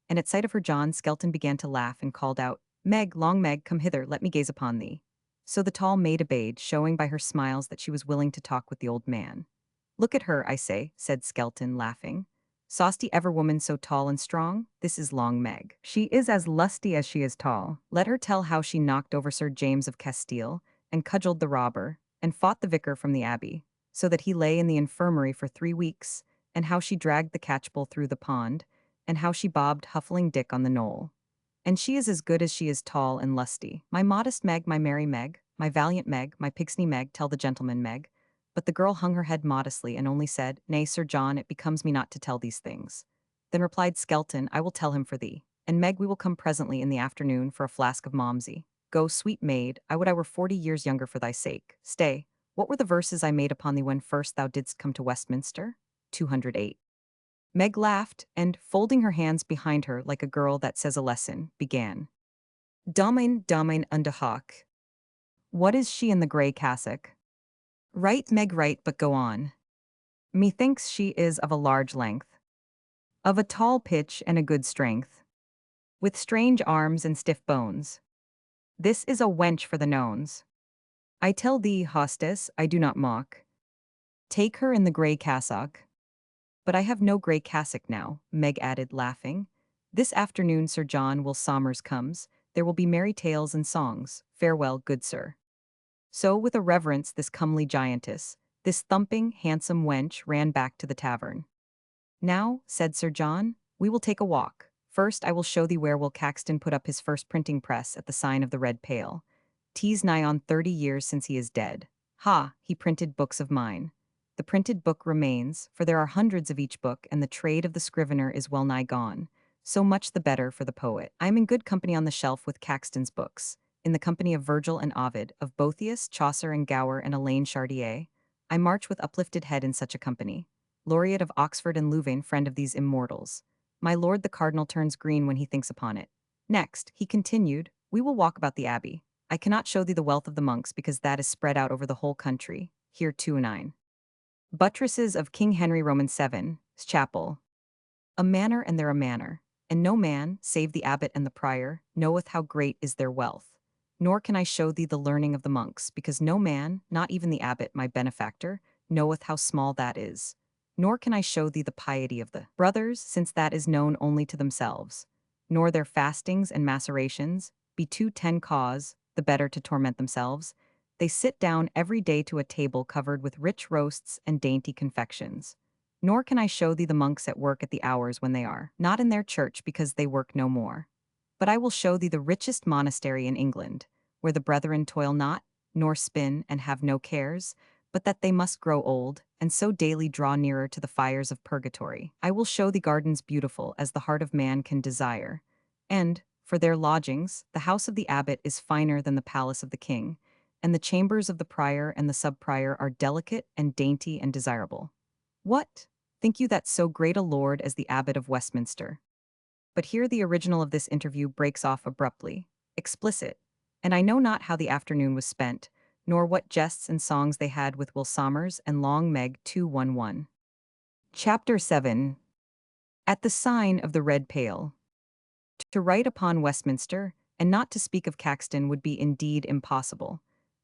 And at sight of her John Skelton began to laugh and called out, Meg, long Meg, come hither, let me gaze upon thee. So the tall maid obeyed, showing by her smiles that she was willing to talk with the old man. Look at her, I say, said Skelton, laughing. Saw'st ever woman so tall and strong? This is Long Meg. She is as lusty as she is tall. Let her tell how she knocked over Sir James of Castile, and cudgelled the robber, and fought the vicar from the abbey, so that he lay in the infirmary for 3 weeks, and how she dragged the catchpole through the pond, and how she bobbed Huffling Dick on the knoll. And she is as good as she is tall and lusty. My modest Meg, my merry Meg, my valiant Meg, my Pigsney Meg, tell the gentleman Meg. But the girl hung her head modestly and only said, Nay, Sir John, it becomes me not to tell these things. Then replied Skelton, I will tell him for thee. And Meg, we will come presently in the afternoon for a flask of Malmsey. Go, sweet maid, I would I were 40 years younger for thy sake. Stay, what were the verses I made upon thee when first thou didst come to Westminster? 208. Meg laughed, and, folding her hands behind her like a girl that says a lesson, began. Domain unde hoc. What is she in the grey cassock? Right, Meg, right, but go on. Methinks she is of a large length, of a tall pitch and a good strength, with strange arms and stiff bones. This is a wench for the nones. I tell thee, hostess, I do not mock. Take her in the grey cassock. But I have no grey cassock now, Meg added, laughing. This afternoon Sir John Will Somers comes, there will be merry tales and songs. Farewell, good sir. So, with a reverence, this comely giantess, this thumping, handsome wench, ran back to the tavern. Now, said Sir John, we will take a walk. First, I will show thee where Will Caxton put up his first printing press at the sign of the Red Pale. 'Tis nigh on 30 years since he is dead. Ha, he printed books of mine. The printed book remains, for there are hundreds of each book, and the trade of the scrivener is well nigh gone. So much the better for the poet. I am in good company on the shelf with Caxton's books, in the company of Virgil and Ovid, of Boethius, Chaucer and Gower and Elaine Chartier. I march with uplifted head in such a company. Laureate of Oxford and Louvain, friend of these immortals. My lord the cardinal turns green when he thinks upon it. Next, he continued, we will walk about the abbey. I cannot show thee the wealth of the monks because that is spread out over the whole country. Here 209. Buttresses of King Henry Roman VII, chapel. A manor and there a manor, and no man, save the abbot and the prior, knoweth how great is their wealth. Nor can I show thee the learning of the monks, because no man, not even the abbot, my benefactor, knoweth how small that is. Nor can I show thee the piety of the brothers, since that is known only to themselves. Nor their fastings and macerations, be 210 cause, the better to torment themselves. They sit down every day to a table covered with rich roasts and dainty confections. Nor can I show thee the monks at work at the hours when they are not in their church, because they work no more. But I will show thee the richest monastery in England, where the brethren toil not, nor spin, and have no cares, but that they must grow old, and so daily draw nearer to the fires of purgatory. I will show thee gardens beautiful as the heart of man can desire. And, for their lodgings, the house of the abbot is finer than the palace of the king, and the chambers of the prior and the sub-prior are delicate and dainty and desirable. What? Think you that so great a lord as the abbot of Westminster? But here the original of this interview breaks off abruptly, explicit, and I know not how the afternoon was spent, nor what jests and songs they had with Will Somers and Long Meg 211. Chapter 7. At the sign of the Red Pale. To write upon Westminster, and not to speak of Caxton, would be indeed impossible.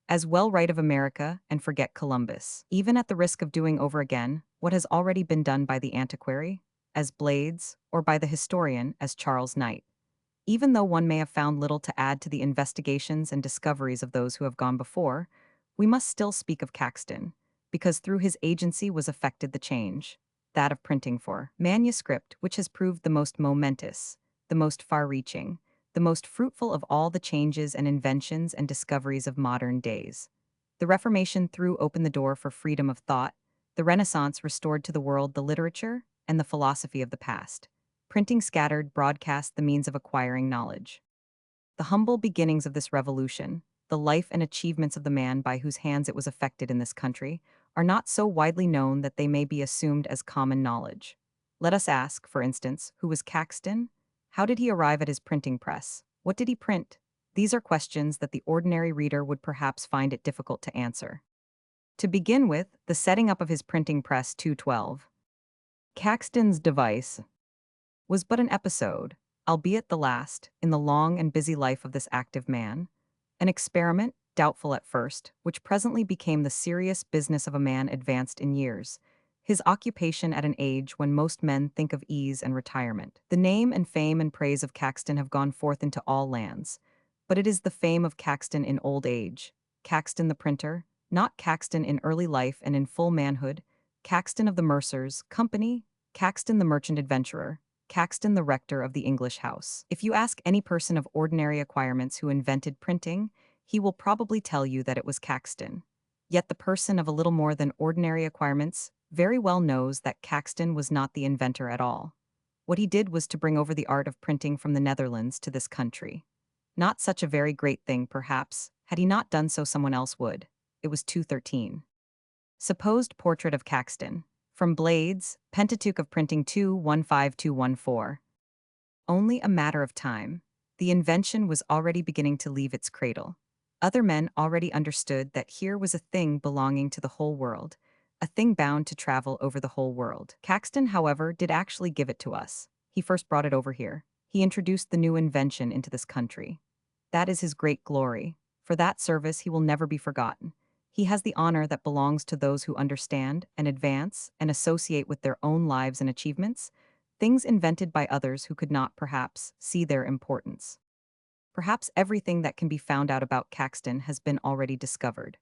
As well write of America and forget Columbus, even at the risk of doing over again what has already been done by the antiquary, as Blades, or by the historian, as Charles Knight. Even though one may have found little to add to the investigations and discoveries of those who have gone before, we must still speak of Caxton, because through his agency was effected the change, that of printing for manuscript, which has proved the most momentous, the most far-reaching, the most fruitful of all the changes and inventions and discoveries of modern days. The Reformation threw open the door for freedom of thought, the Renaissance restored to the world the literature and the philosophy of the past. Printing scattered broadcast the means of acquiring knowledge. The humble beginnings of this revolution, the life and achievements of the man by whose hands it was effected in this country, are not so widely known that they may be assumed as common knowledge. Let us ask, for instance, who was Caxton? How did he arrive at his printing press? What did he print? These are questions that the ordinary reader would perhaps find it difficult to answer. To begin with, the setting up of his printing press 212. Caxton's device was but an episode, albeit the last, in the long and busy life of this active man, an experiment, doubtful at first, which presently became the serious business of a man advanced in years, his occupation at an age when most men think of ease and retirement. The name and fame and praise of Caxton have gone forth into all lands, but it is the fame of Caxton in old age, Caxton the printer, not Caxton in early life and in full manhood, Caxton of the Mercers' Company, Caxton the merchant adventurer, Caxton the rector of the English house. If you ask any person of ordinary acquirements who invented printing, he will probably tell you that it was Caxton. Yet the person of a little more than ordinary acquirements very well knows that Caxton was not the inventor at all. What he did was to bring over the art of printing from the Netherlands to this country. Not such a very great thing, perhaps. Had he not done so, someone else would. It was 213. Supposed portrait of Caxton. From Blades, Pentateuch of Printing 215214. Only a matter of time. The invention was already beginning to leave its cradle. Other men already understood that here was a thing belonging to the whole world, a thing bound to travel over the whole world. Caxton, however, did actually give it to us. He first brought it over here. He introduced the new invention into this country. That is his great glory. For that service he will never be forgotten. He has the honor that belongs to those who understand and advance and associate with their own lives and achievements, things invented by others who could not, perhaps, see their importance. Perhaps everything that can be found out about Caxton has been already discovered.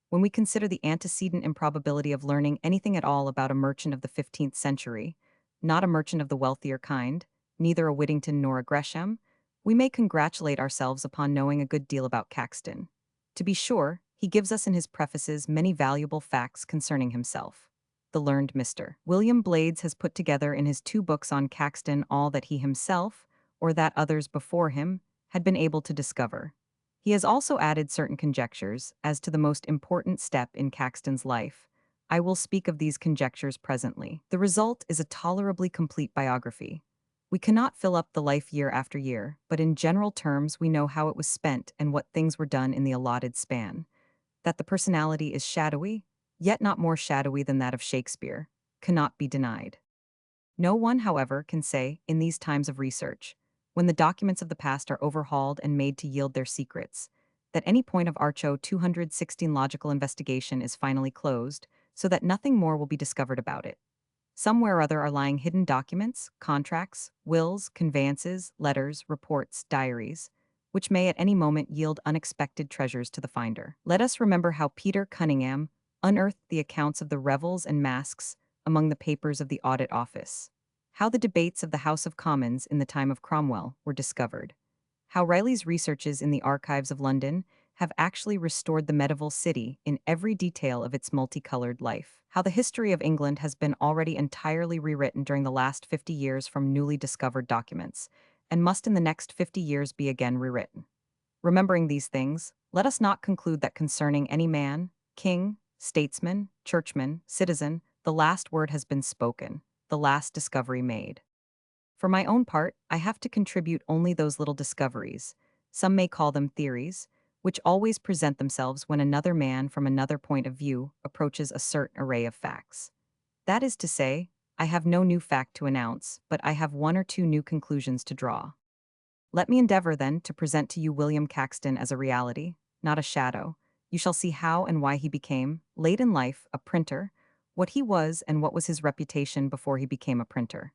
When we consider the antecedent improbability of learning anything at all about a merchant of the 15th century, not a merchant of the wealthier kind, neither a Whittington nor a Gresham, we may congratulate ourselves upon knowing a good deal about Caxton. To be sure, he gives us in his prefaces many valuable facts concerning himself. The learned Mr. William Blades has put together in his 2 books on Caxton all that he himself, or that others before him, had been able to discover. He has also added certain conjectures as to the most important step in Caxton's life. I will speak of these conjectures presently. The result is a tolerably complete biography. We cannot fill up the life year after year, but in general terms we know how it was spent and what things were done in the allotted span. That the personality is shadowy, yet not more shadowy than that of Shakespeare, cannot be denied. No one, however, can say, in these times of research, when the documents of the past are overhauled and made to yield their secrets, that any point of Archo 216 logical investigation is finally closed, so that nothing more will be discovered about it. Somewhere or other are lying hidden documents, contracts, wills, conveyances, letters, reports, diaries, which may at any moment yield unexpected treasures to the finder. Let us remember how Peter Cunningham unearthed the accounts of the revels and masques among the papers of the Audit Office, how the debates of the House of Commons in the time of Cromwell were discovered, how Riley's researches in the archives of London have actually restored the medieval city in every detail of its multicolored life, how the history of England has been already entirely rewritten during the last 50 years from newly discovered documents, and must in the next 50 years be again rewritten. Remembering these things, let us not conclude that concerning any man, king, statesman, churchman, citizen, the last word has been spoken, the last discovery made. For my own part, I have to contribute only those little discoveries, some may call them theories, which always present themselves when another man from another point of view approaches a certain array of facts. That is to say, I have no new fact to announce, but I have 1 or 2 new conclusions to draw. Let me endeavor, then, to present to you William Caxton as a reality, not a shadow. You shall see how and why he became, late in life, a printer, what he was and what was his reputation before he became a printer.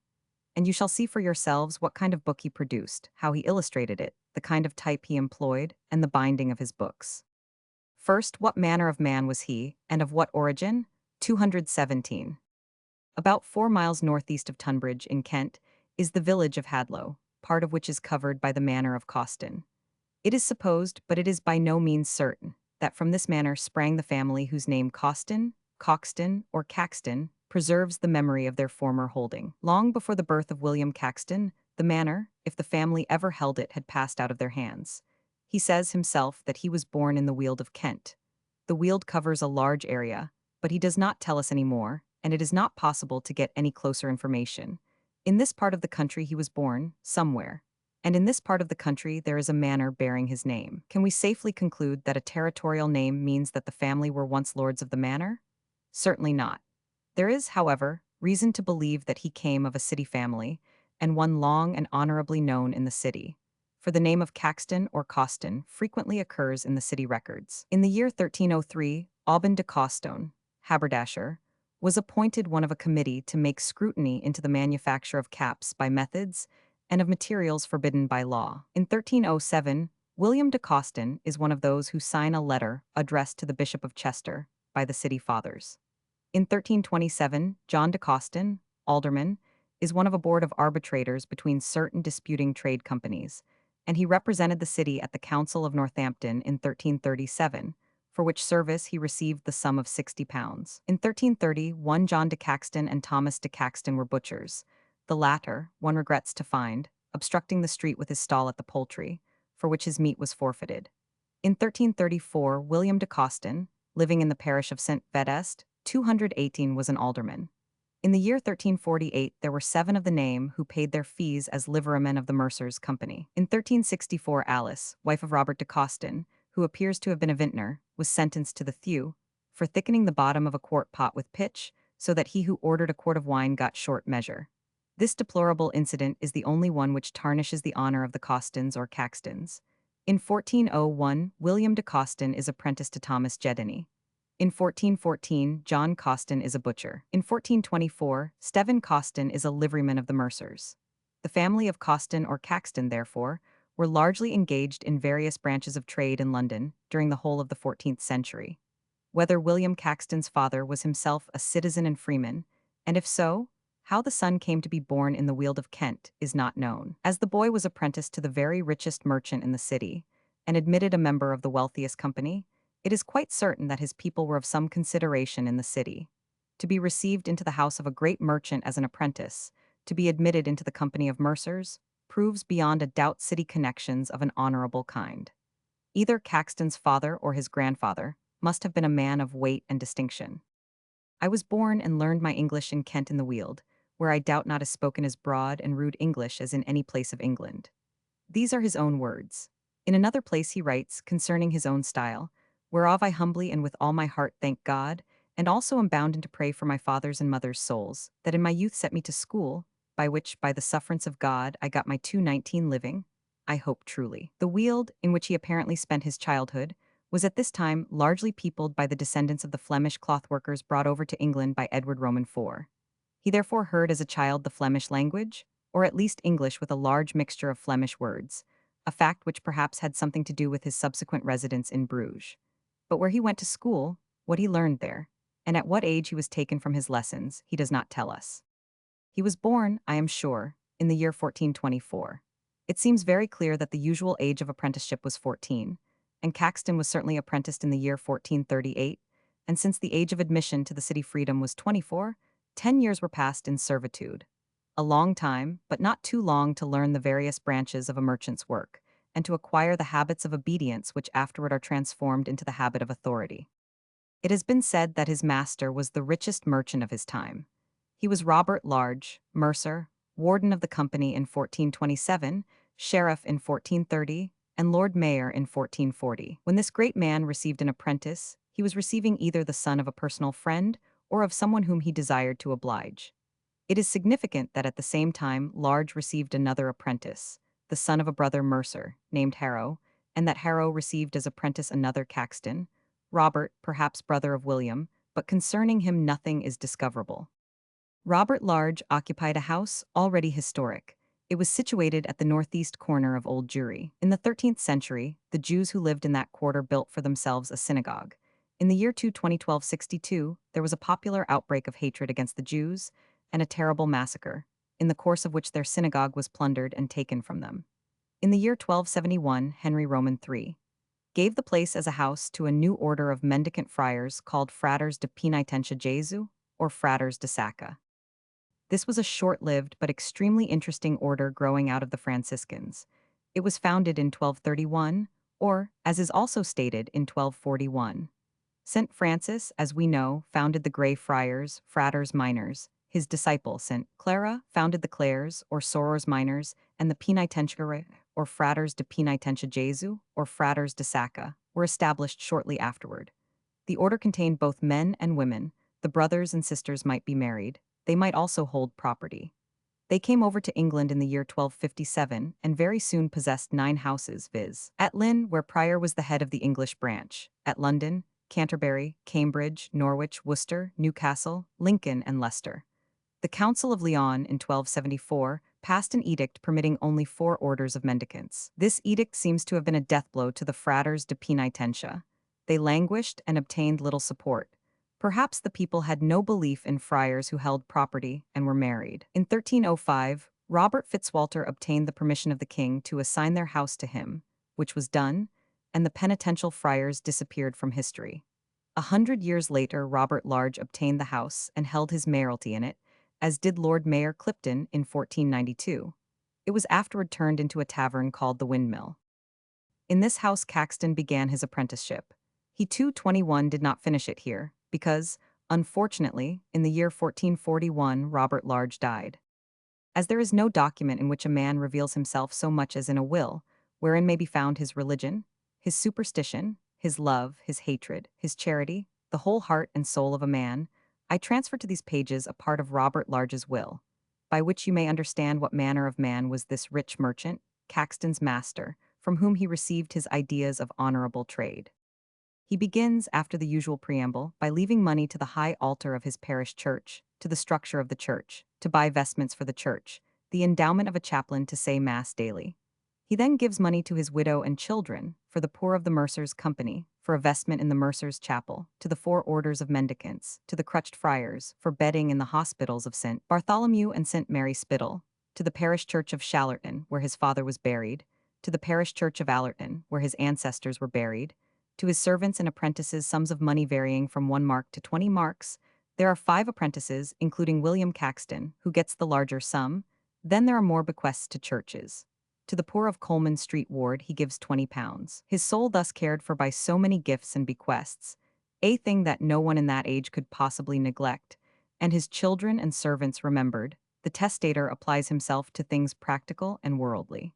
And you shall see for yourselves what kind of book he produced, how he illustrated it, the kind of type he employed, and the binding of his books. First, what manner of man was he, and of what origin? 217. About 4 miles northeast of Tunbridge, in Kent, is the village of Hadlow, part of which is covered by the manor of Causton. It is supposed, but it is by no means certain, that from this manor sprang the family whose name Causton, Coxton, or Caxton preserves the memory of their former holding. Long before the birth of William Caxton, the manor, if the family ever held it, had passed out of their hands. He says himself that he was born in the Weald of Kent. The Weald covers a large area, but he does not tell us any more, and it is not possible to get any closer information. In this part of the country he was born, somewhere, and in this part of the country there is a manor bearing his name. Can we safely conclude that a territorial name means that the family were once lords of the manor? Certainly not. There is, however, reason to believe that he came of a city family, and one long and honorably known in the city, for the name of Caxton or Causton frequently occurs in the city records. In the year 1303, Aubin de Causton, haberdasher, was appointed one of a committee to make scrutiny into the manufacture of caps by methods and of materials forbidden by law. In 1307, William de Coston is one of those who sign a letter addressed to the Bishop of Chester by the city fathers. In 1327, John de Coston, alderman, is one of a board of arbitrators between certain disputing trade companies, and he represented the city at the Council of Northampton in 1337, for which service he received the sum of £60. In 1330, one John de Caxton and Thomas de Caxton were butchers. The latter, one regrets to find, obstructing the street with his stall at the Poultry, for which his meat was forfeited. In 1334, William de Coston, living in the parish of St. Vedest, 218, was an alderman. In the year 1348, there were 7 of the name who paid their fees as liverymen of the Mercers' Company. In 1364, Alice, wife of Robert de Coston, who appears to have been a vintner, was sentenced to the thew for thickening the bottom of a quart pot with pitch, so that he who ordered a quart of wine got short measure. This deplorable incident is the only one which tarnishes the honor of the Costons or Caxtons. In 1401, William de Coston is apprenticed to Thomas Jedany. In 1414, John Coston is a butcher. In 1424, Stephen Coston is a liveryman of the Mercers. The family of Coston or Caxton, therefore, were largely engaged in various branches of trade in London during the whole of the 14th century. Whether William Caxton's father was himself a citizen and freeman, and if so, how the son came to be born in the Weald of Kent, is not known. As the boy was apprenticed to the very richest merchant in the city, and admitted a member of the wealthiest company, it is quite certain that his people were of some consideration in the city. To be received into the house of a great merchant as an apprentice, to be admitted into the company of mercers, proves beyond a doubt city connections of an honorable kind. Either Caxton's father or his grandfather must have been a man of weight and distinction. I was born and learned my English in Kent in the Weald, where I doubt not is spoken as broad and rude English as in any place of England. These are his own words. In another place he writes, concerning his own style, whereof I humbly and with all my heart thank God, and also am bounden to pray for my father's and mother's souls, that in my youth set me to school, by which, by the sufferance of God, I got my 219 living, I hope truly. The Weald, in which he apparently spent his childhood, was at this time largely peopled by the descendants of the Flemish clothworkers brought over to England by Edward Roman IV. He therefore heard as a child the Flemish language, or at least English with a large mixture of Flemish words, a fact which perhaps had something to do with his subsequent residence in Bruges. But where he went to school, what he learned there, and at what age he was taken from his lessons, he does not tell us. He was born, I am sure, in the year 1424. It seems very clear that the usual age of apprenticeship was 14, and Caxton was certainly apprenticed in the year 1438, and since the age of admission to the city freedom was 24, 10 years were passed in servitude. A long time, but not too long to learn the various branches of a merchant's work, and to acquire the habits of obedience which afterward are transformed into the habit of authority. It has been said that his master was the richest merchant of his time. He was Robert Large, mercer, warden of the company in 1427, sheriff in 1430, and Lord Mayor in 1440. When this great man received an apprentice, he was receiving either the son of a personal friend or of someone whom he desired to oblige. It is significant that at the same time Large received another apprentice, the son of a brother mercer, named Harrow, and that Harrow received as apprentice another Caxton, Robert, perhaps brother of William, but concerning him nothing is discoverable. Robert Large occupied a house already historic. It was situated at the northeast corner of Old Jewry. In the 13th century, the Jews who lived in that quarter built for themselves a synagogue. In the year 2012-62, there was a popular outbreak of hatred against the Jews and a terrible massacre, in the course of which their synagogue was plundered and taken from them. In the year 1271, Henry Roman III gave the place as a house to a new order of mendicant friars called Fraters de Penitentia Jesu, or Fraters de Sacca. This was a short-lived but extremely interesting order growing out of the Franciscans. It was founded in 1231, or, as is also stated, in 1241. St. Francis, as we know, founded the Grey Friars, Fraters Minors. His disciple, St. Clara, founded the Clares, or Sorors Minors, and the Penitentiae, or Fraters de Penitentia Jesu, or Fraters de Sacca, were established shortly afterward. The order contained both men and women. The brothers and sisters might be married. They might also hold property. They came over to England in the year 1257 and very soon possessed 9 houses, viz. at Lynn, where Prior was the head of the English branch, at London, Canterbury, Cambridge, Norwich, Worcester, Newcastle, Lincoln, and Leicester. The Council of Lyon in 1274 passed an edict permitting only 4 orders of mendicants. This edict seems to have been a death blow to the Fratres de Penitentia. They languished and obtained little support. Perhaps the people had no belief in friars who held property and were married. In 1305, Robert Fitzwalter obtained the permission of the king to assign their house to him, which was done, and the penitential friars disappeared from history. 100 years later, Robert Large obtained the house and held his mayoralty in it, as did Lord Mayor Clipton in 1492. It was afterward turned into a tavern called the Windmill. In this house Caxton began his apprenticeship. He too 21 did not finish it here, because, unfortunately, in the year 1441 Robert Large died. As there is no document in which a man reveals himself so much as in a will, wherein may be found his religion, his superstition, his love, his hatred, his charity, the whole heart and soul of a man, I transfer to these pages a part of Robert Large's will, by which you may understand what manner of man was this rich merchant, Caxton's master, from whom he received his ideas of honorable trade. He begins, after the usual preamble, by leaving money to the high altar of his parish church, to the structure of the church, to buy vestments for the church, the endowment of a chaplain to say mass daily. He then gives money to his widow and children, for the poor of the mercer's company, for a vestment in the mercer's chapel, to the 4 orders of mendicants, to the crutched friars, for bedding in the hospitals of St. Bartholomew and St. Mary Spital, to the parish church of Challerton, where his father was buried, to the parish church of Allerton, where his ancestors were buried, to his servants and apprentices sums of money varying from 1 mark to 20 marks. There are 5 apprentices, including William Caxton, who gets the larger sum. Then there are more bequests to churches. To the poor of Coleman Street Ward he gives £20. His soul thus cared for by so many gifts and bequests, a thing that no one in that age could possibly neglect, and his children and servants remembered, the testator applies himself to things practical and worldly.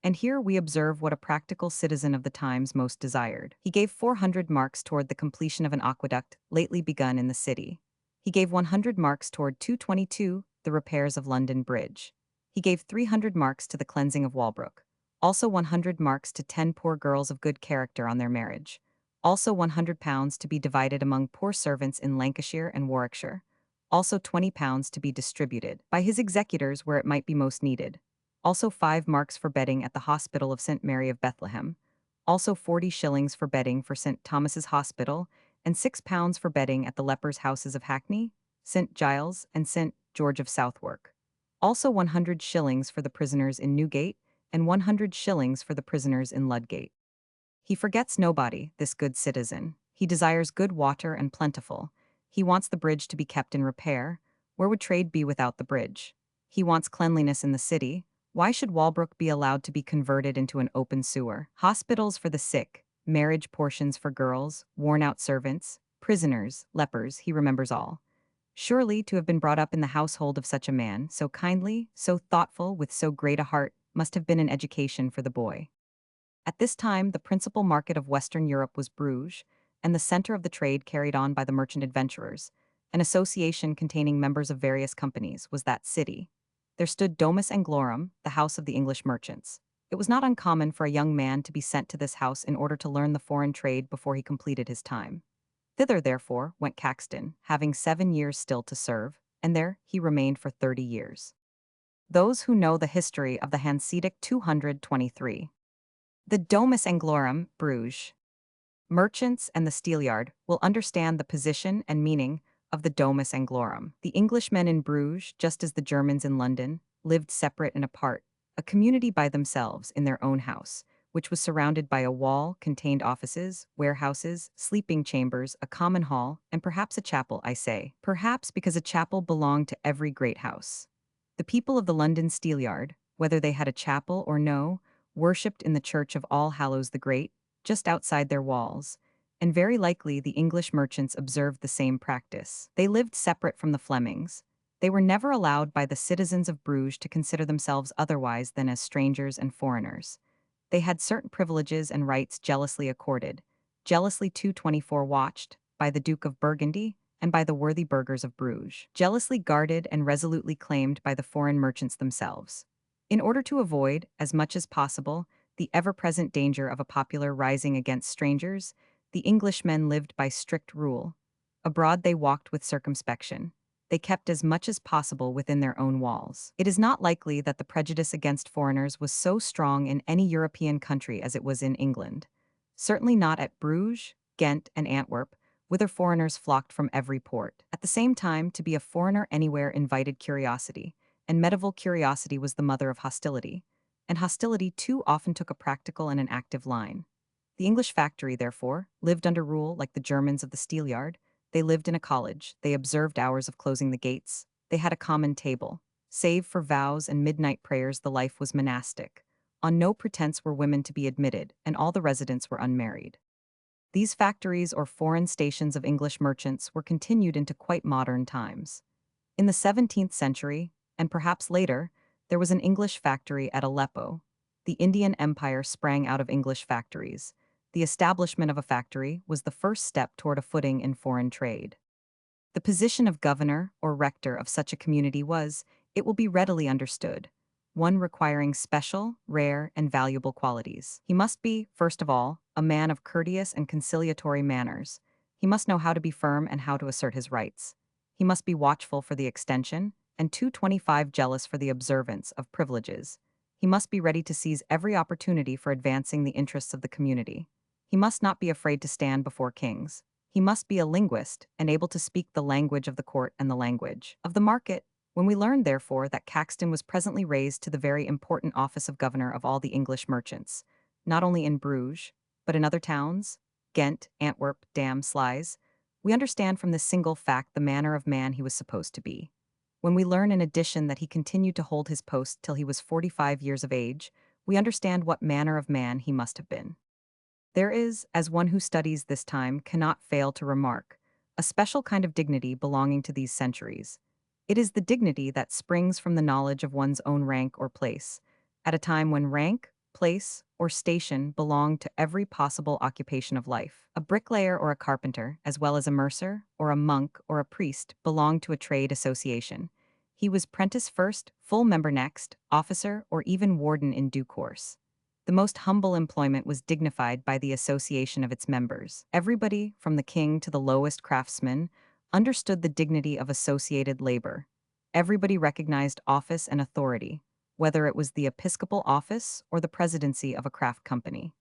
And here we observe what a practical citizen of the times most desired. He gave 400 marks toward the completion of an aqueduct lately begun in the city. He gave 100 marks toward 222, the repairs of London Bridge. He gave 300 marks to the cleansing of Walbrook. Also 100 marks to 10 poor girls of good character on their marriage. Also £100 to be divided among poor servants in Lancashire and Warwickshire. Also £20 to be distributed by his executors where it might be most needed. Also 5 marks for bedding at the Hospital of St. Mary of Bethlehem. Also 40 shillings for bedding for St. Thomas's Hospital, and £6 for bedding at the lepers' houses of Hackney, St. Giles, and St. George of Southwark. Also 100 shillings for the prisoners in Newgate, and 100 shillings for the prisoners in Ludgate. He forgets nobody, this good citizen. He desires good water and plentiful. He wants the bridge to be kept in repair. Where would trade be without the bridge? He wants cleanliness in the city. Why should Walbrook be allowed to be converted into an open sewer? Hospitals for the sick, marriage portions for girls, worn-out servants, prisoners, lepers, he remembers all. Surely, to have been brought up in the household of such a man, so kindly, so thoughtful, with so great a heart, must have been an education for the boy. At this time, the principal market of Western Europe was Bruges, and the center of the trade carried on by the merchant adventurers. An association containing members of various companies was that city. There stood Domus Anglorum, the house of the English merchants. It was not uncommon for a young man to be sent to this house in order to learn the foreign trade before he completed his time. Thither, therefore, went Caxton, having 7 years still to serve, and there he remained for 30 years. Those who know the history of the Hanseatic 223. The Domus Anglorum, Bruges. Merchants and the steelyard will understand the position and meaning of the Domus Anglorum. The Englishmen in Bruges, just as the Germans in London, lived separate and apart, a community by themselves in their own house, which was surrounded by a wall, contained offices, warehouses, sleeping chambers, a common hall, and perhaps a chapel, I say. Perhaps because a chapel belonged to every great house. The people of the London steelyard, whether they had a chapel or no, worshipped in the church of All Hallows the Great, just outside their walls, and very likely the English merchants observed the same practice. They lived separate from the Flemings. They were never allowed by the citizens of Bruges to consider themselves otherwise than as strangers and foreigners. They had certain privileges and rights jealously accorded, jealously 224 watched, by the Duke of Burgundy and by the worthy burghers of Bruges, jealously guarded and resolutely claimed by the foreign merchants themselves. In order to avoid, as much as possible, the ever-present danger of a popular rising against strangers, The Englishmen lived by strict rule. Abroad they walked with circumspection. They kept as much as possible within their own walls. It is not likely that the prejudice against foreigners was so strong in any European country as it was in England. Certainly not at Bruges, Ghent, and Antwerp, whither foreigners flocked from every port. At the same time, to be a foreigner anywhere invited curiosity, and medieval curiosity was the mother of hostility. And hostility too often took a practical and an active line. The English factory, therefore, lived under rule like the Germans of the steelyard. They lived in a college, they observed hours of closing the gates, they had a common table. Save for vows and midnight prayers, the life was monastic. On no pretense were women to be admitted, and all the residents were unmarried. These factories or foreign stations of English merchants were continued into quite modern times. In the 17th century, and perhaps later, there was an English factory at Aleppo. The Indian Empire sprang out of English factories. The establishment of a factory was the first step toward a footing in foreign trade. The position of governor or rector of such a community was, it will be readily understood, one requiring special, rare, and valuable qualities. He must be, first of all, a man of courteous and conciliatory manners. He must know how to be firm and how to assert his rights. He must be watchful for the extension, and 225 jealous for the observance of privileges. He must be ready to seize every opportunity for advancing the interests of the community. He must not be afraid to stand before kings. He must be a linguist and able to speak the language of the court and the language of the market. When we learn, therefore, that Caxton was presently raised to the very important office of governor of all the English merchants, not only in Bruges, but in other towns, Ghent, Antwerp, Dam, Sluys, we understand from this single fact the manner of man he was supposed to be. When we learn in addition that he continued to hold his post till he was 45 years of age, we understand what manner of man he must have been. There is, as one who studies this time cannot fail to remark, a special kind of dignity belonging to these centuries. It is the dignity that springs from the knowledge of one's own rank or place, at a time when rank, place, or station belonged to every possible occupation of life. A bricklayer or a carpenter, as well as a mercer, or a monk, or a priest, belonged to a trade association. He was prentice first, full member next, officer, or even warden in due course. The most humble employment was dignified by the association of its members. Everybody, from the king to the lowest craftsman, understood the dignity of associated labor. Everybody recognized office and authority, whether it was the episcopal office or the presidency of a craft company.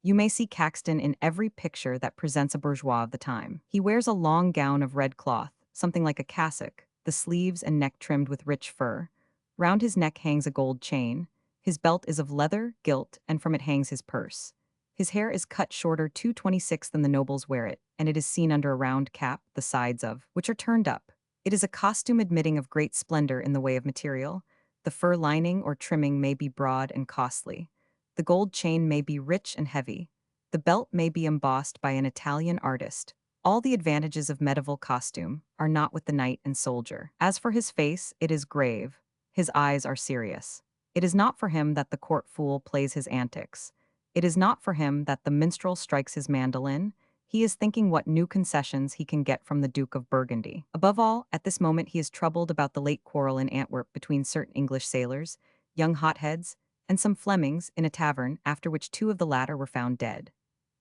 You may see Caxton in every picture that presents a bourgeois of the time. He wears a long gown of red cloth, something like a cassock, the sleeves and neck trimmed with rich fur. Round his neck hangs a gold chain. His belt is of leather, gilt, and from it hangs his purse. His hair is cut shorter 2/26 than the nobles wear it, and it is seen under a round cap, the sides of which are turned up. It is a costume admitting of great splendor in the way of material. The fur lining or trimming may be broad and costly. The gold chain may be rich and heavy. The belt may be embossed by an Italian artist. All the advantages of medieval costume are not with the knight and soldier. As for his face, it is grave. His eyes are serious. It is not for him that the court fool plays his antics. It is not for him that the minstrel strikes his mandolin. He is thinking what new concessions he can get from the Duke of Burgundy. Above all, at this moment he is troubled about the late quarrel in Antwerp between certain English sailors, young hotheads, and some Flemings in a tavern, after which two of the latter were found dead.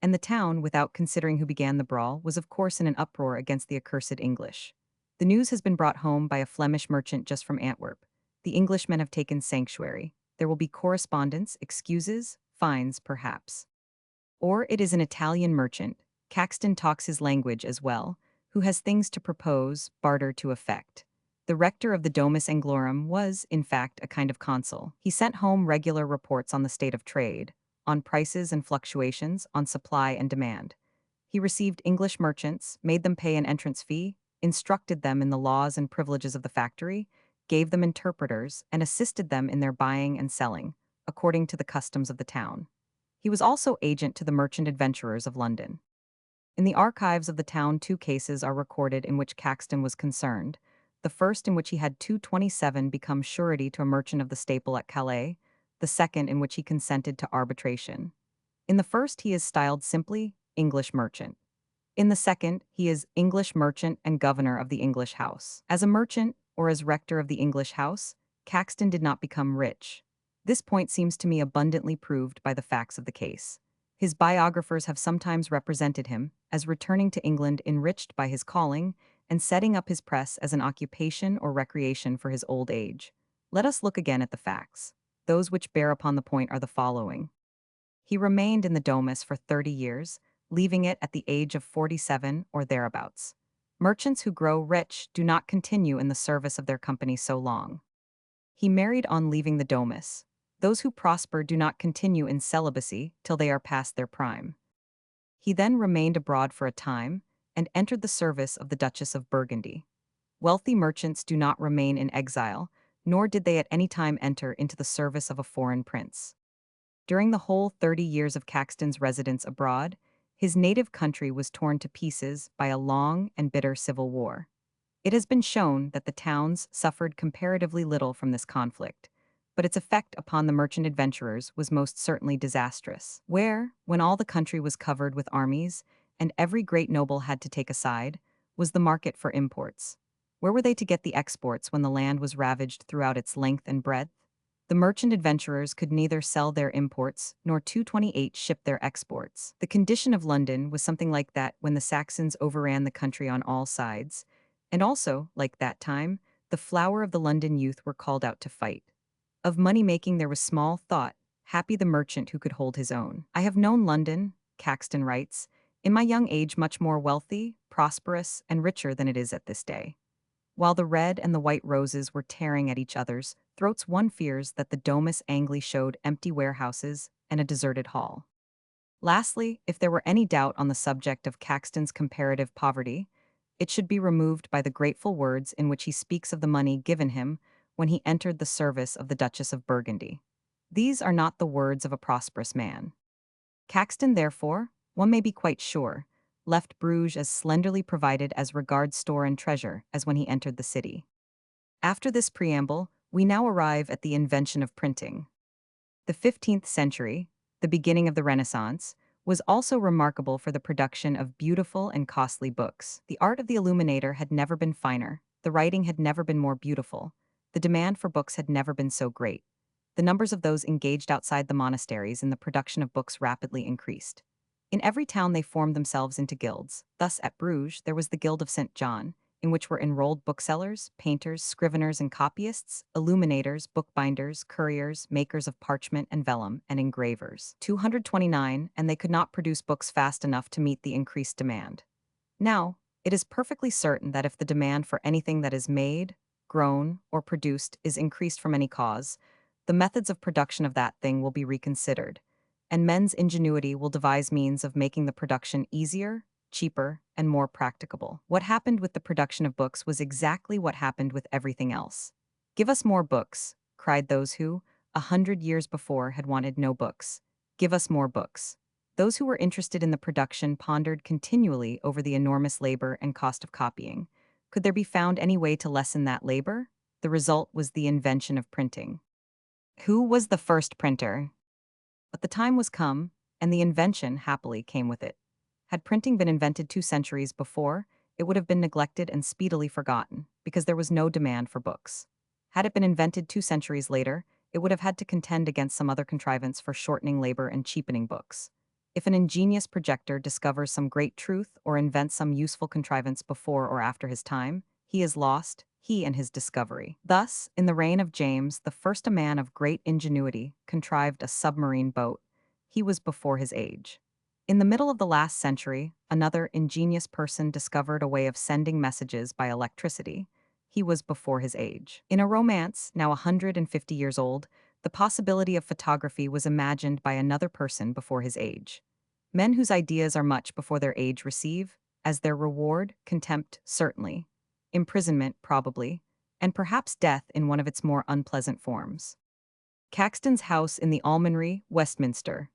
And the town, without considering who began the brawl, was of course in an uproar against the accursed English. The news has been brought home by a Flemish merchant just from Antwerp. The Englishmen have taken sanctuary. There will be correspondence, excuses, fines, perhaps. Or it is an Italian merchant, Caxton talks his language as well, who has things to propose, barter to effect. The rector of the Domus Anglorum was, in fact, a kind of consul. He sent home regular reports on the state of trade, on prices and fluctuations, on supply and demand. He received English merchants, made them pay an entrance fee, instructed them in the laws and privileges of the factory, gave them interpreters, and assisted them in their buying and selling, according to the customs of the town. He was also agent to the merchant adventurers of London. In the archives of the town, two cases are recorded in which Caxton was concerned. The first in which he had 227 become surety to a merchant of the staple at Calais, the second in which he consented to arbitration. In the first he is styled simply English merchant. In the second, he is English merchant and governor of the English house. As a merchant, or as rector of the English house, Caxton did not become rich. This point seems to me abundantly proved by the facts of the case. His biographers have sometimes represented him as returning to England enriched by his calling and setting up his press as an occupation or recreation for his old age. Let us look again at the facts. Those which bear upon the point are the following. He remained in the Domus for 30 years, leaving it at the age of 47 or thereabouts. Merchants who grow rich do not continue in the service of their company so long. He married on leaving the Domus. Those who prosper do not continue in celibacy till they are past their prime. He then remained abroad for a time and entered the service of the Duchess of Burgundy. Wealthy merchants do not remain in exile, nor did they at any time enter into the service of a foreign prince. During the whole 30 years of Caxton's residence abroad, his native country was torn to pieces by a long and bitter civil war. It has been shown that the towns suffered comparatively little from this conflict, but its effect upon the merchant adventurers was most certainly disastrous. Where, when all the country was covered with armies, and every great noble had to take a side, was the market for imports? Where were they to get the exports when the land was ravaged throughout its length and breadth? The merchant adventurers could neither sell their imports nor 228 ship their exports. The condition of London was something like that when the Saxons overran the country on all sides, and also, like that time, the flower of the London youth were called out to fight. Of money-making there was small thought, happy the merchant who could hold his own. I have known London, Caxton writes, in my young age much more wealthy, prosperous, and richer than it is at this day. While the red and the white roses were tearing at each other's throats, one fears that the Domus Angli showed empty warehouses and a deserted hall. Lastly, if there were any doubt on the subject of Caxton's comparative poverty, it should be removed by the grateful words in which he speaks of the money given him when he entered the service of the Duchess of Burgundy. These are not the words of a prosperous man. Caxton, therefore, one may be quite sure, left Bruges as slenderly provided as regards store and treasure as when he entered the city. After this preamble, we now arrive at the invention of printing. The 15th century, the beginning of the Renaissance, was also remarkable for the production of beautiful and costly books. The art of the illuminator had never been finer, the writing had never been more beautiful, the demand for books had never been so great. The numbers of those engaged outside the monasteries in the production of books rapidly increased. In every town they formed themselves into guilds. Thus, at Bruges, there was the Guild of St. John, in which were enrolled booksellers, painters, scriveners and copyists, illuminators, bookbinders, couriers, makers of parchment and vellum, and engravers. 229, and they could not produce books fast enough to meet the increased demand. Now, it is perfectly certain that if the demand for anything that is made, grown, or produced is increased from any cause, the methods of production of that thing will be reconsidered, and men's ingenuity will devise means of making the production easier, cheaper, and more practicable. What happened with the production of books was exactly what happened with everything else. "Give us more books," cried those who, 100 years before, had wanted no books. "Give us more books." Those who were interested in the production pondered continually over the enormous labor and cost of copying. Could there be found any way to lessen that labor? The result was the invention of printing. Who was the first printer? But the time was come, and the invention, happily, came with it. Had printing been invented 2 centuries before, it would have been neglected and speedily forgotten, because there was no demand for books. Had it been invented 2 centuries later, it would have had to contend against some other contrivance for shortening labor and cheapening books. If an ingenious projector discovers some great truth or invents some useful contrivance before or after his time, he is lost, he and his discovery. Thus, in the reign of James, the first a man of great ingenuity contrived a submarine boat. He was before his age. In the middle of the last century, another ingenious person discovered a way of sending messages by electricity. He was before his age. In a romance, now 150 years old, the possibility of photography was imagined by another person before his age. Men whose ideas are much before their age receive, as their reward, contempt, certainly, imprisonment, probably, and perhaps death in one of its more unpleasant forms. Caxton's house in the Almonry, Westminster.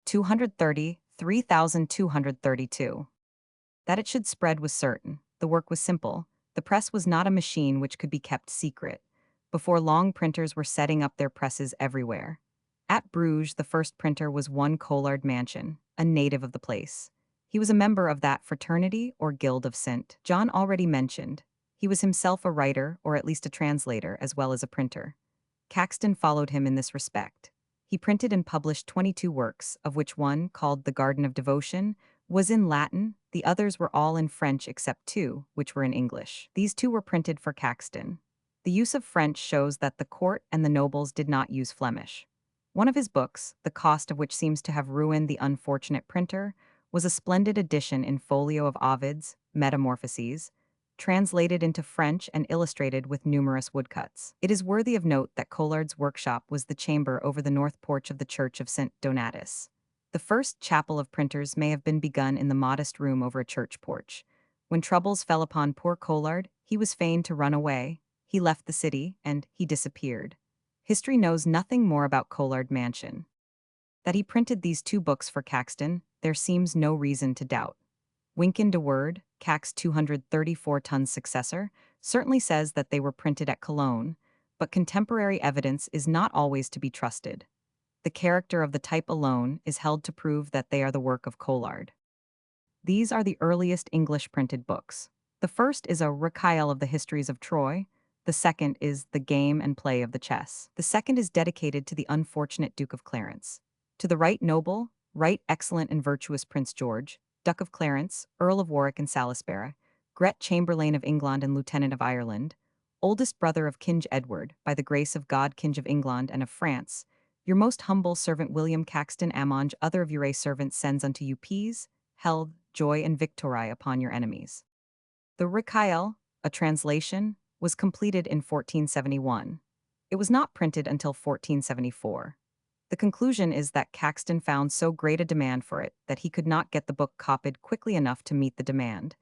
230, 3232. That it should spread was certain. The work was simple. The press was not a machine which could be kept secret. Before long, printers were setting up their presses everywhere. At Bruges, the first printer was one Collard Mansion, a native of the place. He was a member of that fraternity or guild of St. John already mentioned. He was himself a writer, or at least a translator, as well as a printer. Caxton followed him in this respect. He printed and published 22 works, of which one, called The Garden of Devotion, was in Latin. The others were all in French except two, which were in English. These two were printed for Caxton. The use of French shows that the court and the nobles did not use Flemish. One of his books, the cost of which seems to have ruined the unfortunate printer, was a splendid edition in folio of Ovid's Metamorphoses, translated into French and illustrated with numerous woodcuts. It is worthy of note that Collard's workshop was the chamber over the north porch of the Church of St. Donatus. The first chapel of printers may have been begun in the modest room over a church porch. When troubles fell upon poor Collard, he was fain to run away. He left the city, and he disappeared. History knows nothing more about Collard Mansion. That he printed these two books for Caxton, there seems no reason to doubt. Wynkyn de Worde, Cax's 234-ton successor, certainly says that they were printed at Cologne, but contemporary evidence is not always to be trusted. The character of the type alone is held to prove that they are the work of Collard. These are the earliest English printed books. The first is a recueil of the histories of Troy. The second is The Game and Play of the Chess. The second is dedicated to the unfortunate Duke of Clarence. To the right noble, right excellent and virtuous Prince George, Duke of Clarence, Earl of Warwick and Salisbury, Gret Chamberlain of England and Lieutenant of Ireland, oldest brother of King Edward, by the grace of God King of England and of France, your most humble servant William Caxton Ammonge, other of your servants, sends unto you peace, health, joy, and victory upon your enemies. The recueil, a translation, was completed in 1471. It was not printed until 1474. The conclusion is that Caxton found so great a demand for it that he could not get the book copied quickly enough to meet the demand,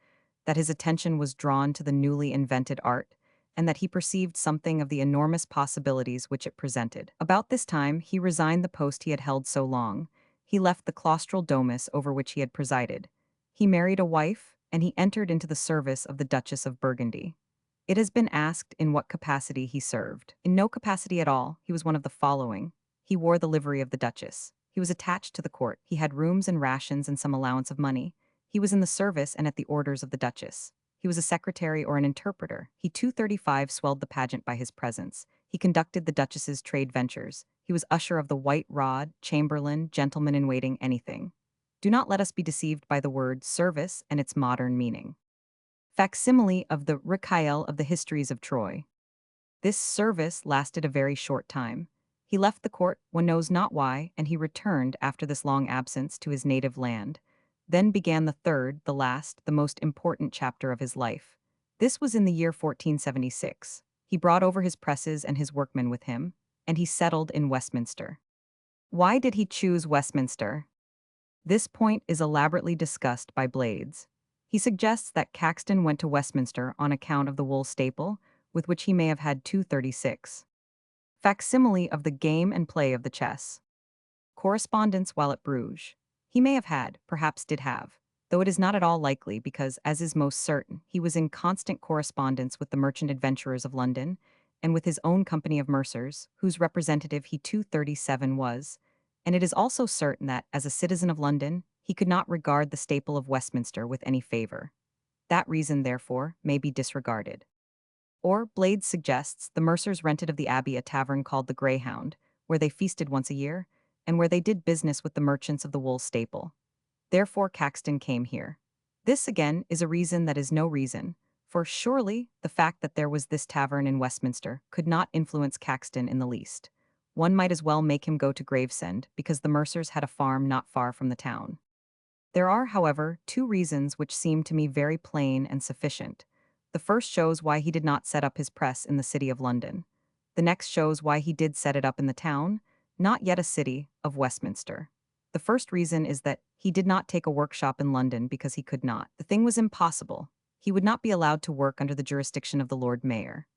that his attention was drawn to the newly invented art, and that he perceived something of the enormous possibilities which it presented. About this time, he resigned the post he had held so long. He left the claustral domus over which he had presided. He married a wife, and he entered into the service of the Duchess of Burgundy. It has been asked in what capacity he served. In no capacity at all. He was one of the following. He wore the livery of the Duchess. He was attached to the court. He had rooms and rations and some allowance of money. He was in the service and at the orders of the Duchess. He was a secretary or an interpreter. He 235 swelled the pageant by his presence. He conducted the Duchess's trade ventures. He was usher of the White Rod, chamberlain, gentleman-in-waiting, anything. Do not let us be deceived by the word service and its modern meaning. Facsimile of the recueil of the histories of Troy. This service lasted a very short time. He left the court, one knows not why, and he returned, after this long absence, to his native land. Then began the third, the last, the most important chapter of his life. This was in the year 1476. He brought over his presses and his workmen with him, and he settled in Westminster. Why did he choose Westminster? This point is elaborately discussed by Blades. He suggests that Caxton went to Westminster on account of the wool staple, with which he may have had 236. Facsimile of the Game and Play of the Chess. Correspondence while at Bruges. He may have had, perhaps did have, though it is not at all likely because, as is most certain, he was in constant correspondence with the merchant adventurers of London, and with his own company of mercers, whose representative he 237 was, and it is also certain that, as a citizen of London, he could not regard the staple of Westminster with any favor. That reason, therefore, may be disregarded. Or, Blades suggests, the mercers rented of the abbey a tavern called the Greyhound, where they feasted once a year, and where they did business with the merchants of the wool staple. Therefore Caxton came here. This, again, is a reason that is no reason, for surely the fact that there was this tavern in Westminster could not influence Caxton in the least. One might as well make him go to Gravesend, because the mercers had a farm not far from the town. There are, however, two reasons which seem to me very plain and sufficient. The first shows why he did not set up his press in the city of London. The next shows why he did set it up in the town, not yet a city, of Westminster. The first reason is that he did not take a workshop in London because he could not. The thing was impossible. He would not be allowed to work under the jurisdiction of the Lord Mayor.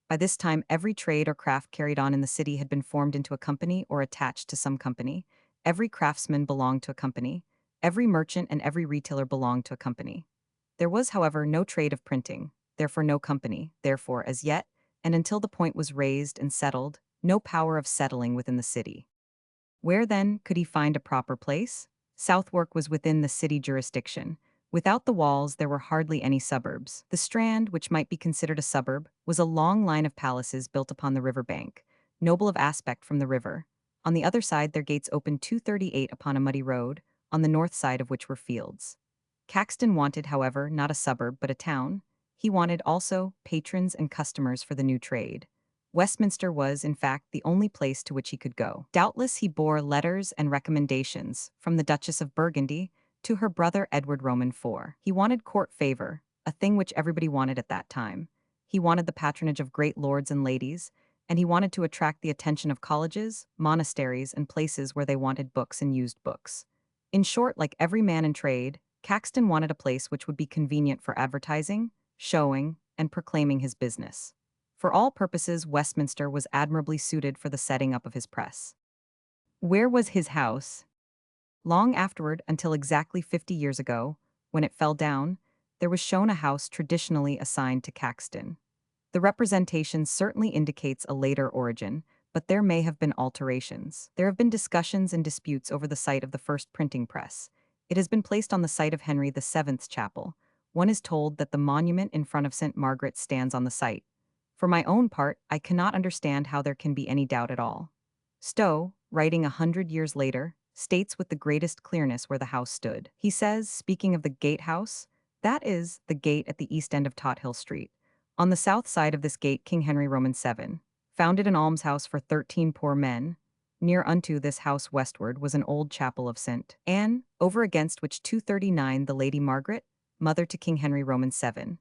By this time, every trade or craft carried on in the city had been formed into a company or attached to some company. Every craftsman belonged to a company. Every merchant and every retailer belonged to a company. There was, however, no trade of printing, therefore no company, therefore as yet, and until the point was raised and settled, no power of settling within the city. Where, then, could he find a proper place? Southwark was within the city jurisdiction. Without the walls, there were hardly any suburbs. The Strand, which might be considered a suburb, was a long line of palaces built upon the river bank, noble of aspect from the river. On the other side, their gates opened 238 upon a muddy road, on the north side of which were fields. Caxton wanted, however, not a suburb but a town. He wanted also patrons and customers for the new trade. Westminster was, in fact, the only place to which he could go. Doubtless he bore letters and recommendations from the Duchess of Burgundy to her brother Edward Roman IV. He wanted court favor, a thing which everybody wanted at that time. He wanted the patronage of great lords and ladies, and he wanted to attract the attention of colleges, monasteries, and places where they wanted books and used books. In short, like every man in trade, Caxton wanted a place which would be convenient for advertising, showing, and proclaiming his business. For all purposes, Westminster was admirably suited for the setting up of his press. Where was his house? Long afterward, until exactly 50 years ago, when it fell down, there was shown a house traditionally assigned to Caxton. The representation certainly indicates a later origin, but there may have been alterations. There have been discussions and disputes over the site of the first printing press. It has been placed on the site of Henry VII's chapel. One is told that the monument in front of St. Margaret stands on the site. For my own part, I cannot understand how there can be any doubt at all. Stowe, writing 100 years later, states with the greatest clearness where the house stood. He says, speaking of the gatehouse, that is, the gate at the east end of Tothill Street. On the south side of this gate King Henry Roman VII founded an almshouse for 13 poor men. Near unto this house westward was an old chapel of St. Anne, over against which 239 the Lady Margaret, mother to King Henry Roman VII,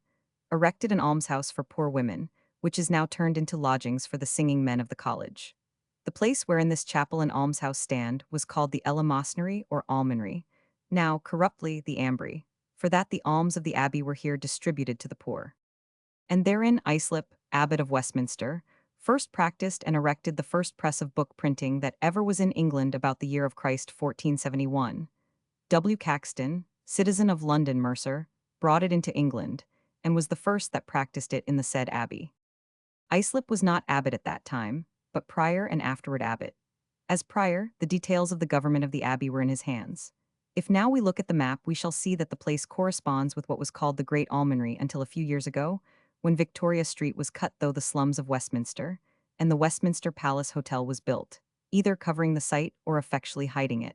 erected an almshouse for poor women, which is now turned into lodgings for the singing men of the college. The place wherein this chapel and almshouse stand was called the eleemosynary or almonry, now corruptly the ambry, for that the alms of the abbey were here distributed to the poor. And therein Islip, abbot of Westminster, first practiced and erected the first press of book printing that ever was in England about the year of Christ 1471. W. Caxton, citizen of London Mercer, brought it into England, and was the first that practiced it in the said abbey. Islip was not abbot at that time, but prior and afterward abbot. As prior, the details of the government of the abbey were in his hands. If now we look at the map, we shall see that the place corresponds with what was called the Great Almonry until a few years ago, when Victoria Street was cut through the slums of Westminster, and the Westminster Palace Hotel was built, either covering the site or effectually hiding it.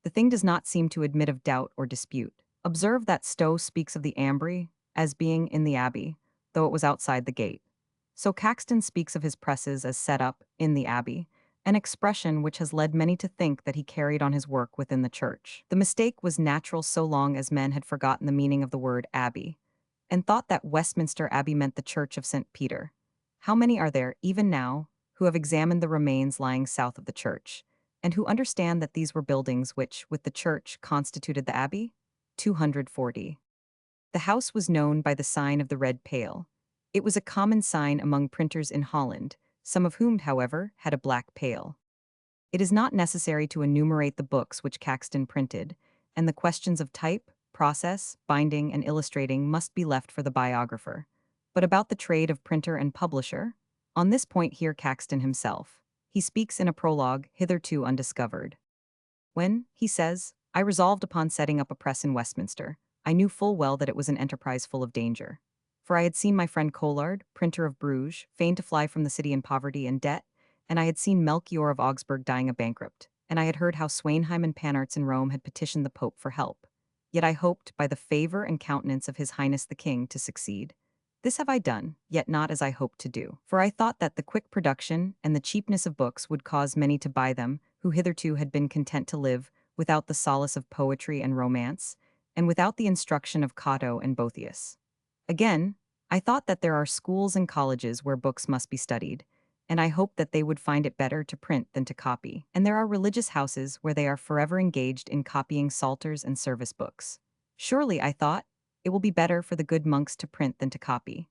The thing does not seem to admit of doubt or dispute. Observe that Stowe speaks of the ambry as being in the abbey, though it was outside the gate. So Caxton speaks of his presses as set up in the abbey, an expression which has led many to think that he carried on his work within the church. The mistake was natural so long as men had forgotten the meaning of the word abbey, and thought that Westminster Abbey meant the Church of St. Peter. How many are there, even now, who have examined the remains lying south of the church, and who understand that these were buildings which, with the church, constituted the abbey? 240. The house was known by the sign of the red pail. It was a common sign among printers in Holland, some of whom, however, had a black pail. It is not necessary to enumerate the books which Caxton printed, and the questions of type, process, binding, and illustrating must be left for the biographer. But about the trade of printer and publisher, on this point here Caxton himself. He speaks in a prologue hitherto undiscovered. When, he says, I resolved upon setting up a press in Westminster, I knew full well that it was an enterprise full of danger. For I had seen my friend Collard, printer of Bruges, fain to fly from the city in poverty and debt, and I had seen Melchior of Augsburg dying a bankrupt, and I had heard how Swainheim and Panarts in Rome had petitioned the Pope for help. Yet I hoped, by the favor and countenance of His Highness the King, to succeed. This have I done, yet not as I hoped to do. For I thought that the quick production and the cheapness of books would cause many to buy them, who hitherto had been content to live without the solace of poetry and romance, and without the instruction of Cato and Boethius. Again, I thought that there are schools and colleges where books must be studied, and I hoped that they would find it better to print than to copy. And there are religious houses where they are forever engaged in copying psalters and service books. Surely, I thought, it will be better for the good monks to print than to copy.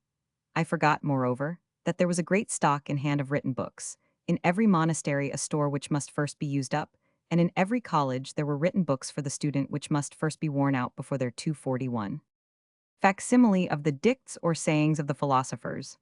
I forgot, moreover, that there was a great stock in hand of written books, in every monastery a store which must first be used up, and in every college there were written books for the student which must first be worn out before their 241. Facsimile of the dicts or sayings of the philosophers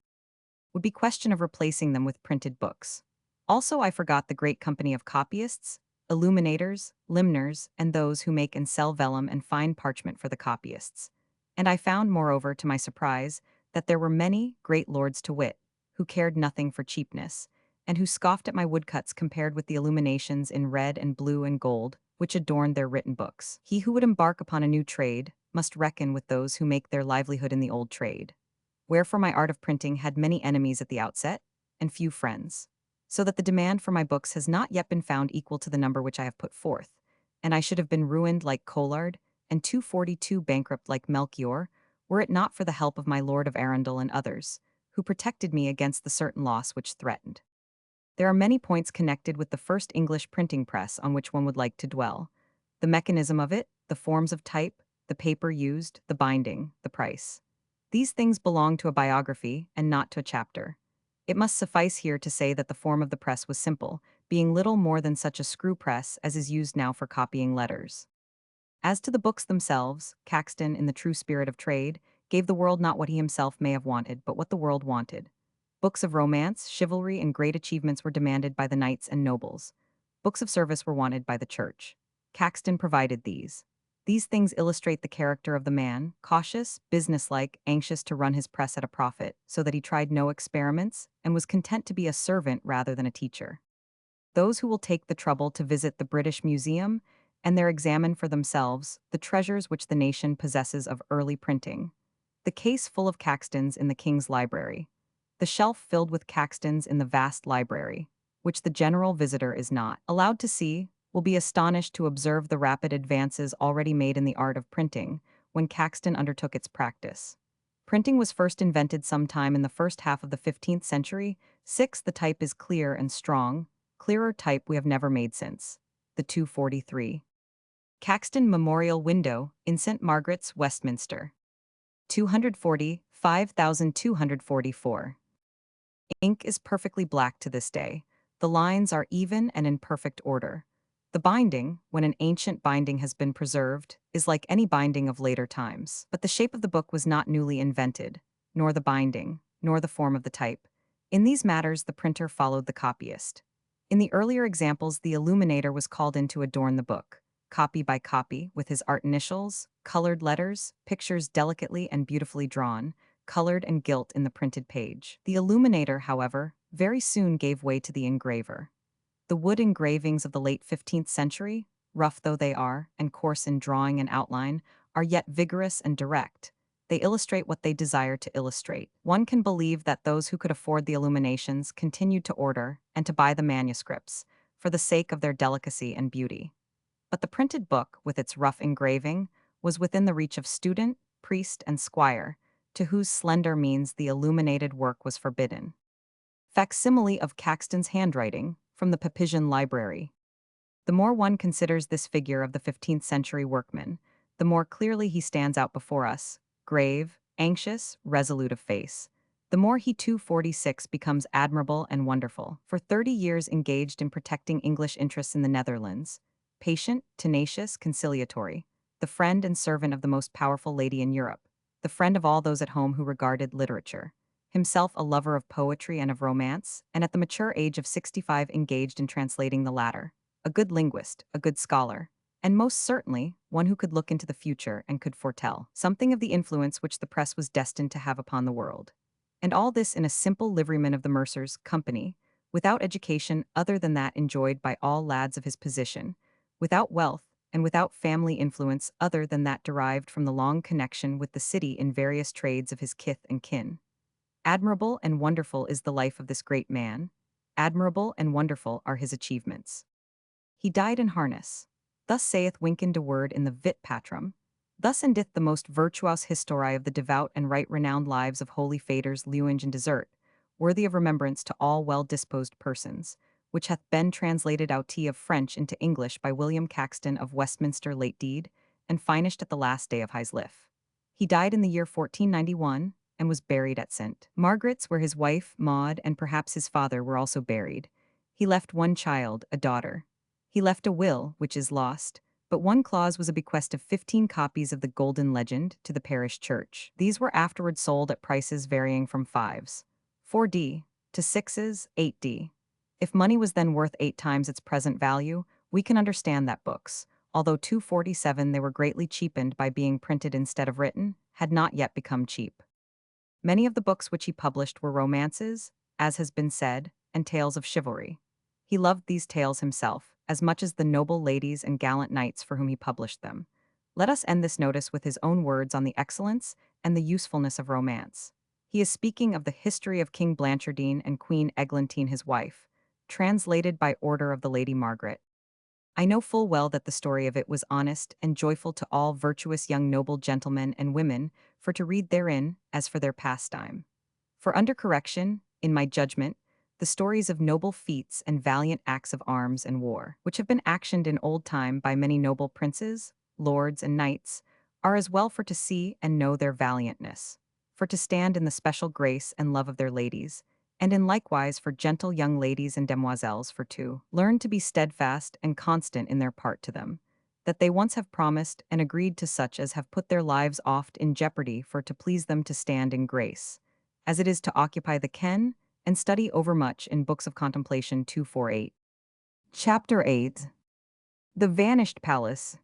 would be question of replacing them with printed books. Also I forgot the great company of copyists, illuminators, limners, and those who make and sell vellum and fine parchment for the copyists. And I found, moreover, to my surprise, that there were many great lords to wit, who cared nothing for cheapness, and who scoffed at my woodcuts compared with the illuminations in red and blue and gold, which adorned their written books. He who would embark upon a new trade must reckon with those who make their livelihood in the old trade. Wherefore my art of printing had many enemies at the outset, and few friends. So that the demand for my books has not yet been found equal to the number which I have put forth, and I should have been ruined like Collard, and 242 bankrupt like Melchior, were it not for the help of my Lord of Arundel and others, who protected me against the certain loss which threatened. There are many points connected with the first English printing press on which one would like to dwell. The mechanism of it, the forms of type, the paper used, the binding, the price. These things belong to a biography and not to a chapter. It must suffice here to say that the form of the press was simple, being little more than such a screw press as is used now for copying letters. As to the books themselves, Caxton, in the true spirit of trade, gave the world not what he himself may have wanted, but what the world wanted. Books of romance, chivalry, and great achievements were demanded by the knights and nobles. Books of service were wanted by the church. Caxton provided these. These things illustrate the character of the man, cautious, businesslike, anxious to run his press at a profit, so that he tried no experiments, and was content to be a servant rather than a teacher. Those who will take the trouble to visit the British Museum and there examine for themselves the treasures which the nation possesses of early printing. The case full of Caxtons in the King's Library. The shelf filled with Caxtons in the vast library, which the general visitor is not allowed to see, will be astonished to observe the rapid advances already made in the art of printing when Caxton undertook its practice. Printing was first invented sometime in the first half of the 15th century. 6. The type is clear and strong. Clearer type we have never made since. The 243. Caxton Memorial Window in St. Margaret's, Westminster. 240, 5244. Ink is perfectly black to this day. The lines are even and in perfect order. The binding, when an ancient binding has been preserved, is like any binding of later times. But the shape of the book was not newly invented, nor the binding, nor the form of the type. In these matters the printer followed the copyist. In the earlier examples the illuminator was called in to adorn the book, copy by copy, with his art initials, colored letters, pictures delicately and beautifully drawn, colored and gilt in the printed page. The illuminator, however, very soon gave way to the engraver. The wood engravings of the late 15th century, rough though they are, and coarse in drawing and outline, are yet vigorous and direct. They illustrate what they desire to illustrate. One can believe that those who could afford the illuminations continued to order and to buy the manuscripts, for the sake of their delicacy and beauty. But the printed book, with its rough engraving, was within the reach of student, priest, and squire, to whose slender means the illuminated work was forbidden. Facsimile of Caxton's handwriting, from the Papisian Library. The more one considers this figure of the 15th century workman, the more clearly he stands out before us, grave, anxious, resolute of face. The more he 246 becomes admirable and wonderful. For 30 years engaged in protecting English interests in the Netherlands, patient, tenacious, conciliatory, the friend and servant of the most powerful lady in Europe, the friend of all those at home who regarded literature, himself a lover of poetry and of romance, and at the mature age of 65 engaged in translating the latter, a good linguist, a good scholar, and most certainly one who could look into the future and could foretell something of the influence which the press was destined to have upon the world. And all this in a simple liveryman of the mercer's company, without education other than that enjoyed by all lads of his position, without wealth, and without family influence other than that derived from the long connection with the city in various trades of his kith and kin. Admirable and wonderful is the life of this great man. Admirable and wonderful are his achievements. He died in harness. Thus saith Wynkyn de Worde in the Vit Patrum. Thus endeth the most virtuous history of the devout and right-renowned lives of holy faders Lewinge and Desert, worthy of remembrance to all well-disposed persons, which hath been translated out of French into English by William Caxton of Westminster late deed, and finished at the last day of his life. He died in the year 1491, and was buried at St. Margaret's, where his wife, Maud, and perhaps his father were also buried. He left one child, a daughter. He left a will, which is lost, but one clause was a bequest of 15 copies of the Golden Legend to the parish church. These were afterwards sold at prices varying from 5s, 4d, to 6s, 8d. If money was then worth 8 times its present value, we can understand that books, although 247 they were greatly cheapened by being printed instead of written, had not yet become cheap. Many of the books which he published were romances, as has been said, and tales of chivalry. He loved these tales himself, as much as the noble ladies and gallant knights for whom he published them. Let us end this notice with his own words on the excellence and the usefulness of romance. He is speaking of the history of King Blanchardine and Queen Eglantine his wife, translated by order of the Lady Margaret. I know full well that the story of it was honest and joyful to all virtuous young noble gentlemen and women, for to read therein, as for their pastime. For under correction, in my judgment, the stories of noble feats and valiant acts of arms and war, which have been actioned in old time by many noble princes, lords, and knights, are as well for to see and know their valiantness, for to stand in the special grace and love of their ladies, and in likewise for gentle young ladies and demoiselles for to learn to be steadfast and constant in their part to them, that they once have promised and agreed to such as have put their lives oft in jeopardy for to please them to stand in grace, as it is to occupy the ken and study overmuch in books of contemplation 248. Chapter 8. The Vanished Palace.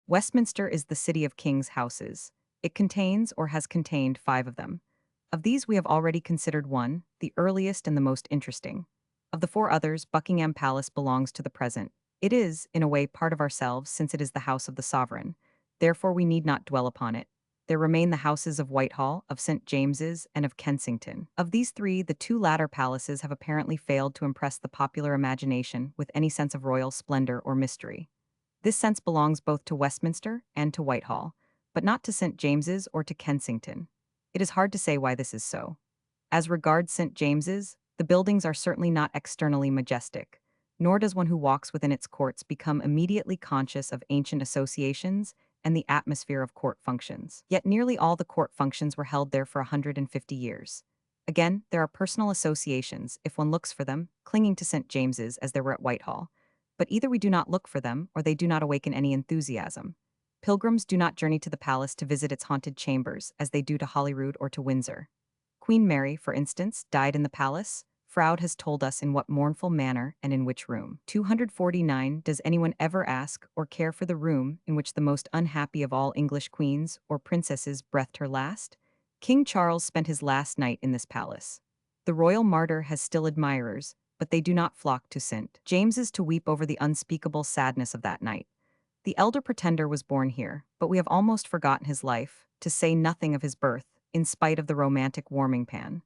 Westminster is the city of kings' houses. It contains or has contained 5 of them. Of these we have already considered one, the earliest and the most interesting. Of the 4 others, Buckingham Palace belongs to the present. It is, in a way, part of ourselves, since it is the house of the sovereign. Therefore we need not dwell upon it. There remain the houses of Whitehall, of St. James's, and of Kensington. Of these 3, the 2 latter palaces have apparently failed to impress the popular imagination with any sense of royal splendor or mystery. This sense belongs both to Westminster and to Whitehall, but not to St. James's or to Kensington. It is hard to say why this is so. As regards St. James's, the buildings are certainly not externally majestic, nor does one who walks within its courts become immediately conscious of ancient associations and the atmosphere of court functions. Yet nearly all the court functions were held there for 150 years. Again, there are personal associations, if one looks for them, clinging to St. James's as there were at Whitehall. But either we do not look for them, or they do not awaken any enthusiasm. Pilgrims do not journey to the palace to visit its haunted chambers, as they do to Holyrood or to Windsor. Queen Mary, for instance, died in the palace. Froude has told us in what mournful manner and in which room. 249. Does anyone ever ask or care for the room in which the most unhappy of all English queens or princesses breathed her last? King Charles spent his last night in this palace. The royal martyr has still admirers, but they do not flock to St. James's to weep over the unspeakable sadness of that night. The elder pretender was born here, but we have almost forgotten his life, to say nothing of his birth, in spite of the romantic warming pan.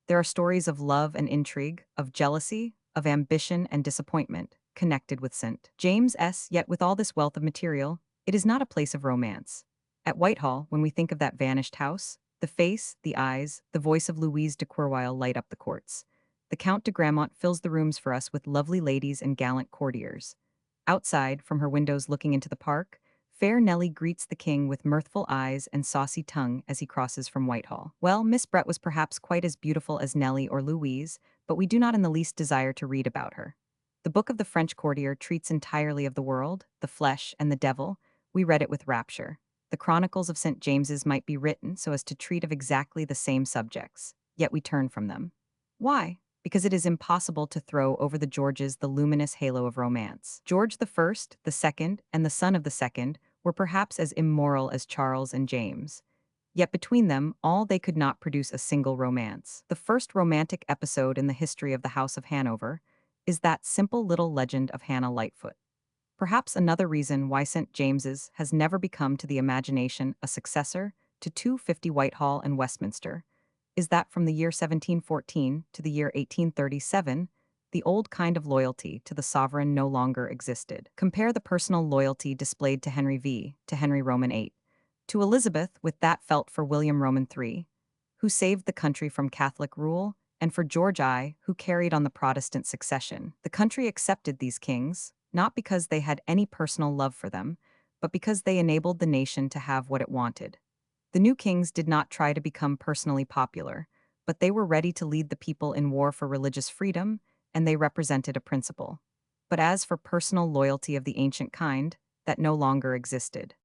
There are stories of love and intrigue, of jealousy, of ambition and disappointment, connected with St. James's, yet with all this wealth of material, it is not a place of romance. At Whitehall, when we think of that vanished house, the face, the eyes, the voice of Louise de Quirwille light up the courts. The Count de Gramont fills the rooms for us with lovely ladies and gallant courtiers. Outside, from her windows looking into the park, fair Nellie greets the king with mirthful eyes and saucy tongue as he crosses from Whitehall. Well, Miss Brett was perhaps quite as beautiful as Nellie or Louise, but we do not in the least desire to read about her. The book of the French courtier treats entirely of the world, the flesh, and the devil. We read it with rapture. The chronicles of St. James's might be written so as to treat of exactly the same subjects, yet we turn from them. Why? Because it is impossible to throw over the Georges the luminous halo of romance. George the First, the Second, and the son of the Second were perhaps as immoral as Charles and James. Yet between them, all they could not produce a single romance. The first romantic episode in the history of the House of Hanover is that simple little legend of Hannah Lightfoot. Perhaps another reason why St. James's has never become to the imagination a successor to 250 Whitehall and Westminster is that from the year 1714 to the year 1837, the old kind of loyalty to the sovereign no longer existed. Compare the personal loyalty displayed to Henry V, to Henry Roman VIII, to Elizabeth with that felt for William Roman III, who saved the country from Catholic rule, and for George I, who carried on the Protestant succession. The country accepted these kings, not because they had any personal love for them, but because they enabled the nation to have what it wanted. The new kings did not try to become personally popular, but they were ready to lead the people in war for religious freedom, and they represented a principle. But as for personal loyalty of the ancient kind, that no longer existed.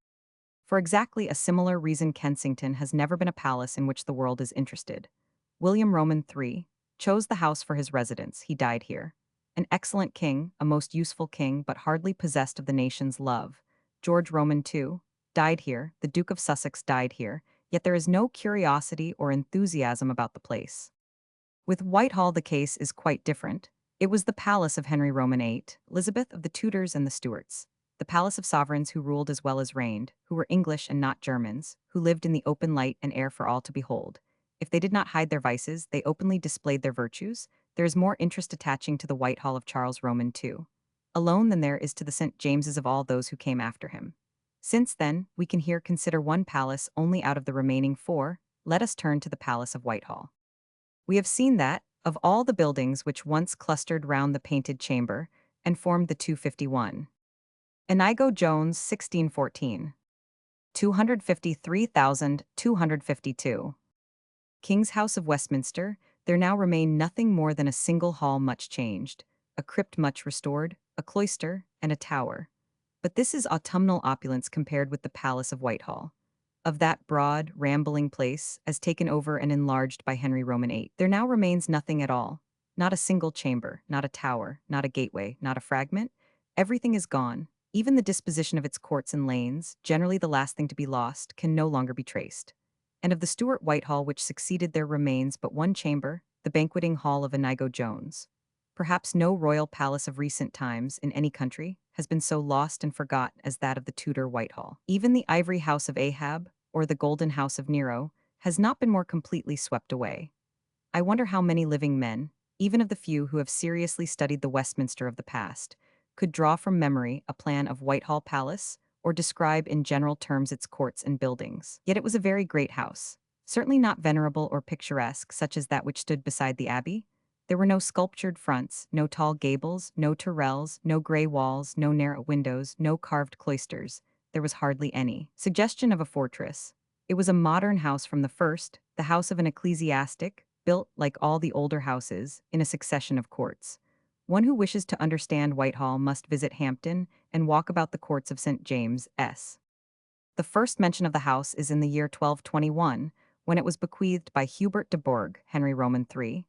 For exactly a similar reason, Kensington has never been a palace in which the world is interested. William Roman III chose the house for his residence. He died here. An excellent king, a most useful king, but hardly possessed of the nation's love. George Roman II died here, the Duke of Sussex died here, yet there is no curiosity or enthusiasm about the place. With Whitehall, the case is quite different. It was the palace of Henry Roman VIII, Elizabeth of the Tudors and the Stuarts. The palace of sovereigns who ruled as well as reigned, who were English and not Germans, who lived in the open light and air for all to behold. If they did not hide their vices, they openly displayed their virtues. There is more interest attaching to the Whitehall of Charles Roman II alone than there is to the St. James's of all those who came after him. Since then, we can here consider one palace only out of the remaining four. Let us turn to the Palace of Whitehall. We have seen that, of all the buildings which once clustered round the Painted Chamber, and formed the 251. Inigo Jones, 1614. 253,252. King's House of Westminster, there now remain nothing more than a single hall much changed, a crypt much restored, a cloister, and a tower. But this is autumnal opulence compared with the Palace of Whitehall. Of that broad, rambling place, as taken over and enlarged by Henry Roman VIII, there now remains nothing at all. Not a single chamber, not a tower, not a gateway, not a fragment. Everything is gone. Even the disposition of its courts and lanes, generally the last thing to be lost, can no longer be traced. And of the Stuart Whitehall which succeeded there remains but one chamber, the banqueting hall of Inigo Jones. Perhaps no royal palace of recent times, in any country, has been so lost and forgot as that of the Tudor Whitehall. Even the ivory house of Ahab, or the golden house of Nero, has not been more completely swept away. I wonder how many living men, even of the few who have seriously studied the Westminster of the past, could draw from memory a plan of Whitehall Palace, or describe in general terms its courts and buildings. Yet it was a very great house, certainly not venerable or picturesque such as that which stood beside the abbey. There were no sculptured fronts, no tall gables, no tourelles, no grey walls, no narrow windows, no carved cloisters. There was hardly any suggestion of a fortress. It was a modern house from the first, the house of an ecclesiastic, built, like all the older houses, in a succession of courts. One who wishes to understand Whitehall must visit Hampton and walk about the courts of St. James's. The first mention of the house is in the year 1221, when it was bequeathed by Hubert de Burgh, Henry Roman III,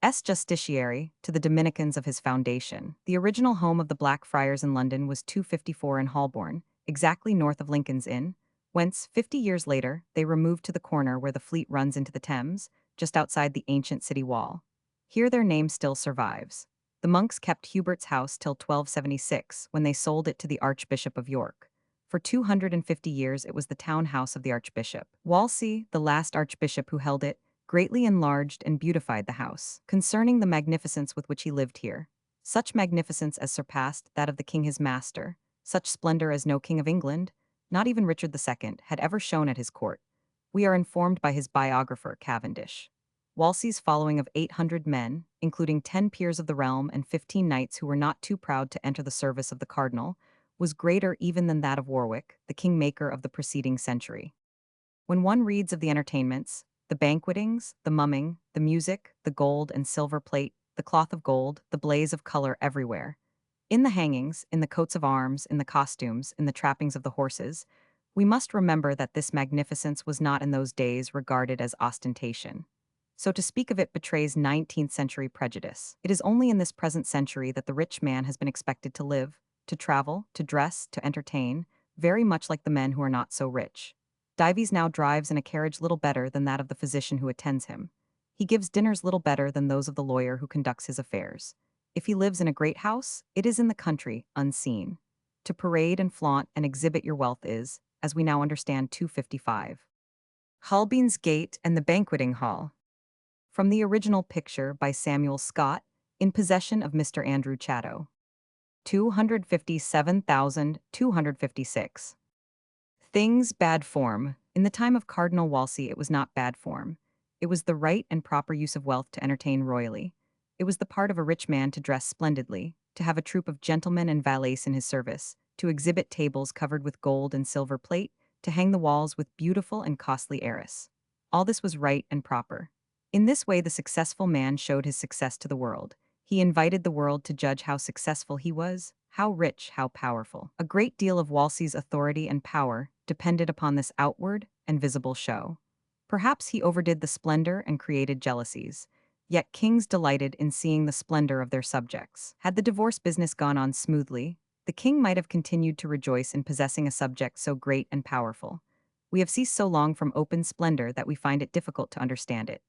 Justiciary, to the Dominicans of his foundation. The original home of the Black Friars in London was 254 in Holborn, exactly north of Lincoln's Inn, whence, 50 years later, they removed to the corner where the Fleet runs into the Thames, just outside the ancient city wall. Here their name still survives. The monks kept Hubert's house till 1276, when they sold it to the Archbishop of York. For 250 years it was the town house of the Archbishop. Wolsey, the last archbishop who held it, greatly enlarged and beautified the house. Concerning the magnificence with which he lived here, such magnificence as surpassed that of the king his master, such splendor as no king of England, not even Richard II, had ever shown at his court, we are informed by his biographer, Cavendish. Wolsey's following of 800 men, including 10 peers of the realm and 15 knights who were not too proud to enter the service of the cardinal, was greater even than that of Warwick, the kingmaker of the preceding century. When one reads of the entertainments, the banquetings, the mumming, the music, the gold and silver plate, the cloth of gold, the blaze of color everywhere, in the hangings, in the coats of arms, in the costumes, in the trappings of the horses, we must remember that this magnificence was not in those days regarded as ostentation. So to speak of it betrays 19th century prejudice. It is only in this present century that the rich man has been expected to live, to travel, to dress, to entertain, very much like the men who are not so rich. Dives now drives in a carriage little better than that of the physician who attends him. He gives dinners little better than those of the lawyer who conducts his affairs. If he lives in a great house, it is in the country, unseen. To parade and flaunt and exhibit your wealth is, as we now understand 255. Holbein's Gate and the Banqueting Hall. From the original picture by Samuel Scott, in possession of Mr. Andrew Chatto. 257,256. Things bad form. In the time of Cardinal Wolsey it was not bad form. It was the right and proper use of wealth to entertain royally. It was the part of a rich man to dress splendidly, to have a troop of gentlemen and valets in his service, to exhibit tables covered with gold and silver plate, to hang the walls with beautiful and costly arras. All this was right and proper. In this way the successful man showed his success to the world. He invited the world to judge how successful he was, how rich, how powerful. A great deal of Wolsey's authority and power depended upon this outward and visible show. Perhaps he overdid the splendor and created jealousies. Yet kings delighted in seeing the splendor of their subjects. Had the divorce business gone on smoothly, the king might have continued to rejoice in possessing a subject so great and powerful. We have ceased so long from open splendor that we find it difficult to understand it.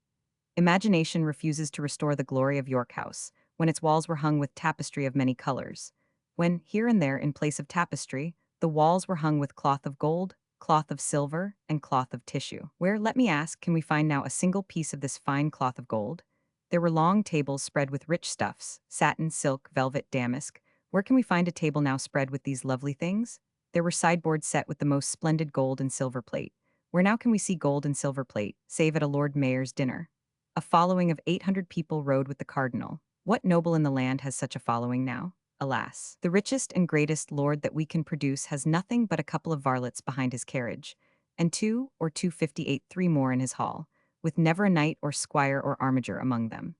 Imagination refuses to restore the glory of York House, when its walls were hung with tapestry of many colors. When, here and there, in place of tapestry, the walls were hung with cloth of gold, cloth of silver, and cloth of tissue. Where, let me ask, can we find now a single piece of this fine cloth of gold? There were long tables spread with rich stuffs, satin, silk, velvet, damask. Where can we find a table now spread with these lovely things? There were sideboards set with the most splendid gold and silver plate. Where now can we see gold and silver plate, save at a Lord Mayor's dinner? A following of 800 people rode with the cardinal. What noble in the land has such a following now? Alas, the richest and greatest lord that we can produce has nothing but a couple of varlets behind his carriage, and 258 three more in his hall, with never a knight or squire or armiger among them.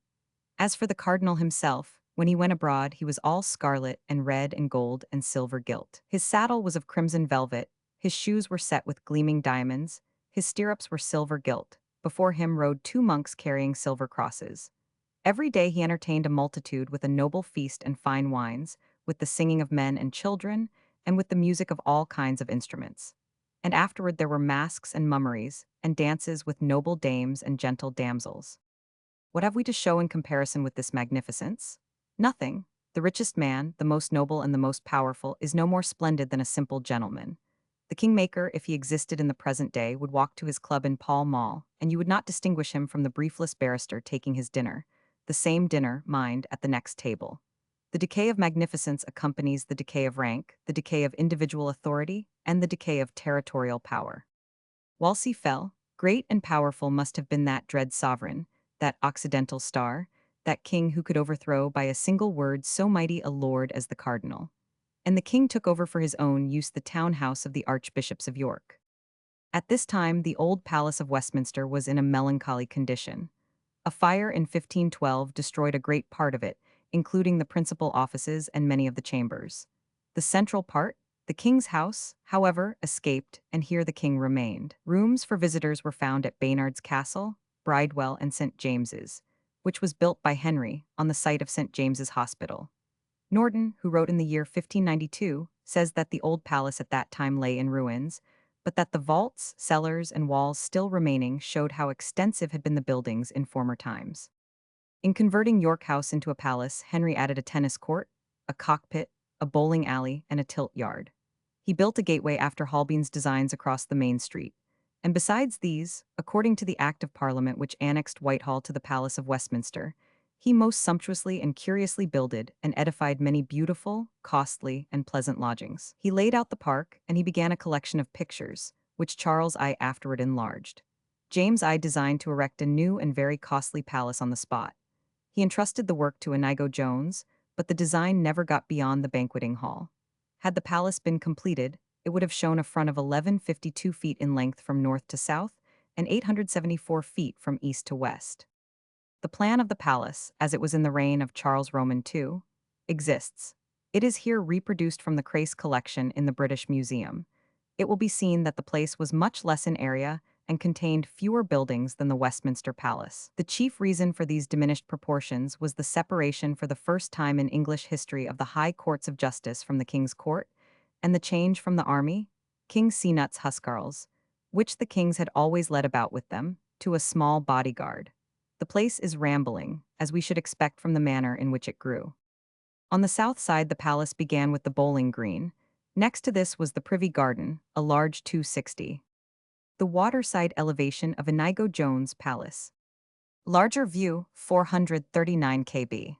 As for the cardinal himself, when he went abroad, he was all scarlet and red and gold and silver gilt. His saddle was of crimson velvet, his shoes were set with gleaming diamonds, his stirrups were silver gilt. Before him rode two monks carrying silver crosses. Every day he entertained a multitude with a noble feast and fine wines, with the singing of men and children, and with the music of all kinds of instruments. And afterward there were masks and mummeries, and dances with noble dames and gentle damsels. What have we to show in comparison with this magnificence? Nothing. The richest man, the most noble and the most powerful, is no more splendid than a simple gentleman. The kingmaker, if he existed in the present day, would walk to his club in Pall Mall, and you would not distinguish him from the briefless barrister taking his dinner, the same dinner, mind, at the next table. The decay of magnificence accompanies the decay of rank, the decay of individual authority, and the decay of territorial power. Wolsey fell. Great and powerful must have been that dread sovereign, that occidental star, that king who could overthrow by a single word so mighty a lord as the cardinal. And the king took over for his own use the town house of the archbishops of York. At this time, the old palace of Westminster was in a melancholy condition. A fire in 1512 destroyed a great part of it, including the principal offices and many of the chambers. The central part, the king's house, however, escaped, and here the king remained. Rooms for visitors were found at Baynard's Castle, Bridewell, and St. James's, which was built by Henry on the site of St. James's Hospital. Norton, who wrote in the year 1592, says that the old palace at that time lay in ruins, but that the vaults, cellars, and walls still remaining showed how extensive had been the buildings in former times. In converting York House into a palace, Henry added a tennis court, a cockpit, a bowling alley, and a tilt yard. He built a gateway after Holbein's designs across the main street. And besides these, according to the Act of Parliament which annexed Whitehall to the Palace of Westminster, he most sumptuously and curiously builded and edified many beautiful, costly, and pleasant lodgings. He laid out the park, and he began a collection of pictures, which Charles I afterward enlarged. James I designed to erect a new and very costly palace on the spot. He entrusted the work to Inigo Jones, but the design never got beyond the banqueting hall. Had the palace been completed, it would have shown a front of 1152 feet in length from north to south and 874 feet from east to west. The plan of the palace, as it was in the reign of Charles Roman II, exists. It is here reproduced from the Crace collection in the British Museum. It will be seen that the place was much less in area and contained fewer buildings than the Westminster Palace. The chief reason for these diminished proportions was the separation for the first time in English history of the High Courts of Justice from the King's Court, and the change from the army, King Cnut's huscarls, which the kings had always led about with them, to a small bodyguard. The place is rambling, as we should expect from the manner in which it grew. On the south side the palace began with the bowling green. Next to this was the Privy Garden, a large 260. The waterside elevation of Inigo Jones Palace. Larger view, 439 kb.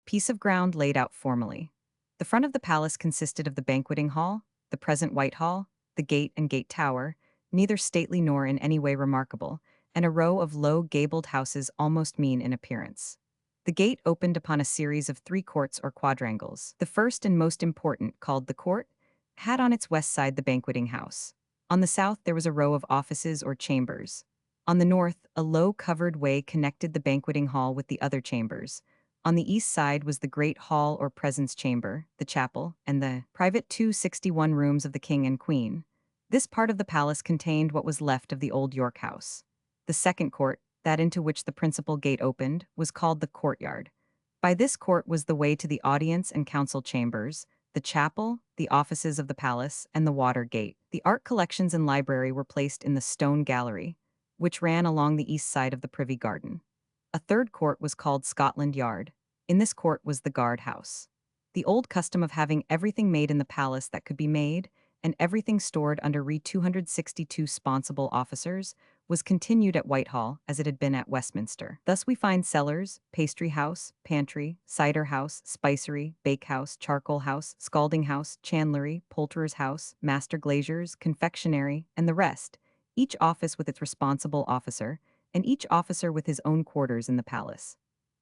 Piece of ground laid out formally. The front of the palace consisted of the banqueting hall, the present Whitehall, the gate and gate tower, neither stately nor in any way remarkable, and a row of low gabled houses almost mean in appearance. The gate opened upon a series of three courts or quadrangles. The first and most important, called the court, had on its west side the banqueting house. On the south there was a row of offices or chambers. On the north, a low covered way connected the banqueting hall with the other chambers. On the east side was the great hall or presence chamber, the chapel, and the private 261 rooms of the king and queen. This part of the palace contained what was left of the old York House. The second court, that into which the principal gate opened, was called the courtyard. By this court was the way to the audience and council chambers, the chapel, the offices of the palace, and the water gate. The art collections and library were placed in the stone gallery, which ran along the east side of the Privy Garden. A third court was called Scotland Yard. In this court was the guard house. The old custom of having everything made in the palace that could be made, and everything stored under re 262 sponsible officers, was continued at Whitehall as it had been at Westminster. Thus we find cellars, pastry house, pantry, cider house, spicery, bakehouse, charcoal house, scalding house, chandlery, poulterer's house, master glazier's, confectionery, and the rest, each office with its responsible officer, and each officer with his own quarters in the palace.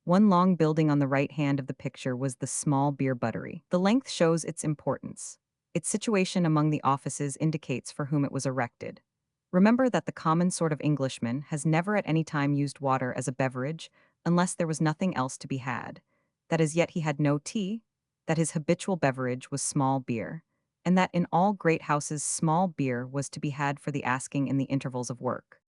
One long building on the right hand of the picture was the small beer buttery. The length shows its importance. Its situation among the offices indicates for whom it was erected. Remember that the common sort of Englishman has never at any time used water as a beverage unless there was nothing else to be had, that as yet he had no tea, that his habitual beverage was small beer, and that in all great houses small beer was to be had for the asking in the intervals of work.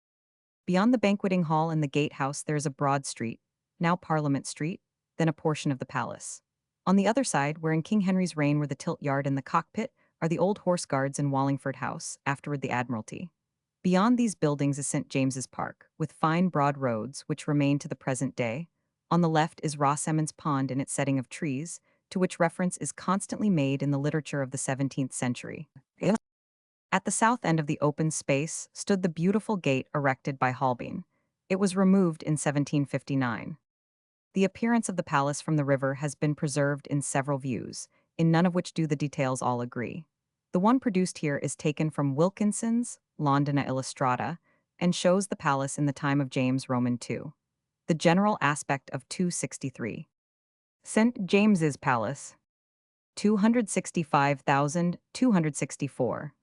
Beyond the banqueting hall and the gatehouse there is a broad street, now Parliament Street, then a portion of the palace. On the other side, where in King Henry's reign were the tilt yard and the cockpit, are the old horse guards in Wallingford House, afterward the Admiralty. Beyond these buildings is St. James's Park, with fine broad roads which remain to the present day. On the left is Rosamond's Pond in its setting of trees, to which reference is constantly made in the literature of the 17th century. At the south end of the open space stood the beautiful gate erected by Holbein. It was removed in 1759. The appearance of the palace from the river has been preserved in several views, in none of which do the details all agree. The one produced here is taken from Wilkinson's Londina Illustrata and shows the palace in the time of James Roman II. The general aspect of 263. St. James's Palace, 265,264.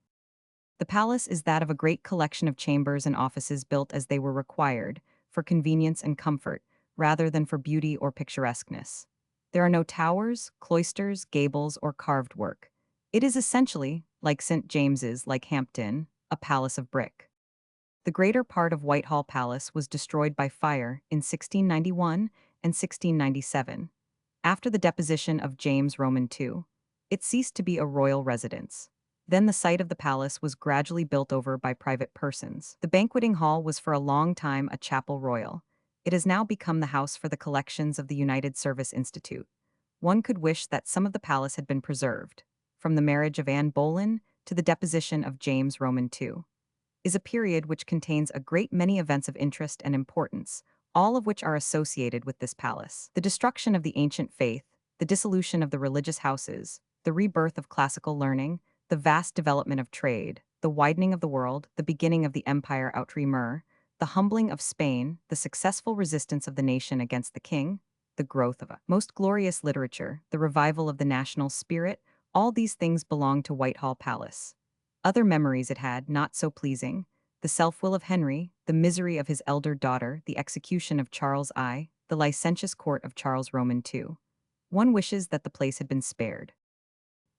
The palace is that of a great collection of chambers and offices built as they were required, for convenience and comfort, rather than for beauty or picturesqueness. There are no towers, cloisters, gables, or carved work. It is essentially, like St. James's, like Hampton, a palace of brick. The greater part of Whitehall Palace was destroyed by fire in 1691 and 1697. After the deposition of James Roman II, it ceased to be a royal residence. Then the site of the palace was gradually built over by private persons. The banqueting hall was for a long time a chapel royal. It has now become the house for the collections of the United Service Institute. One could wish that some of the palace had been preserved. From the marriage of Anne Boleyn to the deposition of James Roman II is a period which contains a great many events of interest and importance, all of which are associated with this palace. The destruction of the ancient faith, the dissolution of the religious houses, the rebirth of classical learning, the vast development of trade, the widening of the world, the beginning of the empire outre-mer, the humbling of Spain, the successful resistance of the nation against the king, the growth of a most glorious literature, the revival of the national spirit, all these things belong to Whitehall Palace. Other memories it had, not so pleasing: the self-will of Henry, the misery of his elder daughter, the execution of Charles I, the licentious court of Charles Roman II. One wishes that the place had been spared.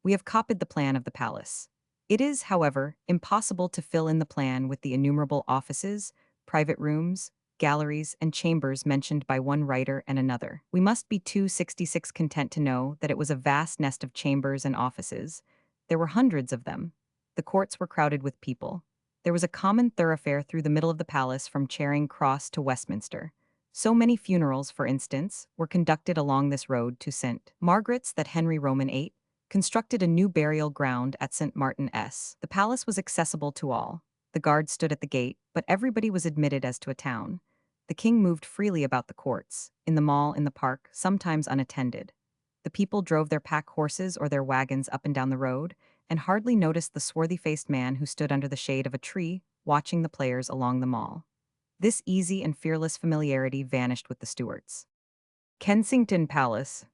We have copied the plan of the palace. It is, however, impossible to fill in the plan with the innumerable offices, private rooms, galleries, and chambers mentioned by one writer and another. We must be 266 content to know that it was a vast nest of chambers and offices. There were hundreds of them. The courts were crowded with people. There was a common thoroughfare through the middle of the palace from Charing Cross to Westminster. So many funerals, for instance, were conducted along this road to St. Margaret's that Henry Roman VIII constructed a new burial ground at St. Martin's. The palace was accessible to all. The guards stood at the gate, but everybody was admitted as to a town. The king moved freely about the courts, in the mall, in the park, sometimes unattended. The people drove their pack horses or their wagons up and down the road, and hardly noticed the swarthy-faced man who stood under the shade of a tree, watching the players along the mall. This easy and fearless familiarity vanished with the Stuarts. Kensington Palace.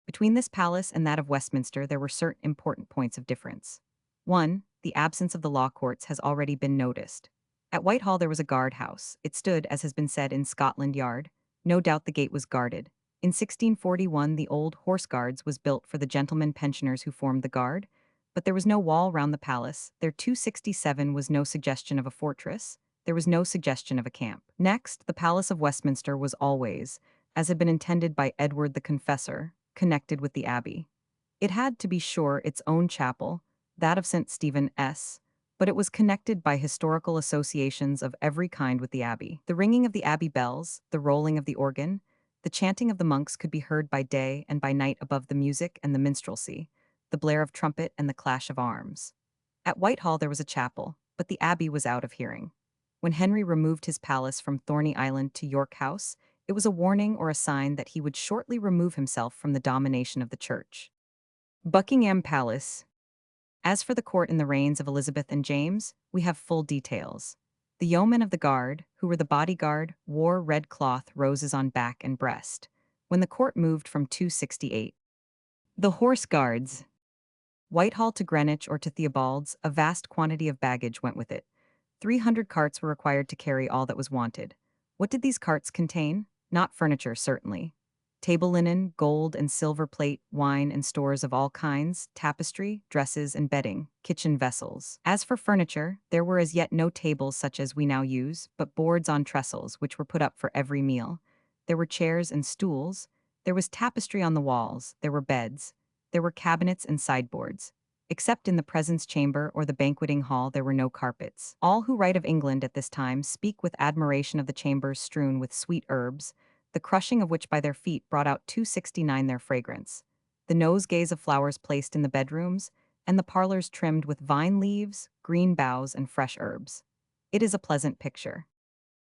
Between this palace and that of Westminster there were certain important points of difference. 1. The absence of the law courts has already been noticed. At Whitehall there was a guard house. It stood, as has been said, in Scotland Yard. No doubt the gate was guarded. In 1641 the old Horse Guards was built for the gentlemen pensioners who formed the guard, but there was no wall round the palace. There 267 was no suggestion of a fortress. There was no suggestion of a camp. Next, the Palace of Westminster was always, as had been intended by Edward the Confessor, connected with the abbey. It had, to be sure, its own chapel, that of St. Stephen S., but it was connected by historical associations of every kind with the abbey. The ringing of the abbey bells, the rolling of the organ, the chanting of the monks could be heard by day and by night above the music and the minstrelsy, the blare of trumpet and the clash of arms. At Whitehall there was a chapel, but the abbey was out of hearing. When Henry removed his palace from Thorney Island to York House, it was a warning or a sign that he would shortly remove himself from the domination of the church. Buckingham Palace. As for the court in the reigns of Elizabeth and James, we have full details. The yeomen of the guard, who were the bodyguard, wore red cloth roses on back and breast. When the court moved from 268, the horse guards, Whitehall to Greenwich or to Theobald's, a vast quantity of baggage went with it. 300 carts were required to carry all that was wanted. What did these carts contain? Not furniture, certainly. Table linen, gold and silver plate, wine and stores of all kinds, tapestry, dresses and bedding, kitchen vessels. As for furniture, there were as yet no tables such as we now use, but boards on trestles, which were put up for every meal. There were chairs and stools. There was tapestry on the walls. There were beds. There were cabinets and sideboards. Except in the presence chamber or the banqueting hall, there were no carpets. All who write of England at this time speak with admiration of the chambers strewn with sweet herbs, the crushing of which by their feet brought out 269 their fragrance, the nosegays of flowers placed in the bedrooms, and the parlors trimmed with vine leaves, green boughs, and fresh herbs. It is a pleasant picture.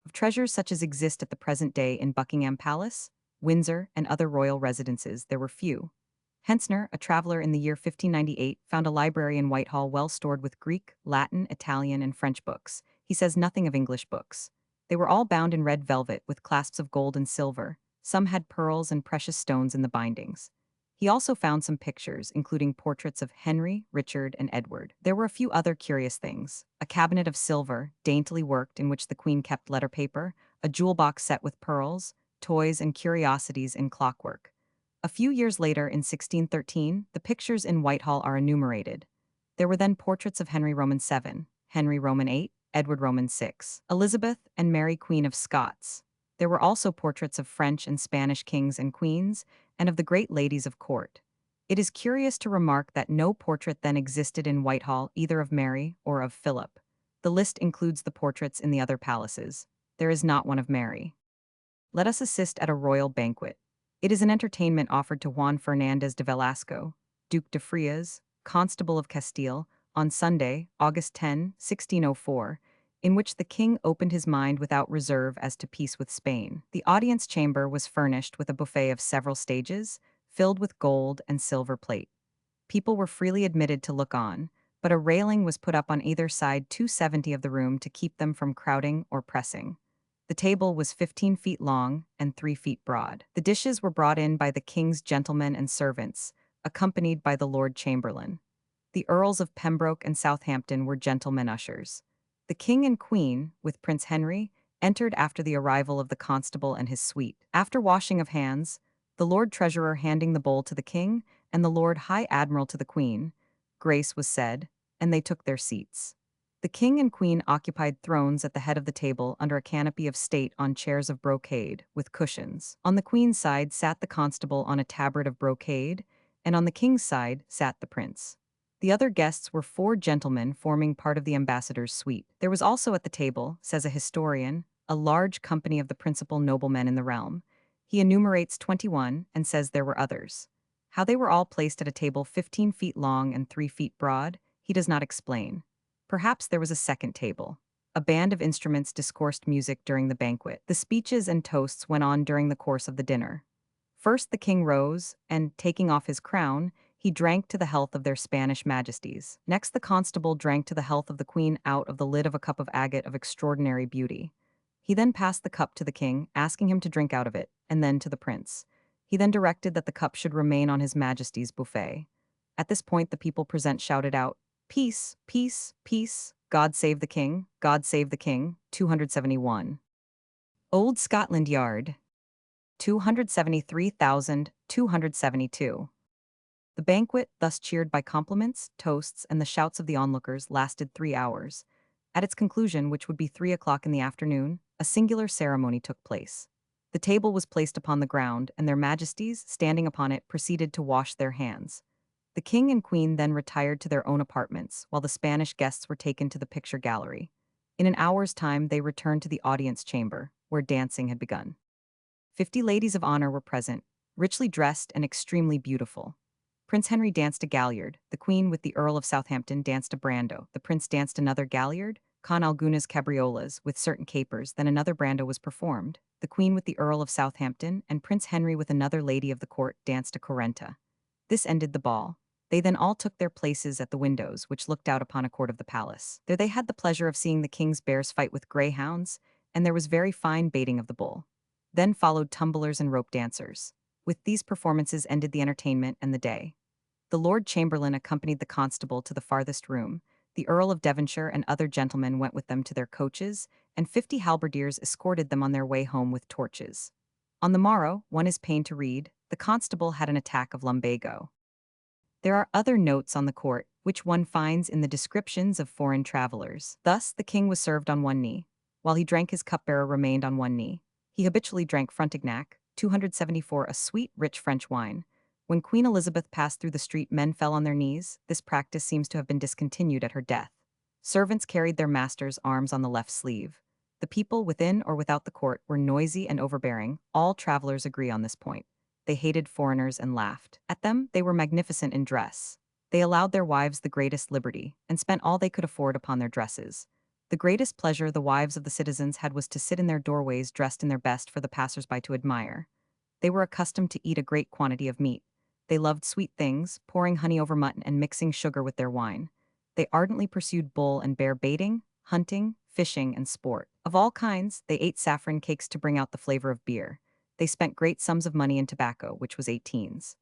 Of treasures such as exist at the present day in Buckingham Palace, Windsor, and other royal residences, there were few. Hentzner, a traveler in the year 1598, found a library in Whitehall well stored with Greek, Latin, Italian, and French books. He says nothing of English books. They were all bound in red velvet with clasps of gold and silver. Some had pearls and precious stones in the bindings. He also found some pictures, including portraits of Henry, Richard, and Edward. There were a few other curious things: a cabinet of silver, daintily worked, in which the Queen kept letter paper, a jewel box set with pearls, toys, and curiosities in clockwork. A few years later, in 1613, the pictures in Whitehall are enumerated. There were then portraits of Henry Roman VII, Henry Roman VIII, Edward Roman VI, Elizabeth, and Mary Queen of Scots. There were also portraits of French and Spanish kings and queens, and of the great ladies of court. It is curious to remark that no portrait then existed in Whitehall either of Mary or of Philip. The list includes the portraits in the other palaces. There is not one of Mary. Let us assist at a royal banquet. It is an entertainment offered to Juan Fernandez de Velasco, Duke de Frias, Constable of Castile, on Sunday, August 10, 1604, in which the king opened his mind without reserve as to peace with Spain. The audience chamber was furnished with a buffet of several stages, filled with gold and silver plate. People were freely admitted to look on, but a railing was put up on either side 270 of the room to keep them from crowding or pressing. The table was 15 feet long and 3 feet broad. The dishes were brought in by the king's gentlemen and servants, accompanied by the Lord Chamberlain. The Earls of Pembroke and Southampton were gentlemen ushers. The king and queen, with Prince Henry, entered after the arrival of the constable and his suite. After washing of hands, the Lord Treasurer handing the bowl to the king and the Lord High Admiral to the queen, grace was said, and they took their seats. The king and queen occupied thrones at the head of the table under a canopy of state on chairs of brocade, with cushions. On the queen's side sat the constable on a tabret of brocade, and on the king's side sat the prince. The other guests were 4 gentlemen forming part of the ambassador's suite. There was also at the table, says a historian, a large company of the principal noblemen in the realm. He enumerates 21 and says there were others. How they were all placed at a table 15 feet long and 3 feet broad, he does not explain. Perhaps there was a second table. A band of instruments discoursed music during the banquet. The speeches and toasts went on during the course of the dinner. First the king rose, and, taking off his crown, he drank to the health of their Spanish majesties. Next the constable drank to the health of the queen out of the lid of a cup of agate of extraordinary beauty. He then passed the cup to the king, asking him to drink out of it, and then to the prince. He then directed that the cup should remain on his majesty's buffet. At this point the people present shouted out, "Peace, peace, peace, God save the king, God save the king," 271. Old Scotland Yard, 273,272. The banquet, thus cheered by compliments, toasts, and the shouts of the onlookers, lasted 3 hours. At its conclusion, which would be 3 o'clock in the afternoon, a singular ceremony took place. The table was placed upon the ground, and their majesties, standing upon it, proceeded to wash their hands. The king and queen then retired to their own apartments, while the Spanish guests were taken to the picture gallery. In an hour's time, they returned to the audience chamber, where dancing had begun. 50 ladies of honor were present, richly dressed and extremely beautiful. Prince Henry danced a galliard, the Queen with the Earl of Southampton danced a brando, the Prince danced another galliard, con algunas cabriolas with certain capers, then another brando was performed. The Queen with the Earl of Southampton and Prince Henry with another lady of the court danced a correnta. This ended the ball. They then all took their places at the windows, which looked out upon a court of the palace. There they had the pleasure of seeing the king's bears fight with greyhounds, and there was very fine baiting of the bull. Then followed tumblers and rope dancers. With these performances ended the entertainment and the day. The Lord Chamberlain accompanied the constable to the farthest room, the Earl of Devonshire and other gentlemen went with them to their coaches, and 50 halberdiers escorted them on their way home with torches. On the morrow, one is pained to read, the constable had an attack of lumbago. There are other notes on the court, which one finds in the descriptions of foreign travelers. Thus, the king was served on one knee. While he drank, his cupbearer remained on one knee. He habitually drank Frontignac, 274, a sweet, rich French wine. When Queen Elizabeth passed through the street, men fell on their knees. This practice seems to have been discontinued at her death. Servants carried their masters' arms on the left sleeve. The people within or without the court were noisy and overbearing. All travelers agree on this point. They hated foreigners and laughed at them. They were magnificent in dress. They allowed their wives the greatest liberty, and spent all they could afford upon their dresses. The greatest pleasure the wives of the citizens had was to sit in their doorways dressed in their best for the passers-by to admire. They were accustomed to eat a great quantity of meat. They loved sweet things, pouring honey over mutton and mixing sugar with their wine. They ardently pursued bull and bear baiting, hunting, fishing, and sport. Of all kinds, they ate saffron cakes to bring out the flavor of beer. They spent great sums of money in tobacco, which was 18s.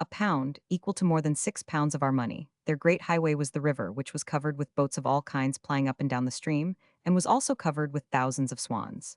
A pound, equal to more than 6 pounds of our money. Their great highway was the river, which was covered with boats of all kinds plying up and down the stream, and was also covered with thousands of swans.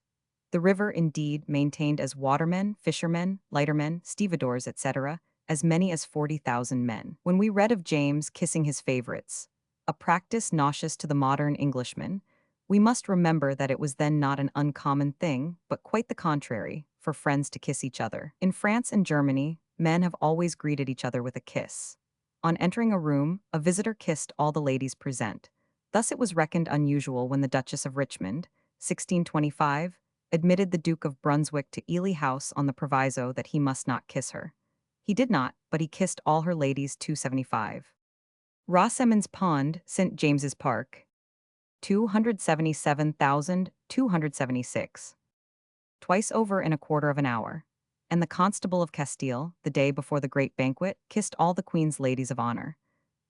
The river, indeed, maintained as watermen, fishermen, lightermen, stevedores, etc., as many as 40,000 men. When we read of James kissing his favorites, a practice nauseous to the modern Englishman, we must remember that it was then not an uncommon thing, but quite the contrary, for friends to kiss each other. In France and Germany, men have always greeted each other with a kiss. On entering a room, a visitor kissed all the ladies present. Thus it was reckoned unusual when the Duchess of Richmond, 1625, admitted the Duke of Brunswick to Ely House on the proviso that he must not kiss her. He did not, but he kissed all her ladies 275. Rosamond's Pond, St. James's Park, 277,276. Twice over in a quarter of an hour. And the Constable of Castile, the day before the great banquet, kissed all the Queen's ladies of honor.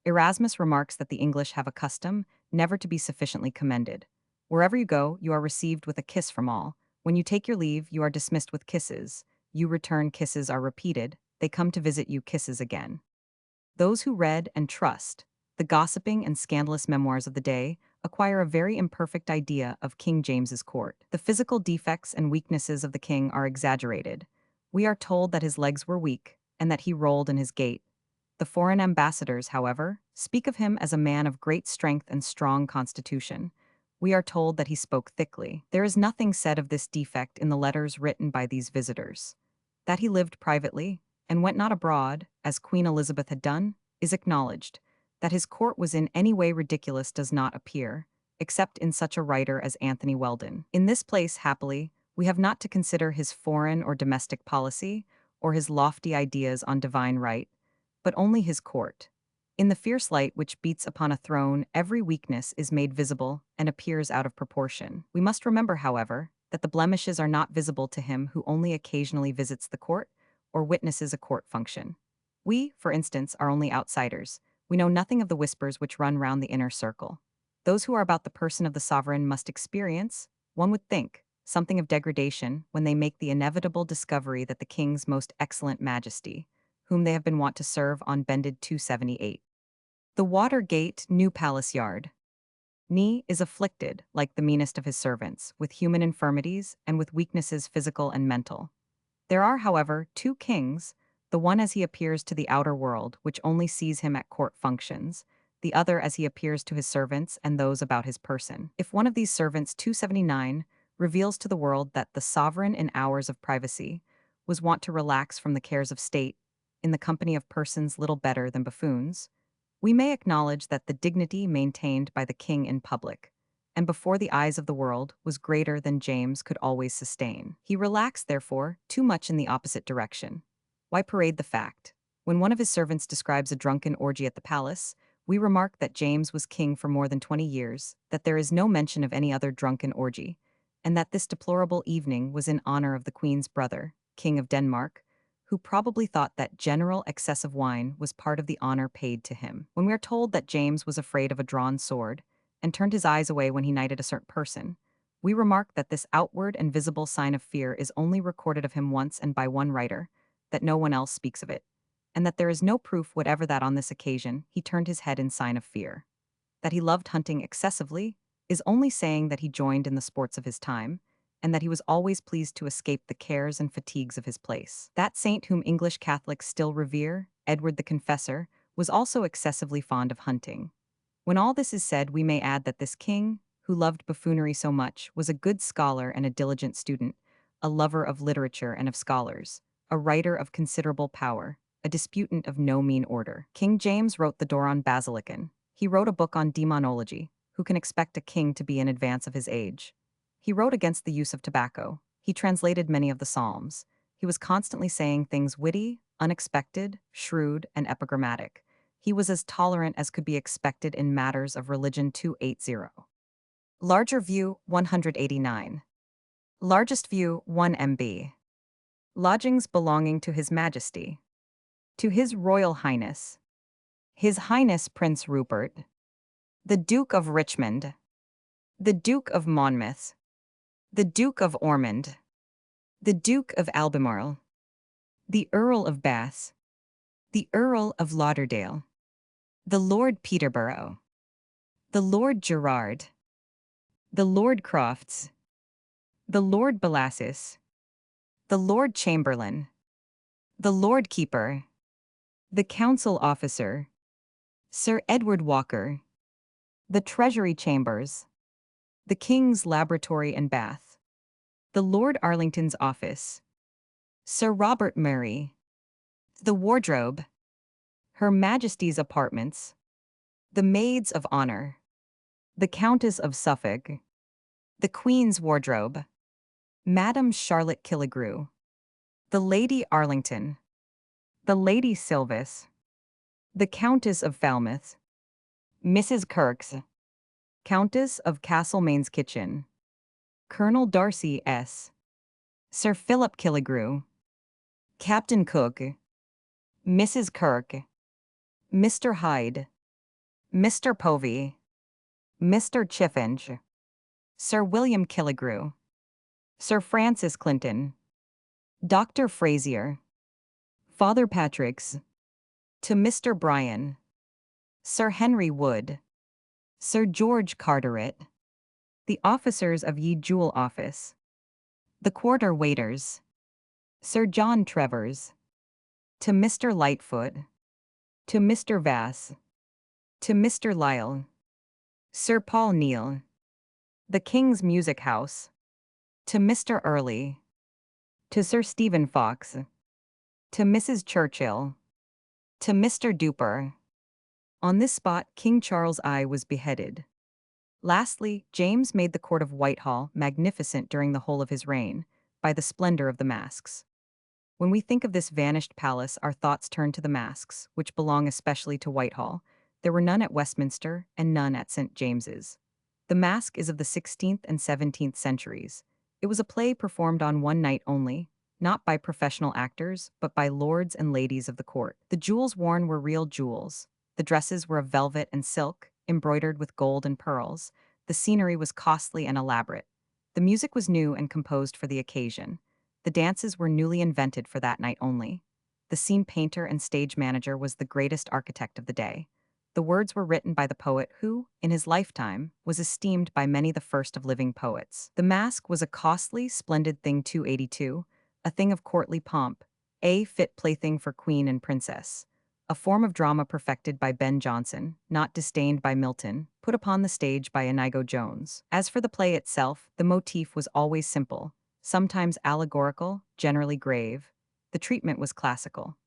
Erasmus remarks that the English have a custom never to be sufficiently commended. Wherever you go, you are received with a kiss from all. When you take your leave, you are dismissed with kisses. You return, kisses are repeated. They come to visit you, kisses again. Those who read and trust the gossiping and scandalous memoirs of the day acquire a very imperfect idea of King James's court. The physical defects and weaknesses of the king are exaggerated. We are told that his legs were weak and that he rolled in his gait. The foreign ambassadors, however, speak of him as a man of great strength and strong constitution. We are told that he spoke thickly. There is nothing said of this defect in the letters written by these visitors. That he lived privately and went not abroad, as Queen Elizabeth had done, is acknowledged. That his court was in any way ridiculous does not appear, except in such a writer as Anthony Weldon. In this place, happily, we have not to consider his foreign or domestic policy, or his lofty ideas on divine right, but only his court. In the fierce light which beats upon a throne, every weakness is made visible and appears out of proportion. We must remember, however, that the blemishes are not visible to him who only occasionally visits the court or witnesses a court function. We, for instance, are only outsiders. We know nothing of the whispers which run round the inner circle. Those who are about the person of the sovereign must experience, one would think, something of degradation when they make the inevitable discovery that the king's most excellent majesty, whom they have been wont to serve on bended 278. The Watergate, New Palace Yard. Ni is afflicted, like the meanest of his servants, with human infirmities and with weaknesses physical and mental. There are, however, two kings, the one as he appears to the outer world, which only sees him at court functions, the other as he appears to his servants and those about his person. If one of these servants, 279, reveals to the world that the sovereign in hours of privacy was wont to relax from the cares of state, in the company of persons little better than buffoons, we may acknowledge that the dignity maintained by the king in public, and before the eyes of the world, was greater than James could always sustain. He relaxed, therefore, too much in the opposite direction. Why parade the fact? When one of his servants describes a drunken orgy at the palace, we remark that James was king for more than 20 years, that there is no mention of any other drunken orgy, and that this deplorable evening was in honor of the Queen's brother, King of Denmark, who probably thought that general excess of wine was part of the honor paid to him. When we are told that James was afraid of a drawn sword, and turned his eyes away when he knighted a certain person, we remark that this outward and visible sign of fear is only recorded of him once and by one writer, that no one else speaks of it, and that there is no proof whatever that on this occasion he turned his head in sign of fear. That he loved hunting excessively is only saying that he joined in the sports of his time, and that he was always pleased to escape the cares and fatigues of his place. That saint whom English Catholics still revere, Edward the Confessor, was also excessively fond of hunting. When all this is said, we may add that this king, who loved buffoonery so much, was a good scholar and a diligent student, a lover of literature and of scholars, a writer of considerable power, a disputant of no mean order. King James wrote the Doron Basilican. He wrote a book on demonology. Who can expect a king to be in advance of his age? He wrote against the use of tobacco. He translated many of the Psalms. He was constantly saying things witty, unexpected, shrewd, and epigrammatic. He was as tolerant as could be expected in matters of religion. 280. Larger view 189. Largest view 1 MB. Lodgings belonging to His Majesty. To His Royal Highness. His Highness Prince Rupert. The Duke of Richmond. The Duke of Monmouth. The Duke of Ormond. The Duke of Albemarle. The Earl of Bath. The Earl of Lauderdale. The Lord Peterborough. The Lord Gerard. The Lord Crofts. The Lord Bellasis. The Lord Chamberlain. The Lord Keeper. The Council Officer. Sir Edward Walker. The Treasury Chambers. The King's Laboratory and Bath. The Lord Arlington's Office. Sir Robert Murray. The Wardrobe. Her Majesty's Apartments. The Maids of Honor. The Countess of Suffolk. The Queen's Wardrobe. Madame Charlotte Killigrew. The Lady Arlington. The Lady Silvis. The Countess of Falmouth. Mrs. Kirkes. Countess of Castlemaine's Kitchen. Colonel Darcy S. Sir Philip Killigrew. Captain Cook. Mrs. Kirk. Mr. Hyde. Mr. Povey. Mr. Chiffinch. Sir William Killigrew. Sir Francis Clinton. Dr. Frazier. Father Patrick's. To Mr. Bryan. Sir Henry Wood. Sir George Carteret. The officers of Ye Jewel Office. The quarter waiters. Sir John Trevors. To Mr. Lightfoot. To Mr. Vass. To Mr. Lyle. Sir Paul Neal. The King's Music House. To Mr. Early. To Sir Stephen Fox. To Mrs. Churchill. To Mr. Duper. On this spot, King Charles I was beheaded. Lastly, James made the court of Whitehall magnificent during the whole of his reign, by the splendor of the masks. When we think of this vanished palace, our thoughts turn to the masks, which belong especially to Whitehall. There were none at Westminster and none at St. James's. The mask is of the 16th and 17th centuries. It was a play performed on one night only, not by professional actors, but by lords and ladies of the court. The jewels worn were real jewels. The dresses were of velvet and silk, embroidered with gold and pearls. The scenery was costly and elaborate. The music was new and composed for the occasion. The dances were newly invented for that night only. The scene painter and stage manager was the greatest architect of the day. The words were written by the poet who, in his lifetime, was esteemed by many the first of living poets. The mask was a costly, splendid thing. 282, a thing of courtly pomp, a fit plaything for queen and princess. A form of drama perfected by Ben Jonson, not disdained by Milton, put upon the stage by Inigo Jones. As for the play itself, the motif was always simple, sometimes allegorical, generally grave. The treatment was classical.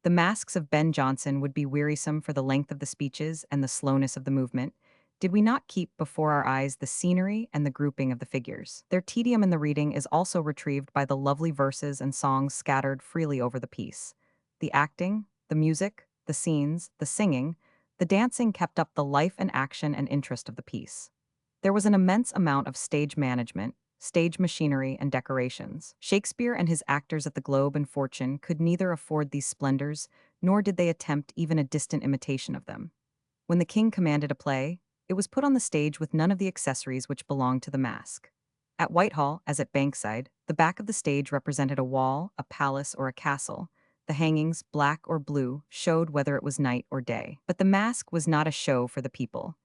The masks of Ben Jonson would be wearisome for the length of the speeches and the slowness of the movement, did we not keep before our eyes the scenery and the grouping of the figures. Their tedium in the reading is also retrieved by the lovely verses and songs scattered freely over the piece. The acting, the music, the scenes, the singing, the dancing kept up the life and action and interest of the piece. There was an immense amount of stage management, stage machinery, and decorations. Shakespeare and his actors at the Globe and Fortune could neither afford these splendors, nor did they attempt even a distant imitation of them. When the king commanded a play, it was put on the stage with none of the accessories which belonged to the masque. At Whitehall, as at Bankside, the back of the stage represented a wall, a palace, or a castle. The hangings, black or blue, showed whether it was night or day. But the masque was not a show for the people.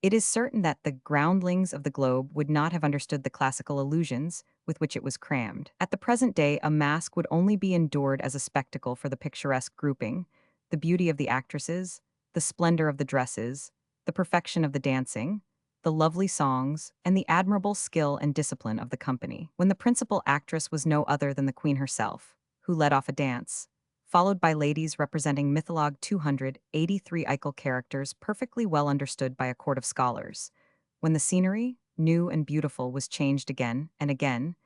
It is certain that the groundlings of the globe would not have understood the classical allusions with which it was crammed. At the present day, a masque would only be endured as a spectacle for the picturesque grouping, the beauty of the actresses, the splendor of the dresses, the perfection of the dancing, the lovely songs, and the admirable skill and discipline of the company. When the principal actress was no other than the queen herself, who led off a dance, followed by ladies representing mythologue 283 Eichel characters perfectly well understood by a court of scholars. When the scenery, new and beautiful, was changed again and again,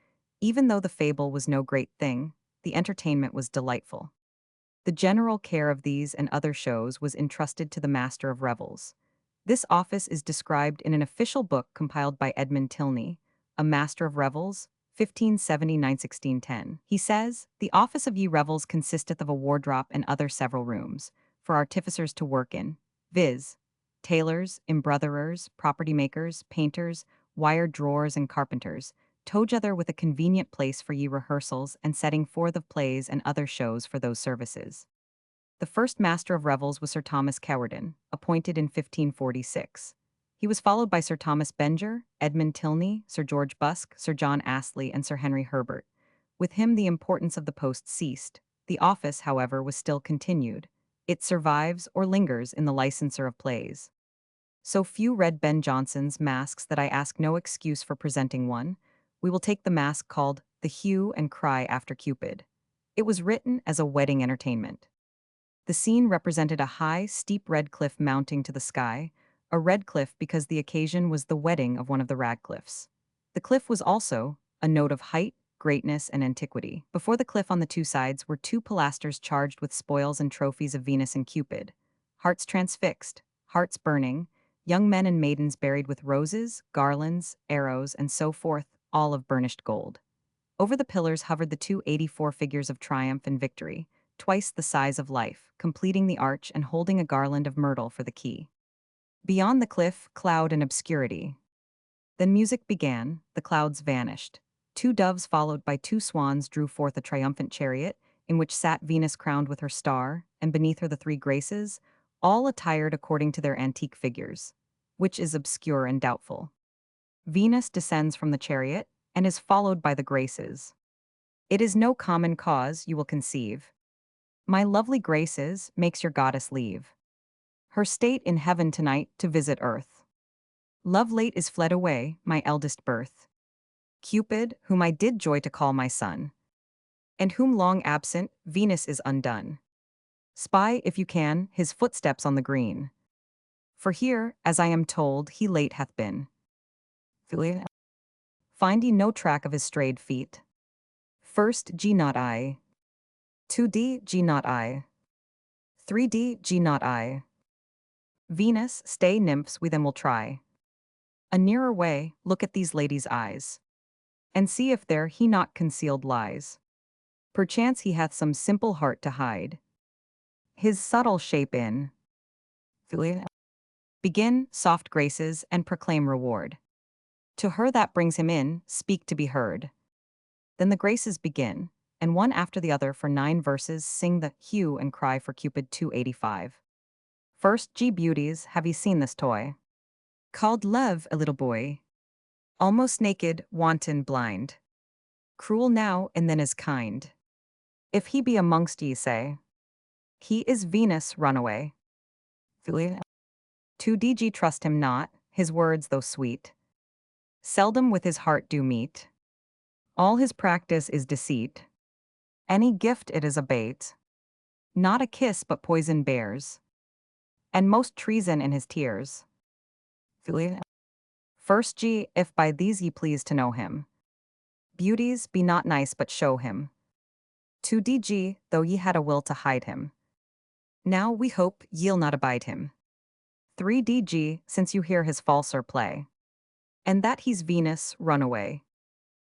even though the fable was no great thing, the entertainment was delightful. The general care of these and other shows was entrusted to the Master of Revels. This office is described in an official book compiled by Edmund Tilney, a Master of Revels, 1579-1610. He says, "The office of ye revels consisteth of a wardrop and other several rooms, for artificers to work in, viz., tailors, embroiderers, property makers, painters, wire drawers, and carpenters, together with a convenient place for ye rehearsals and setting forth of plays and other shows for those services." The first Master of Revels was Sir Thomas Cowardin, appointed in 1546. He was followed by Sir Thomas Benger, Edmund Tilney, Sir George Busk, Sir John Astley, and Sir Henry Herbert. With him the importance of the post ceased. The office, however, was still continued. It survives or lingers in the licenser of plays. So few read Ben Jonson's masques that I ask no excuse for presenting one. We will take the masque called The Hue and Cry After Cupid. It was written as a wedding entertainment. The scene represented a high, steep red cliff mounting to the sky, a red cliff because the occasion was the wedding of one of the Radcliffes. The cliff was also a note of height, greatness, and antiquity. Before the cliff on the two sides were two pilasters charged with spoils and trophies of Venus and Cupid, hearts transfixed, hearts burning, young men and maidens buried with roses, garlands, arrows, and so forth, all of burnished gold. Over the pillars hovered the 284 figures of triumph and victory, twice the size of life, completing the arch and holding a garland of myrtle for the key. Beyond the cliff, cloud and obscurity. Then music began, the clouds vanished. Two doves followed by two swans drew forth a triumphant chariot, in which sat Venus crowned with her star, and beneath her the three Graces, all attired according to their antique figures, which is obscure and doubtful. Venus descends from the chariot, and is followed by the Graces. It is no common cause, you will conceive. My lovely Graces makes your goddess leave her state in heaven tonight to visit earth. Love late is fled away, my eldest birth. Cupid, whom I did joy to call my son, and whom long absent, Venus is undone. Spy, if you can, his footsteps on the green. For here, as I am told, he late hath been. Find ye no track of his strayed feet. First G not I. 2D G not I. 3D G not I. Venus, stay nymphs, we then will try. A nearer way, look at these ladies' eyes, and see if there he not concealed lies. Perchance he hath some simple heart to hide. His subtle shape in. Begin, soft Graces, and proclaim reward. To her that brings him in, speak to be heard. Then the Graces begin, and one after the other for 9 verses sing the hue and cry for Cupid 285. First, G beauties, have ye seen this toy? Called love, a little boy. Almost naked, wanton, blind. Cruel now and then is kind. If he be amongst ye, say, he is Venus runaway. 2DG trust him not, his words though sweet. Seldom with his heart do meet. All his practice is deceit. Any gift it is a bait. Not a kiss but poison bears, and most treason in his tears. First G, if by these ye please to know him. Beauties be not nice but show him. 2 DG, though ye had a will to hide him. Now we hope ye'll not abide him. 3 DG, since you hear his falser play. And that he's Venus, run away.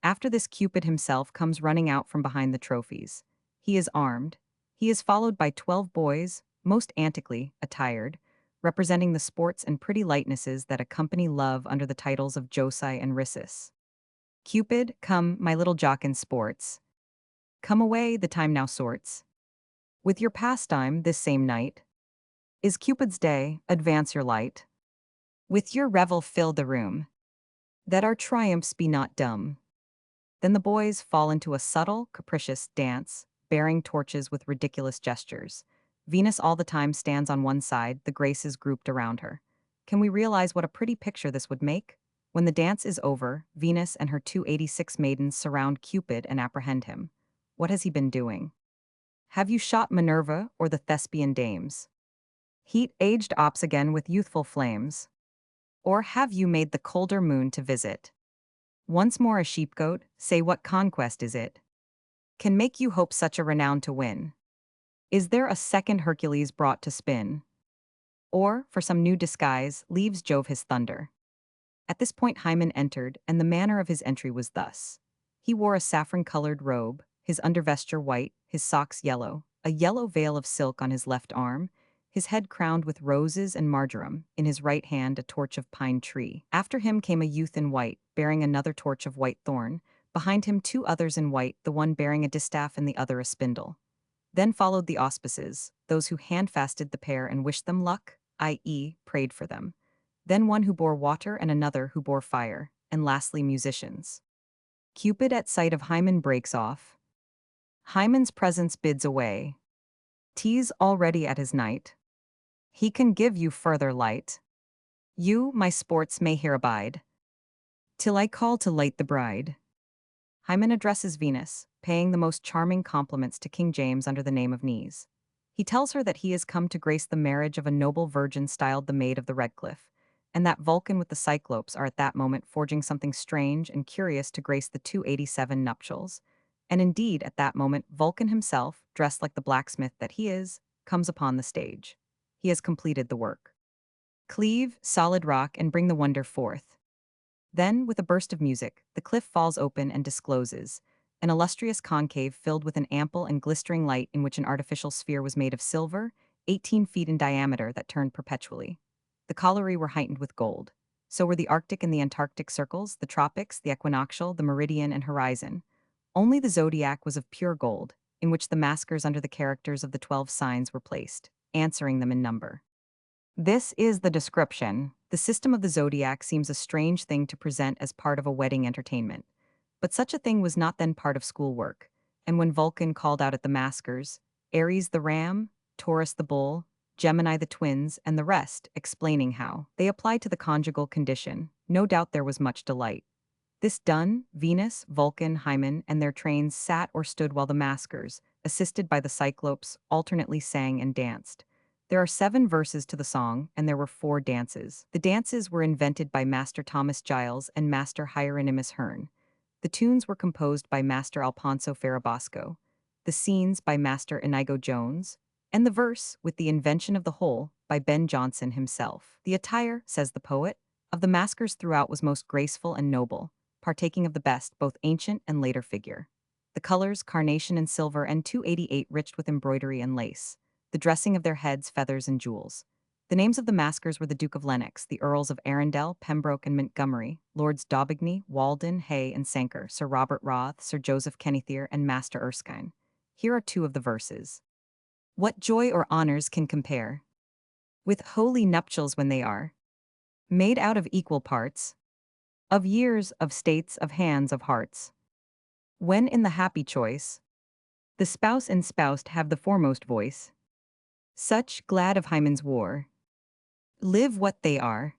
After this Cupid himself comes running out from behind the trophies. He is armed. He is followed by 12 boys, most antically attired, representing the sports and pretty lightnesses that accompany love under the titles of Josai and Ryssus. Cupid, come, my little jock in sports. Come away, the time now sorts. With your pastime this same night. Is Cupid's day, advance your light. With your revel fill the room. That our triumphs be not dumb. Then the boys fall into a subtle, capricious dance, bearing torches with ridiculous gestures. Venus all the time stands on one side, the Graces grouped around her. Can we realize what a pretty picture this would make? When the dance is over, Venus and her 286 maidens surround Cupid and apprehend him. What has he been doing? Have you shot Minerva or the Thespian dames? Heat aged ops again with youthful flames? Or have you made the colder moon to visit? Once more a sheepgoat, say what conquest is it? Can make you hope such a renown to win? Is there a second Hercules brought to spin? Or, for some new disguise, leaves Jove his thunder? At this point Hymen entered, and the manner of his entry was thus. He wore a saffron-colored robe, his undervesture white, his socks yellow, a yellow veil of silk on his left arm, his head crowned with roses and marjoram, in his right hand a torch of pine tree. After him came a youth in white, bearing another torch of white thorn, behind him 2 others in white, the one bearing a distaff and the other a spindle. Then followed the auspices, those who handfasted the pair and wished them luck, i.e., prayed for them. Then one who bore water and another who bore fire, and lastly musicians. Cupid at sight of Hymen breaks off. Hymen's presence bids away. Tease already at his night. He can give you further light. You, my sports, may here abide, till I call to light the bride. Hymen addresses Venus, paying the most charming compliments to King James under the name of Nice. He tells her that he has come to grace the marriage of a noble virgin styled the Maid of the Red Cliff, and that Vulcan with the Cyclopes are at that moment forging something strange and curious to grace the 287 nuptials. And indeed, at that moment, Vulcan himself, dressed like the blacksmith that he is, comes upon the stage. He has completed the work. Cleave, solid rock, and bring the wonder forth. Then, with a burst of music, the cliff falls open and discloses an illustrious concave filled with an ample and glistering light in which an artificial sphere was made of silver, 18 feet in diameter, that turned perpetually. The colliery were heightened with gold. So were the Arctic and the Antarctic circles, the tropics, the equinoctial, the meridian, and horizon. Only the zodiac was of pure gold, in which the maskers under the characters of the 12 signs were placed, answering them in number. This is the description. The system of the zodiac seems a strange thing to present as part of a wedding entertainment. But such a thing was not then part of schoolwork, and when Vulcan called out at the maskers, Aries the ram, Taurus the bull, Gemini the twins, and the rest, explaining how they applied to the conjugal condition, no doubt there was much delight. This done, Venus, Vulcan, Hymen, and their trains sat or stood while the maskers, assisted by the Cyclopes, alternately sang and danced. There are 7 verses to the song, and there were 4 dances. The dances were invented by Master Thomas Giles and Master Hieronymus Hearn. The tunes were composed by Master Alfonso Farabosco, the scenes by Master Inigo Jones, and the verse, with the invention of the whole, by Ben Jonson himself. The attire, says the poet, of the maskers throughout was most graceful and noble, partaking of the best, both ancient and later figure. The colors, carnation and silver, and 288 riched with embroidery and lace. The dressing of their heads, feathers, and jewels. The names of the maskers were the Duke of Lennox, the Earls of Arundel, Pembroke, and Montgomery, Lords Daubigny, Walden, Hay, and Sanker, Sir Robert Roth, Sir Joseph Kennethier, and Master Erskine. Here are 2 of the verses. What joy or honors can compare with holy nuptials when they are made out of equal parts, of years, of states, of hands, of hearts? When in the happy choice, the spouse and spoused have the foremost voice, such, glad of Hymen's war, live what they are,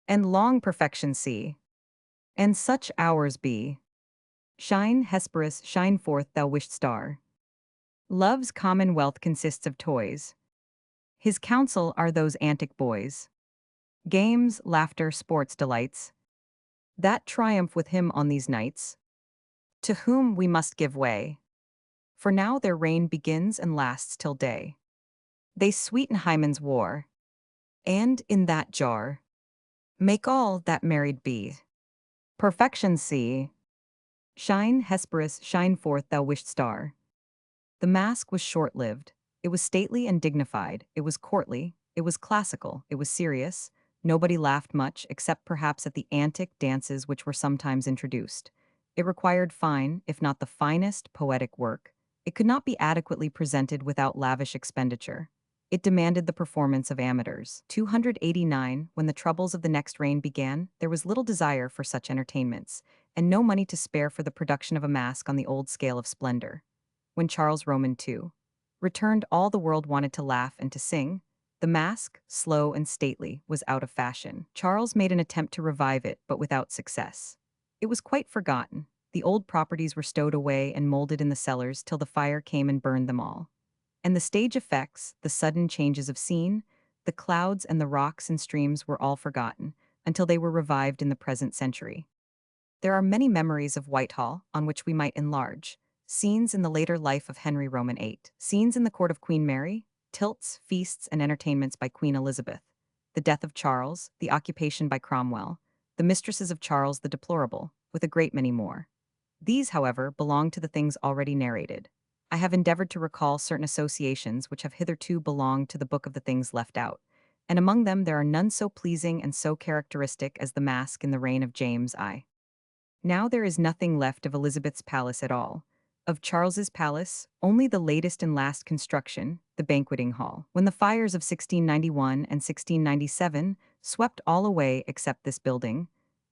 and long perfection see, and such hours be. Shine, Hesperus, shine forth, thou wished star. Love's commonwealth consists of toys. His council are those antic boys. Games, laughter, sports delights, that triumph with him on these nights, to whom we must give way. For now their reign begins and lasts till day. They sweeten Hymen's war, and in that jar, make all that married be. Perfection see. Shine, Hesperus, shine forth, thou wished star. The masque was short-lived. It was stately and dignified, it was courtly, it was classical, it was serious. Nobody laughed much, except perhaps at the antic dances which were sometimes introduced. It required fine, if not the finest, poetic work. It could not be adequately presented without lavish expenditure. It demanded the performance of amateurs. 289, when the troubles of the next reign began, there was little desire for such entertainments, and no money to spare for the production of a masque on the old scale of splendor. When Charles Roman II returned, all the world wanted to laugh and to sing. The masque, slow and stately, was out of fashion. Charles made an attempt to revive it, but without success. It was quite forgotten. The old properties were stowed away and molded in the cellars till the fire came and burned them all. And the stage effects, the sudden changes of scene, the clouds and the rocks and streams were all forgotten, until they were revived in the present century. There are many memories of Whitehall on which we might enlarge. Scenes in the later life of Henry Roman VIII, scenes in the court of Queen Mary, tilts, feasts, and entertainments by Queen Elizabeth, the death of Charles, the occupation by Cromwell, the mistresses of Charles the Deplorable, with a great many more. These, however, belong to the things already narrated. I have endeavored to recall certain associations which have hitherto belonged to the book of the things left out, and among them there are none so pleasing and so characteristic as the masque in the reign of James I. Now there is nothing left of Elizabeth's palace at all. Of Charles's palace, only the latest and last construction, the banqueting hall. When the fires of 1691 and 1697 swept all away except this building,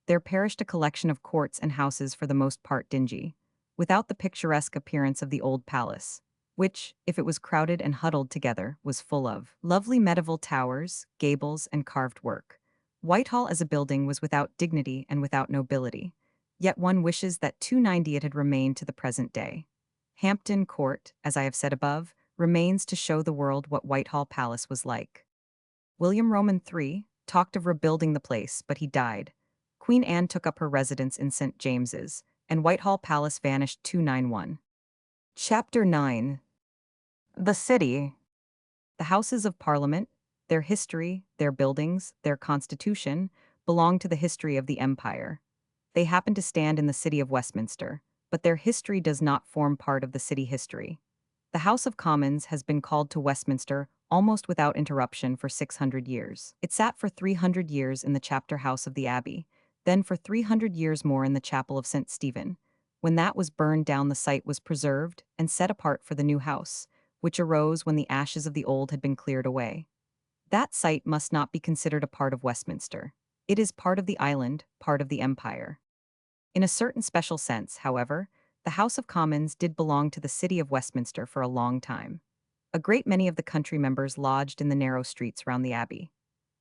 there perished a collection of courts and houses for the most part dingy, without the picturesque appearance of the old palace, which, if it was crowded and huddled together, was full of lovely medieval towers, gables, and carved work. Whitehall as a building was without dignity and without nobility. Yet one wishes that 290 it had remained to the present day. Hampton Court, as I have said above, remains to show the world what Whitehall Palace was like. William Roman III talked of rebuilding the place, but he died. Queen Anne took up her residence in St. James's, and Whitehall Palace vanished 291. Chapter 9. The City. The Houses of Parliament, their history, their buildings, their constitution, belong to the history of the Empire. They happen to stand in the city of Westminster, but their history does not form part of the city history. The House of Commons has been called to Westminster almost without interruption for 600 years. It sat for 300 years in the chapter house of the Abbey, then for 300 years more in the chapel of St. Stephen. When that was burned down, the site was preserved and set apart for the new house, which arose when the ashes of the old had been cleared away. That site must not be considered a part of Westminster. It is part of the island, part of the empire. In a certain special sense, however, the House of Commons did belong to the city of Westminster for a long time. A great many of the country members lodged in the narrow streets round the Abbey.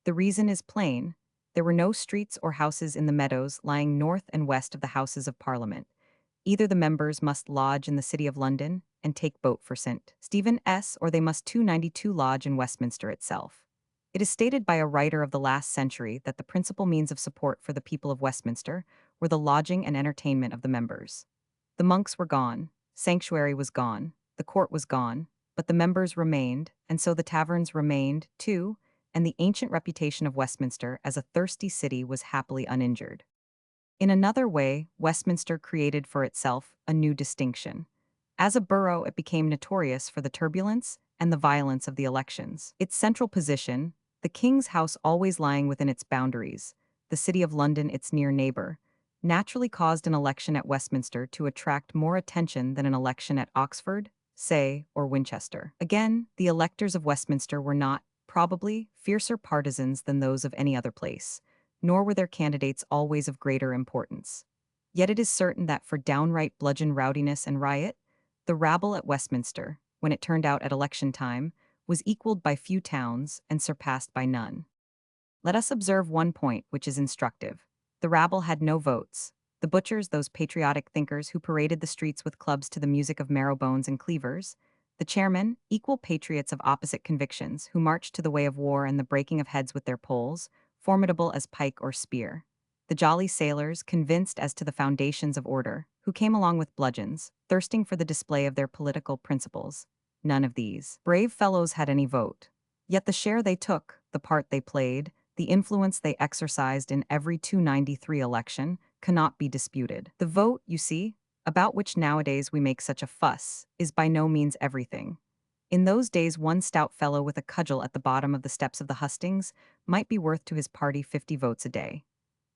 The reason is plain. There were no streets or houses in the meadows lying north and west of the Houses of Parliament. Either the members must lodge in the City of London and take boat for St. Stephen's, or they must 292 lodge in Westminster itself. It is stated by a writer of the last century that the principal means of support for the people of Westminster were the lodging and entertainment of the members. The monks were gone, sanctuary was gone, the court was gone, but the members remained, and so the taverns remained, too, and the ancient reputation of Westminster as a thirsty city was happily uninjured. In another way, Westminster created for itself a new distinction. As a borough, it became notorious for the turbulence and the violence of the elections. Its central position, the King's House always lying within its boundaries, the City of London its near neighbor, naturally caused an election at Westminster to attract more attention than an election at Oxford, say, or Winchester. Again, the electors of Westminster were not, probably, fiercer partisans than those of any other place, nor were their candidates always of greater importance. Yet it is certain that for downright bludgeon rowdiness and riot, the rabble at Westminster, when it turned out at election time, was equaled by few towns and surpassed by none. Let us observe one point which is instructive. The rabble had no votes. The butchers, those patriotic thinkers who paraded the streets with clubs to the music of marrow bones and cleavers, The chairmen, equal patriots of opposite convictions, who marched to the way of war and the breaking of heads with their poles, formidable as pike or spear. The jolly sailors, convinced as to the foundations of order, who came along with bludgeons, thirsting for the display of their political principles. None of these brave fellows had any vote. Yet the share they took, the part they played, the influence they exercised in every 293 election cannot be disputed. The vote, you see, about which nowadays we make such a fuss, is by no means everything. In those days, one stout fellow with a cudgel at the bottom of the steps of the hustings might be worth to his party 50 votes a day.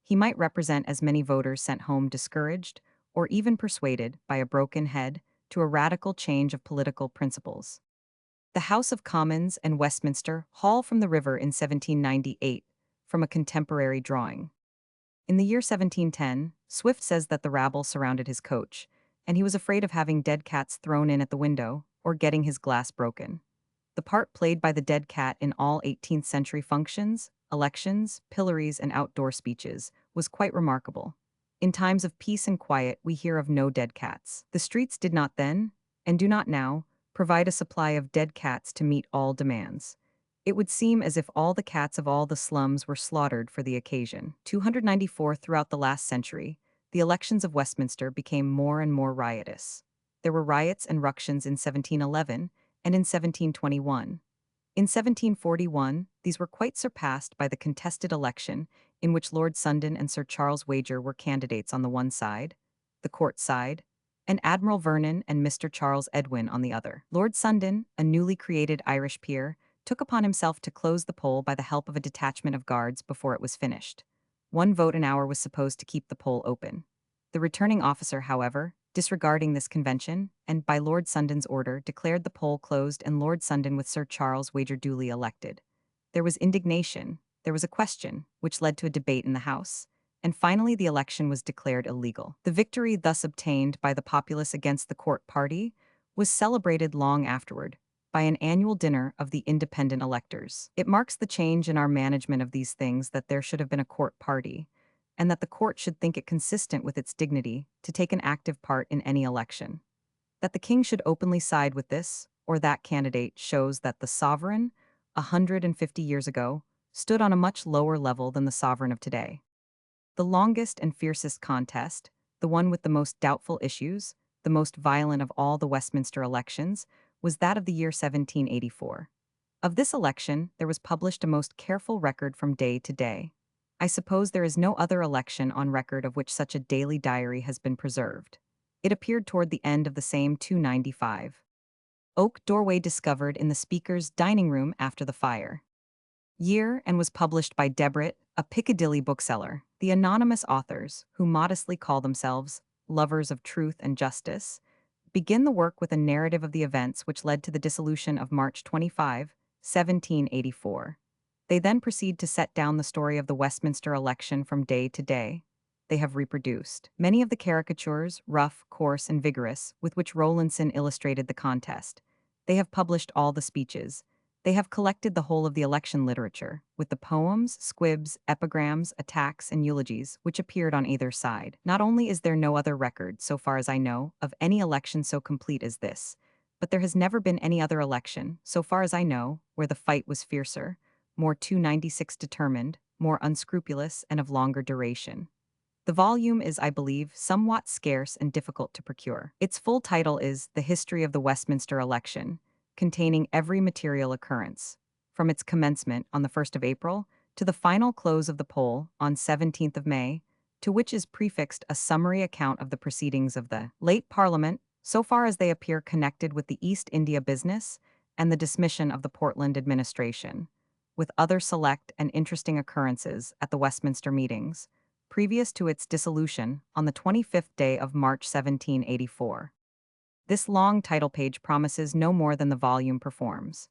He might represent as many voters sent home discouraged, or even persuaded, by a broken head, to a radical change of political principles. The House of Commons and Westminster haul from the river in 1798, from a contemporary drawing. In the year 1710, Swift says that the rabble surrounded his coach, and he was afraid of having dead cats thrown in at the window or getting his glass broken. The part played by the dead cat in all 18th century functions, elections, pillories, and outdoor speeches was quite remarkable. In times of peace and quiet, we hear of no dead cats. The streets did not then, and do not now, provide a supply of dead cats to meet all demands. It would seem as if all the cats of all the slums were slaughtered for the occasion. 294 throughout the last century, the elections of Westminster became more and more riotous. There were riots and ructions in 1711 and in 1721. In 1741, these were quite surpassed by the contested election in which Lord Sundon and Sir Charles Wager were candidates on the one side, the court side, and Admiral Vernon and Mr. Charles Edwin on the other. Lord Sundon, a newly created Irish peer, took upon himself to close the poll by the help of a detachment of guards before it was finished. 1 vote an hour was supposed to keep the poll open. The returning officer, however, disregarding this convention, and by Lord Sundon's order, declared the poll closed and Lord Sundon with Sir Charles Wager duly elected. There was indignation, there was a question, which led to a debate in the House, and finally the election was declared illegal. The victory thus obtained by the populace against the court party was celebrated long afterward by an annual dinner of the independent electors. It marks the change in our management of these things that there should have been a court party, and that the court should think it consistent with its dignity to take an active part in any election. That the king should openly side with this or that candidate shows that the sovereign, 150 years ago, stood on a much lower level than the sovereign of today. The longest and fiercest contest, the one with the most doubtful issues, the most violent of all the Westminster elections, was that of the year 1784. Of this election, there was published a most careful record from day to day. I suppose there is no other election on record of which such a daily diary has been preserved. It appeared toward the end of the same 295. Oak doorway discovered in the speaker's dining room after the fire. Year, and was published by Debrett, a Piccadilly bookseller. The anonymous authors, who modestly call themselves lovers of truth and justice, begin the work with a narrative of the events which led to the dissolution of March 25, 1784. They then proceed to set down the story of the Westminster election from day to day. They have reproduced many of the caricatures, rough, coarse, and vigorous, with which Rowlandson illustrated the contest. They have published all the speeches. They have collected the whole of the election literature, with the poems, squibs, epigrams, attacks, and eulogies, which appeared on either side. Not only is there no other record, so far as I know, of any election so complete as this, but there has never been any other election, so far as I know, where the fight was fiercer, more 296 determined, more unscrupulous, and of longer duration. The volume is, I believe, somewhat scarce and difficult to procure. Its full title is The History of the Westminster Election, containing every material occurrence, from its commencement on the 1st of April to the final close of the poll on 17th of May, to which is prefixed a summary account of the proceedings of the late Parliament, so far as they appear connected with the East India business and the dismission of the Portland administration, with other select and interesting occurrences at the Westminster meetings, previous to its dissolution on the 25th day of March 1784. This long title page promises no more than the volume performs.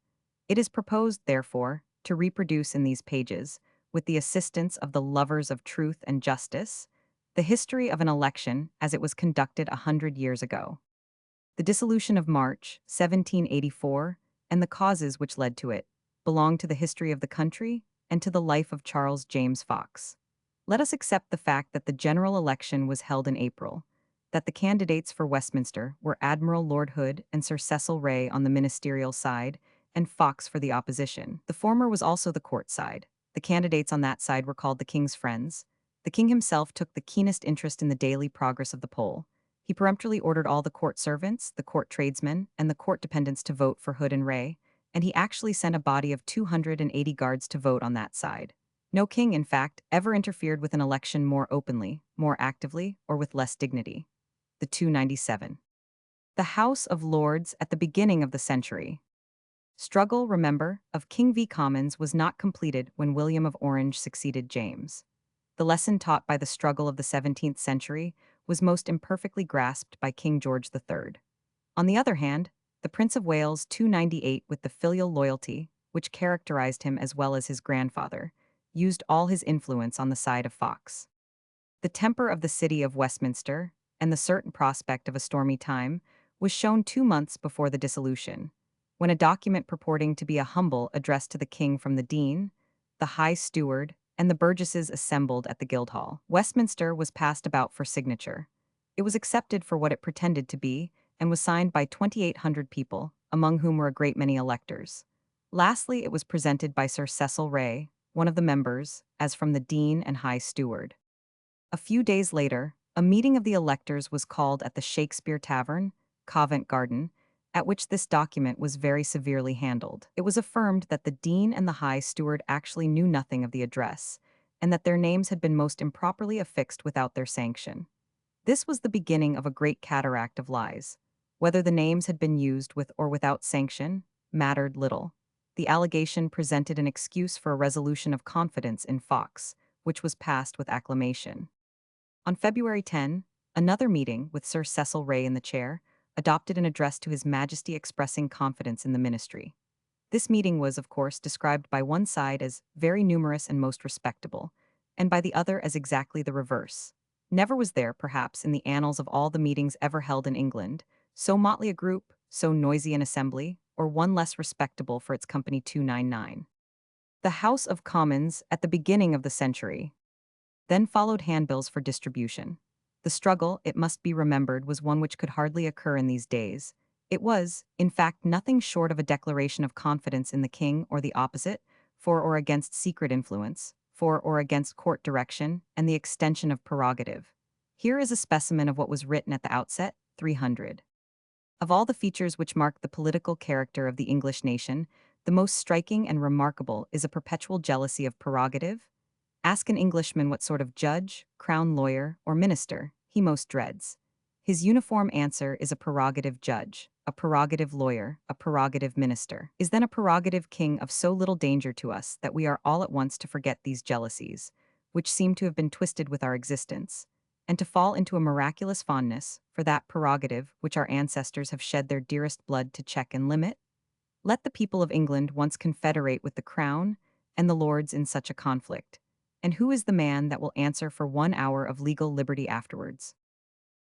It is proposed, therefore, to reproduce in these pages, with the assistance of the lovers of truth and justice, the history of an election as it was conducted 100 years ago. The dissolution of March 1784 and the causes which led to it belong to the history of the country and to the life of Charles James Fox. Let us accept the fact that the general election was held in April, that the candidates for Westminster were Admiral Lord Hood and Sir Cecil Ray on the ministerial side, and Fox for the opposition. The former was also the court side. The candidates on that side were called the King's friends. The King himself took the keenest interest in the daily progress of the poll. He peremptorily ordered all the court servants, the court tradesmen, and the court dependents to vote for Hood and Ray, and he actually sent a body of 280 guards to vote on that side. No king, in fact, ever interfered with an election more openly, more actively, or with less dignity. The 297. The House of Lords at the beginning of the century. Struggle, remember, of King v Commons was not completed when William of Orange succeeded James. The lesson taught by the struggle of the 17th century was most imperfectly grasped by King George III. On the other hand, the Prince of Wales 298, with the filial loyalty, which characterized him as well as his grandfather, used all his influence on the side of Fox. The temper of the city of Westminster, and the certain prospect of a stormy time, was shown 2 months before the dissolution, when a document purporting to be a humble address to the king from the dean, the high steward, and the burgesses assembled at the Guildhall, Westminster, was passed about for signature. It was accepted for what it pretended to be, and was signed by 2,800 people, among whom were a great many electors. Lastly, it was presented by Sir Cecil Ray, one of the members, as from the dean and high steward. A few days later, a meeting of the electors was called at the Shakespeare Tavern, Covent Garden, at which this document was very severely handled. It was affirmed that the dean and the high steward actually knew nothing of the address, and that their names had been most improperly affixed without their sanction. This was the beginning of a great cataract of lies. Whether the names had been used with or without sanction mattered little. The allegation presented an excuse for a resolution of confidence in Fox, which was passed with acclamation. On February 10, another meeting, with Sir Cecil Ray in the chair, adopted an address to His Majesty expressing confidence in the ministry. This meeting was, of course, described by one side as very numerous and most respectable, and by the other as exactly the reverse. Never was there, perhaps, in the annals of all the meetings ever held in England, so motley a group, so noisy an assembly, or one less respectable for its company 299. The House of Commons at the beginning of the century. Then followed handbills for distribution. The struggle, it must be remembered, was one which could hardly occur in these days. It was, in fact, nothing short of a declaration of confidence in the king or the opposite, for or against secret influence, for or against court direction, and the extension of prerogative. Here is a specimen of what was written at the outset, 300. Of all the features which mark the political character of the English nation, the most striking and remarkable is a perpetual jealousy of prerogative. Ask an Englishman what sort of judge, crown lawyer, or minister he most dreads. His uniform answer is a prerogative judge, a prerogative lawyer, a prerogative minister. Is then a prerogative king of so little danger to us that we are all at once to forget these jealousies, which seem to have been twisted with our existence, and to fall into a miraculous fondness for that prerogative which our ancestors have shed their dearest blood to check and limit? Let the people of England once confederate with the crown and the lords in such a conflict, and who is the man that will answer for 1 hour of legal liberty afterwards?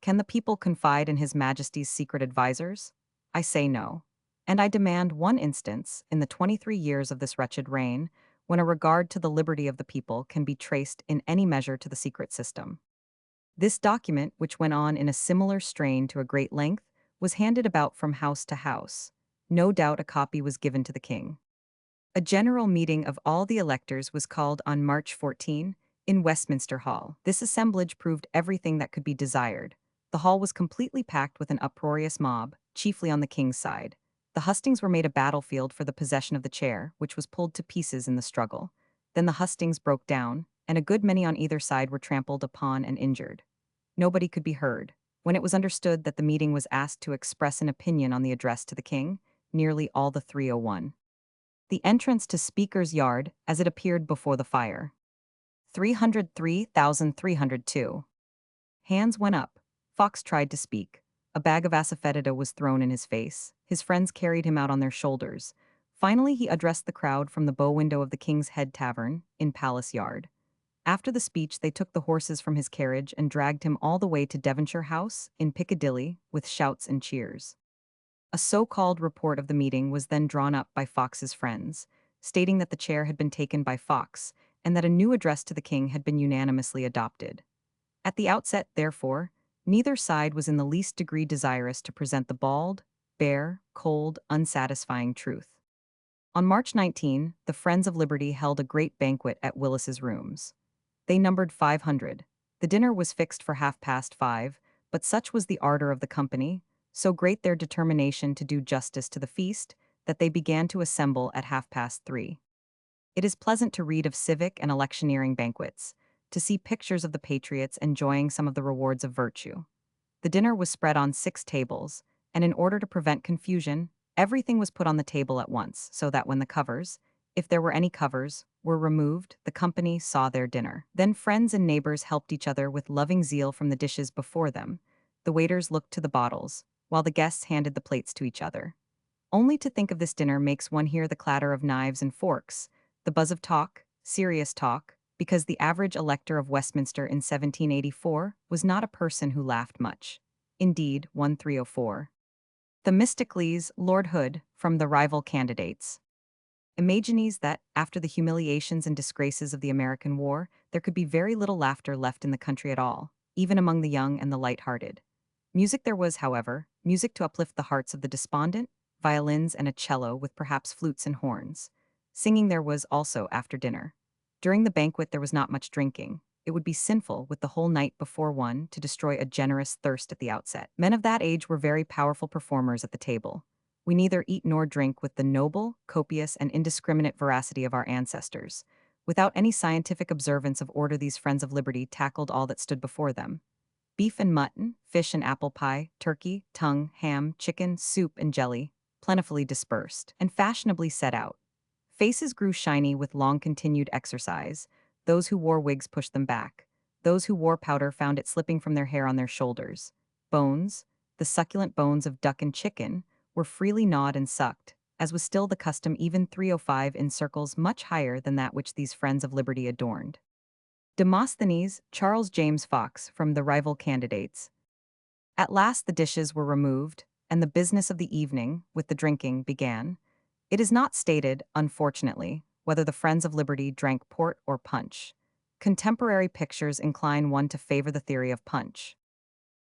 Can the people confide in His Majesty's secret advisers? I say no. And I demand one instance, in the 23 years of this wretched reign, when a regard to the liberty of the people can be traced in any measure to the secret system. This document, which went on in a similar strain to a great length, was handed about from house to house. No doubt a copy was given to the king. A general meeting of all the electors was called on March 14, in Westminster Hall. This assemblage proved everything that could be desired. The hall was completely packed with an uproarious mob, chiefly on the king's side. The hustings were made a battlefield for the possession of the chair, which was pulled to pieces in the struggle. Then the hustings broke down, and a good many on either side were trampled upon and injured. Nobody could be heard. When it was understood that the meeting was asked to express an opinion on the address to the king, nearly all the 301. The entrance to Speaker's Yard, as it appeared before the fire. 303,302. Hands went up. Fox tried to speak. A bag of asafoetida was thrown in his face. His friends carried him out on their shoulders. Finally, he addressed the crowd from the bow window of the King's Head Tavern, in Palace Yard. After the speech, they took the horses from his carriage and dragged him all the way to Devonshire House, in Piccadilly, with shouts and cheers. A so-called report of the meeting was then drawn up by Fox's friends, stating that the chair had been taken by Fox, and that a new address to the king had been unanimously adopted. At the outset, therefore, Neither side was in the least degree desirous to present the bald, bare, cold, unsatisfying truth. On March 19, the Friends of Liberty held a great banquet at Willis's rooms. They numbered 500. The dinner was fixed for 5:30, but such was the ardor of the company, so great their determination to do justice to the feast, that they began to assemble at 3:30. It is pleasant to read of civic and electioneering banquets, to see pictures of the patriots enjoying some of the rewards of virtue. The dinner was spread on 6 tables, and in order to prevent confusion, everything was put on the table at once, so that when the covers, if there were any covers, were removed, the company saw their dinner. Then friends and neighbors helped each other with loving zeal from the dishes before them. The waiters looked to the bottles, while the guests handed the plates to each other. Only to think of this dinner makes one hear the clatter of knives and forks, the buzz of talk, serious talk, because the average elector of Westminster in 1784 was not a person who laughed much. Indeed, 1304. The Mysticles, Lord Hood, from the rival candidates. Imagines that, after the humiliations and disgraces of the American War, there could be very little laughter left in the country at all, even among the young and the light-hearted. Music there was, however, music to uplift the hearts of the despondent, violins and a cello with perhaps flutes and horns. Singing there was also after dinner. During the banquet there was not much drinking. It would be sinful, with the whole night before one, to destroy a generous thirst at the outset. Men of that age were very powerful performers at the table. We neither eat nor drink with the noble, copious, and indiscriminate voracity of our ancestors. Without any scientific observance of order, these Friends of Liberty tackled all that stood before them. Beef and mutton, fish and apple pie, turkey, tongue, ham, chicken, soup, and jelly, plentifully dispersed, and fashionably set out. Faces grew shiny with long-continued exercise. Those who wore wigs pushed them back. Those who wore powder found it slipping from their hair on their shoulders. Bones, the succulent bones of duck and chicken, were freely gnawed and sucked, as was still the custom even 305 in circles much higher than that which these Friends of Liberty adorned. Demosthenes, Charles James Fox, from the rival candidates. At last the dishes were removed, and the business of the evening, with the drinking, began. It is not stated, unfortunately, whether the Friends of Liberty drank port or punch. Contemporary pictures incline one to favor the theory of punch.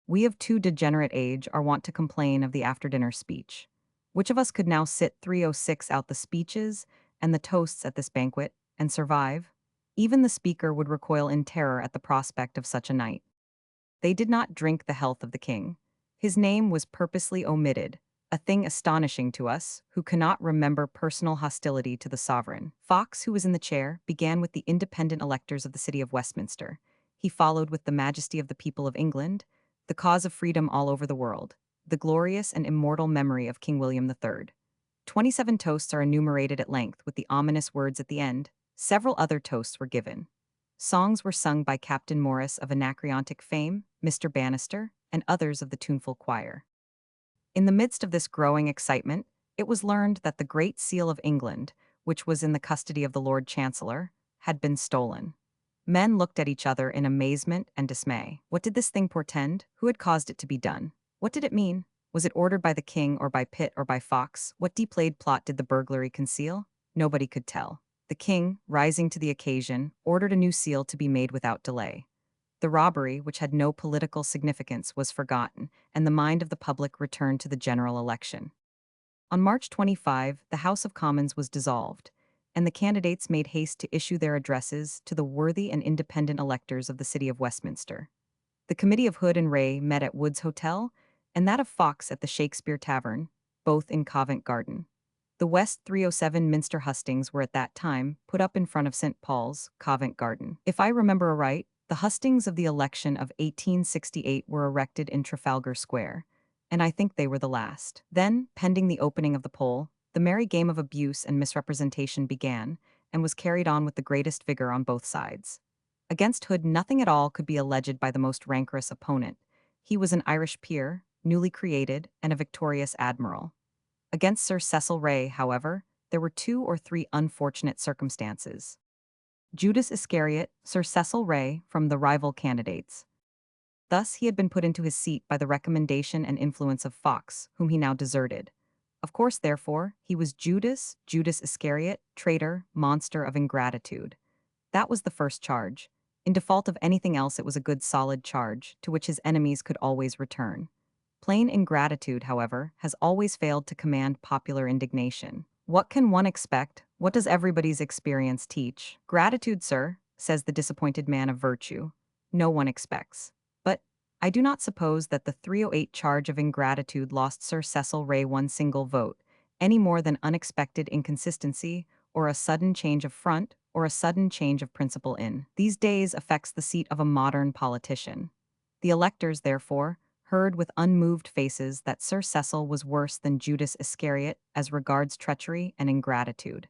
We of too degenerate age are wont to complain of the after-dinner speech. Which of us could now sit 306 out the speeches and the toasts at this banquet, and survive? Even the speaker would recoil in terror at the prospect of such a night. They did not drink the health of the king. His name was purposely omitted, a thing astonishing to us, who cannot remember personal hostility to the sovereign. Fox, who was in the chair, began with the independent electors of the city of Westminster. He followed with the majesty of the people of England, the cause of freedom all over the world, the glorious and immortal memory of King William III. 27 toasts are enumerated at length, with the ominous words at the end. Several other toasts were given. Songs were sung by Captain Morris of Anacreontic fame, Mr. Bannister, and others of the tuneful choir. In the midst of this growing excitement, it was learned that the Great Seal of England, which was in the custody of the Lord Chancellor, had been stolen. Men looked at each other in amazement and dismay. What did this thing portend? Who had caused it to be done? What did it mean? Was it ordered by the king or by Pitt or by Fox? What deep-laid plot did the burglary conceal? Nobody could tell. The king, rising to the occasion, ordered a new seal to be made without delay. The robbery, which had no political significance, was forgotten, and the mind of the public returned to the general election. On March 25, the House of Commons was dissolved, and the candidates made haste to issue their addresses to the worthy and independent electors of the city of Westminster. The committee of Hood and Ray met at Wood's Hotel, and that of Fox at the Shakespeare Tavern, both in Covent Garden. The West 307 Minster hustings were at that time put up in front of St. Paul's, Covent Garden. If I remember aright, the hustings of the election of 1868 were erected in Trafalgar Square, and I think they were the last. Then, pending the opening of the poll, the merry game of abuse and misrepresentation began, and was carried on with the greatest vigor on both sides. Against Hood nothing at all could be alleged by the most rancorous opponent. He was an Irish peer, newly created, and a victorious admiral. Against Sir Cecil Ray, however, there were 2 or 3 unfortunate circumstances. Judas Iscariot, Sir Cecil Ray, from the rival candidates. Thus he had been put into his seat by the recommendation and influence of Fox, whom he now deserted. Of course, therefore, he was Judas Iscariot, traitor, monster of ingratitude. That was the first charge. In default of anything else, it was a good solid charge, to which his enemies could always return. Plain ingratitude, however, has always failed to command popular indignation. What can one expect? What does everybody's experience teach? Gratitude, sir, says the disappointed man of virtue. No one expects. But I do not suppose that the 308 charge of ingratitude lost Sir Cecil Ray one single vote, any more than unexpected inconsistency, or a sudden change of front, or a sudden change of principle in these days affects the seat of a modern politician. The electors, therefore, heard with unmoved faces that Sir Cecil was worse than Judas Iscariot as regards treachery and ingratitude.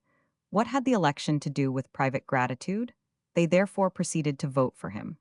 What had the election to do with private gratitude? They therefore proceeded to vote for him.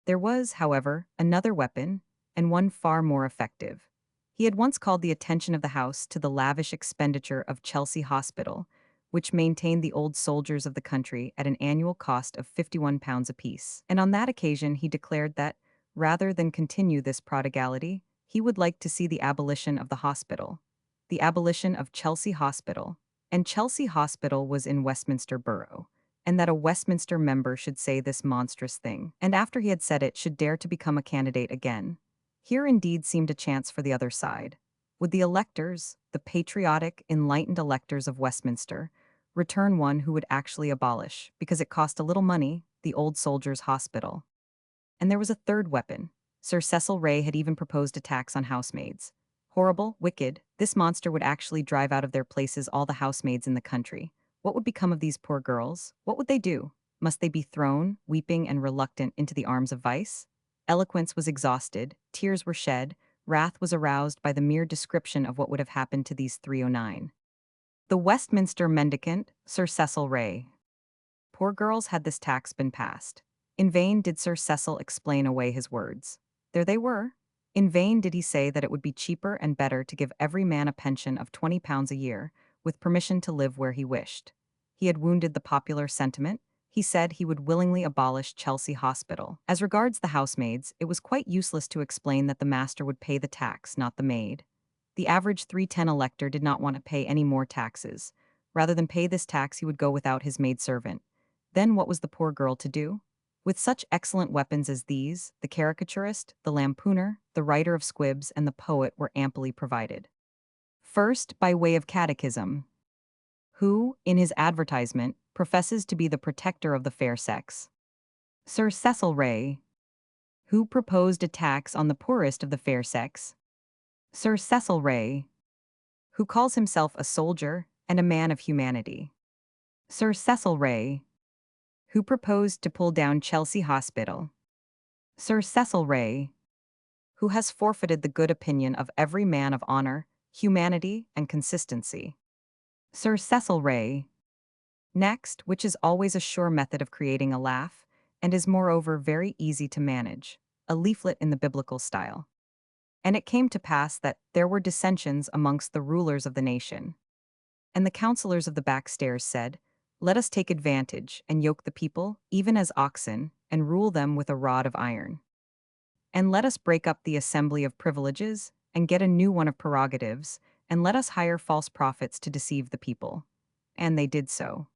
There was, however, another weapon, and one far more effective. He had once called the attention of the House to the lavish expenditure of Chelsea Hospital, which maintained the old soldiers of the country at an annual cost of £51 apiece. And on that occasion he declared that, rather than continue this prodigality, he would like to see the abolition of the hospital. The abolition of Chelsea Hospital. And Chelsea Hospital was in Westminster Borough, and that a Westminster member should say this monstrous thing, and after he had said it should dare to become a candidate again. Here indeed seemed a chance for the other side. Would the electors, the patriotic, enlightened electors of Westminster, return one who would actually abolish, because it cost a little money, the old soldiers' hospital? And there was a third weapon. Sir Cecil Ray had even proposed a tax on housemaids. Horrible, wicked, this monster would actually drive out of their places all the housemaids in the country. What would become of these poor girls? What would they do? Must they be thrown, weeping and reluctant, into the arms of vice? Eloquence was exhausted, tears were shed, wrath was aroused by the mere description of what would have happened to these 309. The Westminster mendicant, Sir Cecil Ray. Poor girls, had this tax been passed. In vain did Sir Cecil explain away his words. There they were. In vain did he say that it would be cheaper and better to give every man a pension of £20 a year, with permission to live where he wished. He had wounded the popular sentiment. He said he would willingly abolish Chelsea Hospital. As regards the housemaids, it was quite useless to explain that the master would pay the tax, not the maid. The average 310 elector did not want to pay any more taxes. Rather than pay this tax, he would go without his maidservant. Then what was the poor girl to do? With such excellent weapons as these, the caricaturist, the lampooner, the writer of squibs, and the poet were amply provided. First, by way of catechism. Who, in his advertisement, professes to be the protector of the fair sex? Sir Cecil Ray. Who proposed a tax on the poorest of the fair sex? Sir Cecil Ray. Who calls himself a soldier and a man of humanity? Sir Cecil Ray. Who proposed to pull down Chelsea Hospital? Sir Cecil Ray. Who has forfeited the good opinion of every man of honor, humanity, and consistency? Sir Cecil Ray. Next, which is always a sure method of creating a laugh, and is moreover very easy to manage, a leaflet in the biblical style. And it came to pass that there were dissensions amongst the rulers of the nation. And the counselors of the back stairs said, Let us take advantage and yoke the people, even as oxen, and rule them with a rod of iron. And let us break up the assembly of privileges, and get a new one of prerogatives, and let us hire false prophets to deceive the people. And they did so.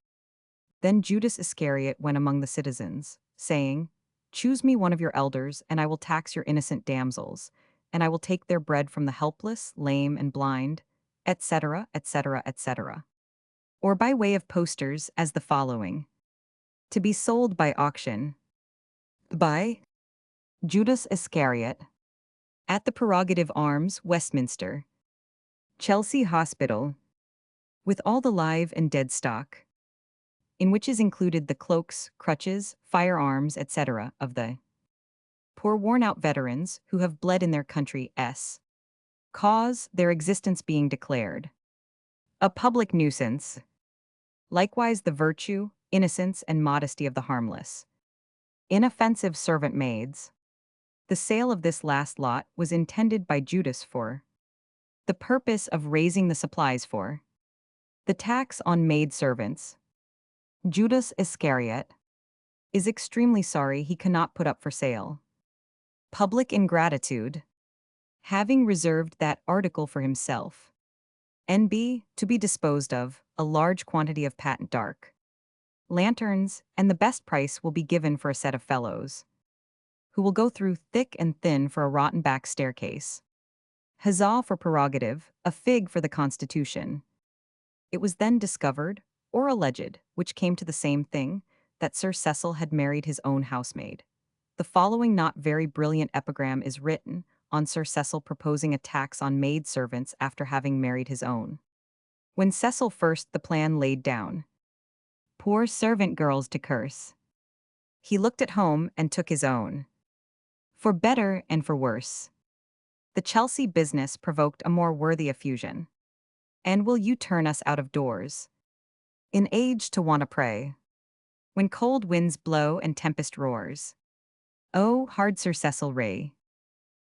Then Judas Iscariot went among the citizens, saying, Choose me one of your elders, and I will tax your innocent damsels, and I will take their bread from the helpless, lame, and blind, etc., etc., etc. Or by way of posters as the following. To be sold by auction. By Judas Iscariot. At the Prerogative Arms, Westminster. Chelsea Hospital. With all the live and dead stock, in which is included the cloaks, crutches, firearms, etc., of the poor worn-out veterans who have bled in their country's cause, their existence being declared a public nuisance. Likewise the virtue, innocence, and modesty of the harmless, inoffensive servant maids. The sale of this last lot was intended by Judas for the purpose of raising the supplies for the tax on maid servants. Judas Iscariot is extremely sorry he cannot put up for sale. Public ingratitude. Having reserved that article for himself. N.B. To be disposed of, a large quantity of patent dark lanterns, and the best price will be given for a set of fellows, who will go through thick and thin for a rotten back staircase. Huzzah for prerogative, a fig for the Constitution. It was then discovered, or alleged, which came to the same thing, that Sir Cecil had married his own housemaid. The following not very brilliant epigram is written on Sir Cecil proposing a tax on maid servants after having married his own. When Cecil first the plan laid down, poor servant girls to curse, he looked at home and took his own. For better and for worse, the Chelsea business provoked a more worthy effusion. And will you turn us out of doors, in age to want to pray, when cold winds blow and tempest roars? Oh, hard Sir Cecil Ray,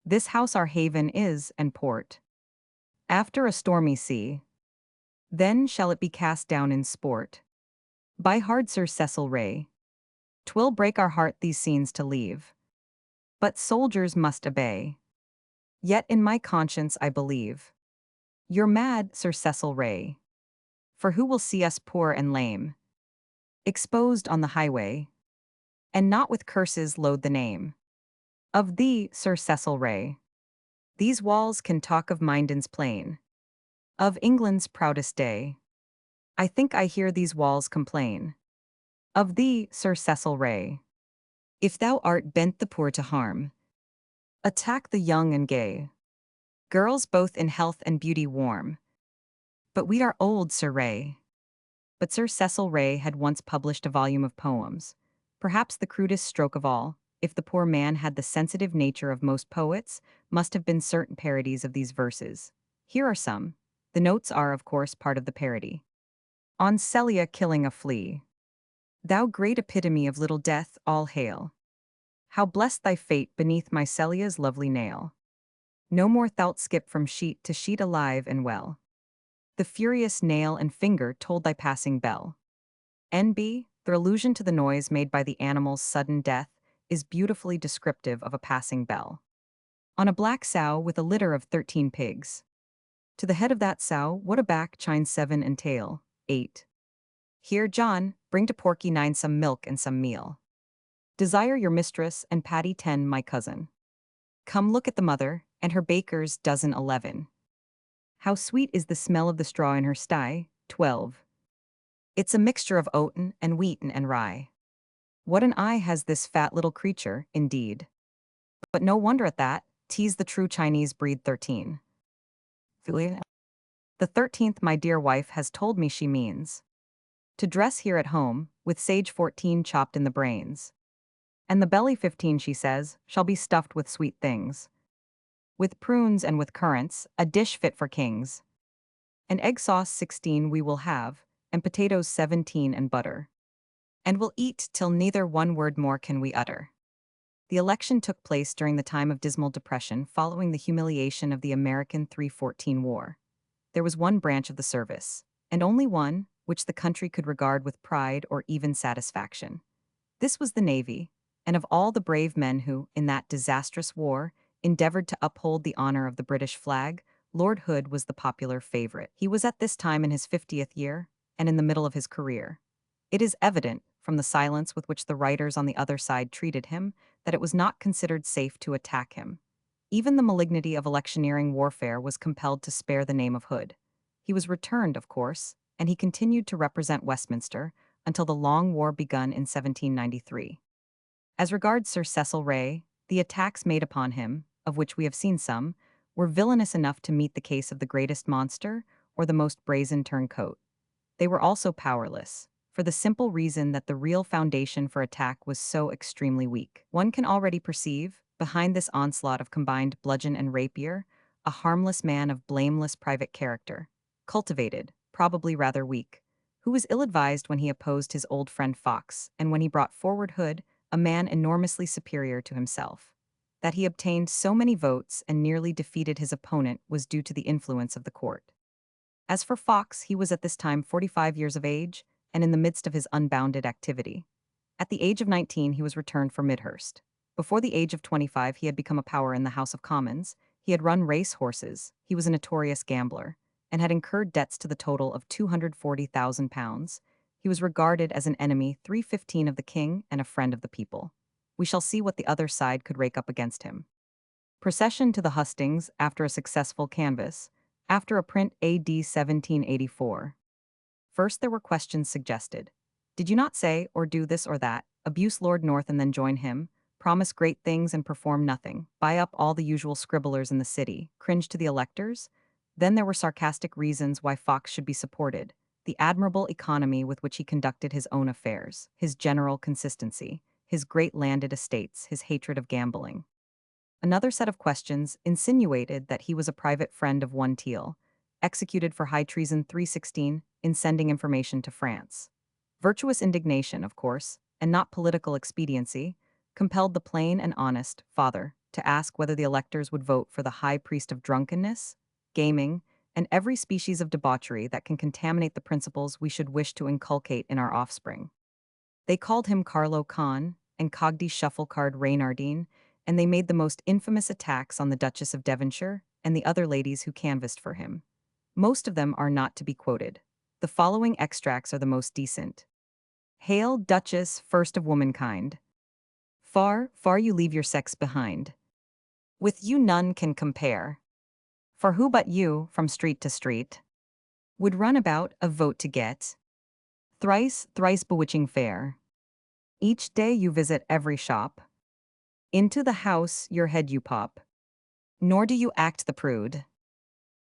this house our haven is and port. After a stormy sea, then shall it be cast down in sport. By hard Sir Cecil Ray, 'twill break our heart these scenes to leave, but soldiers must obey. Yet in my conscience I believe you're mad, Sir Cecil Ray, for who will see us poor and lame, exposed on the highway, and not with curses load the name of thee, Sir Cecil Ray. These walls can talk of Minden's plain, of England's proudest day. I think I hear these walls complain of thee, Sir Cecil Ray. If thou art bent the poor to harm, attack the young and gay, girls both in health and beauty warm. But we are old, Sir Ray. But Sir Cecil Ray had once published a volume of poems, perhaps the crudest stroke of all, if the poor man had the sensitive nature of most poets, must have been certain parodies of these verses. Here are some. The notes are, of course, part of the parody. On Celia killing a flea. Thou great epitome of little death, all hail. How blessed thy fate beneath my Celia's lovely nail. No more thou'lt skip from sheet to sheet alive and well. The furious nail and finger told thy passing bell. N.B. The allusion to the noise made by the animal's sudden death is beautifully descriptive of a passing bell. On a black sow with a litter of 13 pigs. To the head of that sow, what a back, chine 7 and tail, 8. Here, John, bring to Porky 9 some milk and some meal. Desire your mistress and Patty 10 my cousin. Come look at the mother, and her baker's dozen 11. How sweet is the smell of the straw in her sty, 12. It's a mixture of oaten and wheaten and rye. What an eye has this fat little creature, indeed. But no wonder at that, 'tis the true Chinese breed 13. The 13th my dear wife has told me she means to dress here at home, with sage 14 chopped in the brains. And the belly 15, she says, shall be stuffed with sweet things. With prunes and with currants, a dish fit for kings. And egg sauce 16 we will have, and potatoes 17 and butter. And we'll eat till neither one word more can we utter. The election took place during the time of dismal depression following the humiliation of the American 314 War. There was one branch of the service, and only one, which the country could regard with pride or even satisfaction. This was the Navy, and of all the brave men who, in that disastrous war, endeavored to uphold the honor of the British flag, Lord Hood was the popular favorite. He was at this time in his 50th year, and in the middle of his career. It is evident, from the silence with which the writers on the other side treated him, that it was not considered safe to attack him. Even the malignity of electioneering warfare was compelled to spare the name of Hood. He was returned, of course, and he continued to represent Westminster until the long war begun in 1793. As regards Sir Cecil Ray, the attacks made upon him, of which we have seen some, were villainous enough to meet the case of the greatest monster or the most brazen turncoat. They were also powerless, for the simple reason that the real foundation for attack was so extremely weak. One can already perceive, behind this onslaught of combined bludgeon and rapier, a harmless man of blameless private character, cultivated, probably rather weak, who was ill-advised when he opposed his old friend Fox, and when he brought forward Hood, a man enormously superior to himself. That he obtained so many votes and nearly defeated his opponent was due to the influence of the court. As for Fox, he was at this time 45 years of age, and in the midst of his unbounded activity. At the age of 19 he was returned for Midhurst. Before the age of 25 he had become a power in the House of Commons, he had run race horses, he was a notorious gambler, and had incurred debts to the total of £240,000. He was regarded as an enemy 315 of the king and a friend of the people. We shall see what the other side could rake up against him. Procession to the hustings after a successful canvass, after a print AD 1784. First there were questions suggested. Did you not say, or do this or that, abuse Lord North and then join him, promise great things and perform nothing, buy up all the usual scribblers in the city, cringe to the electors? Then there were sarcastic reasons why Fox should be supported, the admirable economy with which he conducted his own affairs, his general consistency, his great landed estates, his hatred of gambling. Another set of questions insinuated that he was a private friend of one Teal, executed for high treason 316 in sending information to France. Virtuous indignation, of course, and not political expediency, compelled the plain and honest father to ask whether the electors would vote for the high priest of drunkenness, gaming, and every species of debauchery that can contaminate the principles we should wish to inculcate in our offspring. They called him Carlo Con and Cogdi Shufflecard Reynardine, and they made the most infamous attacks on the Duchess of Devonshire and the other ladies who canvassed for him. Most of them are not to be quoted. The following extracts are the most decent. Hail, Duchess, first of womankind. Far, far you leave your sex behind. With you none can compare. For who but you, from street to street, would run about a vote to get? Thrice, thrice bewitching fair. Each day you visit every shop. Into the house your head you pop. Nor do you act the prude.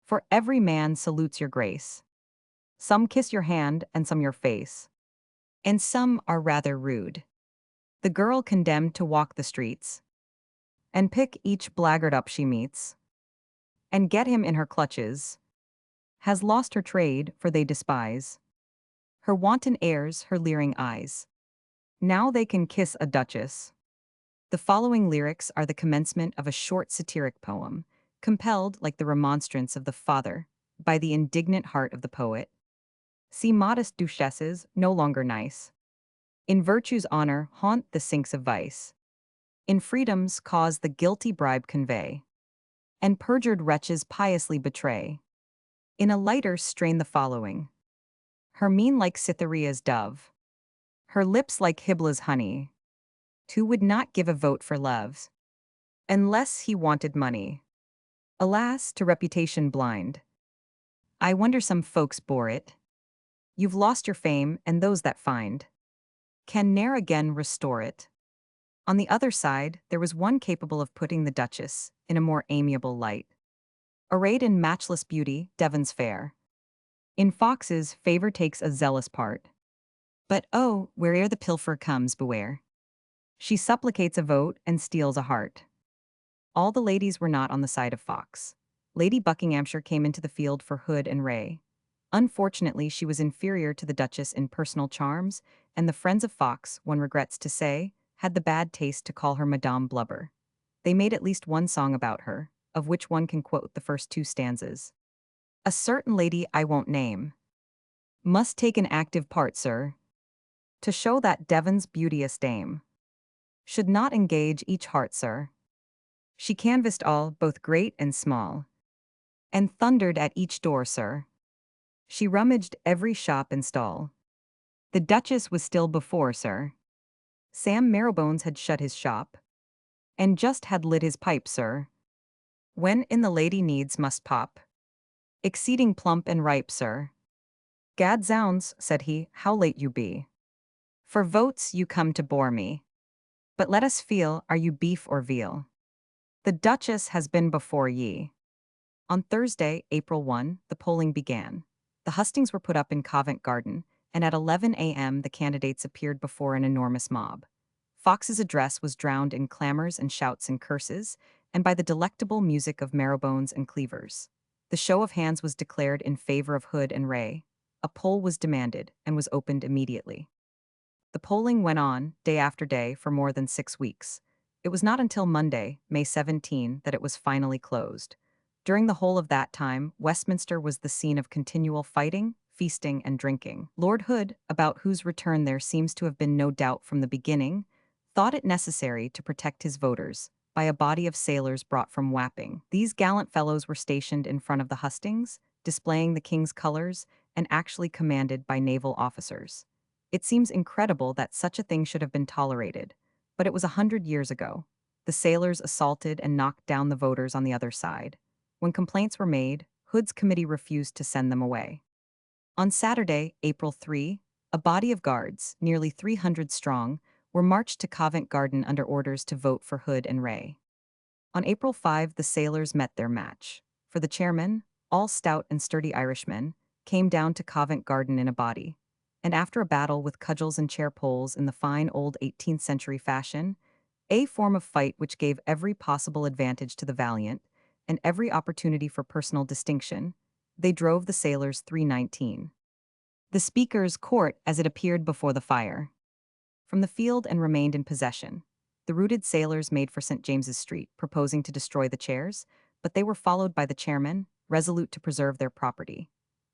For every man salutes your grace. Some kiss your hand and some your face. And some are rather rude. The girl condemned to walk the streets, and pick each blackguard up she meets, and get him in her clutches, has lost her trade, for they despise her wanton airs, her leering eyes. Now they can kiss a duchess. The following lyrics are the commencement of a short satiric poem, compelled, like the remonstrance of the father, by the indignant heart of the poet. See modest duchesses, no longer nice. In virtue's honor haunt the sinks of vice. In freedom's cause the guilty bribe convey, and perjured wretches piously betray. In a lighter strain the following. Her mien like Cytherea's dove, her lips like Hybla's honey. Who would not give a vote for love, unless he wanted money? Alas, to reputation blind. I wonder some folks bore it. You've lost your fame, and those that find can ne'er again restore it. On the other side, there was one capable of putting the Duchess in a more amiable light. Arrayed in matchless beauty, Devon's fair. In Fox's favor takes a zealous part. But oh, where'er the pilfer comes, beware. She supplicates a vote and steals a heart. All the ladies were not on the side of Fox. Lady Buckinghamshire came into the field for Hood and Ray. Unfortunately, she was inferior to the Duchess in personal charms, and the friends of Fox, one regrets to say, had the bad taste to call her Madame Blubber. They made at least one song about her, of which one can quote the first two stanzas. A certain lady I won't name must take an active part, sir, to show that Devon's beauteous dame should not engage each heart, sir. She canvassed all, both great and small, and thundered at each door, sir. She rummaged every shop and stall. The Duchess was still before, sir. Sam Marrowbones had shut his shop, and just had lit his pipe, sir. When in the lady needs must pop. Exceeding plump and ripe, sir. Gad zounds, said he, how late you be. For votes you come to bore me. But let us feel, are you beef or veal? The Duchess has been before ye. On Thursday, April 1, the polling began. The hustings were put up in Covent Garden, and at 11 a.m. the candidates appeared before an enormous mob. Fox's address was drowned in clamors and shouts and curses, and by the delectable music of Marrowbones and Cleavers. The show of hands was declared in favor of Hood and Ray. A poll was demanded, and was opened immediately. The polling went on, day after day, for more than 6 weeks. It was not until Monday, May 17, that it was finally closed. During the whole of that time, Westminster was the scene of continual fighting, feasting, and drinking. Lord Hood, about whose return there seems to have been no doubt from the beginning, thought it necessary to protect his voters by a body of sailors brought from Wapping. These gallant fellows were stationed in front of the hustings, displaying the king's colors, and actually commanded by naval officers. It seems incredible that such a thing should have been tolerated, but it was 100 years ago. The sailors assaulted and knocked down the voters on the other side. When complaints were made, Hood's committee refused to send them away. On Saturday, April 3, a body of guards, nearly 300 strong, were marched to Covent Garden under orders to vote for Hood and Ray. On April 5, the sailors met their match. For the chairman, all stout and sturdy Irishmen, came down to Covent Garden in a body. And after a battle with cudgels and chair poles in the fine old 18th century fashion, a form of fight which gave every possible advantage to the valiant, and every opportunity for personal distinction, they drove the sailors 319. The speaker's court as it appeared before the fire. From the field and remained in possession. The routed sailors made for St. James's Street, proposing to destroy the chairs, but they were followed by the chairman, resolute to preserve their property.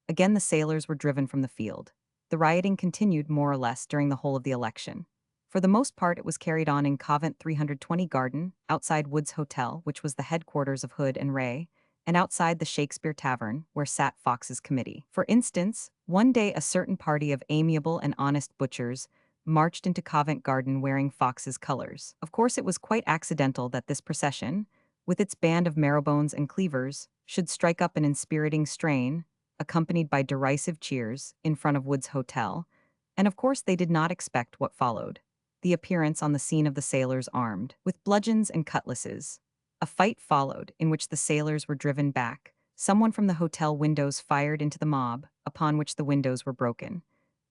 Again the sailors were driven from the field. The rioting continued more or less during the whole of the election. For the most part it was carried on in Covent 320 Garden, outside Wood's Hotel, which was the headquarters of Hood and Ray, and outside the Shakespeare Tavern, where sat Fox's committee. For instance, one day a certain party of amiable and honest butchers marched into Covent Garden wearing Fox's colors. Of course it was quite accidental that this procession, with its band of marrowbones and cleavers, should strike up an inspiriting strain, accompanied by derisive cheers, in front of Wood's Hotel, and of course they did not expect what followed. The appearance on the scene of the sailors armed, with bludgeons and cutlasses. A fight followed, in which the sailors were driven back. Someone from the hotel windows fired into the mob, upon which the windows were broken.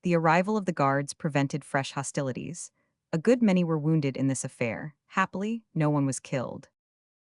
The arrival of the guards prevented fresh hostilities. A good many were wounded in this affair. Happily, no one was killed.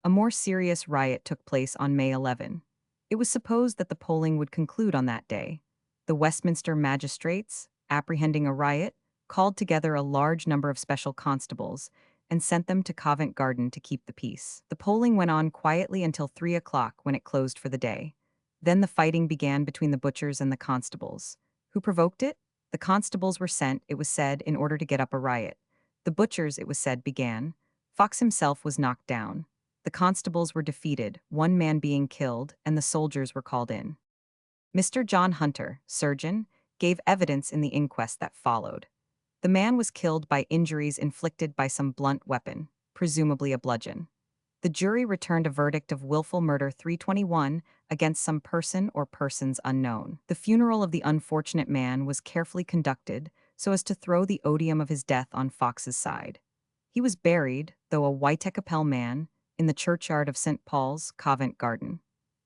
A more serious riot took place on May 11. It was supposed that the polling would conclude on that day. The Westminster magistrates, apprehending a riot, called together a large number of special constables and sent them to Covent Garden to keep the peace. The polling went on quietly until 3 o'clock when it closed for the day. Then the fighting began between the butchers and the constables. Who provoked it? The constables were sent, it was said, in order to get up a riot. The butchers, it was said, began. Fox himself was knocked down. The constables were defeated, one man being killed, and the soldiers were called in. Mr. John Hunter, surgeon, gave evidence in the inquest that followed. The man was killed by injuries inflicted by some blunt weapon, presumably a bludgeon. The jury returned a verdict of willful murder 321 against some person or persons unknown. The funeral of the unfortunate man was carefully conducted so as to throw the odium of his death on Fox's side. He was buried, though a Whitechapel man, in the churchyard of St. Paul's, Covent Garden.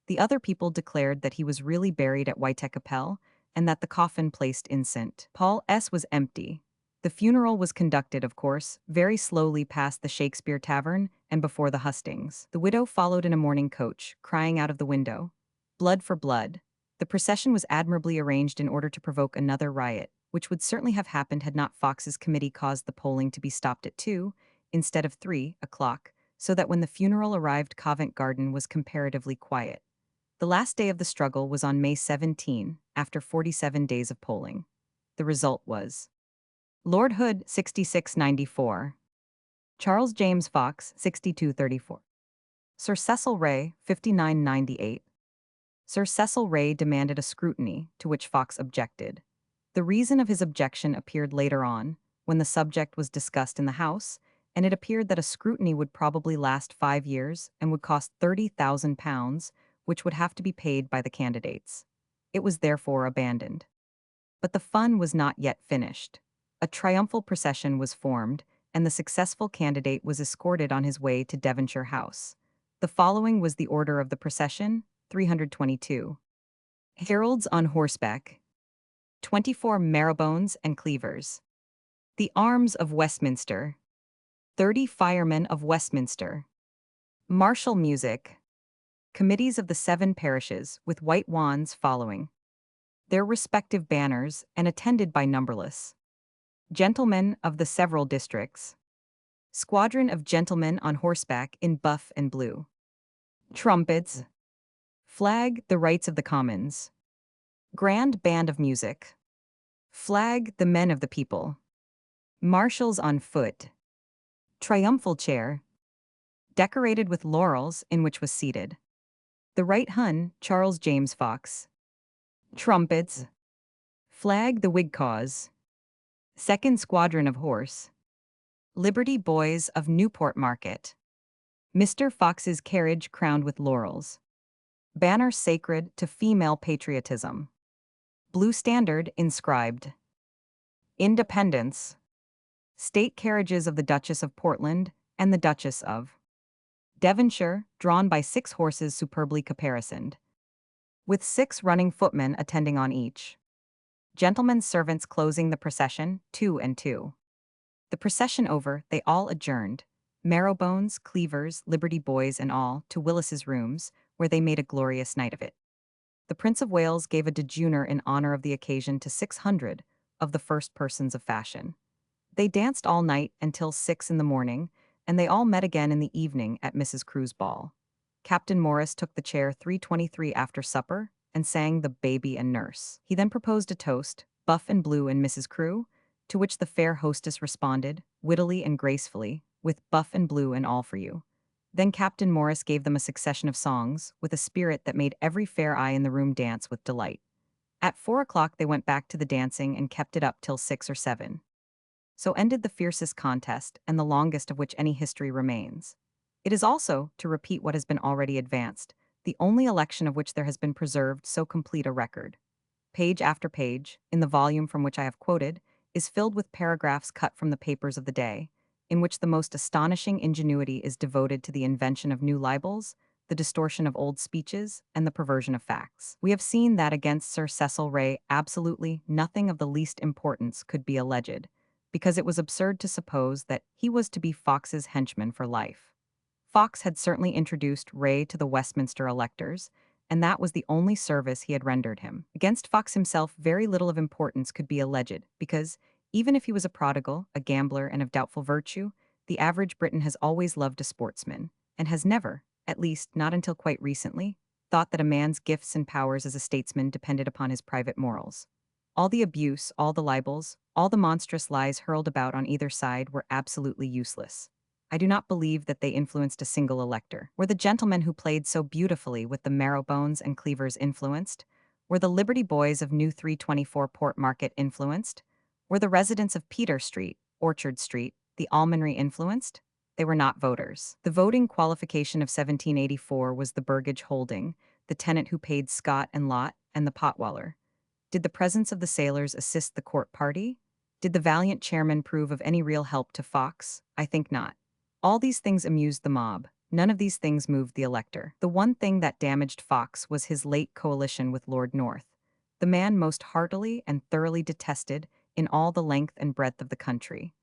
The other people declared that he was really buried at Whitechapel and that the coffin placed in St. Paul's was empty. The funeral was conducted, of course, very slowly past the Shakespeare Tavern and before the hustings. The widow followed in a mourning coach, crying out of the window, "Blood for blood." The procession was admirably arranged in order to provoke another riot, which would certainly have happened had not Fox's committee caused the polling to be stopped at 2, instead of 3 o'clock, so that when the funeral arrived Covent Garden was comparatively quiet. The last day of the struggle was on May 17, after 47 days of polling. The result was Lord Hood, 6694. Charles James Fox, 6234. Sir Cecil Ray, 5998. Sir Cecil Ray demanded a scrutiny, to which Fox objected. The reason of his objection appeared later on, when the subject was discussed in the House, and it appeared that a scrutiny would probably last 5 years and would cost £30,000, which would have to be paid by the candidates. It was therefore abandoned. But the fun was not yet finished. A triumphal procession was formed, and the successful candidate was escorted on his way to Devonshire House. The following was the order of the procession: 322. Heralds on horseback. 24 marrowbones and cleavers. The arms of Westminster. 30 firemen of Westminster. Martial music. Committees of the 7 parishes, with white wands following their respective banners and attended by numberless gentlemen of the several districts. Squadron of gentlemen on horseback in buff and blue. Trumpets. Flag, the rights of the commons. Grand band of music. Flag, the men of the people. Marshals on foot. Triumphal chair. Decorated with laurels, in which was seated the right Hun, Charles James Fox. Trumpets. Flag, the Whig cause. Second Squadron of Horse. Liberty Boys of Newport Market. Mr. Fox's carriage crowned with laurels. Banner sacred to female patriotism. Blue standard inscribed. Independence. State carriages of the Duchess of Portland and the Duchess of Devonshire, drawn by 6 horses superbly caparisoned, with 6 running footmen attending on each. Gentlemen's servants closing the procession, 2 and 2. The procession over, they all adjourned, Marrowbones, Cleavers, Liberty Boys and all, to Willis's rooms, where they made a glorious night of it. The Prince of Wales gave a dejeuner in honor of the occasion to 600 of the first persons of fashion. They danced all night until 6 in the morning, and they all met again in the evening at Mrs. Crewe's ball. Captain Morris took the chair 323 after supper and sang the Baby and Nurse. He then proposed a toast, Buff and Blue and Mrs. Crewe, to which the fair hostess responded, wittily and gracefully, with Buff and Blue and all for you. Then Captain Morris gave them a succession of songs, with a spirit that made every fair eye in the room dance with delight. At 4 o'clock they went back to the dancing and kept it up till 6 or 7. So ended the fiercest contest, and the longest of which any history remains. It is also, to repeat what has been already advanced, the only election of which there has been preserved so complete a record. Page after page, in the volume from which I have quoted, is filled with paragraphs cut from the papers of the day, in which the most astonishing ingenuity is devoted to the invention of new libels, the distortion of old speeches, and the perversion of facts. We have seen that against Sir Cecil Ray absolutely nothing of the least importance could be alleged, because it was absurd to suppose that he was to be Fox's henchman for life. Fox had certainly introduced Ray to the Westminster electors, and that was the only service he had rendered him. Against Fox himself very little of importance could be alleged, because, even if he was a prodigal, a gambler, and of doubtful virtue, the average Briton has always loved a sportsman, and has never, at least not until quite recently, thought that a man's gifts and powers as a statesman depended upon his private morals. All the abuse, all the libels, all the monstrous lies hurled about on either side were absolutely useless. I do not believe that they influenced a single elector. Were the gentlemen who played so beautifully with the Marrowbones and Cleavers influenced? Were the Liberty Boys of New 324 Port Market influenced? Were the residents of Peter Street, Orchard Street, the Almonry influenced? They were not voters. The voting qualification of 1784 was the burgage holding, the tenant who paid Scott and Lot, and the potwaller. Did the presence of the sailors assist the court party? Did the valiant chairman prove of any real help to Fox? I think not. All these things amused the mob. None of these things moved the elector. The one thing that damaged Fox was his late coalition with Lord North, the man most heartily and thoroughly detested in all the length and breadth of the country,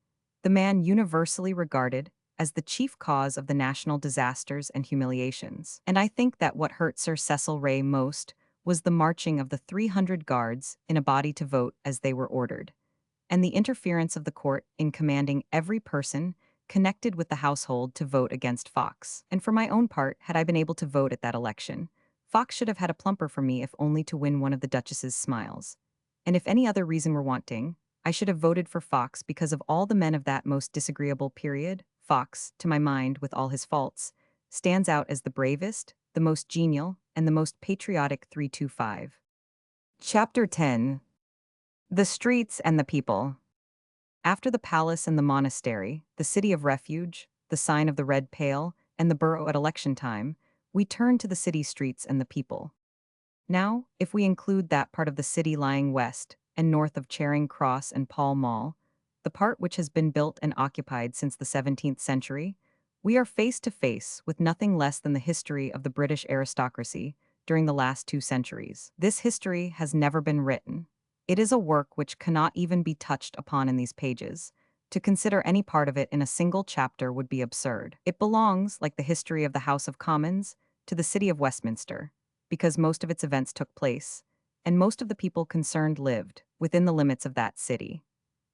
the man universally regarded as the chief cause of the national disasters and humiliations. And I think that what hurt Sir Cecil Ray most was the marching of the 300 guards in a body to vote as they were ordered, and the interference of the court in commanding every person connected with the household to vote against Fox. And for my own part, had I been able to vote at that election, Fox should have had a plumper for me if only to win one of the Duchess's smiles. And if any other reason were wanting, I should have voted for Fox because of all the men of that most disagreeable period. Fox, to my mind, with all his faults, stands out as the bravest, the most genial, and the most patriotic 325. Chapter 10. The Streets and the People. After the palace and the monastery, the city of refuge, the sign of the red pale, and the borough at election time, we turn to the city streets and the people. Now, if we include that part of the city lying west and north of Charing Cross and Pall Mall, the part which has been built and occupied since the 17th century, we are face to face with nothing less than the history of the British aristocracy during the last 2 centuries. This history has never been written. It is a work which cannot even be touched upon in these pages. To consider any part of it in a single chapter would be absurd. It belongs, like the history of the House of Commons, to the city of Westminster, because most of its events took place, and most of the people concerned lived within the limits of that city.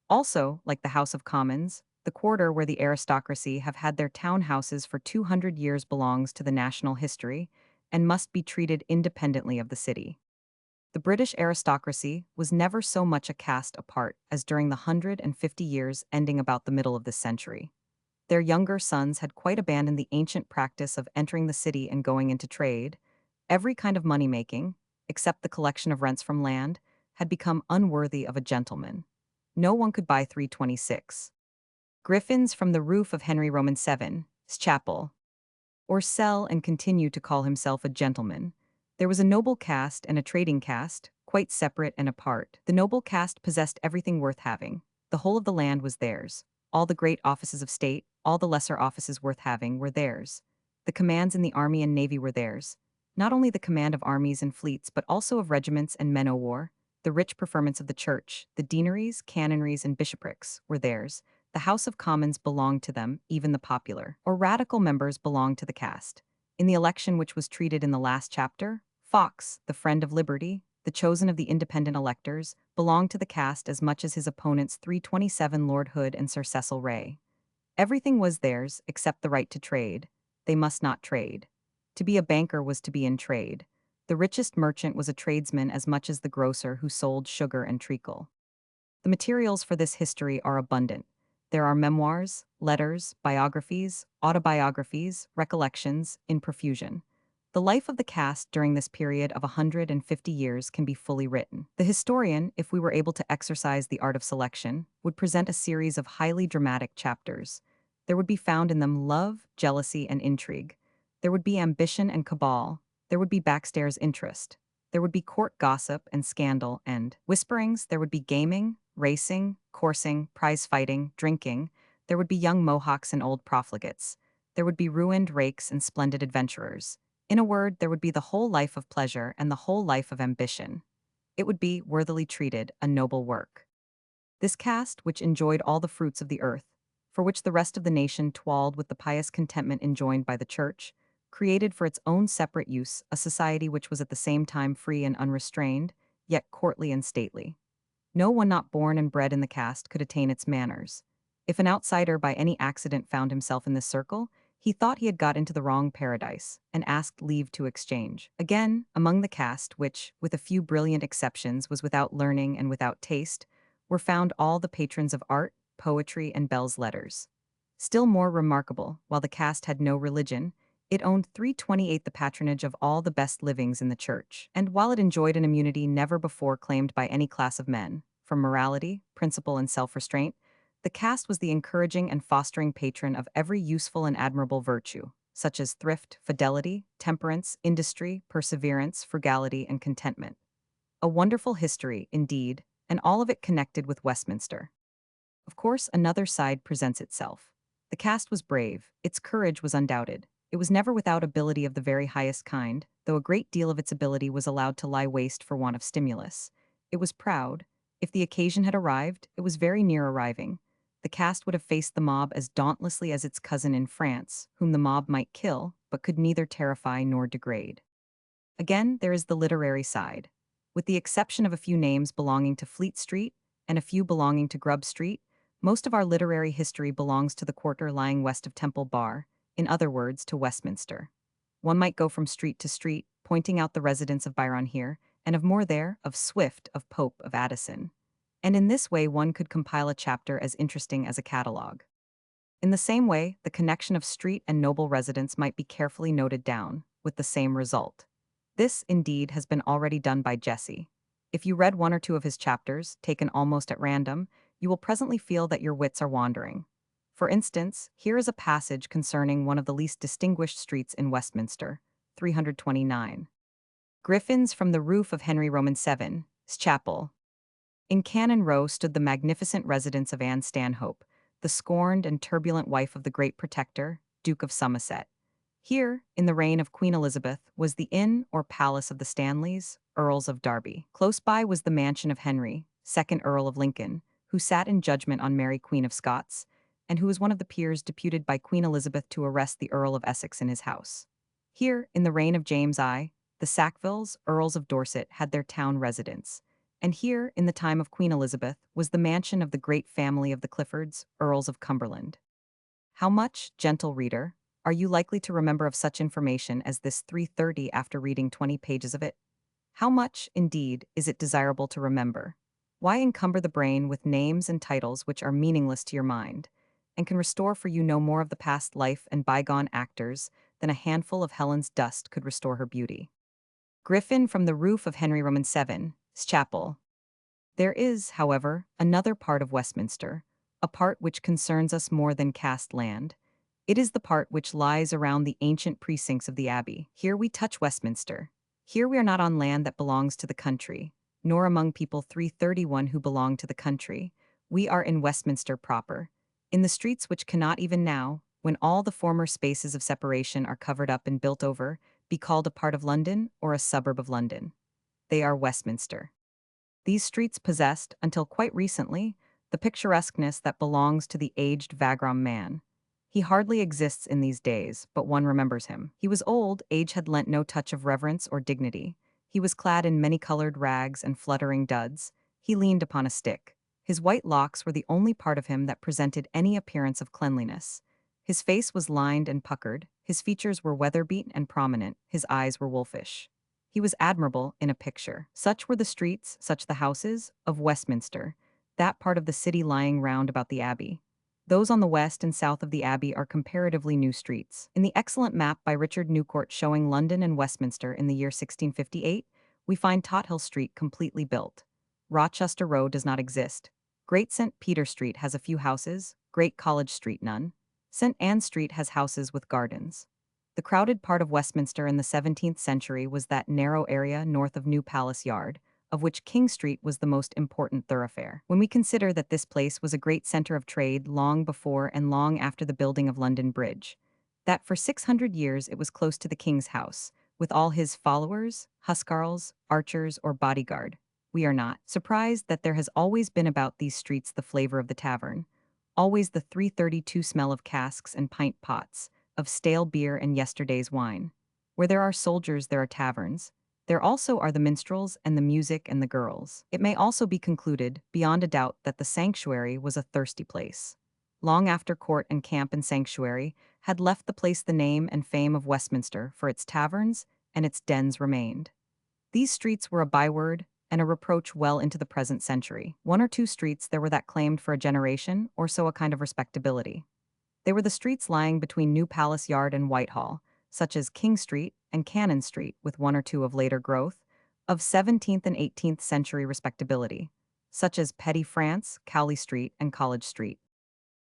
Also, like the House of Commons, the quarter where the aristocracy have had their town houses for 200 years belongs to the national history and must be treated independently of the city. The British aristocracy was never so much a caste apart as during the 150 years ending about the middle of this century. Their younger sons had quite abandoned the ancient practice of entering the city and going into trade. Every kind of money-making, except the collection of rents from land, had become unworthy of a gentleman. no one could buy 326. Griffins from the roof of Henry Roman VII's chapel, or sell and continue to call himself a gentleman. There was a noble caste and a trading caste, quite separate and apart. The noble caste possessed everything worth having. The whole of the land was theirs. All the great offices of state, all the lesser offices worth having were theirs. The commands in the army and navy were theirs. Not only the command of armies and fleets, but also of regiments and men o' war. The rich preferments of the church, the deaneries, canonries, and bishoprics were theirs. The House of Commons belonged to them, even the popular or radical members belonged to the caste. In the election which was treated in the last chapter, Fox, the friend of liberty, the chosen of the independent electors, belonged to the caste as much as his opponents 327 Lord Hood and Sir Cecil Ray. Everything was theirs except the right to trade. They must not trade. To be a banker was to be in trade. The richest merchant was a tradesman as much as the grocer who sold sugar and treacle. The materials for this history are abundant. There are memoirs, letters, biographies, autobiographies, recollections, in profusion. The life of the caste during this period of 150 years can be fully written. The historian, if we were able to exercise the art of selection, would present a series of highly dramatic chapters. There would be found in them love, jealousy, and intrigue. There would be ambition and cabal. There would be backstairs interest. There would be court gossip and scandal and whisperings. There would be gaming, racing, coursing, prize fighting, drinking. There would be young Mohawks and old profligates. There would be ruined rakes and splendid adventurers. In a word, there would be the whole life of pleasure and the whole life of ambition. It would be, worthily treated, a noble work. This caste, which enjoyed all the fruits of the earth, for which the rest of the nation toiled with the pious contentment enjoined by the Church, created for its own separate use a society which was at the same time free and unrestrained, yet courtly and stately. No one not born and bred in the caste could attain its manners. If an outsider by any accident found himself in this circle, he thought he had got into the wrong paradise, and asked leave to exchange. Again, among the caste, which, with a few brilliant exceptions, was without learning and without taste, were found all the patrons of art, poetry, and belles letters. Still more remarkable, while the caste had no religion, it owned 328 the patronage of all the best livings in the church, and while it enjoyed an immunity never before claimed by any class of men, from morality, principle, and self-restraint, the caste was the encouraging and fostering patron of every useful and admirable virtue, such as thrift, fidelity, temperance, industry, perseverance, frugality, and contentment. A wonderful history, indeed, and all of it connected with Westminster. Of course, another side presents itself. The caste was brave, its courage was undoubted. It was never without ability of the very highest kind, though a great deal of its ability was allowed to lie waste for want of stimulus. It was proud. If the occasion had arrived, it was very near arriving. The caste would have faced the mob as dauntlessly as its cousin in France, whom the mob might kill, but could neither terrify nor degrade. Again, there is the literary side. With the exception of a few names belonging to Fleet Street and a few belonging to Grub Street, most of our literary history belongs to the quarter lying west of Temple Bar, in other words, to Westminster. One might go from street to street, pointing out the residence of Byron here, and of Moore there, of Swift, of Pope, of Addison. And in this way one could compile a chapter as interesting as a catalogue. In the same way, the connection of street and noble residence might be carefully noted down, with the same result. This, indeed, has been already done by Jesse. If you read one or two of his chapters, taken almost at random, you will presently feel that your wits are wandering. For instance, here is a passage concerning one of the least distinguished streets in Westminster, 329. Griffins from the roof of Henry Roman VII's chapel. In Cannon Row stood the magnificent residence of Anne Stanhope, the scorned and turbulent wife of the great Protector, Duke of Somerset. Here, in the reign of Queen Elizabeth, was the inn or palace of the Stanleys, Earls of Derby. Close by was the mansion of Henry, 2nd Earl of Lincoln, who sat in judgment on Mary Queen of Scots, and who was one of the peers deputed by Queen Elizabeth to arrest the Earl of Essex in his house. Here, in the reign of James I, the Sackvilles, Earls of Dorset, had their town residence. And here, in the time of Queen Elizabeth, was the mansion of the great family of the Cliffords, Earls of Cumberland. How much, gentle reader, are you likely to remember of such information as this 330 after reading 20 pages of it? How much, indeed, is it desirable to remember? Why encumber the brain with names and titles which are meaningless to your mind, and can restore for you no more of the past life and bygone actors than a handful of Helen's dust could restore her beauty? Griffin from the roof of Henry Roman VII's chapel. There is, however, another part of Westminster, a part which concerns us more than cast land. It is the part which lies around the ancient precincts of the Abbey. Here we touch Westminster. Here we are not on land that belongs to the country, nor among people 331 who belong to the country. We are in Westminster proper, in the streets which cannot even now, when all the former spaces of separation are covered up and built over, be called a part of London or a suburb of London. They are Westminster. These streets possessed, until quite recently, the picturesqueness that belongs to the aged vagrom man. He hardly exists in these days, but one remembers him. He was old, age had lent no touch of reverence or dignity. He was clad in many-colored rags and fluttering duds. He leaned upon a stick. His white locks were the only part of him that presented any appearance of cleanliness. His face was lined and puckered, his features were weather-beaten and prominent, his eyes were wolfish. He was admirable in a picture. Such were the streets, such the houses, of Westminster, that part of the city lying round about the Abbey. Those on the west and south of the Abbey are comparatively new streets. In the excellent map by Richard Newcourt showing London and Westminster in the year 1658, we find Tothill Street completely built. Rochester Row does not exist. Great St. Peter Street has a few houses, Great College Street none. St. Anne Street has houses with gardens. The crowded part of Westminster in the 17th century was that narrow area north of New Palace Yard, of which King Street was the most important thoroughfare. When we consider that this place was a great center of trade long before and long after the building of London Bridge, that for 600 years it was close to the King's house, with all his followers, huscarls, archers, or bodyguard, we are not surprised that there has always been about these streets the flavor of the tavern, always the 332 smell of casks and pint pots, of stale beer and yesterday's wine. Where there are soldiers, there are taverns. There also are the minstrels and the music and the girls. It may also be concluded, beyond a doubt, that the sanctuary was a thirsty place. Long after court and camp and sanctuary had left the place, the name and fame of Westminster for its taverns and its dens remained. These streets were a byword and a reproach well into the present century. One or two streets there were that claimed for a generation or so a kind of respectability. They were the streets lying between New Palace Yard and Whitehall, such as King Street and Cannon Street, with one or two of later growth, of 17th and 18th century respectability, such as Petty France, Cowley Street, and College Street.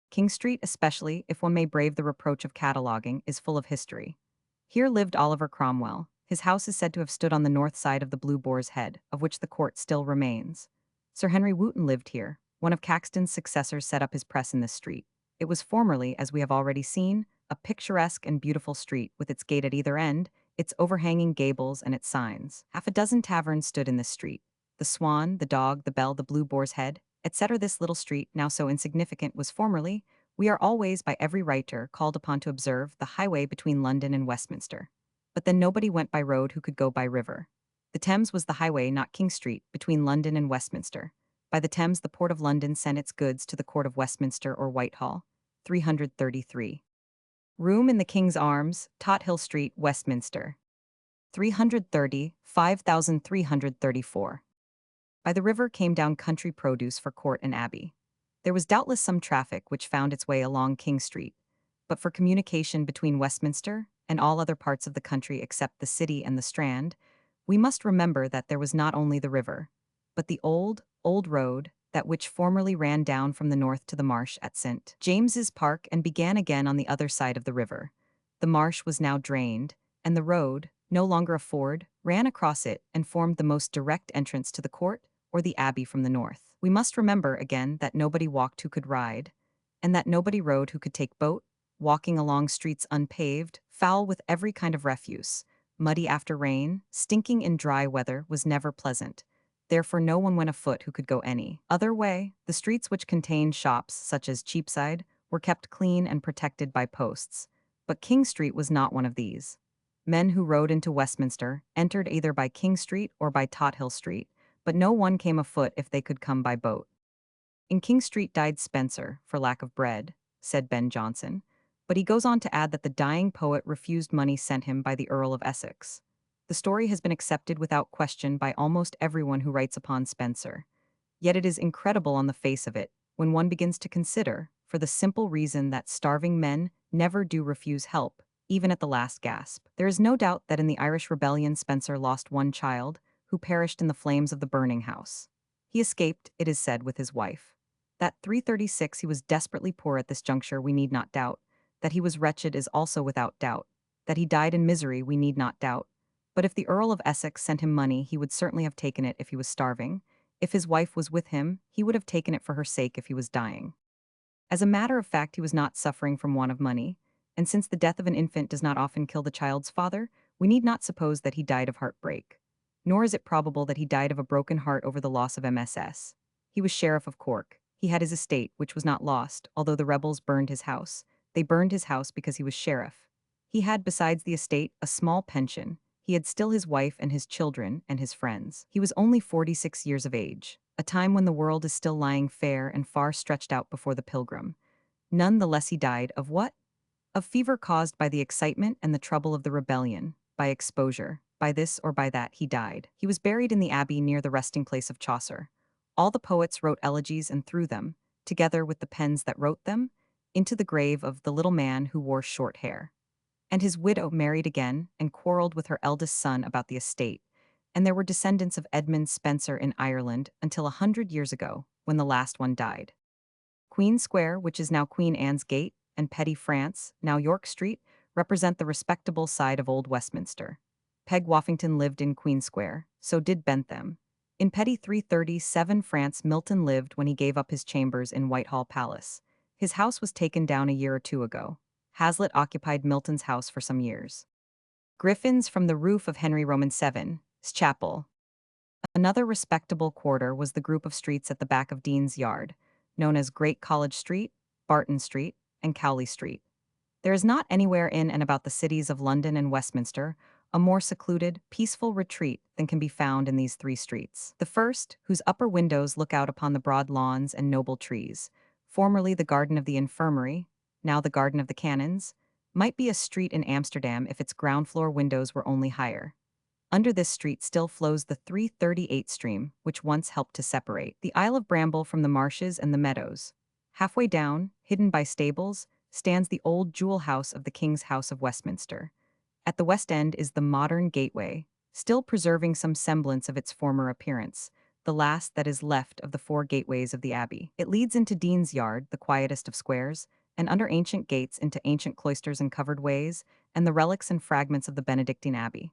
King Street, especially, if one may brave the reproach of cataloguing, is full of history. Here lived Oliver Cromwell. His house is said to have stood on the north side of the Blue Boar's Head, of which the court still remains. Sir Henry Wotton lived here. One of Caxton's successors set up his press in this street. It was formerly, as we have already seen, a picturesque and beautiful street with its gate at either end, its overhanging gables and its signs. Half a dozen taverns stood in this street. The Swan, the Dog, the Bell, the Blue Boar's Head, etc. This little street, now so insignificant, was formerly, we are always by every writer called upon to observe, the highway between London and Westminster. But then nobody went by road who could go by river. The Thames was the highway, not King Street, between London and Westminster. By the Thames the Port of London sent its goods to the Court of Westminster or Whitehall. 333. Room in the King's Arms, Tothill Street, Westminster. 330, 5334. By the river came down country produce for court and abbey. There was doubtless some traffic which found its way along King Street, but for communication between Westminster and all other parts of the country except the City and the Strand, we must remember that there was not only the river, but the old road, that which formerly ran down from the north to the marsh at St. James's Park and began again on the other side of the river. The marsh was now drained, and the road, no longer a ford, ran across it and formed the most direct entrance to the court or the abbey from the north. We must remember again that nobody walked who could ride, and that nobody rode who could take boat, walking along streets unpaved, foul with every kind of refuse, muddy after rain, stinking in dry weather, was never pleasant. Therefore no one went afoot who could go any other way. The streets which contained shops, such as Cheapside, were kept clean and protected by posts. But King Street was not one of these. Men who rode into Westminster entered either by King Street or by Tothill Street, but no one came afoot if they could come by boat. In King Street died Spencer, for lack of bread, said Ben Jonson, but he goes on to add that the dying poet refused money sent him by the Earl of Essex. The story has been accepted without question by almost everyone who writes upon Spencer. Yet it is incredible on the face of it, when one begins to consider, for the simple reason that starving men never do refuse help, even at the last gasp. There is no doubt that in the Irish Rebellion Spencer lost one child, who perished in the flames of the burning house. He escaped, it is said, with his wife. That 336 he was desperately poor at this juncture we need not doubt. That he was wretched is also without doubt. That he died in misery we need not doubt. But if the Earl of Essex sent him money, he would certainly have taken it if he was starving. If his wife was with him, he would have taken it for her sake if he was dying. As a matter of fact, he was not suffering from want of money, and since the death of an infant does not often kill the child's father, we need not suppose that he died of heartbreak. Nor is it probable that he died of a broken heart over the loss of MSS. He was Sheriff of Cork. He had his estate, which was not lost, although the rebels burned his house. They burned his house because he was sheriff. He had, besides the estate, a small pension. He had still his wife and his children and his friends. He was only 46 years of age, a time when the world is still lying fair and far stretched out before the pilgrim. None the less he died of what? Of fever caused by the excitement and the trouble of the rebellion, by exposure, by this or by that he died. He was buried in the abbey near the resting place of Chaucer. All the poets wrote elegies and threw them, together with the pens that wrote them, into the grave of the little man who wore short hair. And his widow married again and quarreled with her eldest son about the estate, and there were descendants of Edmund Spenser in Ireland until 100 years ago, when the last one died. Queen Square, which is now Queen Anne's Gate, and Petty France, now York Street, represent the respectable side of Old Westminster. Peg Woffington lived in Queen Square, so did Bentham. In Petty 337 France Milton lived when he gave up his chambers in Whitehall Palace. His house was taken down a year or two ago. Hazlitt occupied Milton's house for some years. Griffins from the roof of Henry Roman VII's chapel. Another respectable quarter was the group of streets at the back of Dean's Yard, known as Great College Street, Barton Street, and Cowley Street. There is not anywhere in and about the cities of London and Westminster a more secluded, peaceful retreat than can be found in these three streets. The first, whose upper windows look out upon the broad lawns and noble trees, formerly the garden of the infirmary, now the garden of the canons, might be a street in Amsterdam if its ground floor windows were only higher. Under this street still flows the 338 stream, which once helped to separate the Isle of Bramble from the marshes and the meadows. Halfway down, hidden by stables, stands the old jewel house of the King's House of Westminster. At the west end is the modern gateway, still preserving some semblance of its former appearance, the last that is left of the four gateways of the abbey. It leads into Dean's Yard, the quietest of squares, and under ancient gates into ancient cloisters and covered ways, and the relics and fragments of the Benedictine Abbey.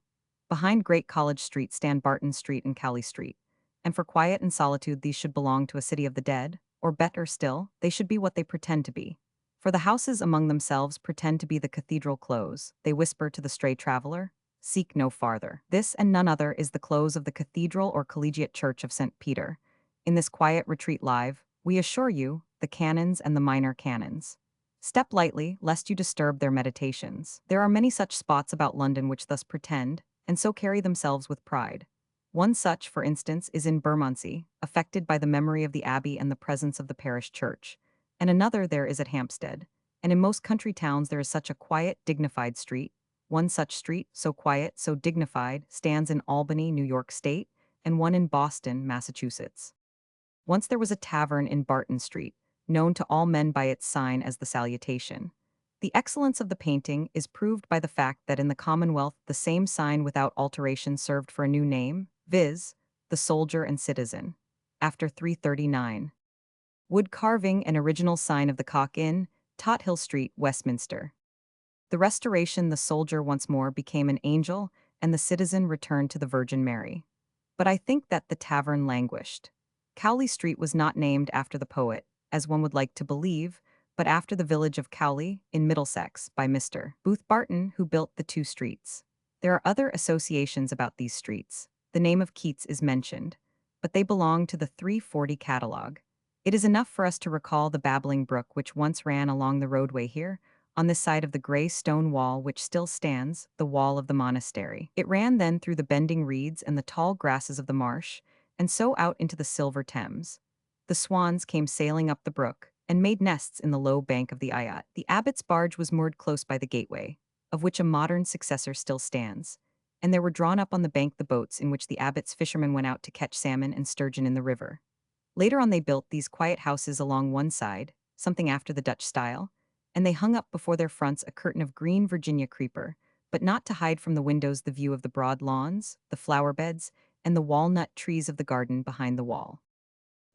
Behind Great College Street stand Barton Street and Cowley Street, and for quiet and solitude these should belong to a city of the dead, or better still, they should be what they pretend to be. For the houses among themselves pretend to be the cathedral close. They whisper to the stray traveler, seek no farther. This and none other is the close of the Cathedral or Collegiate Church of St. Peter. In this quiet retreat live, we assure you, the canons and the minor canons. Step lightly, lest you disturb their meditations. There are many such spots about London which thus pretend, and so carry themselves with pride. One such, for instance, is in Bermondsey, affected by the memory of the abbey and the presence of the parish church, and another there is at Hampstead, and in most country towns there is such a quiet, dignified street. One such street, so quiet, so dignified, stands in Albany, New York State, and one in Boston, Massachusetts. Once there was a tavern in Barton Street, known to all men by its sign as the Salutation. The excellence of the painting is proved by the fact that in the Commonwealth the same sign without alteration served for a new name, viz., the Soldier and Citizen, after 339. Wood carving and original sign of the Cock Inn, Tothill Street, Westminster. The Restoration, the soldier once more became an angel, and the citizen returned to the Virgin Mary. But I think that the tavern languished. Cowley Street was not named after the poet, as one would like to believe, but after the village of Cowley, in Middlesex, by Mr. Booth Barton, who built the two streets. There are other associations about these streets. The name of Keats is mentioned, but they belong to the 340 catalogue. It is enough for us to recall the babbling brook which once ran along the roadway here, on this side of the grey stone wall which still stands, the wall of the monastery. It ran then through the bending reeds and the tall grasses of the marsh, and so out into the silver Thames. The swans came sailing up the brook, and made nests in the low bank of the Ayat. The abbot's barge was moored close by the gateway, of which a modern successor still stands, and there were drawn up on the bank the boats in which the abbot's fishermen went out to catch salmon and sturgeon in the river. Later on they built these quiet houses along one side, something after the Dutch style, and they hung up before their fronts a curtain of green Virginia creeper, but not to hide from the windows the view of the broad lawns, the flower beds, and the walnut trees of the garden behind the wall.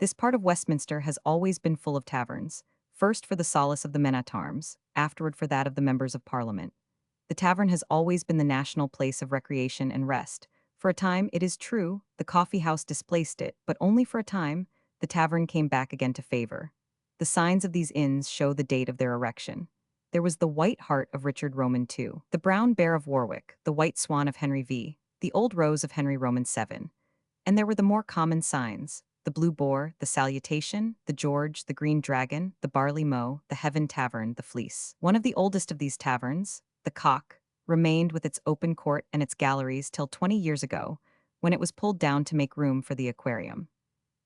This part of Westminster has always been full of taverns, first for the solace of the men at arms, afterward for that of the members of Parliament. The tavern has always been the national place of recreation and rest. For a time, it is true, the coffee house displaced it, but only for a time, the tavern came back again to favor. The signs of these inns show the date of their erection. There was the White Hart of Richard Roman II, the Brown Bear of Warwick, the White Swan of Henry V, the Old Rose of Henry Roman VII. And there were the more common signs: the Blue Boar, the Salutation, the George, the Green Dragon, the Barley Mow, the Heaven Tavern, the Fleece. One of the oldest of these taverns, the Cock, remained with its open court and its galleries till 20 years ago, when it was pulled down to make room for the aquarium.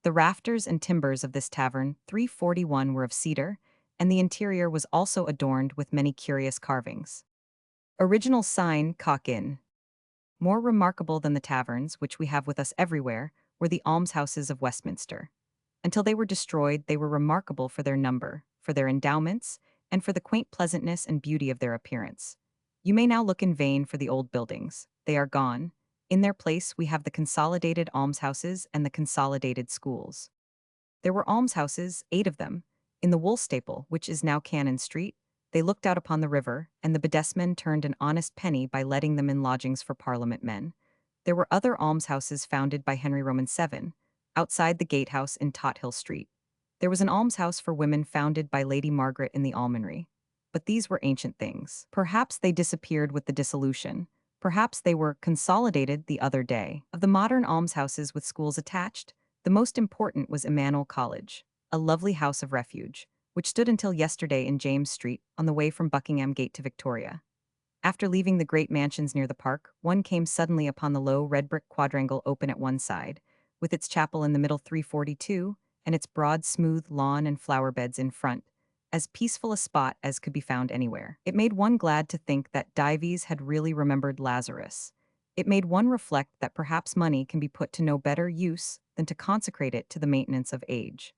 The rafters and timbers of this tavern, 341, were of cedar, and the interior was also adorned with many curious carvings. Original sign, Cock Inn. More remarkable than the taverns, which we have with us everywhere, were the almshouses of Westminster. Until they were destroyed, they were remarkable for their number, for their endowments, and for the quaint pleasantness and beauty of their appearance. You may now look in vain for the old buildings. They are gone. In their place, we have the consolidated almshouses and the consolidated schools. There were almshouses, 8 of them, in the Woolstaple, which is now Cannon Street. They looked out upon the river, and the bedesmen turned an honest penny by letting them in lodgings for Parliament men. There were other almshouses founded by Henry Roman VII, outside the Gatehouse in Tothill Street. There was an almshouse for women founded by Lady Margaret in the Almonry. But these were ancient things. Perhaps they disappeared with the dissolution. Perhaps they were consolidated the other day. Of the modern almshouses with schools attached, the most important was Emmanuel College, a lovely house of refuge, which stood until yesterday in James Street, on the way from Buckingham Gate to Victoria. After leaving the great mansions near the park, one came suddenly upon the low red brick quadrangle open at one side, with its chapel in the middle, 342, and its broad smooth lawn and flower beds in front, as peaceful a spot as could be found anywhere. It made one glad to think that Dives had really remembered Lazarus. It made one reflect that perhaps money can be put to no better use than to consecrate it to the maintenance of age.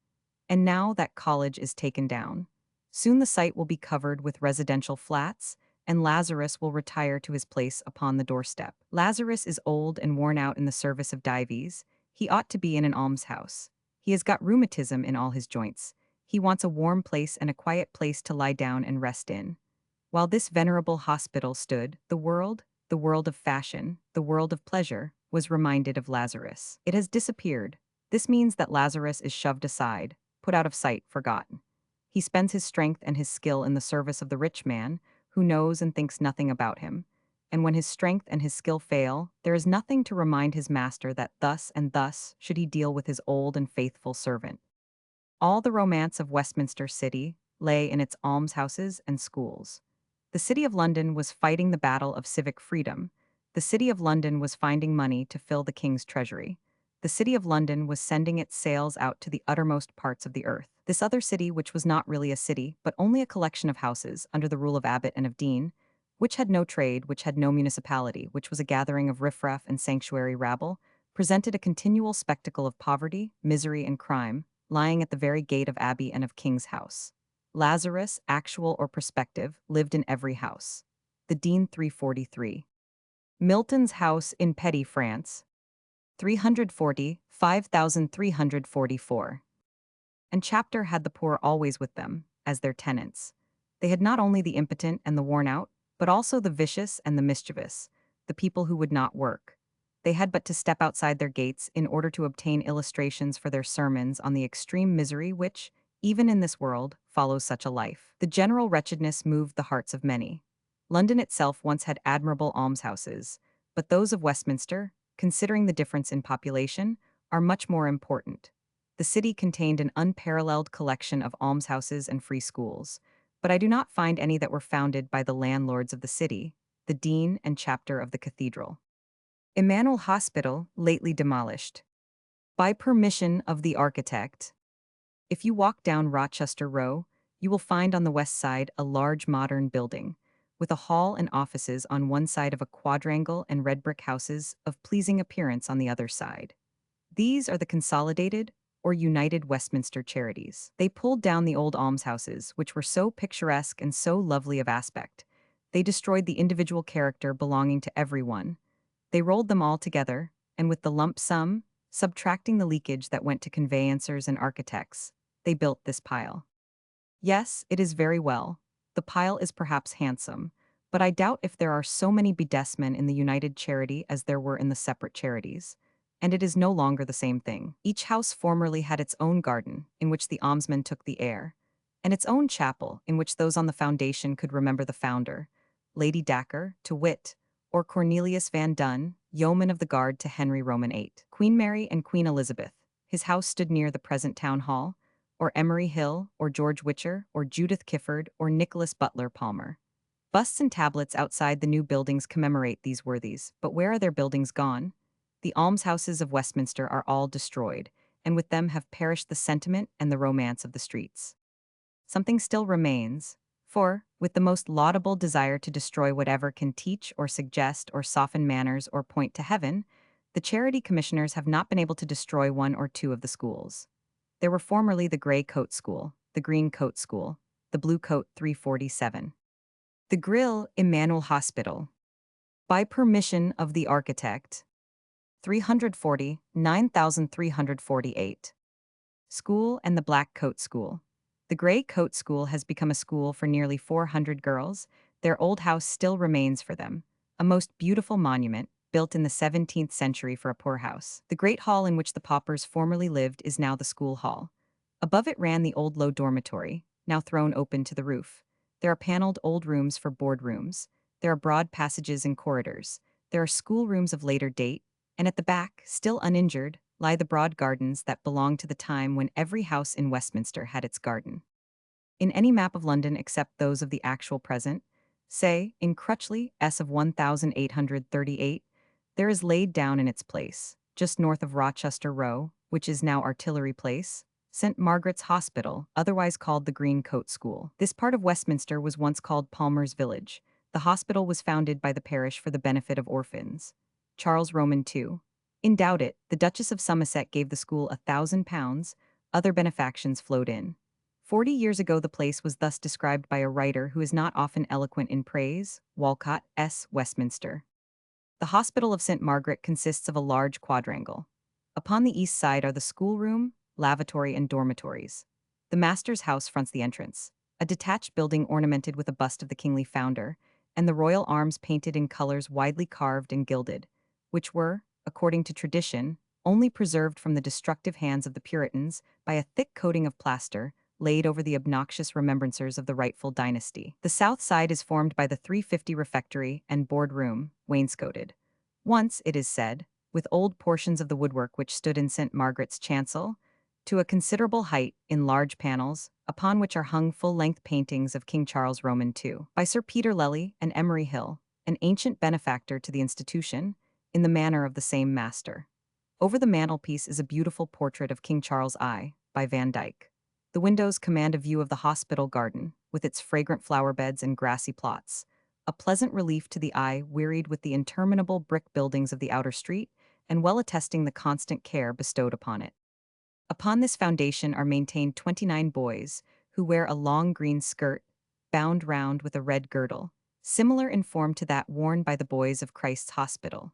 And now that college is taken down, soon the site will be covered with residential flats, and Lazarus will retire to his place upon the doorstep. Lazarus is old and worn out in the service of Dives. He ought to be in an almshouse. He has got rheumatism in all his joints. He wants a warm place and a quiet place to lie down and rest in. While this venerable hospital stood, the world of fashion, the world of pleasure, was reminded of Lazarus. It has disappeared. This means that Lazarus is shoved aside, put out of sight, forgotten. He spends his strength and his skill in the service of the rich man, who knows and thinks nothing about him. And when his strength and his skill fail, there is nothing to remind his master that thus and thus should he deal with his old and faithful servant. All the romance of Westminster City lay in its almshouses and schools. The City of London was fighting the battle of civic freedom. The City of London was finding money to fill the king's treasury. The City of London was sending its sails out to the uttermost parts of the earth. This other city, which was not really a city, but only a collection of houses under the rule of abbot and of dean, which had no trade, which had no municipality, which was a gathering of riffraff and sanctuary rabble, presented a continual spectacle of poverty, misery, and crime, lying at the very gate of abbey and of king's house. Lazarus, actual or prospective, lived in every house. The Dean, 343. Milton's house in Petty, France, 340, 5344. And Chapter had the poor always with them, as their tenants. They had not only the impotent and the worn out, but also the vicious and the mischievous, the people who would not work. They had but to step outside their gates in order to obtain illustrations for their sermons on the extreme misery which, even in this world, follows such a life. The general wretchedness moved the hearts of many. London itself once had admirable almshouses, but those of Westminster, considering the difference in population, are much more important. The city contained an unparalleled collection of almshouses and free schools, but I do not find any that were founded by the landlords of the city, the dean and chapter of the cathedral. Emmanuel Hospital, lately demolished. By permission of the architect. If you walk down Rochester Row, you will find on the west side a large modern building, with a hall and offices on one side of a quadrangle and red brick houses of pleasing appearance on the other side. These are the Consolidated or United Westminster Charities. They pulled down the old almshouses, which were so picturesque and so lovely of aspect. They destroyed the individual character belonging to everyone. They rolled them all together, and with the lump sum, Subtracting the leakage that went to conveyancers and architects, they built this pile. Yes, it is very well. The pile is perhaps handsome, but I doubt if there are so many bedesmen in the united charity as there were in the separate charities. And it is no longer the same thing. Each house formerly had its own garden, in which the almsmen took the air, and its own chapel, in which those on the foundation could remember the founder, Lady Dacre, to wit, or Cornelius Van Dun, yeoman of the guard to Henry Roman VIII. Queen Mary and Queen Elizabeth. His house stood near the present town hall, or Emery Hill, or George Witcher, or Judith Gifford, or Nicholas Butler Palmer. Busts and tablets outside the new buildings commemorate these worthies, but where are their buildings gone? The almshouses of Westminster are all destroyed, and with them have perished the sentiment and the romance of the streets. Something still remains, for, with the most laudable desire to destroy whatever can teach or suggest or soften manners or point to heaven, the charity commissioners have not been able to destroy one or two of the schools. There were formerly the Grey Coat School, the Green Coat School, the Blue Coat 347. The Grill Emmanuel Hospital. By permission of the architect. 340, 9348. School and the Black Coat School. The Grey Coat School has become a school for nearly 400 girls. Their old house still remains for them, a most beautiful monument, built in the 17th century for a poorhouse. The great hall in which the paupers formerly lived is now the school hall. Above it ran the old low dormitory, now thrown open to the roof. There are paneled old rooms for board rooms. There are broad passages and corridors. There are schoolrooms of later date, and at the back, still uninjured, lie the broad gardens that belonged to the time when every house in Westminster had its garden. In any map of London except those of the actual present, say, in Crutchley, S of 1838, there is laid down in its place, just north of Rochester Row, which is now Artillery Place, St. Margaret's Hospital, otherwise called the Green Coat School. This part of Westminster was once called Palmer's Village. The hospital was founded by the parish for the benefit of orphans. Charles Roman II. Endowed it, the Duchess of Somerset gave the school £1,000, other benefactions flowed in. 40 years ago the place was thus described by a writer who is not often eloquent in praise, Walcott, S. Westminster. The Hospital of St. Margaret consists of a large quadrangle. Upon the east side are the schoolroom, lavatory, and dormitories. The master's house fronts the entrance, a detached building ornamented with a bust of the kingly founder, and the royal arms painted in colors widely carved and gilded, which were, according to tradition, only preserved from the destructive hands of the Puritans by a thick coating of plaster laid over the obnoxious remembrancers of the rightful dynasty. The south side is formed by the 350 refectory and board room, wainscoted. Once, it is said, with old portions of the woodwork which stood in St. Margaret's chancel, to a considerable height, in large panels, upon which are hung full-length paintings of King Charles Roman II, by Sir Peter Lely and Emery Hill, an ancient benefactor to the institution, in the manner of the same master. Over the mantelpiece is a beautiful portrait of King Charles I, by Van Dyck. The windows command a view of the hospital garden, with its fragrant flower beds and grassy plots, a pleasant relief to the eye wearied with the interminable brick buildings of the outer street, and well attesting the constant care bestowed upon it. Upon this foundation are maintained 29 boys, who wear a long green skirt, bound round with a red girdle, similar in form to that worn by the boys of Christ's Hospital.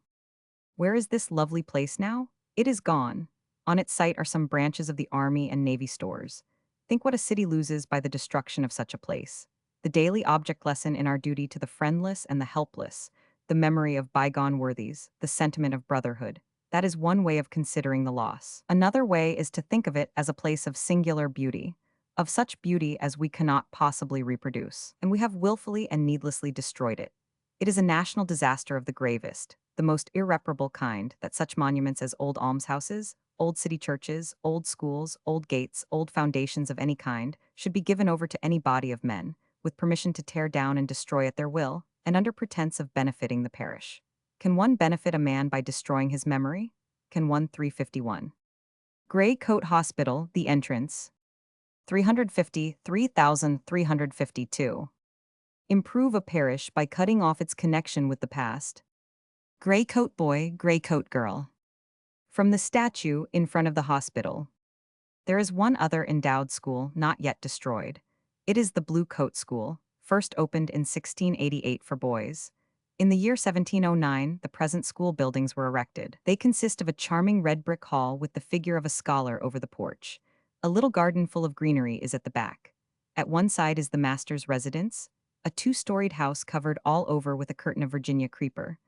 Where is this lovely place now? It is gone. On its site are some branches of the Army and Navy stores. Think what a city loses by the destruction of such a place. The daily object lesson in our duty to the friendless and the helpless, the memory of bygone worthies, the sentiment of brotherhood. That is one way of considering the loss. Another way is to think of it as a place of singular beauty, of such beauty as we cannot possibly reproduce, and we have willfully and needlessly destroyed it. It is a national disaster of the gravest, the most irreparable kind, that such monuments as old almshouses, old city churches, old schools, old gates, old foundations of any kind, should be given over to any body of men, with permission to tear down and destroy at their will, and under pretense of benefiting the parish. Can one benefit a man by destroying his memory? Can one? 351. Grey Coat Hospital, the entrance. 350, 3352. Improve a parish by cutting off its connection with the past. Grey Coat Boy, Grey Coat Girl. From the statue in front of the hospital. There is one other endowed school not yet destroyed. It is the Blue Coat School, first opened in 1688 for boys. In the year 1709, the present school buildings were erected. They consist of a charming red brick hall with the figure of a scholar over the porch. A little garden full of greenery is at the back. At one side is the master's residence, a two-storied house covered all over with a curtain of Virginia creeper.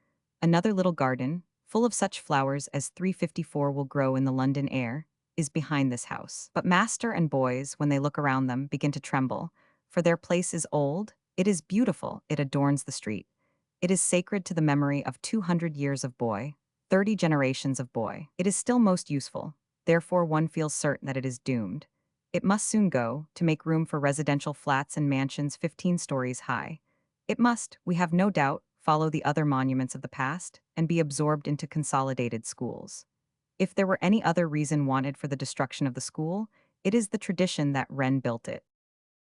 Another little garden, full of such flowers as 354 will grow in the London air, is behind this house. But master and boys, when they look around them, begin to tremble, for their place is old, it is beautiful, it adorns the street. It is sacred to the memory of 200 years of boy, 30 generations of boy. It is still most useful, therefore one feels certain that it is doomed. It must soon go, to make room for residential flats and mansions 15 stories high. It must, we have no doubt, follow the other monuments of the past, and be absorbed into consolidated schools. If there were any other reason wanted for the destruction of the school, it is the tradition that Wren built it.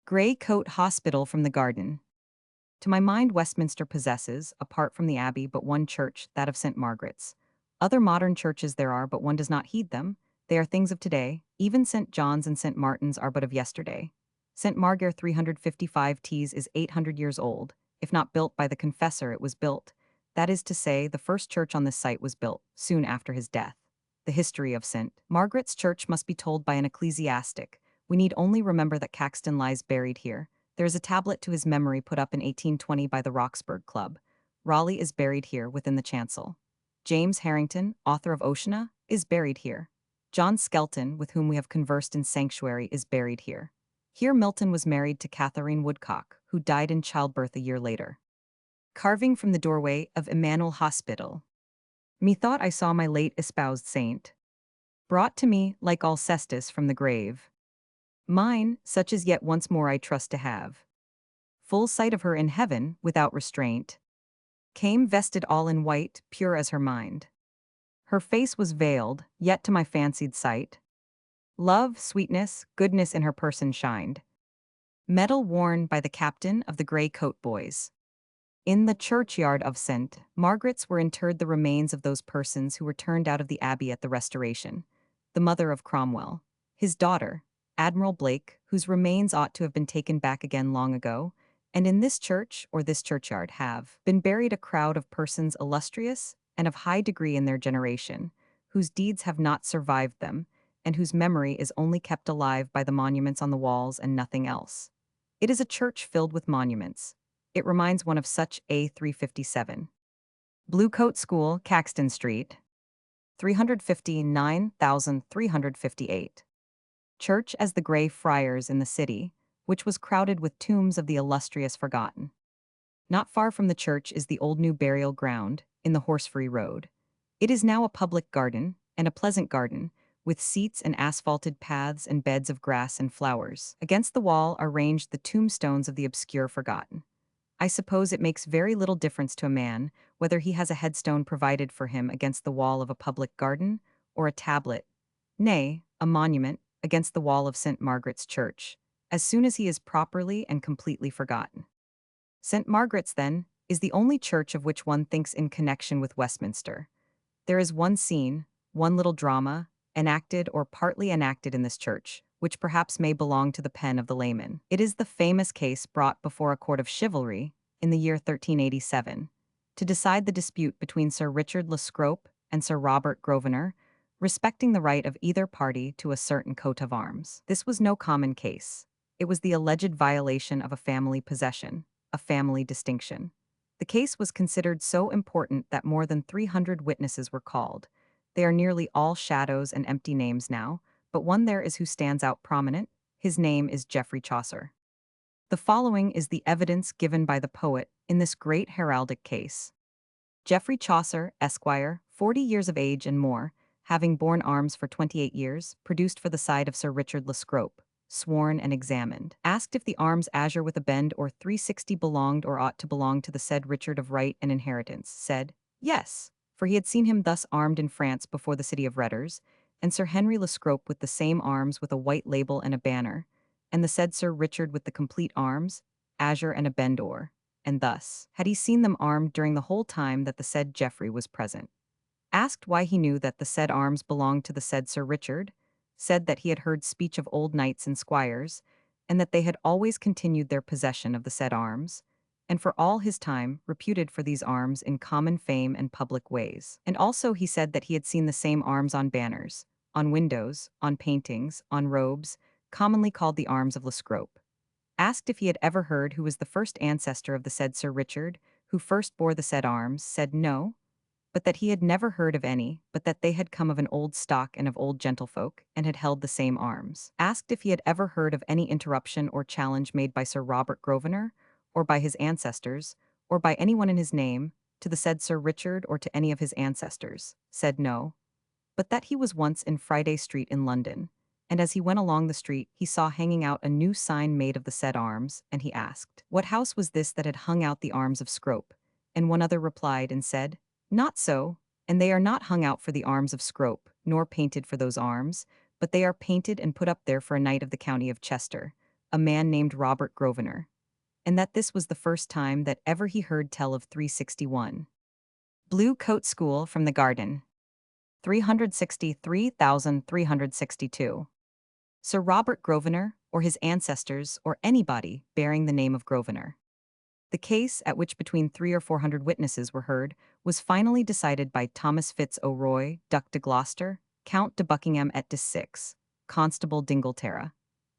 Grey Coat Hospital from the garden. To my mind, Westminster possesses, apart from the Abbey, but one church, that of St. Margaret's. Other modern churches there are, but one does not heed them. They are things of today. Even St. John's and St. Martin's are but of yesterday. St. Margaret 355 Ts is 800 years old. If not built by the confessor, it was built. That is to say, the first church on this site was built, soon after his death. The history of St. Margaret's Church must be told by an ecclesiastic. We need only remember that Caxton lies buried here. There is a tablet to his memory put up in 1820 by the Roxburgh Club. Raleigh is buried here within the chancel. James Harrington, author of Oceana, is buried here. John Skelton, with whom we have conversed in sanctuary, is buried here. Here Milton was married to Catherine Woodcock, who died in childbirth a year later. Carving from the doorway of Emmanuel Hospital. Methought I saw my late espoused saint, brought to me, like Alcestis, from the grave. Mine, such as yet once more I trust to have. Full sight of her in heaven, without restraint. Came vested all in white, pure as her mind. Her face was veiled, yet to my fancied sight. Love, sweetness, goodness in her person shined. Medal worn by the captain of the Grey Coat Boys. In the churchyard of St. Margaret's were interred the remains of those persons who were turned out of the abbey at the Restoration. The mother of Cromwell, his daughter, Admiral Blake, whose remains ought to have been taken back again long ago, and in this church, or this churchyard, have been buried a crowd of persons illustrious and of high degree in their generation, whose deeds have not survived them, and whose memory is only kept alive by the monuments on the walls and nothing else. It is a church filled with monuments. It reminds one of such A357. Bluecoat School, Caxton Street, 359,358. Church as the Grey Friars in the city, which was crowded with tombs of the illustrious forgotten. Not far from the church is the old new burial ground, in the Horsefree Road. It is now a public garden, and a pleasant garden, with seats and asphalted paths and beds of grass and flowers. Against the wall are ranged the tombstones of the obscure forgotten. I suppose it makes very little difference to a man whether he has a headstone provided for him against the wall of a public garden, or a tablet, nay, a monument, against the wall of St. Margaret's Church, as soon as he is properly and completely forgotten. St. Margaret's, then, is the only church of which one thinks in connection with Westminster. There is one scene, one little drama, enacted or partly enacted in this church, which perhaps may belong to the pen of the layman. It is the famous case brought before a court of chivalry, in the year 1387, to decide the dispute between Sir Richard le Scrope and Sir Robert Grosvenor, respecting the right of either party to a certain coat of arms. This was no common case. It was the alleged violation of a family possession, a family distinction. The case was considered so important that more than 300 witnesses were called. They are nearly all shadows and empty names now, but one there is who stands out prominent. His name is Geoffrey Chaucer. The following is the evidence given by the poet in this great heraldic case. Geoffrey Chaucer, Esquire, 40 years of age and more, having borne arms for 28 years, produced for the side of Sir Richard le Scrope, sworn and examined. Asked if the arms azure with a bend or 360 belonged or ought to belong to the said Richard of right and inheritance, said, yes, for he had seen him thus armed in France before the city of Redders, and Sir Henry le Scrope with the same arms with a white label and a banner, and the said Sir Richard with the complete arms, azure and a bend or, and thus had he seen them armed during the whole time that the said Geoffrey was present. Asked why he knew that the said arms belonged to the said Sir Richard, said that he had heard speech of old knights and squires, and that they had always continued their possession of the said arms, and for all his time reputed for these arms in common fame and public ways. And also he said that he had seen the same arms on banners, on windows, on paintings, on robes, commonly called the arms of Lescrope. Asked if he had ever heard who was the first ancestor of the said Sir Richard, who first bore the said arms, said no, but that he had never heard of any, but that they had come of an old stock and of old gentlefolk, and had held the same arms. Asked if he had ever heard of any interruption or challenge made by Sir Robert Grosvenor, or by his ancestors, or by anyone in his name, to the said Sir Richard or to any of his ancestors, said no, but that he was once in Friday Street in London, and as he went along the street he saw hanging out a new sign made of the said arms, and he asked, what house was this that had hung out the arms of Scrope? And one other replied and said, not so, and they are not hung out for the arms of Scrope, nor painted for those arms, but they are painted and put up there for a knight of the county of Chester, a man named Robert Grosvenor, and that this was the first time that ever he heard tell of 361. Blue Coat School from the Garden. 363,362. Sir Robert Grosvenor, or his ancestors, or anybody bearing the name of Grosvenor. The case, at which between 300 or 400 witnesses were heard, was finally decided by Thomas Fitz O'Roy, Duc de Gloucester, Count de Buckingham et de Six, Constable d'Ingleterra,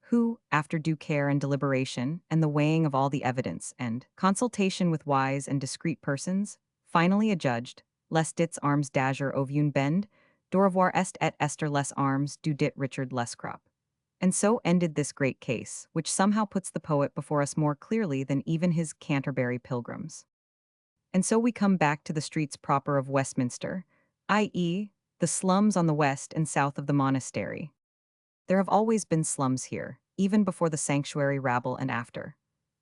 who, after due care and deliberation, and the weighing of all the evidence and consultation with wise and discreet persons, finally adjudged, lest dits arms dager ovune bend, d'au est et Esther les arms du dit Richard Lescrop. And so ended this great case, which somehow puts the poet before us more clearly than even his Canterbury Pilgrims. And so we come back to the streets proper of Westminster, i.e., the slums on the west and south of the monastery. There have always been slums here, even before the sanctuary rabble and after.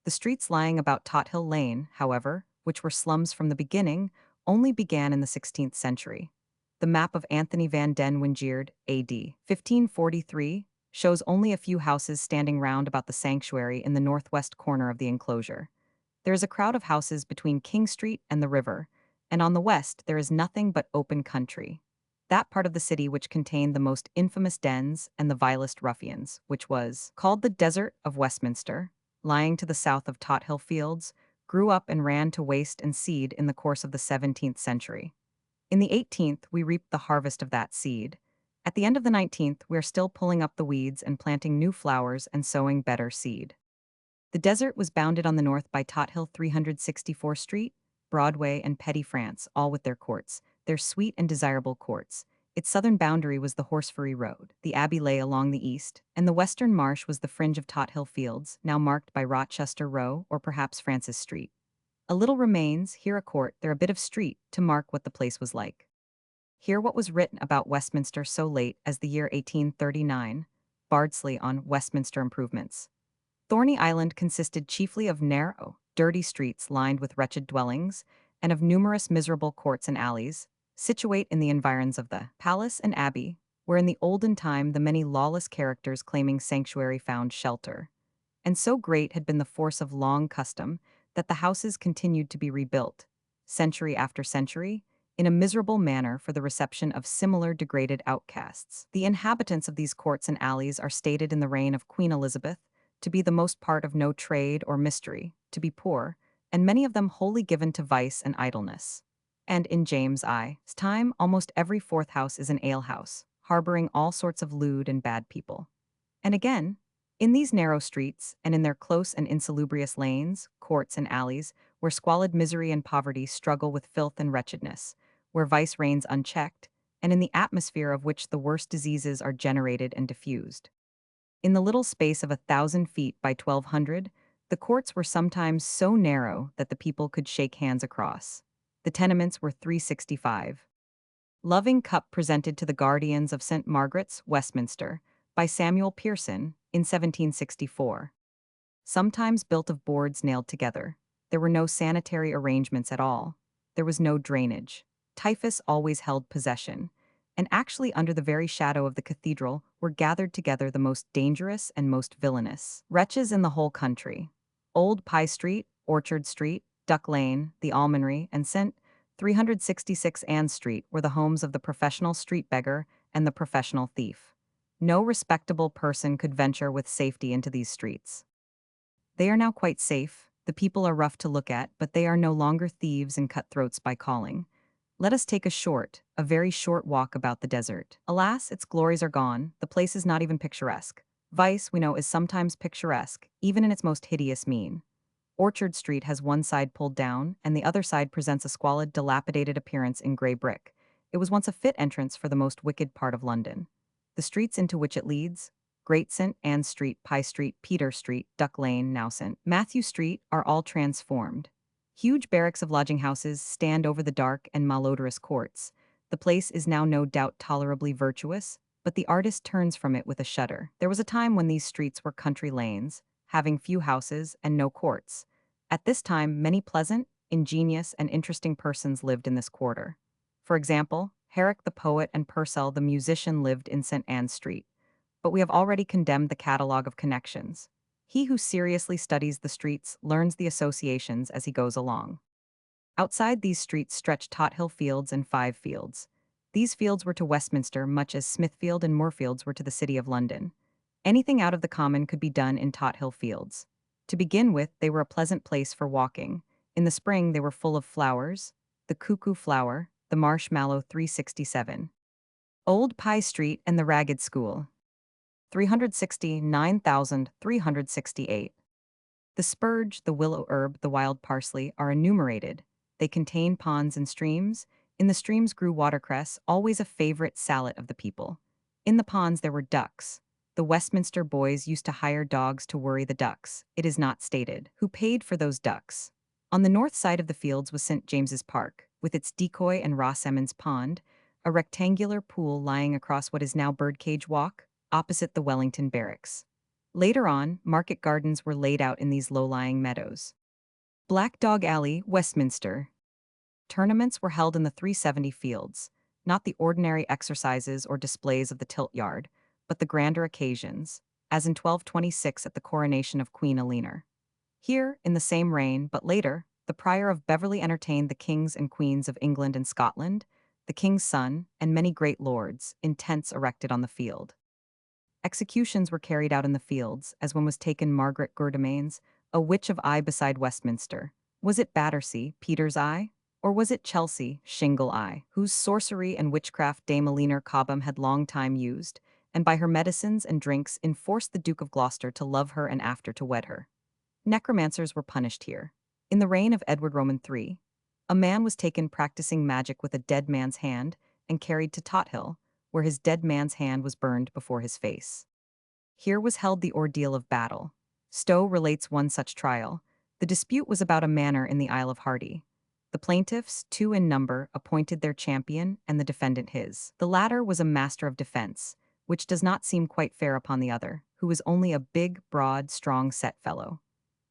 The streets lying about Tothill Lane, however, which were slums from the beginning, only began in the 16th century. The map of Anthony van den Wingeard, A.D. 1543, shows only a few houses standing round about the sanctuary in the northwest corner of the enclosure. There is a crowd of houses between King Street and the river, and on the west there is nothing but open country. That part of the city which contained the most infamous dens and the vilest ruffians, which was called the Desert of Westminster, lying to the south of Tothill Fields, grew up and ran to waste and seed in the course of the 17th century. In the 18th, we reaped the harvest of that seed. At the end of the 19th, we are still pulling up the weeds and planting new flowers and sowing better seed. The desert was bounded on the north by Tothill 364 Street, Broadway, and Petty France, all with their courts, their sweet and desirable courts. Its southern boundary was the Horseferry Road, the Abbey lay along the east, and the western marsh was the fringe of Tothill Fields, now marked by Rochester Row or perhaps Francis Street. A little remains, here a court, there a bit of street, to mark what the place was like. Hear what was written about Westminster so late as the year 1839, Bardsley on Westminster Improvements. Thorney Island consisted chiefly of narrow, dirty streets lined with wretched dwellings, and of numerous miserable courts and alleys, situate in the environs of the palace and abbey, where in the olden time the many lawless characters claiming sanctuary found shelter. And so great had been the force of long custom that the houses continued to be rebuilt, century after century, in a miserable manner for the reception of similar degraded outcasts. The inhabitants of these courts and alleys are stated in the reign of Queen Elizabeth to be the most part of no trade or mystery, to be poor, and many of them wholly given to vice and idleness. And in James I.'s time, almost every fourth house is an alehouse, harboring all sorts of lewd and bad people. And again, in these narrow streets, and in their close and insalubrious lanes, courts, and alleys, where squalid misery and poverty struggle with filth and wretchedness, where vice reigns unchecked, and in the atmosphere of which the worst diseases are generated and diffused. In the little space of 1,000 feet by 1,200, the courts were sometimes so narrow that the people could shake hands across. The tenements were 365. Loving Cup presented to the Guardians of St. Margaret's, Westminster, by Samuel Pearson, in 1764. Sometimes built of boards nailed together. There were no sanitary arrangements at all. There was no drainage. Typhus always held possession, and actually under the very shadow of the cathedral were gathered together the most dangerous and most villainous wretches in the whole country. Old Pye Street, Orchard Street, Duck Lane, the Almonry, and St. 366 Ann Street were the homes of the professional street beggar and the professional thief. No respectable person could venture with safety into these streets. They are now quite safe, The people are rough to look at, but they are no longer thieves and cutthroats by calling. Let us take a very short walk about the desert. Alas, its glories are gone. The place is not even picturesque. Vice, we know, is sometimes picturesque, even in its most hideous mien. Orchard Street has one side pulled down, and the other side presents a squalid, dilapidated appearance in grey brick. It was once a fit entrance for the most wicked part of London. The streets into which it leads, Great St. Anne's Street, Pye Street, Peter Street, Duck Lane, now St. Matthew Street, are all transformed. Huge barracks of lodging houses stand over the dark and malodorous courts. The place is now no doubt tolerably virtuous, but the artist turns from it with a shudder. There was a time when these streets were country lanes, having few houses and no courts. At this time, many pleasant, ingenious, and interesting persons lived in this quarter. For example, Herrick the poet and Purcell the musician lived in St. Anne's Street. But we have already condemned the catalogue of connections. He who seriously studies the streets learns the associations as he goes along. Outside these streets stretched Tothill Fields and Five Fields. These fields were to Westminster much as Smithfield and Moorfields were to the City of London. Anything out of the common could be done in Tothill Fields. To begin with, they were a pleasant place for walking. In the spring, they were full of flowers, the cuckoo flower, the marshmallow 367. Old Pye Street and the Ragged School. 369,368. The spurge, the willow herb, the wild parsley are enumerated. They contain ponds and streams. In the streams grew watercress, always a favorite salad of the people. In the ponds there were ducks. The Westminster boys used to hire dogs to worry the ducks, it is not stated, who paid for those ducks. On the north side of the fields was St. James's Park, with its decoy and Ross Emmons Pond, a rectangular pool lying across what is now Birdcage Walk, opposite the Wellington Barracks. Later on, market gardens were laid out in these low-lying meadows. Black Dog Alley, Westminster. Tournaments were held in the 370 fields, not the ordinary exercises or displays of the tilt yard, but the grander occasions, as in 1226 at the coronation of Queen Eleanor. Here, in the same reign, but later, the Prior of Beverley entertained the kings and queens of England and Scotland, the king's son, and many great lords, in tents erected on the field. Executions were carried out in the fields, as when was taken Margaret Gurdemain's, a witch of Eye beside Westminster. Was it Battersea, Peter's Eye? Or was it Chelsea, Shingle Eye, whose sorcery and witchcraft Dame Eleanor Cobham had long time used, and by her medicines and drinks enforced the Duke of Gloucester to love her and after to wed her? Necromancers were punished here. In the reign of Edward Roman III, a man was taken practicing magic with a dead man's hand and carried to Tothill, where his dead man's hand was burned before his face. Here was held the ordeal of battle. Stowe relates one such trial. The dispute was about a manor in the Isle of Hardy. The plaintiffs, 2 in number, appointed their champion and the defendant his. The latter was a master of defense, which does not seem quite fair upon the other, who was only a big, broad, strong-set fellow.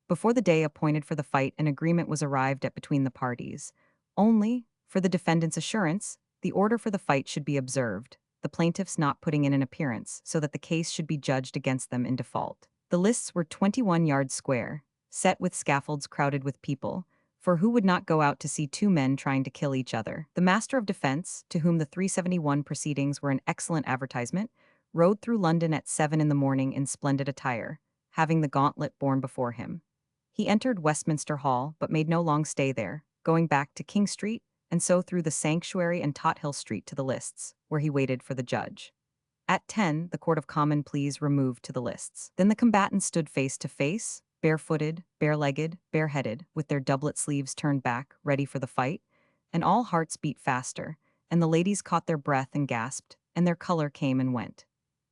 Before the day appointed for the fight, an agreement was arrived at between the parties. Only, for the defendant's assurance, the order for the fight should be observed, the plaintiffs not putting in an appearance, so that the case should be judged against them in default. The lists were 21 yards square, set with scaffolds crowded with people, for who would not go out to see 2 men trying to kill each other? The master of defense, to whom the 371 proceedings were an excellent advertisement, rode through London at 7 in the morning in splendid attire, having the gauntlet borne before him. He entered Westminster Hall, but made no long stay there, going back to King Street, and so through the Sanctuary and Tothill Street to the lists, where he waited for the judge. At 10, the Court of Common Pleas removed to the lists. Then the combatants stood face to face, barefooted, bare-legged, bareheaded, with their doublet sleeves turned back, ready for the fight, and all hearts beat faster, and the ladies caught their breath and gasped, and their color came and went.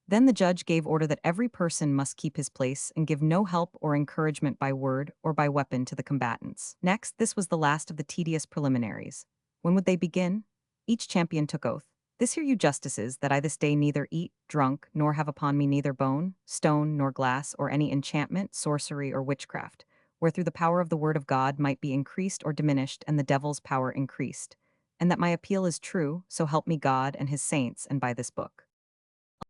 Then the judge gave order that every person must keep his place and give no help or encouragement by word or by weapon to the combatants. Next, this was the last of the tedious preliminaries. When would they begin? Each champion took oath. This hear you justices, that I this day neither eat, drunk, nor have upon me neither bone, stone, nor glass, or any enchantment, sorcery, or witchcraft, wherethrough the power of the word of God might be increased or diminished, and the devil's power increased. And that my appeal is true, so help me God and his saints, and by this book.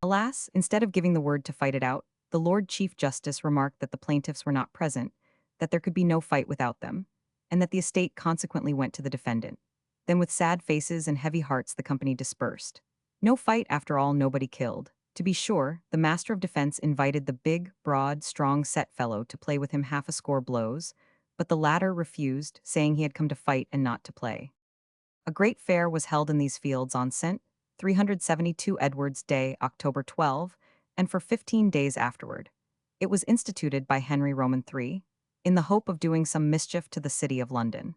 Alas, instead of giving the word to fight it out, the Lord Chief Justice remarked that the plaintiffs were not present, that there could be no fight without them, and that the estate consequently went to the defendant. Then with sad faces and heavy hearts the company dispersed. No fight after all, nobody killed. To be sure, the master of defense invited the big, broad, strong-set fellow to play with him half a score blows, but the latter refused, saying he had come to fight and not to play. A great fair was held in these fields on St. 372 Edward's Day, October 12, and for 15 days afterward. It was instituted by Henry Roman III, in the hope of doing some mischief to the city of London.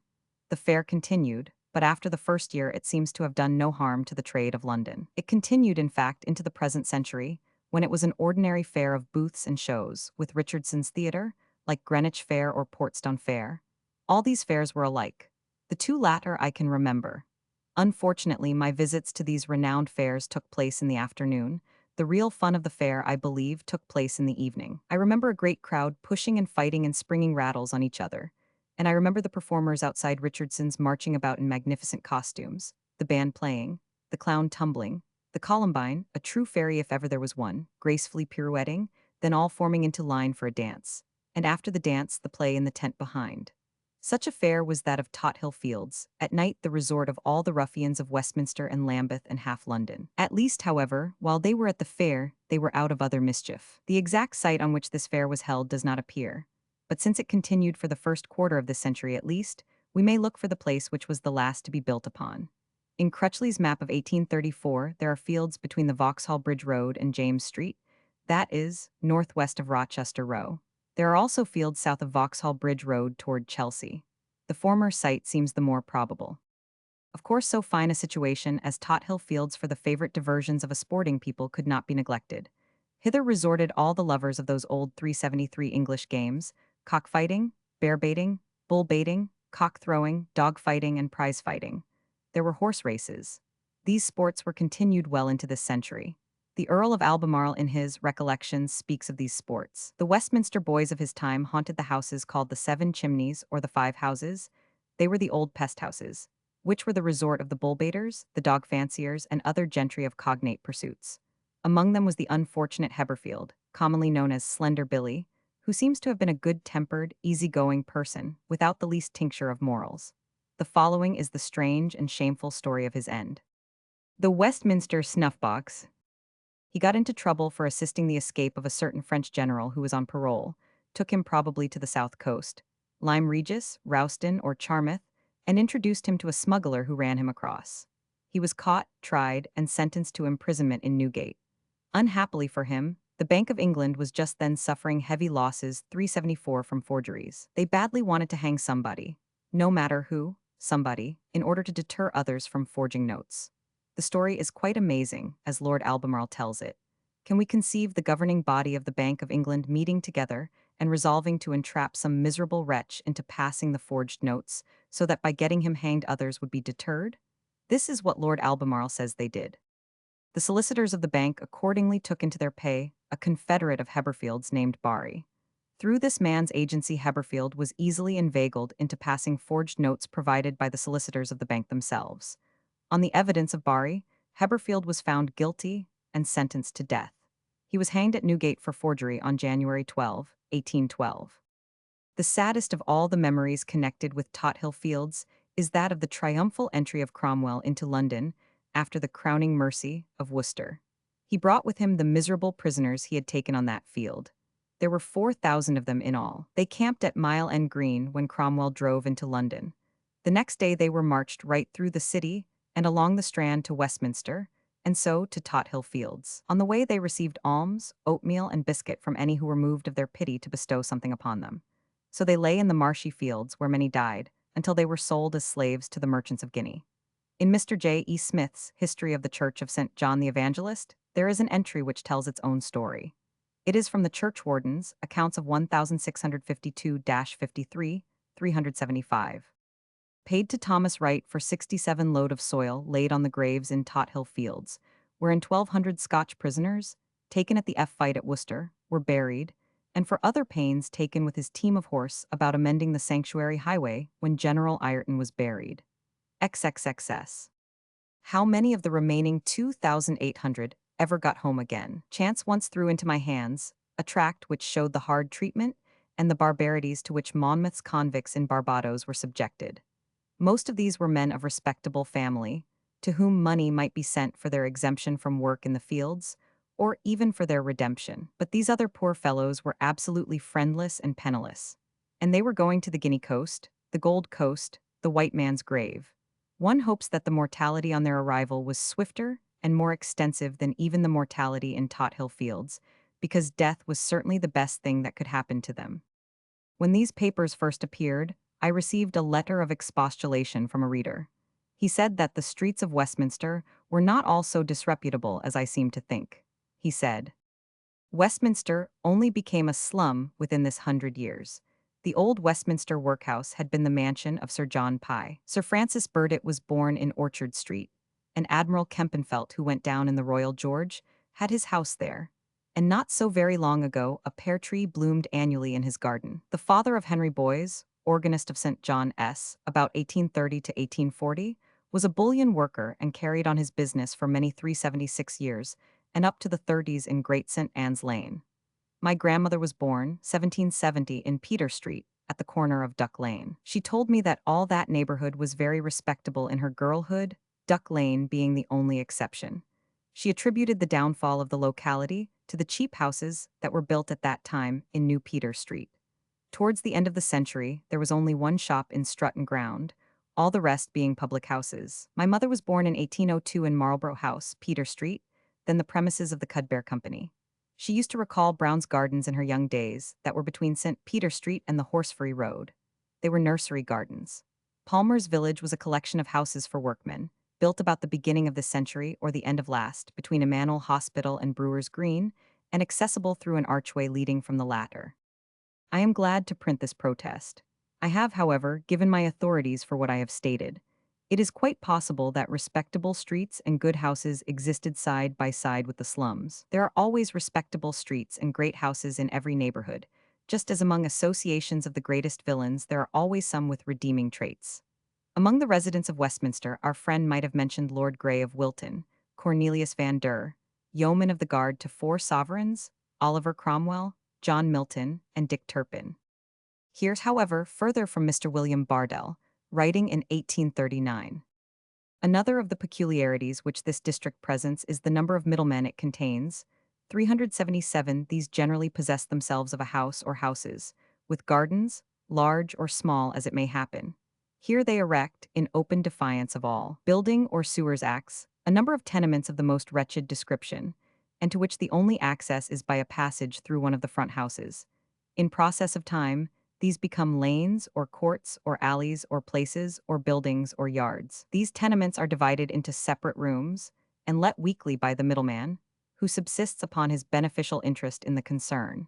The fair continued, but after the first year it seems to have done no harm to the trade of London. It continued, in fact, into the present century, when it was an ordinary fair of booths and shows, with Richardson's Theatre, like Greenwich Fair or Portstone Fair. All these fairs were alike. The two latter I can remember. Unfortunately, my visits to these renowned fairs took place in the afternoon. The real fun of the fair, I believe, took place in the evening. I remember a great crowd pushing and fighting and springing rattles on each other. And I remember the performers outside Richardson's marching about in magnificent costumes, the band playing, the clown tumbling, the Columbine, a true fairy if ever there was one, gracefully pirouetting, then all forming into line for a dance. And after the dance, the play in the tent behind. Such a fair was that of Tothill Fields, at night the resort of all the ruffians of Westminster and Lambeth and half London. At least, however, while they were at the fair, they were out of other mischief. The exact site on which this fair was held does not appear, but since it continued for the first quarter of this century at least, we may look for the place which was the last to be built upon. In Crutchley's map of 1834, there are fields between the Vauxhall Bridge Road and James Street, that is, northwest of Rochester Row. There are also fields south of Vauxhall Bridge Road toward Chelsea. The former site seems the more probable. Of course, so fine a situation as Tothill Fields for the favorite diversions of a sporting people could not be neglected. Hither resorted all the lovers of those old 373 English games: cockfighting, bear baiting, bull baiting, cock throwing, dog fighting, and prize fighting. There were horse races. These sports were continued well into this century. The Earl of Albemarle in his Recollections speaks of these sports. The Westminster boys of his time haunted the houses called the Seven Chimneys or the Five Houses. They were the old pest houses, which were the resort of the bull baiters, the dog fanciers, and other gentry of cognate pursuits. Among them was the unfortunate Heberfield, commonly known as Slender Billy, who seems to have been a good-tempered, easy-going person, without the least tincture of morals. The following is the strange and shameful story of his end. The Westminster snuff-box. He got into trouble for assisting the escape of a certain French general who was on parole, took him probably to the south coast, Lyme Regis, Rouston, or Charmouth, and introduced him to a smuggler who ran him across. He was caught, tried, and sentenced to imprisonment in Newgate. Unhappily for him, the Bank of England was just then suffering heavy losses, 374 from forgeries. They badly wanted to hang somebody, no matter who, somebody, in order to deter others from forging notes. The story is quite amazing, as Lord Albemarle tells it. Can we conceive the governing body of the Bank of England meeting together and resolving to entrap some miserable wretch into passing the forged notes, so that by getting him hanged others would be deterred? This is what Lord Albemarle says they did. The solicitors of the bank accordingly took into their pay a confederate of Heberfield's named Barry. Through this man's agency, Heberfield was easily inveigled into passing forged notes provided by the solicitors of the bank themselves. On the evidence of Barry, Heberfield was found guilty and sentenced to death. He was hanged at Newgate for forgery on January 12, 1812. The saddest of all the memories connected with Tothill Fields is that of the triumphal entry of Cromwell into London after the crowning mercy of Worcester. He brought with him the miserable prisoners he had taken on that field. There were 4,000 of them in all. They camped at Mile End Green when Cromwell drove into London. The next day they were marched right through the city and along the Strand to Westminster, and so to Tothill Fields. On the way they received alms, oatmeal, and biscuit from any who were moved of their pity to bestow something upon them. So they lay in the marshy fields, where many died, until they were sold as slaves to the merchants of Guinea. In Mr. J. E. Smith's History of the Church of St. John the Evangelist, there is an entry which tells its own story. It is from the Churchwardens, accounts of 1652-53, 375. Paid to Thomas Wright for 67 load of soil laid on the graves in Tothill Fields, wherein 1,200 Scotch prisoners, taken at the fight at Worcester, were buried, and for other pains taken with his team of horse about amending the sanctuary highway when General Ireton was buried. XXXS. How many of the remaining 2,800 ever got home again? Chance once threw into my hands a tract which showed the hard treatment and the barbarities to which Monmouth's convicts in Barbados were subjected. Most of these were men of respectable family, to whom money might be sent for their exemption from work in the fields, or even for their redemption. But these other poor fellows were absolutely friendless and penniless. and they were going to the Guinea Coast, the Gold Coast, the white man's grave. One hopes that the mortality on their arrival was swifter and more extensive than even the mortality in Tothill Fields, because death was certainly the best thing that could happen to them. When these papers first appeared, I received a letter of expostulation from a reader. He said that the streets of Westminster were not all so disreputable as I seemed to think. He said, Westminster only became a slum within this 100 years. The old Westminster workhouse had been the mansion of Sir John Pye. Sir Francis Burdett was born in Orchard Street, and Admiral Kempenfelt, who went down in the Royal George, had his house there. And not so very long ago, a pear tree bloomed annually in his garden. The father of Henry Boys, organist of St. John S., about 1830 to 1840, was a bullion worker and carried on his business for many 376 years, and up to the 30s in Great St. Anne's Lane. My grandmother was born, 1770, in Peter Street, at the corner of Duck Lane. She told me that all that neighborhood was very respectable in her girlhood, Duck Lane being the only exception. She attributed the downfall of the locality to the cheap houses that were built at that time in New Peter Street. Towards the end of the century, there was only one shop in Strutton Ground, all the rest being public houses. My mother was born in 1802 in Marlborough House, Peter Street, then the premises of the Cudbear Company. She used to recall Brown's Gardens in her young days that were between St. Peter Street and the Horseferry Road. They were nursery gardens. Palmer's Village was a collection of houses for workmen, built about the beginning of this century or the end of last, between Emanuel Hospital and Brewer's Green, and accessible through an archway leading from the latter. I am glad to print this protest. I have, however, given my authorities for what I have stated. It is quite possible that respectable streets and good houses existed side by side with the slums. There are always respectable streets and great houses in every neighborhood, just as among associations of the greatest villains there are always some with redeeming traits. Among the residents of Westminster, our friend might have mentioned Lord Grey of Wilton, Cornelius Van Der, yeoman of the guard to 4 sovereigns, Oliver Cromwell, John Milton, and Dick Turpin. Here's, however, further from Mr. William Bardell, writing in 1839. Another of the peculiarities which this district presents is the number of middlemen it contains. 377. These generally possess themselves of a house or houses, with gardens, large or small as it may happen. Here they erect, in open defiance of all building or sewers acts, a number of tenements of the most wretched description, and to which the only access is by a passage through one of the front houses. In process of time, these become lanes or courts or alleys or places or buildings or yards. These tenements are divided into separate rooms and let weekly by the middleman, who subsists upon his beneficial interest in the concern.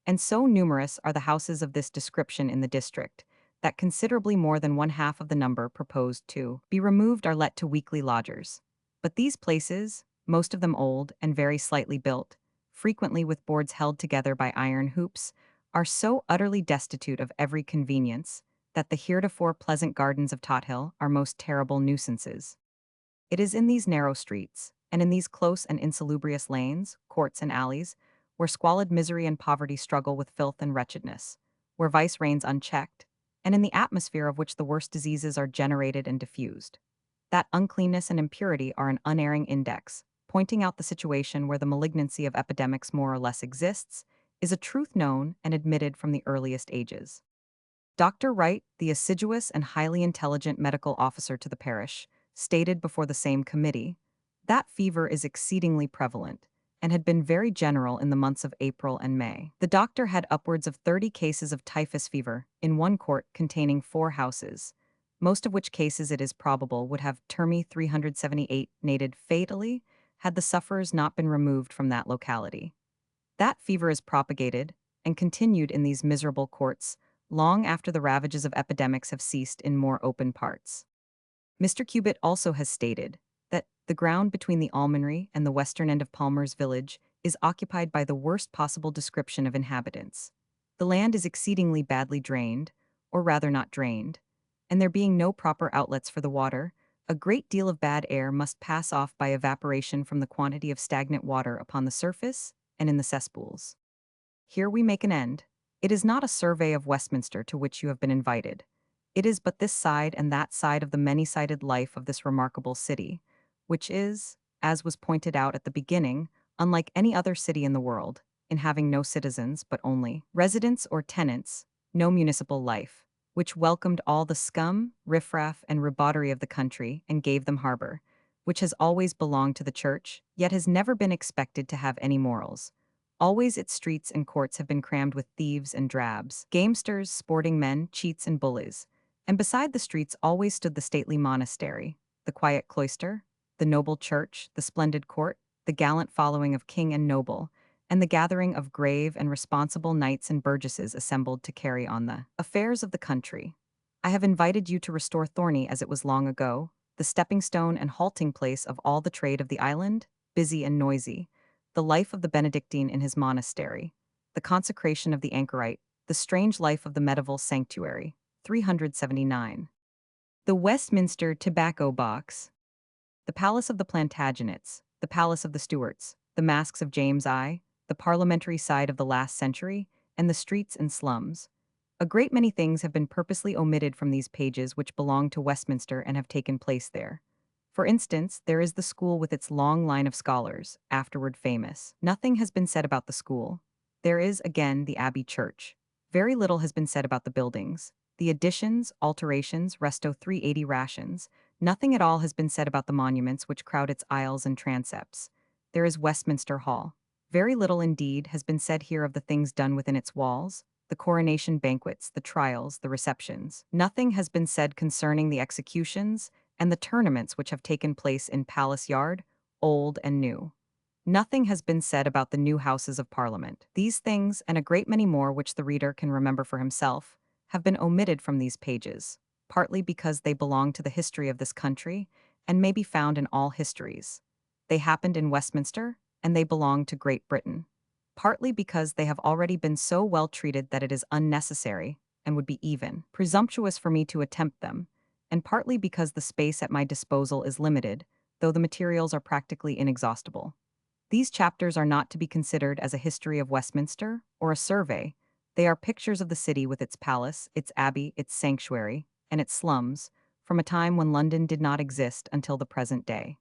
And so numerous are the houses of this description in the district, that considerably more than one half of the number proposed to be removed are let to weekly lodgers. But these places, most of them old and very slightly built, frequently with boards held together by iron hoops, are so utterly destitute of every convenience that the heretofore pleasant gardens of Tothill are most terrible nuisances. It is in these narrow streets, and in these close and insalubrious lanes, courts, and alleys, where squalid misery and poverty struggle with filth and wretchedness, where vice reigns unchecked, and in the atmosphere of which the worst diseases are generated and diffused, that uncleanness and impurity are an unerring index, pointing out the situation where the malignancy of epidemics more or less exists, is a truth known and admitted from the earliest ages. Dr. Wright, the assiduous and highly intelligent medical officer to the parish, stated before the same committee that fever is exceedingly prevalent and had been very general in the months of April and May. The doctor had upwards of 30 cases of typhus fever in one court containing 4 houses, most of which cases it is probable would have termi 378 nated fatally had the sufferers not been removed from that locality. That fever is propagated and continued in these miserable courts long after the ravages of epidemics have ceased in more open parts. Mr. Cubitt also has stated that the ground between the almonry and the western end of Palmer's Village is occupied by the worst possible description of inhabitants. The land is exceedingly badly drained, or rather not drained, and there being no proper outlets for the water, a great deal of bad air must pass off by evaporation from the quantity of stagnant water upon the surface and in the cesspools. Here we make an end. It is not a survey of Westminster to which you have been invited. It is but this side and that side of the many-sided life of this remarkable city, which is, as was pointed out at the beginning, unlike any other city in the world, in having no citizens but only residents or tenants, no municipal life, which welcomed all the scum, riffraff, and ribauderie of the country and gave them harbor, which has always belonged to the church, yet has never been expected to have any morals. Always its streets and courts have been crammed with thieves and drabs, gamesters, sporting men, cheats, and bullies. And beside the streets always stood the stately monastery, the quiet cloister, the noble church, the splendid court, the gallant following of king and noble, and the gathering of grave and responsible knights and burgesses assembled to carry on the affairs of the country. I have invited you to restore Thorney as it was long ago, the stepping stone and halting place of all the trade of the island, busy and noisy, the life of the Benedictine in his monastery, the consecration of the anchorite, the strange life of the medieval sanctuary. 379. The Westminster tobacco box, the palace of the Plantagenets, the palace of the Stuarts, the masks of James I, the parliamentary side of the last century, and the streets and slums. A great many things have been purposely omitted from these pages which belong to Westminster and have taken place there. For instance, there is the school with its long line of scholars, afterward famous. Nothing has been said about the school. There is, again, the Abbey Church. Very little has been said about the buildings. The additions, alterations, resto 380 rations. Nothing at all has been said about the monuments which crowd its aisles and transepts. There is Westminster Hall. Very little indeed has been said here of the things done within its walls, the coronation banquets, the trials, the receptions. Nothing has been said concerning the executions and the tournaments which have taken place in Palace Yard, old and new. Nothing has been said about the new Houses of Parliament. These things, and a great many more which the reader can remember for himself, have been omitted from these pages, partly because they belong to the history of this country and may be found in all histories. They happened in Westminster, and they belong to Great Britain, partly because they have already been so well treated that it is unnecessary, and would be even presumptuous for me to attempt them, and partly because the space at my disposal is limited, though the materials are practically inexhaustible. These chapters are not to be considered as a history of Westminster or a survey. They are pictures of the city with its palace, its abbey, its sanctuary, and its slums, from a time when London did not exist until the present day.